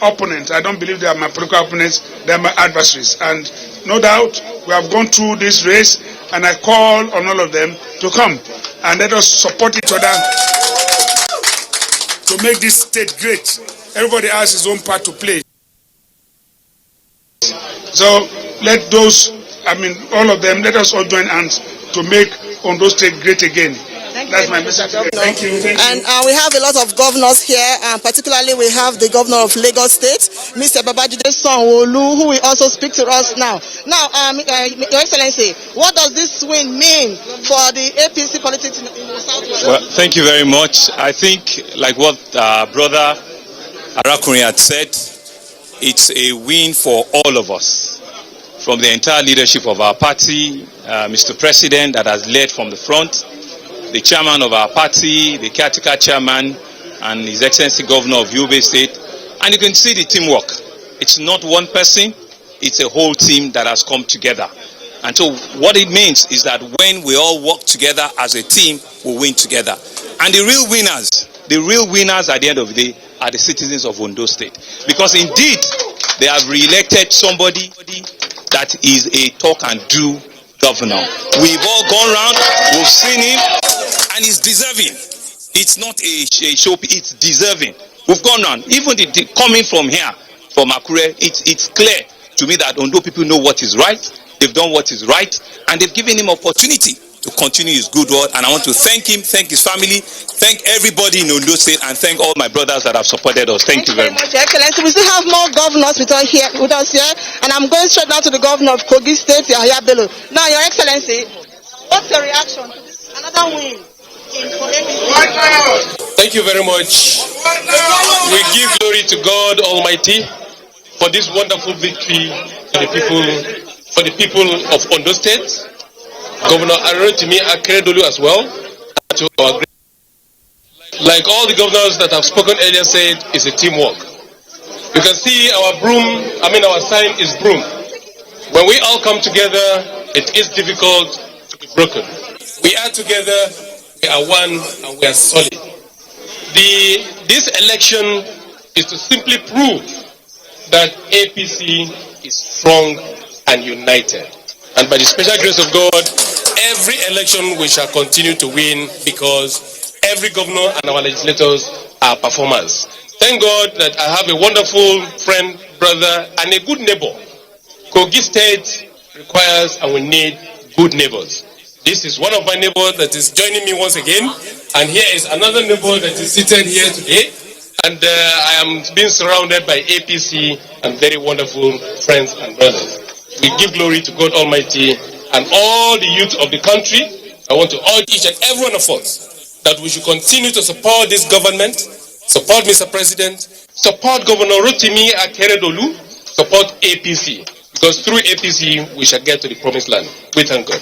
opponents. I don't believe they are my political opponents. They are my adversaries. And no doubt, we have gone through this race, and I call on all of them to come and let us support each other to make this state great. Everybody has his own part to play. So let those, all of them, let us all join hands to make Ondo State great again. That's my message. Thank you. And we have a lot of governors here, and particularly we have the governor of Lagos State, Mr. Babajide Sanwo-Olu, who will also speak to us now. Now, Your Excellency, what does this win mean for the APC politics in the Southwest? Well, thank you very much. I think, like what Brother Arakuni had said, it's a win for all of us. From the entire leadership of our party, Mr. President that has led from the front, the chairman of our party, the caretaker chairman, and His Excellency Governor of Yobe State. And you can see the teamwork. It's not one person, it's a whole team that has come together. And so what it means is that when we all work together as a team, we win together. And the real winners at the end of the day are the citizens of Ondo State. Because indeed, they have re-elected somebody that is a talk and do governor. We've all gone around, we've seen him, and he's deserving. It's not a show, it's deserving. We've gone around, even coming from here, from Akure, it's clear to me that Ondo people know what is right, they've done what is right, and they've given him opportunity to continue his good work. And I want to thank him, thank his family, thank everybody in Ondo State, and thank all my brothers that have supported us. Thank you very much. Your Excellency, we still have more governors with us here, and I'm going straight now to the governor of Kogi State, Yahya Bello. Now, Your Excellency, what's your reaction to this? Another win for APC. Thank you very much. We give glory to God Almighty for this wonderful victory for the people of Ondo State. Governor Arotimi Akeredolu as well. Like all the governors that have spoken earlier said, it's a teamwork. You can see our sign is broom. When we all come together, it is difficult to be broken. We are together, we are one, and we are solid. This election is to simply prove that APC is strong and united. And by the special grace of God, every election we shall continue to win because every governor and our legislators are performers. Thank God that I have a wonderful friend, brother, and a good neighbor. Kogi State requires and we need good neighbors. This is one of my neighbors that is joining me once again. And here is another neighbor that is seated here today. And I am being surrounded by APC and very wonderful friends and brothers. We give glory to God Almighty and all the youth of the country. I want to urge each and every one of us that we should continue to support this government, support Mr. President, support Governor Rotimi Akeredolu, support APC. Because through APC, we shall get to the promised land. We thank God.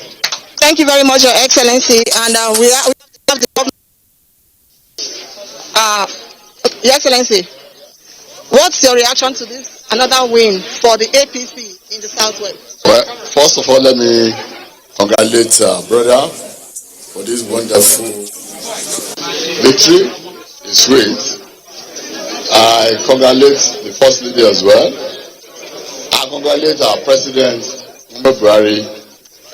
Thank you very much, Your Excellency. And we have the governor. Your Excellency, what's your reaction to this? Another win for the APC in the Southwest. Well, first of all, let me congratulate brother for this wonderful victory is sweet. I congratulate the First Lady as well. I congratulate our President, Buhari,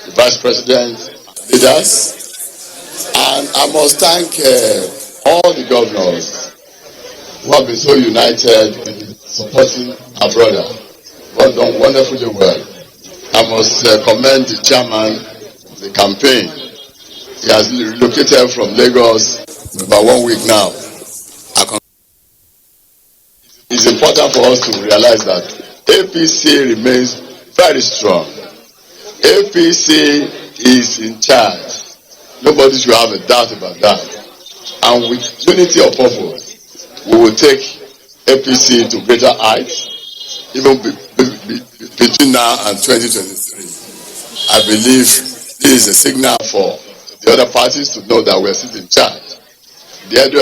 the Vice President, leaders. And I must thank all the governors who have been so united in supporting our brother. Well done, wonderfully well. I must commend the chairman of the campaign. He has relocated from Lagos for about 1 week now. It's important for us to realize that APC remains very strong. APC is in charge. Nobody should have a doubt about that. And with unity of purpose, we will take APC to greater heights, even between now and 2023. I believe this is a signal for the other parties to know that we are still in charge. The other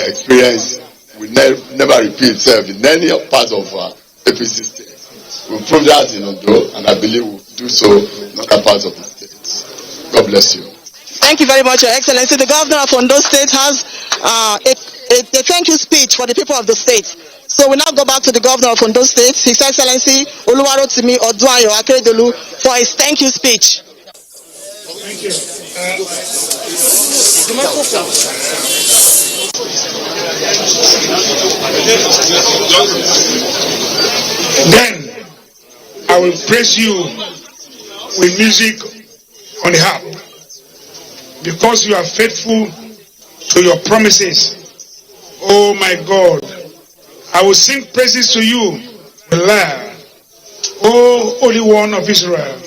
experience will never repeat itself in any part of APC state. We'll prove that in Ondo, and I believe we'll do so in other parts of the state. God bless you. Thank you very much, Your Excellency. The governor of Ondo State has a thank you speech for the people of the state. So we now go back to the governor of Ondo State, His Excellency Oluwarotimi Oduayo Akeredolu, for his thank you speech. Thank you. Then I will praise you with music on the harp, because you are faithful to your promises. Oh my God, I will sing praises to you with lyre. Oh Holy One of Israel,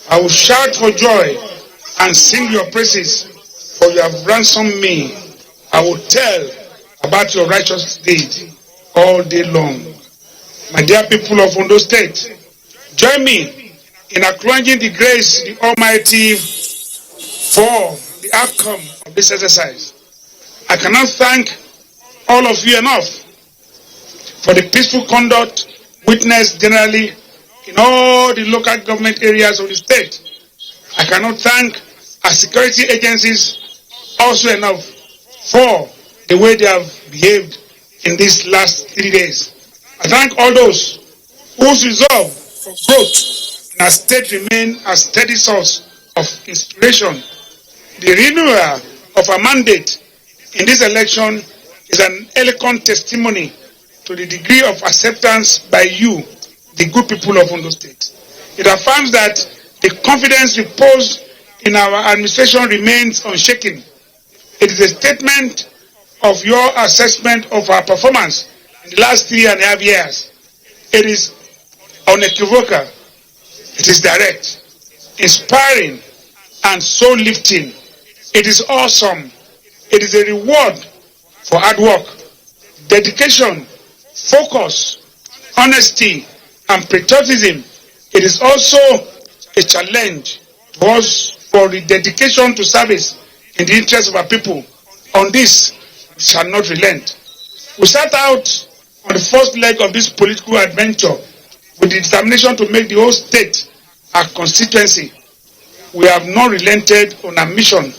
I will shout for joy and sing your praises, for you have ransomed me. I will tell about your righteous deed all day long. My dear people of Ondo State, join me in acknowledging the grace of the Almighty for the outcome of this exercise. I cannot thank all of you enough for the peaceful conduct witnessed generally in all the local government areas of the state. I cannot thank our security agencies also enough for the way they have behaved in these last 3 days. I thank all those whose resolve for growth in our state remain a steady source of inspiration. The renewal of a mandate in this election is an eloquent testimony to the degree of acceptance by you, the good people of Ondo State. It affirms that the confidence reposed in our administration remains unshaken. It is a statement of your assessment of our performance in the last 3.5 years. It is unequivocal, it is direct, inspiring, and soul lifting. It is awesome. It is a reward for hard work, dedication, focus, honesty, and patriotism. It is also a challenge to us for the dedication to service in the interest of our people. On this, we shall not relent. We set out on the first leg of this political adventure with the determination to make the whole state our constituency. We have not relented on our mission,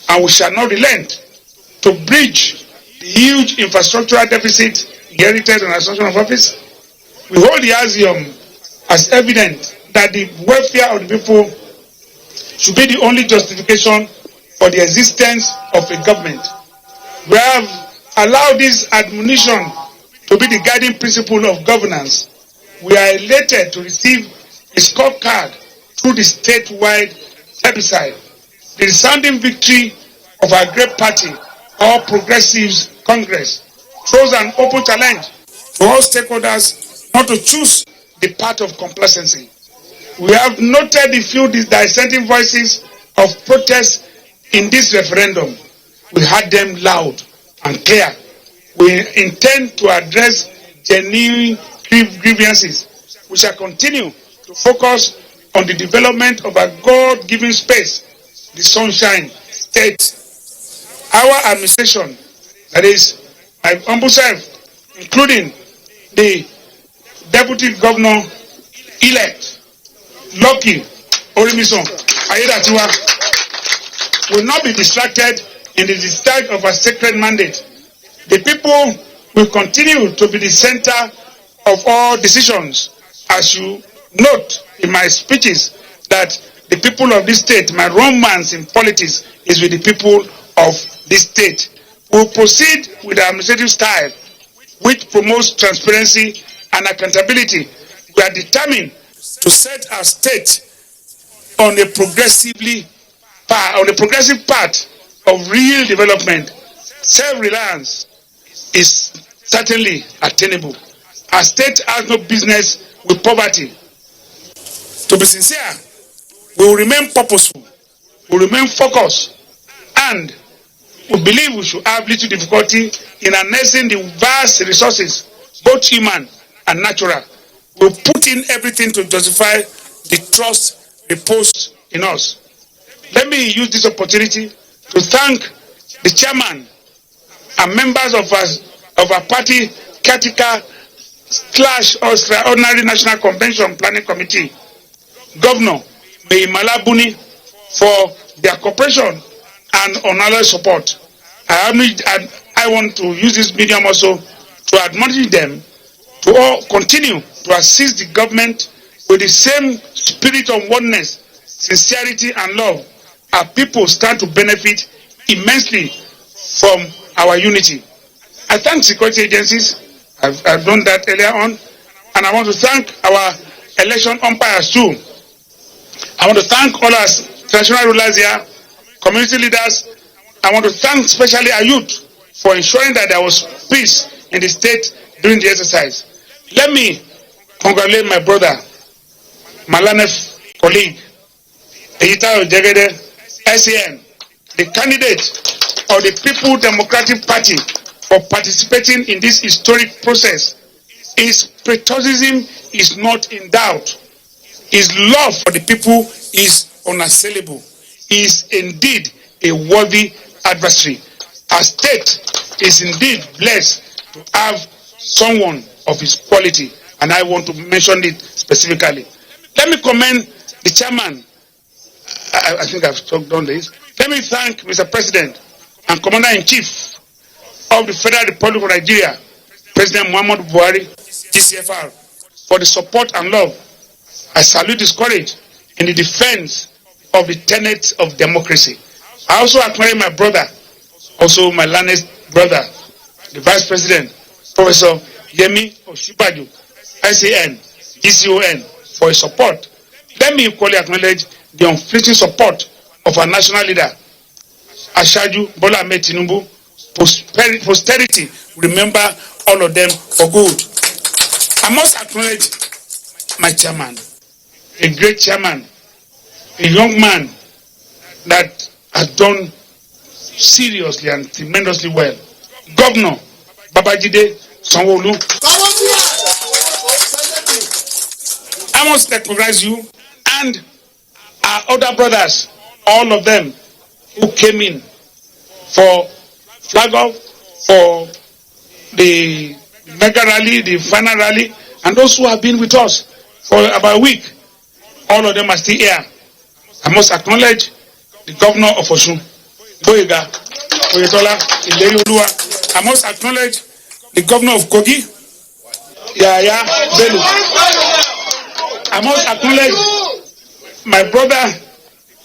and we shall not relent to bridge the huge infrastructural deficit inherited on assumption of office. We hold the axiom as evident that the welfare of the people should be the only justification for the existence of a government. We have allowed this admonition to be the guiding principle of governance. We are elated to receive a scorecard through the statewide plebiscite. The resounding victory of our great party, All Progressives Congress, throws an open challenge to all stakeholders not to choose the path of complacency. We have noted the few dissenting voices of protest in this referendum. We heard them loud and clear. We intend to address genuine grievances. We shall continue to focus on the development of a God-given space, the Sunshine State. Our administration, that is, my humble self, including the Deputy Governor-elect, Lucky Orimison Ayedatiwa, will not be distracted in the discharge of our sacred mandate. The people will continue to be the center of all decisions. As you note in my speeches, that the people of this state, my romance in politics is with the people of this state. We will proceed with the administrative style which promotes transparency and accountability. We are determined to set our state on a progressive path of real development. Self-reliance is certainly attainable. Our state has no business with poverty. To be sincere, we will remain purposeful, we will remain focused, and we believe we should have little difficulty in harnessing the vast resources, both human and natural. We will put in everything to justify the trust reposed in us. Let me use this opportunity to thank the chairman and members of our party caretaker / extraordinary national convention planning committee, Governor Malabuni, for their cooperation and unalloyed support. I want to use this medium also to admonish them to all continue to assist the government with the same spirit of oneness, sincerity, and love. Our people stand to benefit immensely from our unity. I thank security agencies. I've done that earlier on, and I want to thank our election umpires too. I want to thank all our traditional rulers here, community leaders. I want to thank especially our youth for ensuring that there was peace in the state during the exercise. Let me congratulate my brother, Malanef colleague, Eyita Ojegede, SAN, the candidate of the People Democratic Party, for participating in this historic process. His patriotism is not in doubt. His love for the people is unassailable. He is indeed a worthy adversary. Our state is indeed blessed to have someone of his quality, and I want to mention it specifically. Let me commend the chairman. I think I've done this. Let me thank Mr. President and Commander-in-Chief of the Federal Republic of Nigeria, President Muhammadu Buhari, GCFR, for the support and love. I salute his courage in the defense of the tenets of democracy. I also acknowledge my brother, also my learned brother, the Vice President, Professor Yemi Oshibaju, SAN, GCON, for his support. Let me equally acknowledge the unflinching support of our national leader, Ashaju Bola Ahmed Tinubu. Posterity remember all of them for good. I must acknowledge my chairman, a great chairman, a young man that has done seriously and tremendously well. Governor Babajide Sanwo-Olu. I must recognize you and our other brothers, all of them who came in for flag off, for the mega rally, the final rally, and those who have been with us for about a week. All of them are still here. I must acknowledge the governor of Osun, Boyega, Oyetola, Ilerioluwa. I must acknowledge the governor of Kogi, Yaya Bello. I must acknowledge my brother,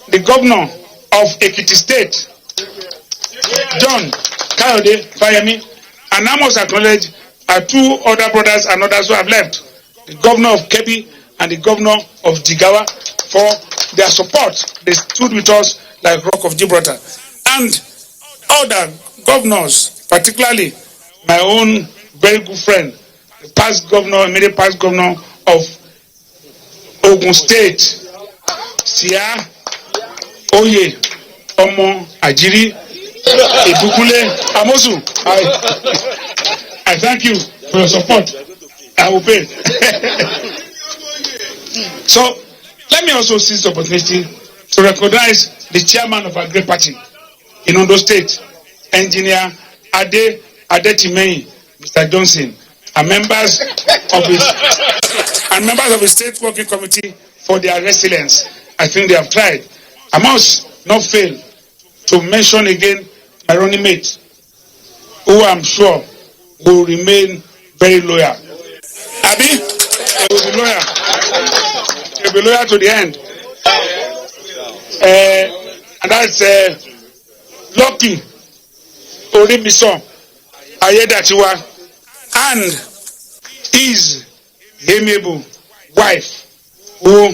the governor of Ekiti State, John Kayode Fayemi, and I must acknowledge our two other brothers and others who have left, the governor of Kebbi and the governor of Jigawa, for their support. They stood with us like Rock of Gibraltar. And other governors, particularly my own very good friend, the past governor, immediate past governor of Ogun State, Sia Oye Omo Ajiri Ibukule Amosu. I thank you for your support. I will pay. So let me also seize the opportunity to recognize the chairman of our great party in Ondo State, Engineer Adetimehin, Mr. Johnson, and members of the State Working Committee for their resilience. I think they have tried. I must not fail to mention again my running mate, who I'm sure will remain very loyal. Abi, he will be loyal. He will be loyal to the end. And that's Lucky Orimiso Ayedatiwa and his amiable wife, who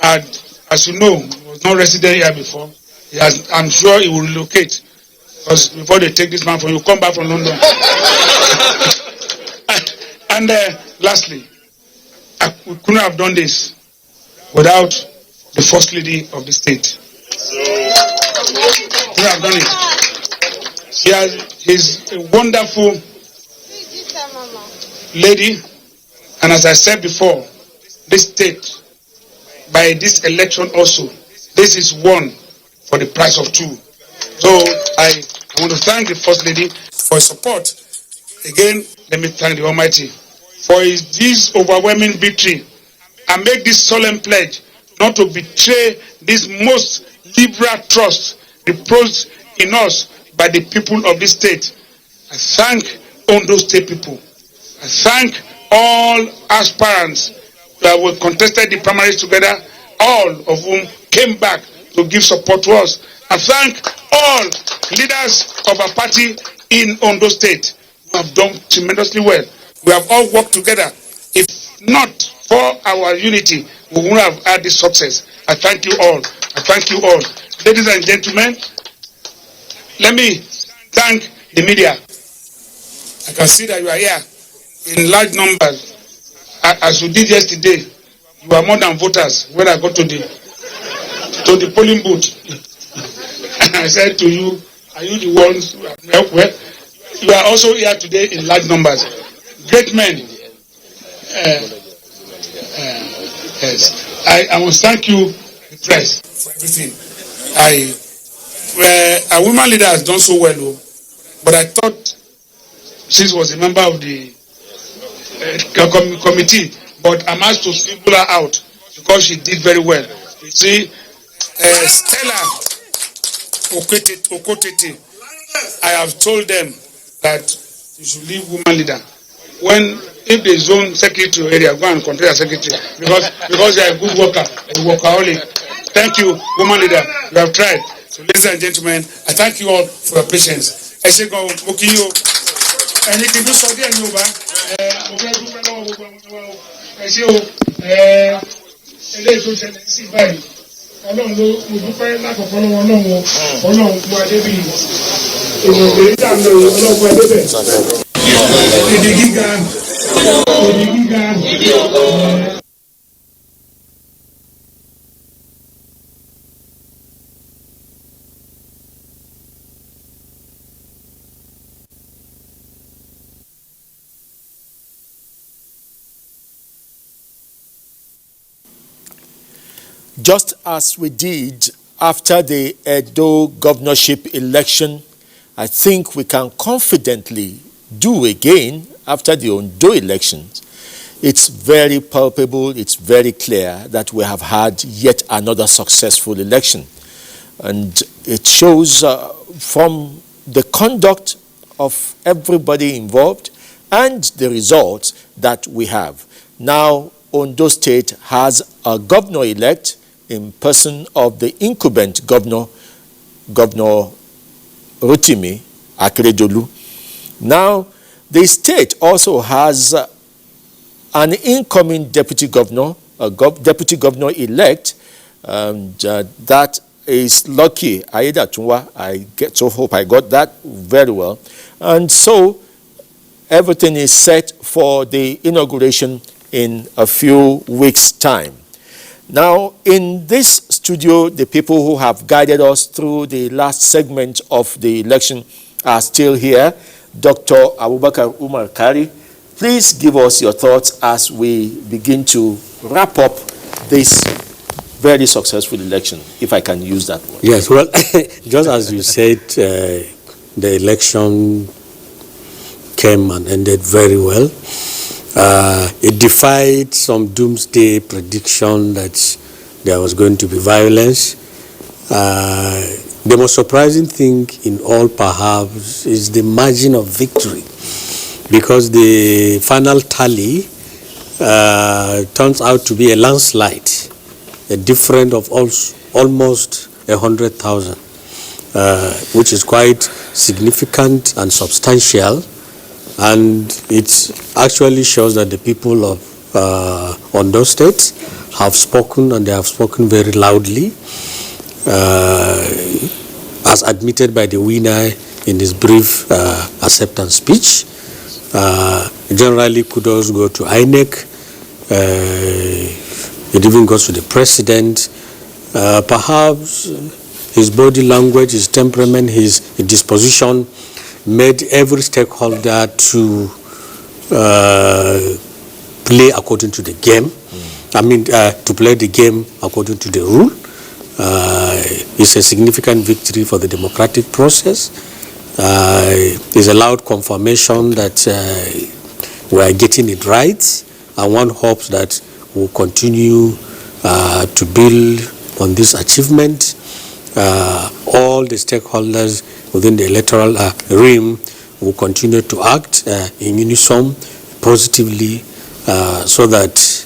had, as you know, was not resident here before. I'm sure he will relocate, because before they take this man from you, come back from London. And lastly, we couldn't have done this without the First Lady of the state. We have done it. She's a wonderful lady, and as I said before, this state, by this election also, this is one for the price of two. So I want to thank the First Lady for her support. Again, let me thank the Almighty for this overwhelming victory, and make this solemn pledge not to betray this most liberal trust reposed in us by the people of this state. I thank Ondo State people. I thank all aspirants that were contested the primaries together, all of whom came back to give support to us. I thank all leaders of our party in Ondo State who have done tremendously well. We have all worked together. If not for our unity, we wouldn't have had this success. I thank you all. I thank you all. Ladies and gentlemen, let me thank the media. I can see that you are here in large numbers. As you did yesterday, you are more than voters. When I got to the polling booth, I said to you, are you the ones who have helped? Well, you are also here today in large numbers. Great men. Yes. I must thank you, the press, for everything. A woman leader has done so well, but I thought she was a member of the committee, but I'm asked to single her out because she did very well. You see, Stella Okotete, I have told them that you should leave woman leader. If the zone secretary area, go and contact the secretary because they are a good worker, a workaholic. Thank you, woman leader. You have tried. So, ladies and gentlemen, I thank you all for your patience. I say go Mokiyo. And you can do something in Yoruba. I say Ọlọ́run ló mo dúpẹ́ lákọ̀ọ́kọ́ lọ́wọ́ Ọlọ́run fún Adébíyì èèyàn òbèrè tá à ń lọ Ọlọ́run fún Adébẹ̀ èdè gíga. Just as we did after the Edo governorship election, I think we can confidently do again after the Ondo elections. It's very palpable, it's very clear that we have had yet another successful election. And it shows from the conduct of everybody involved and the results that we have. Now, Ondo State has a governor-elect in person of the incumbent governor, Governor Rotimi Akeredolu. Now, the state also has an incoming deputy governor, deputy governor-elect, that is Lucky Ayedatunwa. I hope I got that very well. And so, everything is set for the inauguration in a few weeks' time. Now, in this studio, the people who have guided us through the last segment of the election are still here. Dr. Abubakar Umar Kari, please give us your thoughts as we begin to wrap up this very successful election, if I can use that word. Yes, well, just as you said, the election came and ended very well. It defied some doomsday prediction that there was going to be violence. The most surprising thing in all, perhaps, is the margin of victory, because the final tally turns out to be a landslide, a difference of almost 100,000, which is quite significant and substantial, and it actually shows that the people of Ondo State have spoken, and they have spoken very loudly, as admitted by the winner in his brief acceptance speech. Generally, kudos go to INEC. It even goes to the president. Perhaps his body language, his temperament, his disposition made every stakeholder to play according to the game. I mean, to play the game according to the rule. It's a significant victory for the democratic process. It's a loud confirmation that we are getting it right, and one hopes that we'll continue to build on this achievement. All the stakeholders within the electoral realm will continue to act in unison, positively, so that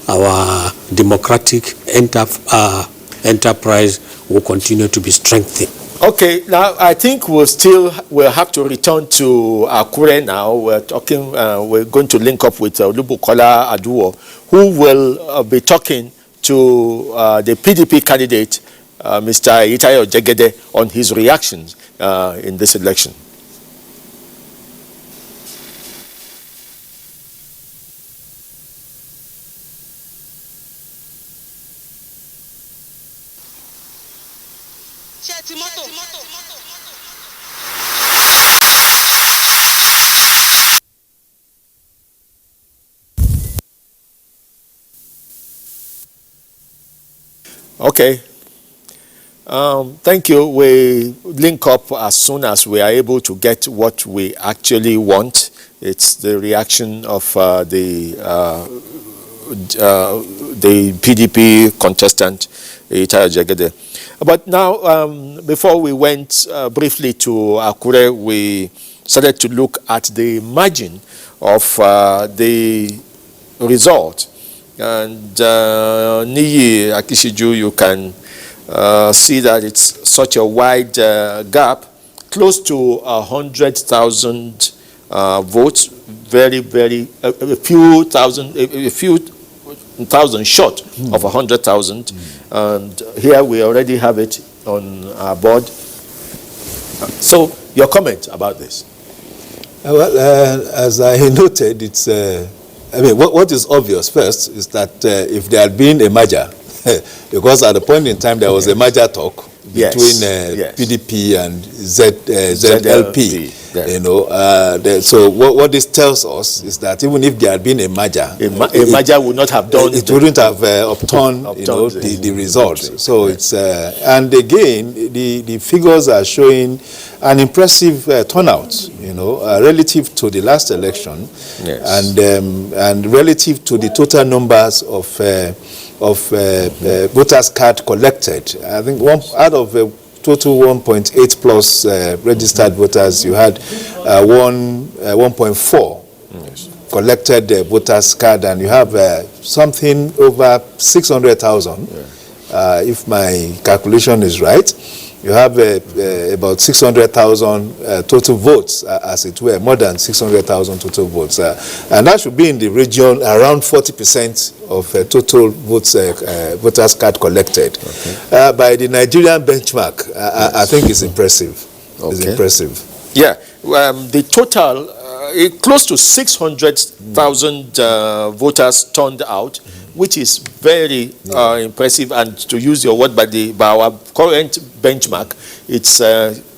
our democratic enterprise will continue to be strengthened. Okay, now I think we'll have to return to Akure now. We're going to link up with Olubukola Aduwo, who will be talking to the PDP candidate, Mr. Itayo Jegede, on his reactions in this election. Okay. Thank you. We link up as soon as we are able to get what we actually want. It's the reaction of the PDP contestant, Itayo Jegede. But now, before we went briefly to Akure, we started to look at the margin of the result. And Niyi Akishiju, you can see that it's such a wide gap, close to 100,000 votes, very, a few thousand short of 100,000. And here we already have it on our board. So, your comment about this? Well, as I noted, it's. I mean, what is obvious first is that if there had been a merger, because at the point in time there was a merger talk between PDP and ZLP. Yes. You know, so what this tells us is that even if there had been a merger, a merger would not have done. It wouldn't have upturned the result. So it's and again the figures are showing an impressive turnout. You know, relative to the last election, and relative to the total numbers of voters card collected. I think out of total 1.8 plus registered voters, you had 1.4 collected voters card, and you have something over 600,000, if my calculation is right. You have about 600,000 total votes, as it were, more than 600,000 total votes. And that should be in the region around 40% of total votes, voters card collected. Okay. By the Nigerian benchmark, I think it's impressive. Okay. It's impressive. Yeah, the total, close to 600,000 voters turned out, which is very impressive, and to use your word, by our current benchmark, it's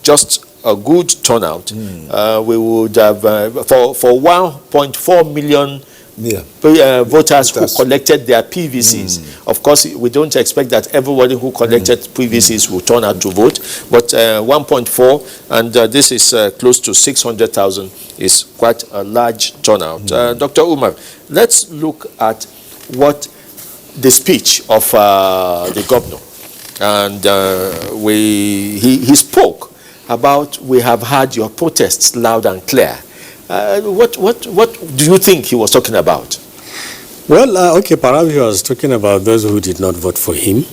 just a good turnout. We would have, for 1.4 million voters who collected their PVCs. Of course, we don't expect that everybody who collected PVCs will turn out to vote, but 1.4, and this is close to 600,000, is quite a large turnout. Dr. Umar, let's look at what the speech of the governor and he spoke about, we have heard your protests loud and clear. What do you think he was talking about? Well, okay, perhaps he was talking about those who did not vote for him.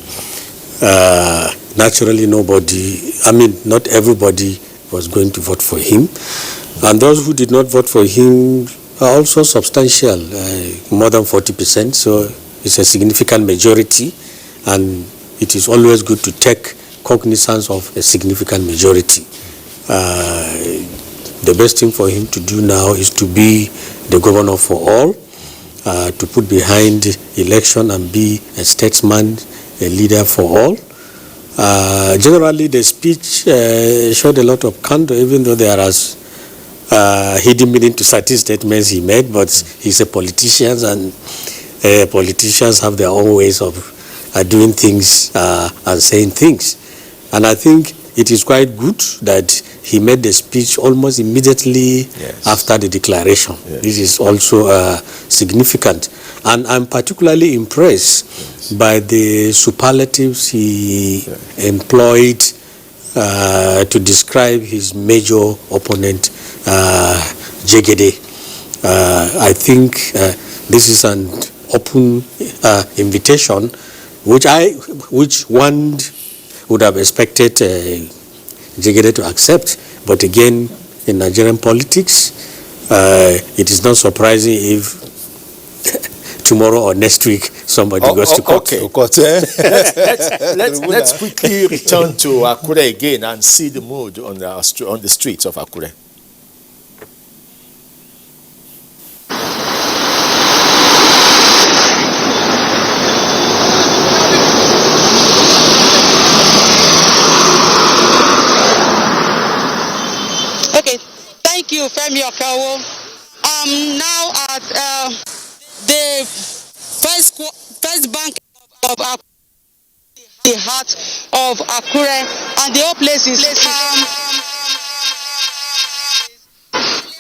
Naturally, not everybody was going to vote for him. And those who did not vote for him are also substantial, more than 40%. So it's a significant majority. And it is always good to take cognizance of a significant majority. The best thing for him to do now is to be the governor for all, to put behind election and be a statesman, a leader for all. Generally, the speech showed a lot of candor, even though there is hidden meaning to certain statements he made, but he's a politician, and politicians have their own ways of doing things and saying things. And I think it is quite good that he made the speech almost immediately after the declaration. Yes. This is also significant. And I'm particularly impressed by the superlatives he employed to describe his major opponent, Jegede. I think this is an open invitation, which one would have expected Jegede to accept. But again, in Nigerian politics, it is not surprising if tomorrow or next week somebody goes to court. Okay. Let's quickly return to Akure again and see the mood on the streets of Akure. Thank you, Femi Okawo. Now at the first bank of Akure, the heart of Akure, and the whole place is calm.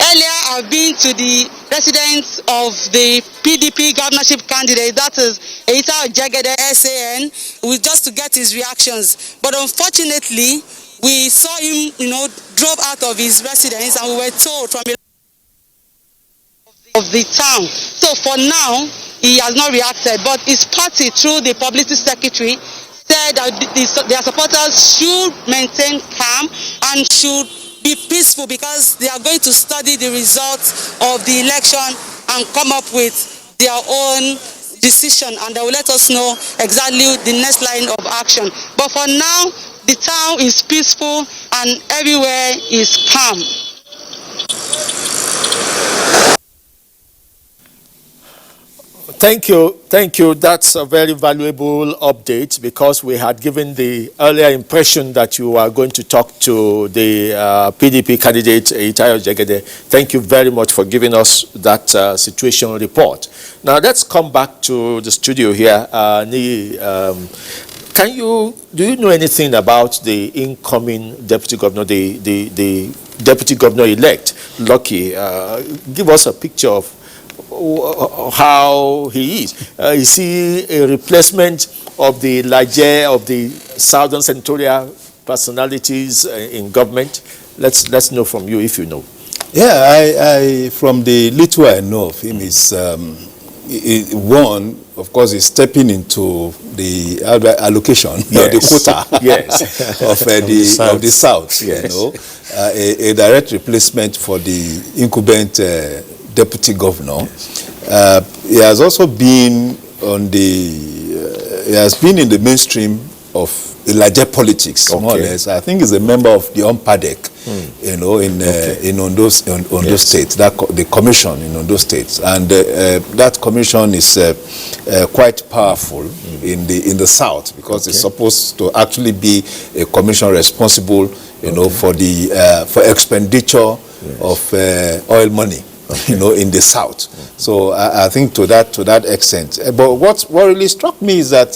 Earlier, I've been to the residence of the PDP governorship candidate, that is Eita Jegede SAN, just to get his reactions. But unfortunately, we saw him, drove out of his residence, and we were told from of the town. So for now, he has not reacted, but his party, through the publicity secretary, said that their supporters should maintain calm and should be peaceful, because they are going to study the results of the election and come up with their own decision, and they will let us know exactly the next line of action. But for now, the town is peaceful and everywhere is calm. Thank you. That's a very valuable update, because we had given the earlier impression that you are going to talk to the PDP candidate, Eita Jegede. Thank you very much for giving us that situation report. Now let's come back to the studio here. Do you know anything about the incoming deputy governor, the deputy governor-elect, Lucky? Give us a picture of how he is. Is he a replacement of the southern senatorial personalities in government? Let's know from you if you know. Yeah, I from the little I know of him is one, of course, is stepping into the allocation, the quota of the South. Yes. A direct replacement for the incumbent deputy governor. Yes. He has also been he has been in the mainstream of the larger politics, more or less. I think he's a member of the UMPADEC, in Ondo State, the commission in Ondo State, and that commission is quite powerful in the South, because it's supposed to actually be a commission responsible, for expenditure of oil money. In the South. So I think to that extent. But what really struck me is that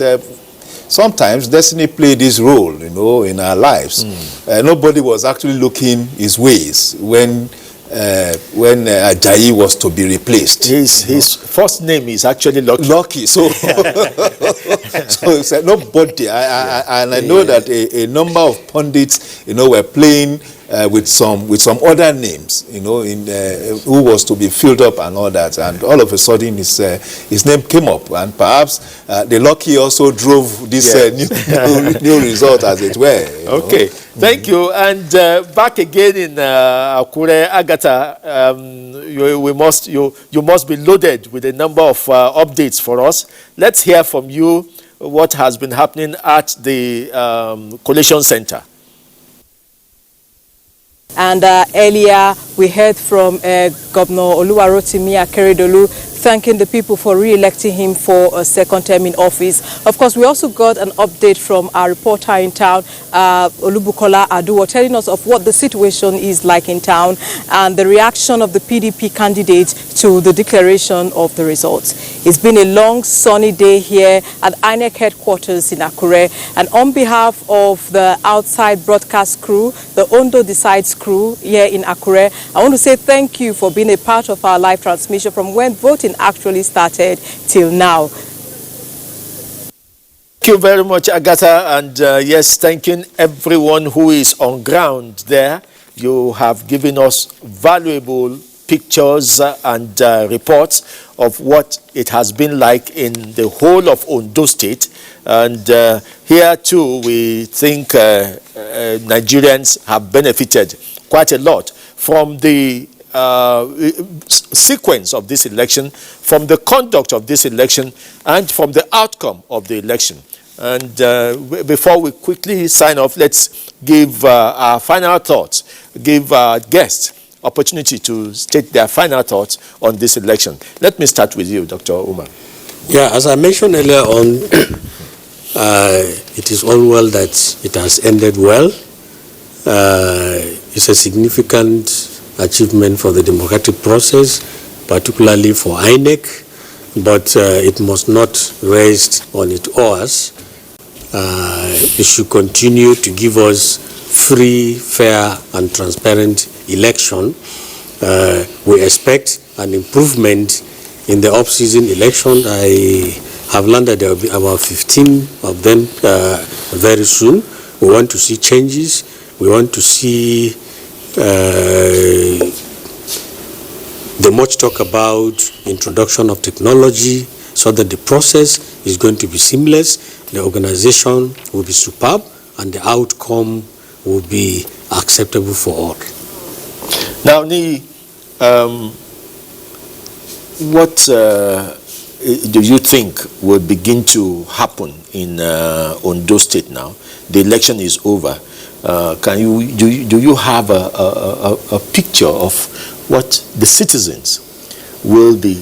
sometimes destiny played this role, in our lives. Nobody was actually looking his ways when Ajayi was to be replaced. His first name is actually Lucky. Lucky, so so it's nobody. I know that a number of pundits, were playing with some other names, who was to be filled up and all that, and all of a sudden his name came up, and perhaps the Lucky also drove this new result, as it were. Okay, thank you. And back again in Akure, Agatha, you must be loaded with a number of updates for us. Let's hear from you what has been happening at the Collation Center. And earlier we heard from Governor Oluwarotimi Akeredolu thanking the people for re-electing him for a second term in office. Of course, we also got an update from our reporter in town, Olubukola Aduwo, telling us of what the situation is like in town and the reaction of the PDP candidate to the declaration of the results. It's been a long, sunny day here at INEC headquarters in Akure. And on behalf of the outside broadcast crew, the Ondo Decides crew here in Akure, I want to say thank you for being a part of our live transmission from when voting actually started till now. Thank you very much, Agatha, and yes, thanking everyone who is on ground there. You have given us valuable pictures and reports of what it has been like in the whole of Ondo State. And here too, we think Nigerians have benefited quite a lot from the sequence of this election, from the conduct of this election, and from the outcome of the election. And before we quickly sign off, let's give our final thoughts, give our guests opportunity to state their final thoughts on this election. Let me start with you, Dr. Umar. Yeah, as I mentioned earlier on, it is all well that it has ended well. It's a significant achievement for the democratic process, particularly for INEC, but it must not rest on its oars. It should continue to give us free, fair, and transparent election. We expect an improvement in the off-season election. I have learned that there will be about 15 of them very soon. We want to see changes. We want to see the much talk about introduction of technology so that the process is going to be seamless, the organization will be superb, and the outcome will be acceptable for all. Now, what do you think will begin to happen in Ondo State now? The election is over. Do you have a picture of what the citizens will be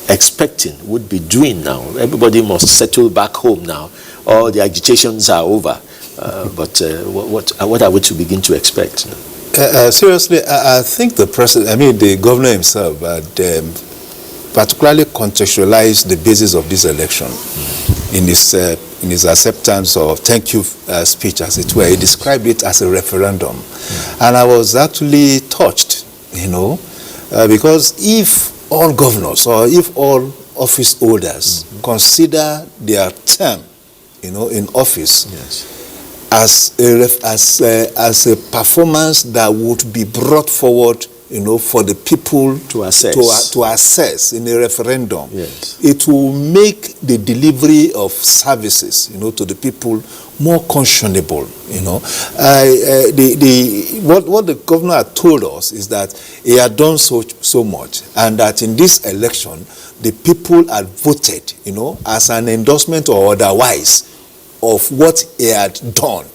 expecting, would be doing now? Everybody must settle back home now. All the agitations are over. But what are we to begin to expect? Seriously, I think the president, the governor himself, particularly contextualized the basis of this election in his acceptance or thank you speech, as it were. He described it as a referendum. And I was actually touched, because if all governors or if all office holders consider their term, in office, as a performance that would be brought forward, for the people to assess in a referendum, it will make the delivery of services, to the people more conscionable. What the governor had told us is that he had done so much, and that in this election, the people had voted, as an endorsement or otherwise of what he had done.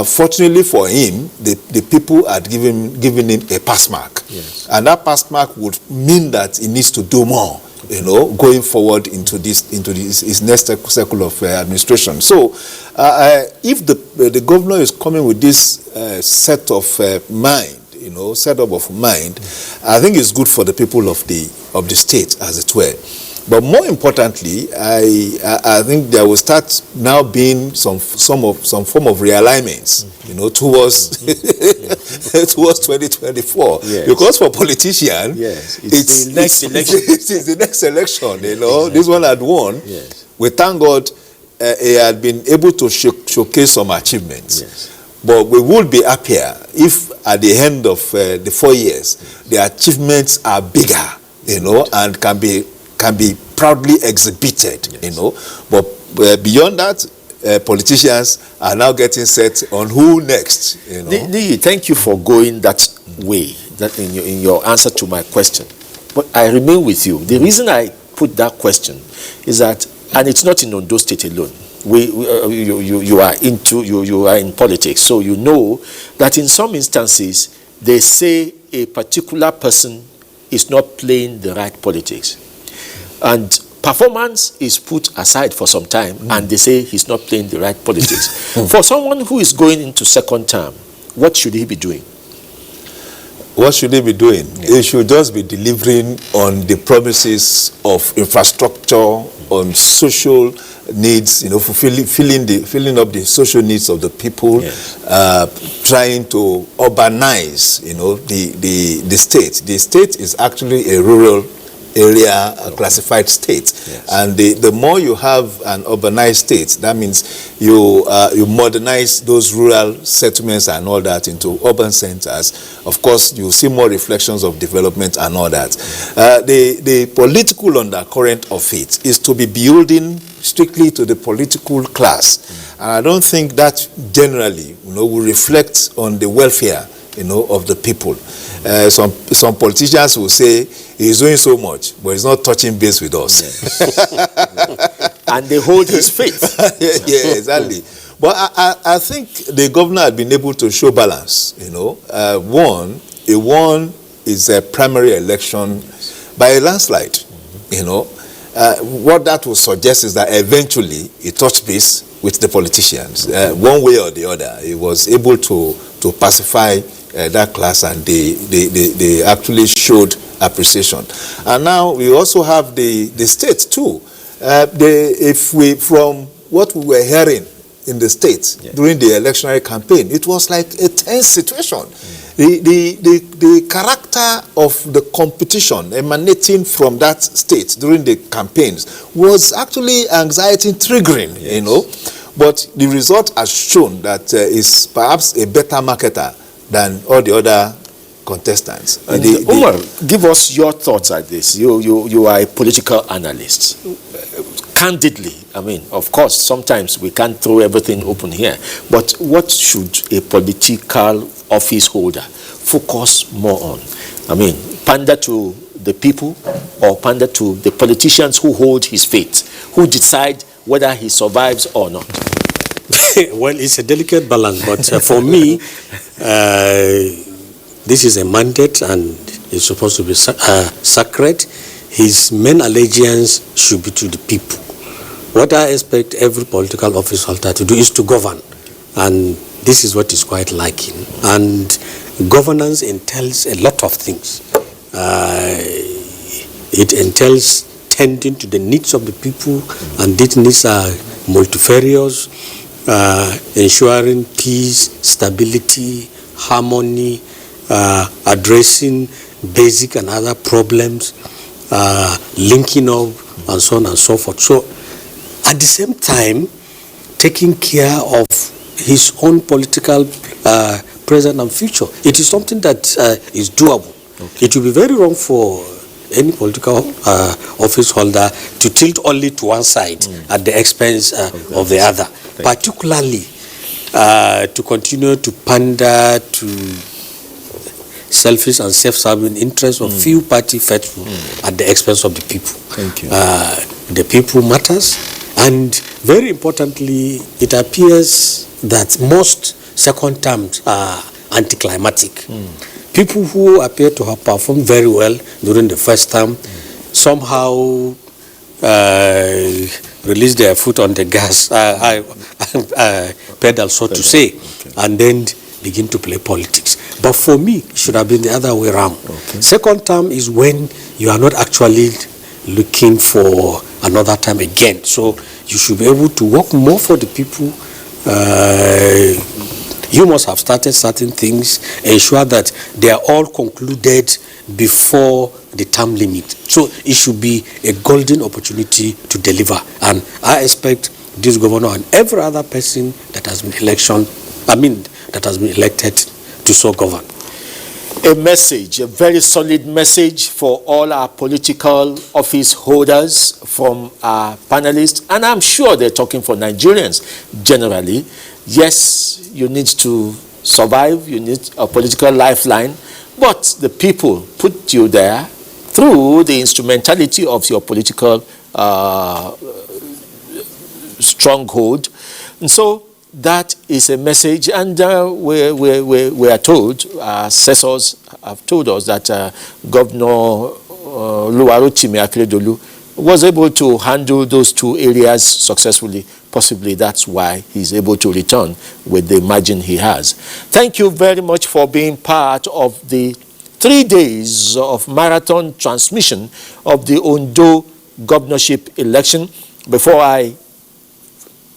Fortunately for him, the people had given him a pass mark, and that pass mark would mean that he needs to do more, going forward into his next cycle of administration. So, if the governor is coming with this setup of mind, I think it's good for the people of the state, as it were. But more importantly, I think there will start now being some form of realignments, towards towards 2024. Yes. Because for politicians, yes, it's the next election. It's the next election. Exactly. This one had won. Yes. We thank God he had been able to showcase some achievements. Yes. But we would be happier if at the end of the 4 years, the achievements are bigger, and can be proudly exhibited, yes. But beyond that, politicians are now getting set on who next. Niyi, thank you for going that way, that in your answer to my question. But I remain with you. The reason I put that question is that, and it's not in Ondo State alone. You are in politics, so you know that in some instances they say a particular person is not playing the right politics, and performance is put aside for some time, and they say he's not playing the right politics. For someone who is going into second term, what should he be doing? What should he be doing? He should just be delivering on the promises of infrastructure, on social needs, filling up the social needs of the people, yes. Trying to urbanize, the state. The state is actually a rural area, a classified state, yes. And the more you have an urbanized state, that means you modernize those rural settlements and all that into urban centers. Of course, you see more reflections of development and all that. The political undercurrent of it is to be building strictly to the political class, and I don't think that generally, will reflect on the welfare, of the people. Some politicians will say he's doing so much, but he's not touching base with us. Yes. And they hold his faith. Yeah, exactly. But I think the governor had been able to show balance. He won his primary election by a landslide. What that would suggest is that eventually he touched base with the politicians, one way or the other. He was able to pacify that class, and they actually showed appreciation. And now we also have the state too. From what we were hearing in the state during the electionary campaign, it was like a tense situation. The character of the competition emanating from that state during the campaigns was actually anxiety triggering, But the result has shown that is perhaps a better marketer than all the other contestants. And Umar, give us your thoughts at this. You are a political analyst. Candidly, of course, sometimes we can't throw everything open here, but what should a political office holder focus more on? Pander to the people or pander to the politicians who hold his fate, who decide whether he survives or not? Well, it's a delicate balance, but for me, this is a mandate and it's supposed to be sacred. His main allegiance should be to the people. What I expect every political office holder to do is to govern, and this is what is quite lacking. And governance entails a lot of things. It entails tending to the needs of the people, and these needs are multifarious, ensuring peace, stability, harmony, addressing basic and other problems, linking up, and so on and so forth. So, at the same time, taking care of his own political present and future. It is something that is doable. Okay. It will be very wrong for any political office holder to tilt only to one side at the expense of the other, particularly to continue to pander to selfish and self-serving interests of few party faithful at the expense of the people. Thank you. The people matters, and very importantly, it appears that most second terms are anticlimactic. People who appear to have performed very well during the first term somehow release their foot on the gas, pedal, so to say, and then begin to play politics. But for me, it should have been the other way around. Okay. Second term is when you are not actually looking for another time again. So you should be able to work more for the people. You must have started certain things, ensure that they are all concluded before the term limit. So it should be a golden opportunity to deliver. And I expect this governor and every other person that has been elected to so govern. A message, a very solid message for all our political office holders from our panelists, and I'm sure they're talking for Nigerians generally. Yes, you need to survive, you need a political lifeline, but the people put you there through the instrumentality of your political stronghold. And so that is a message, and we are told, our assessors have told us that Governor Oluwarotimi Akeredolu was able to handle those two areas successfully. Possibly that's why he's able to return with the margin he has. Thank you very much for being part of the 3 days of marathon transmission of the Ondo governorship election. Before I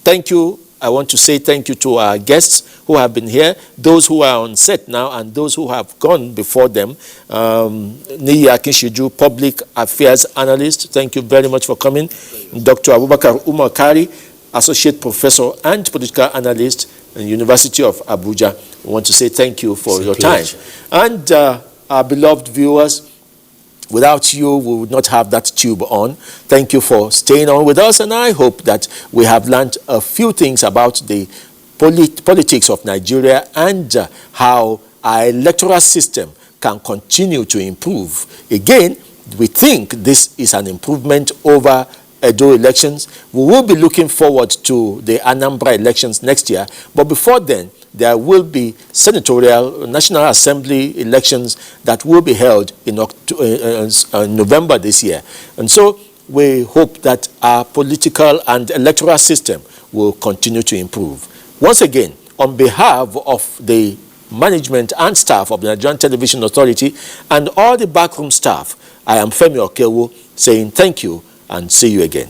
thank you, I want to say thank you to our guests who have been here, those who are on set now and those who have gone before them. Niyi Akinshiju, Public Affairs Analyst, thank you very much for coming. Dr. Abubakar Umar Kari, Associate Professor and Political Analyst in the University of Abuja. I want to say thank you for your time. And our beloved viewers, without you, we would not have that tube on. Thank you for staying on with us, and I hope that we have learned a few things about the politics of Nigeria and how our electoral system can continue to improve. Again, we think this is an improvement over Edo elections. We will be looking forward to the Anambra elections next year, but before then, there will be senatorial, National Assembly elections that will be held in November this year. And so we hope that our political and electoral system will continue to improve. Once again, on behalf of the management and staff of the Nigerian Television Authority and all the backroom staff, I am Femi Okewo saying thank you and see you again.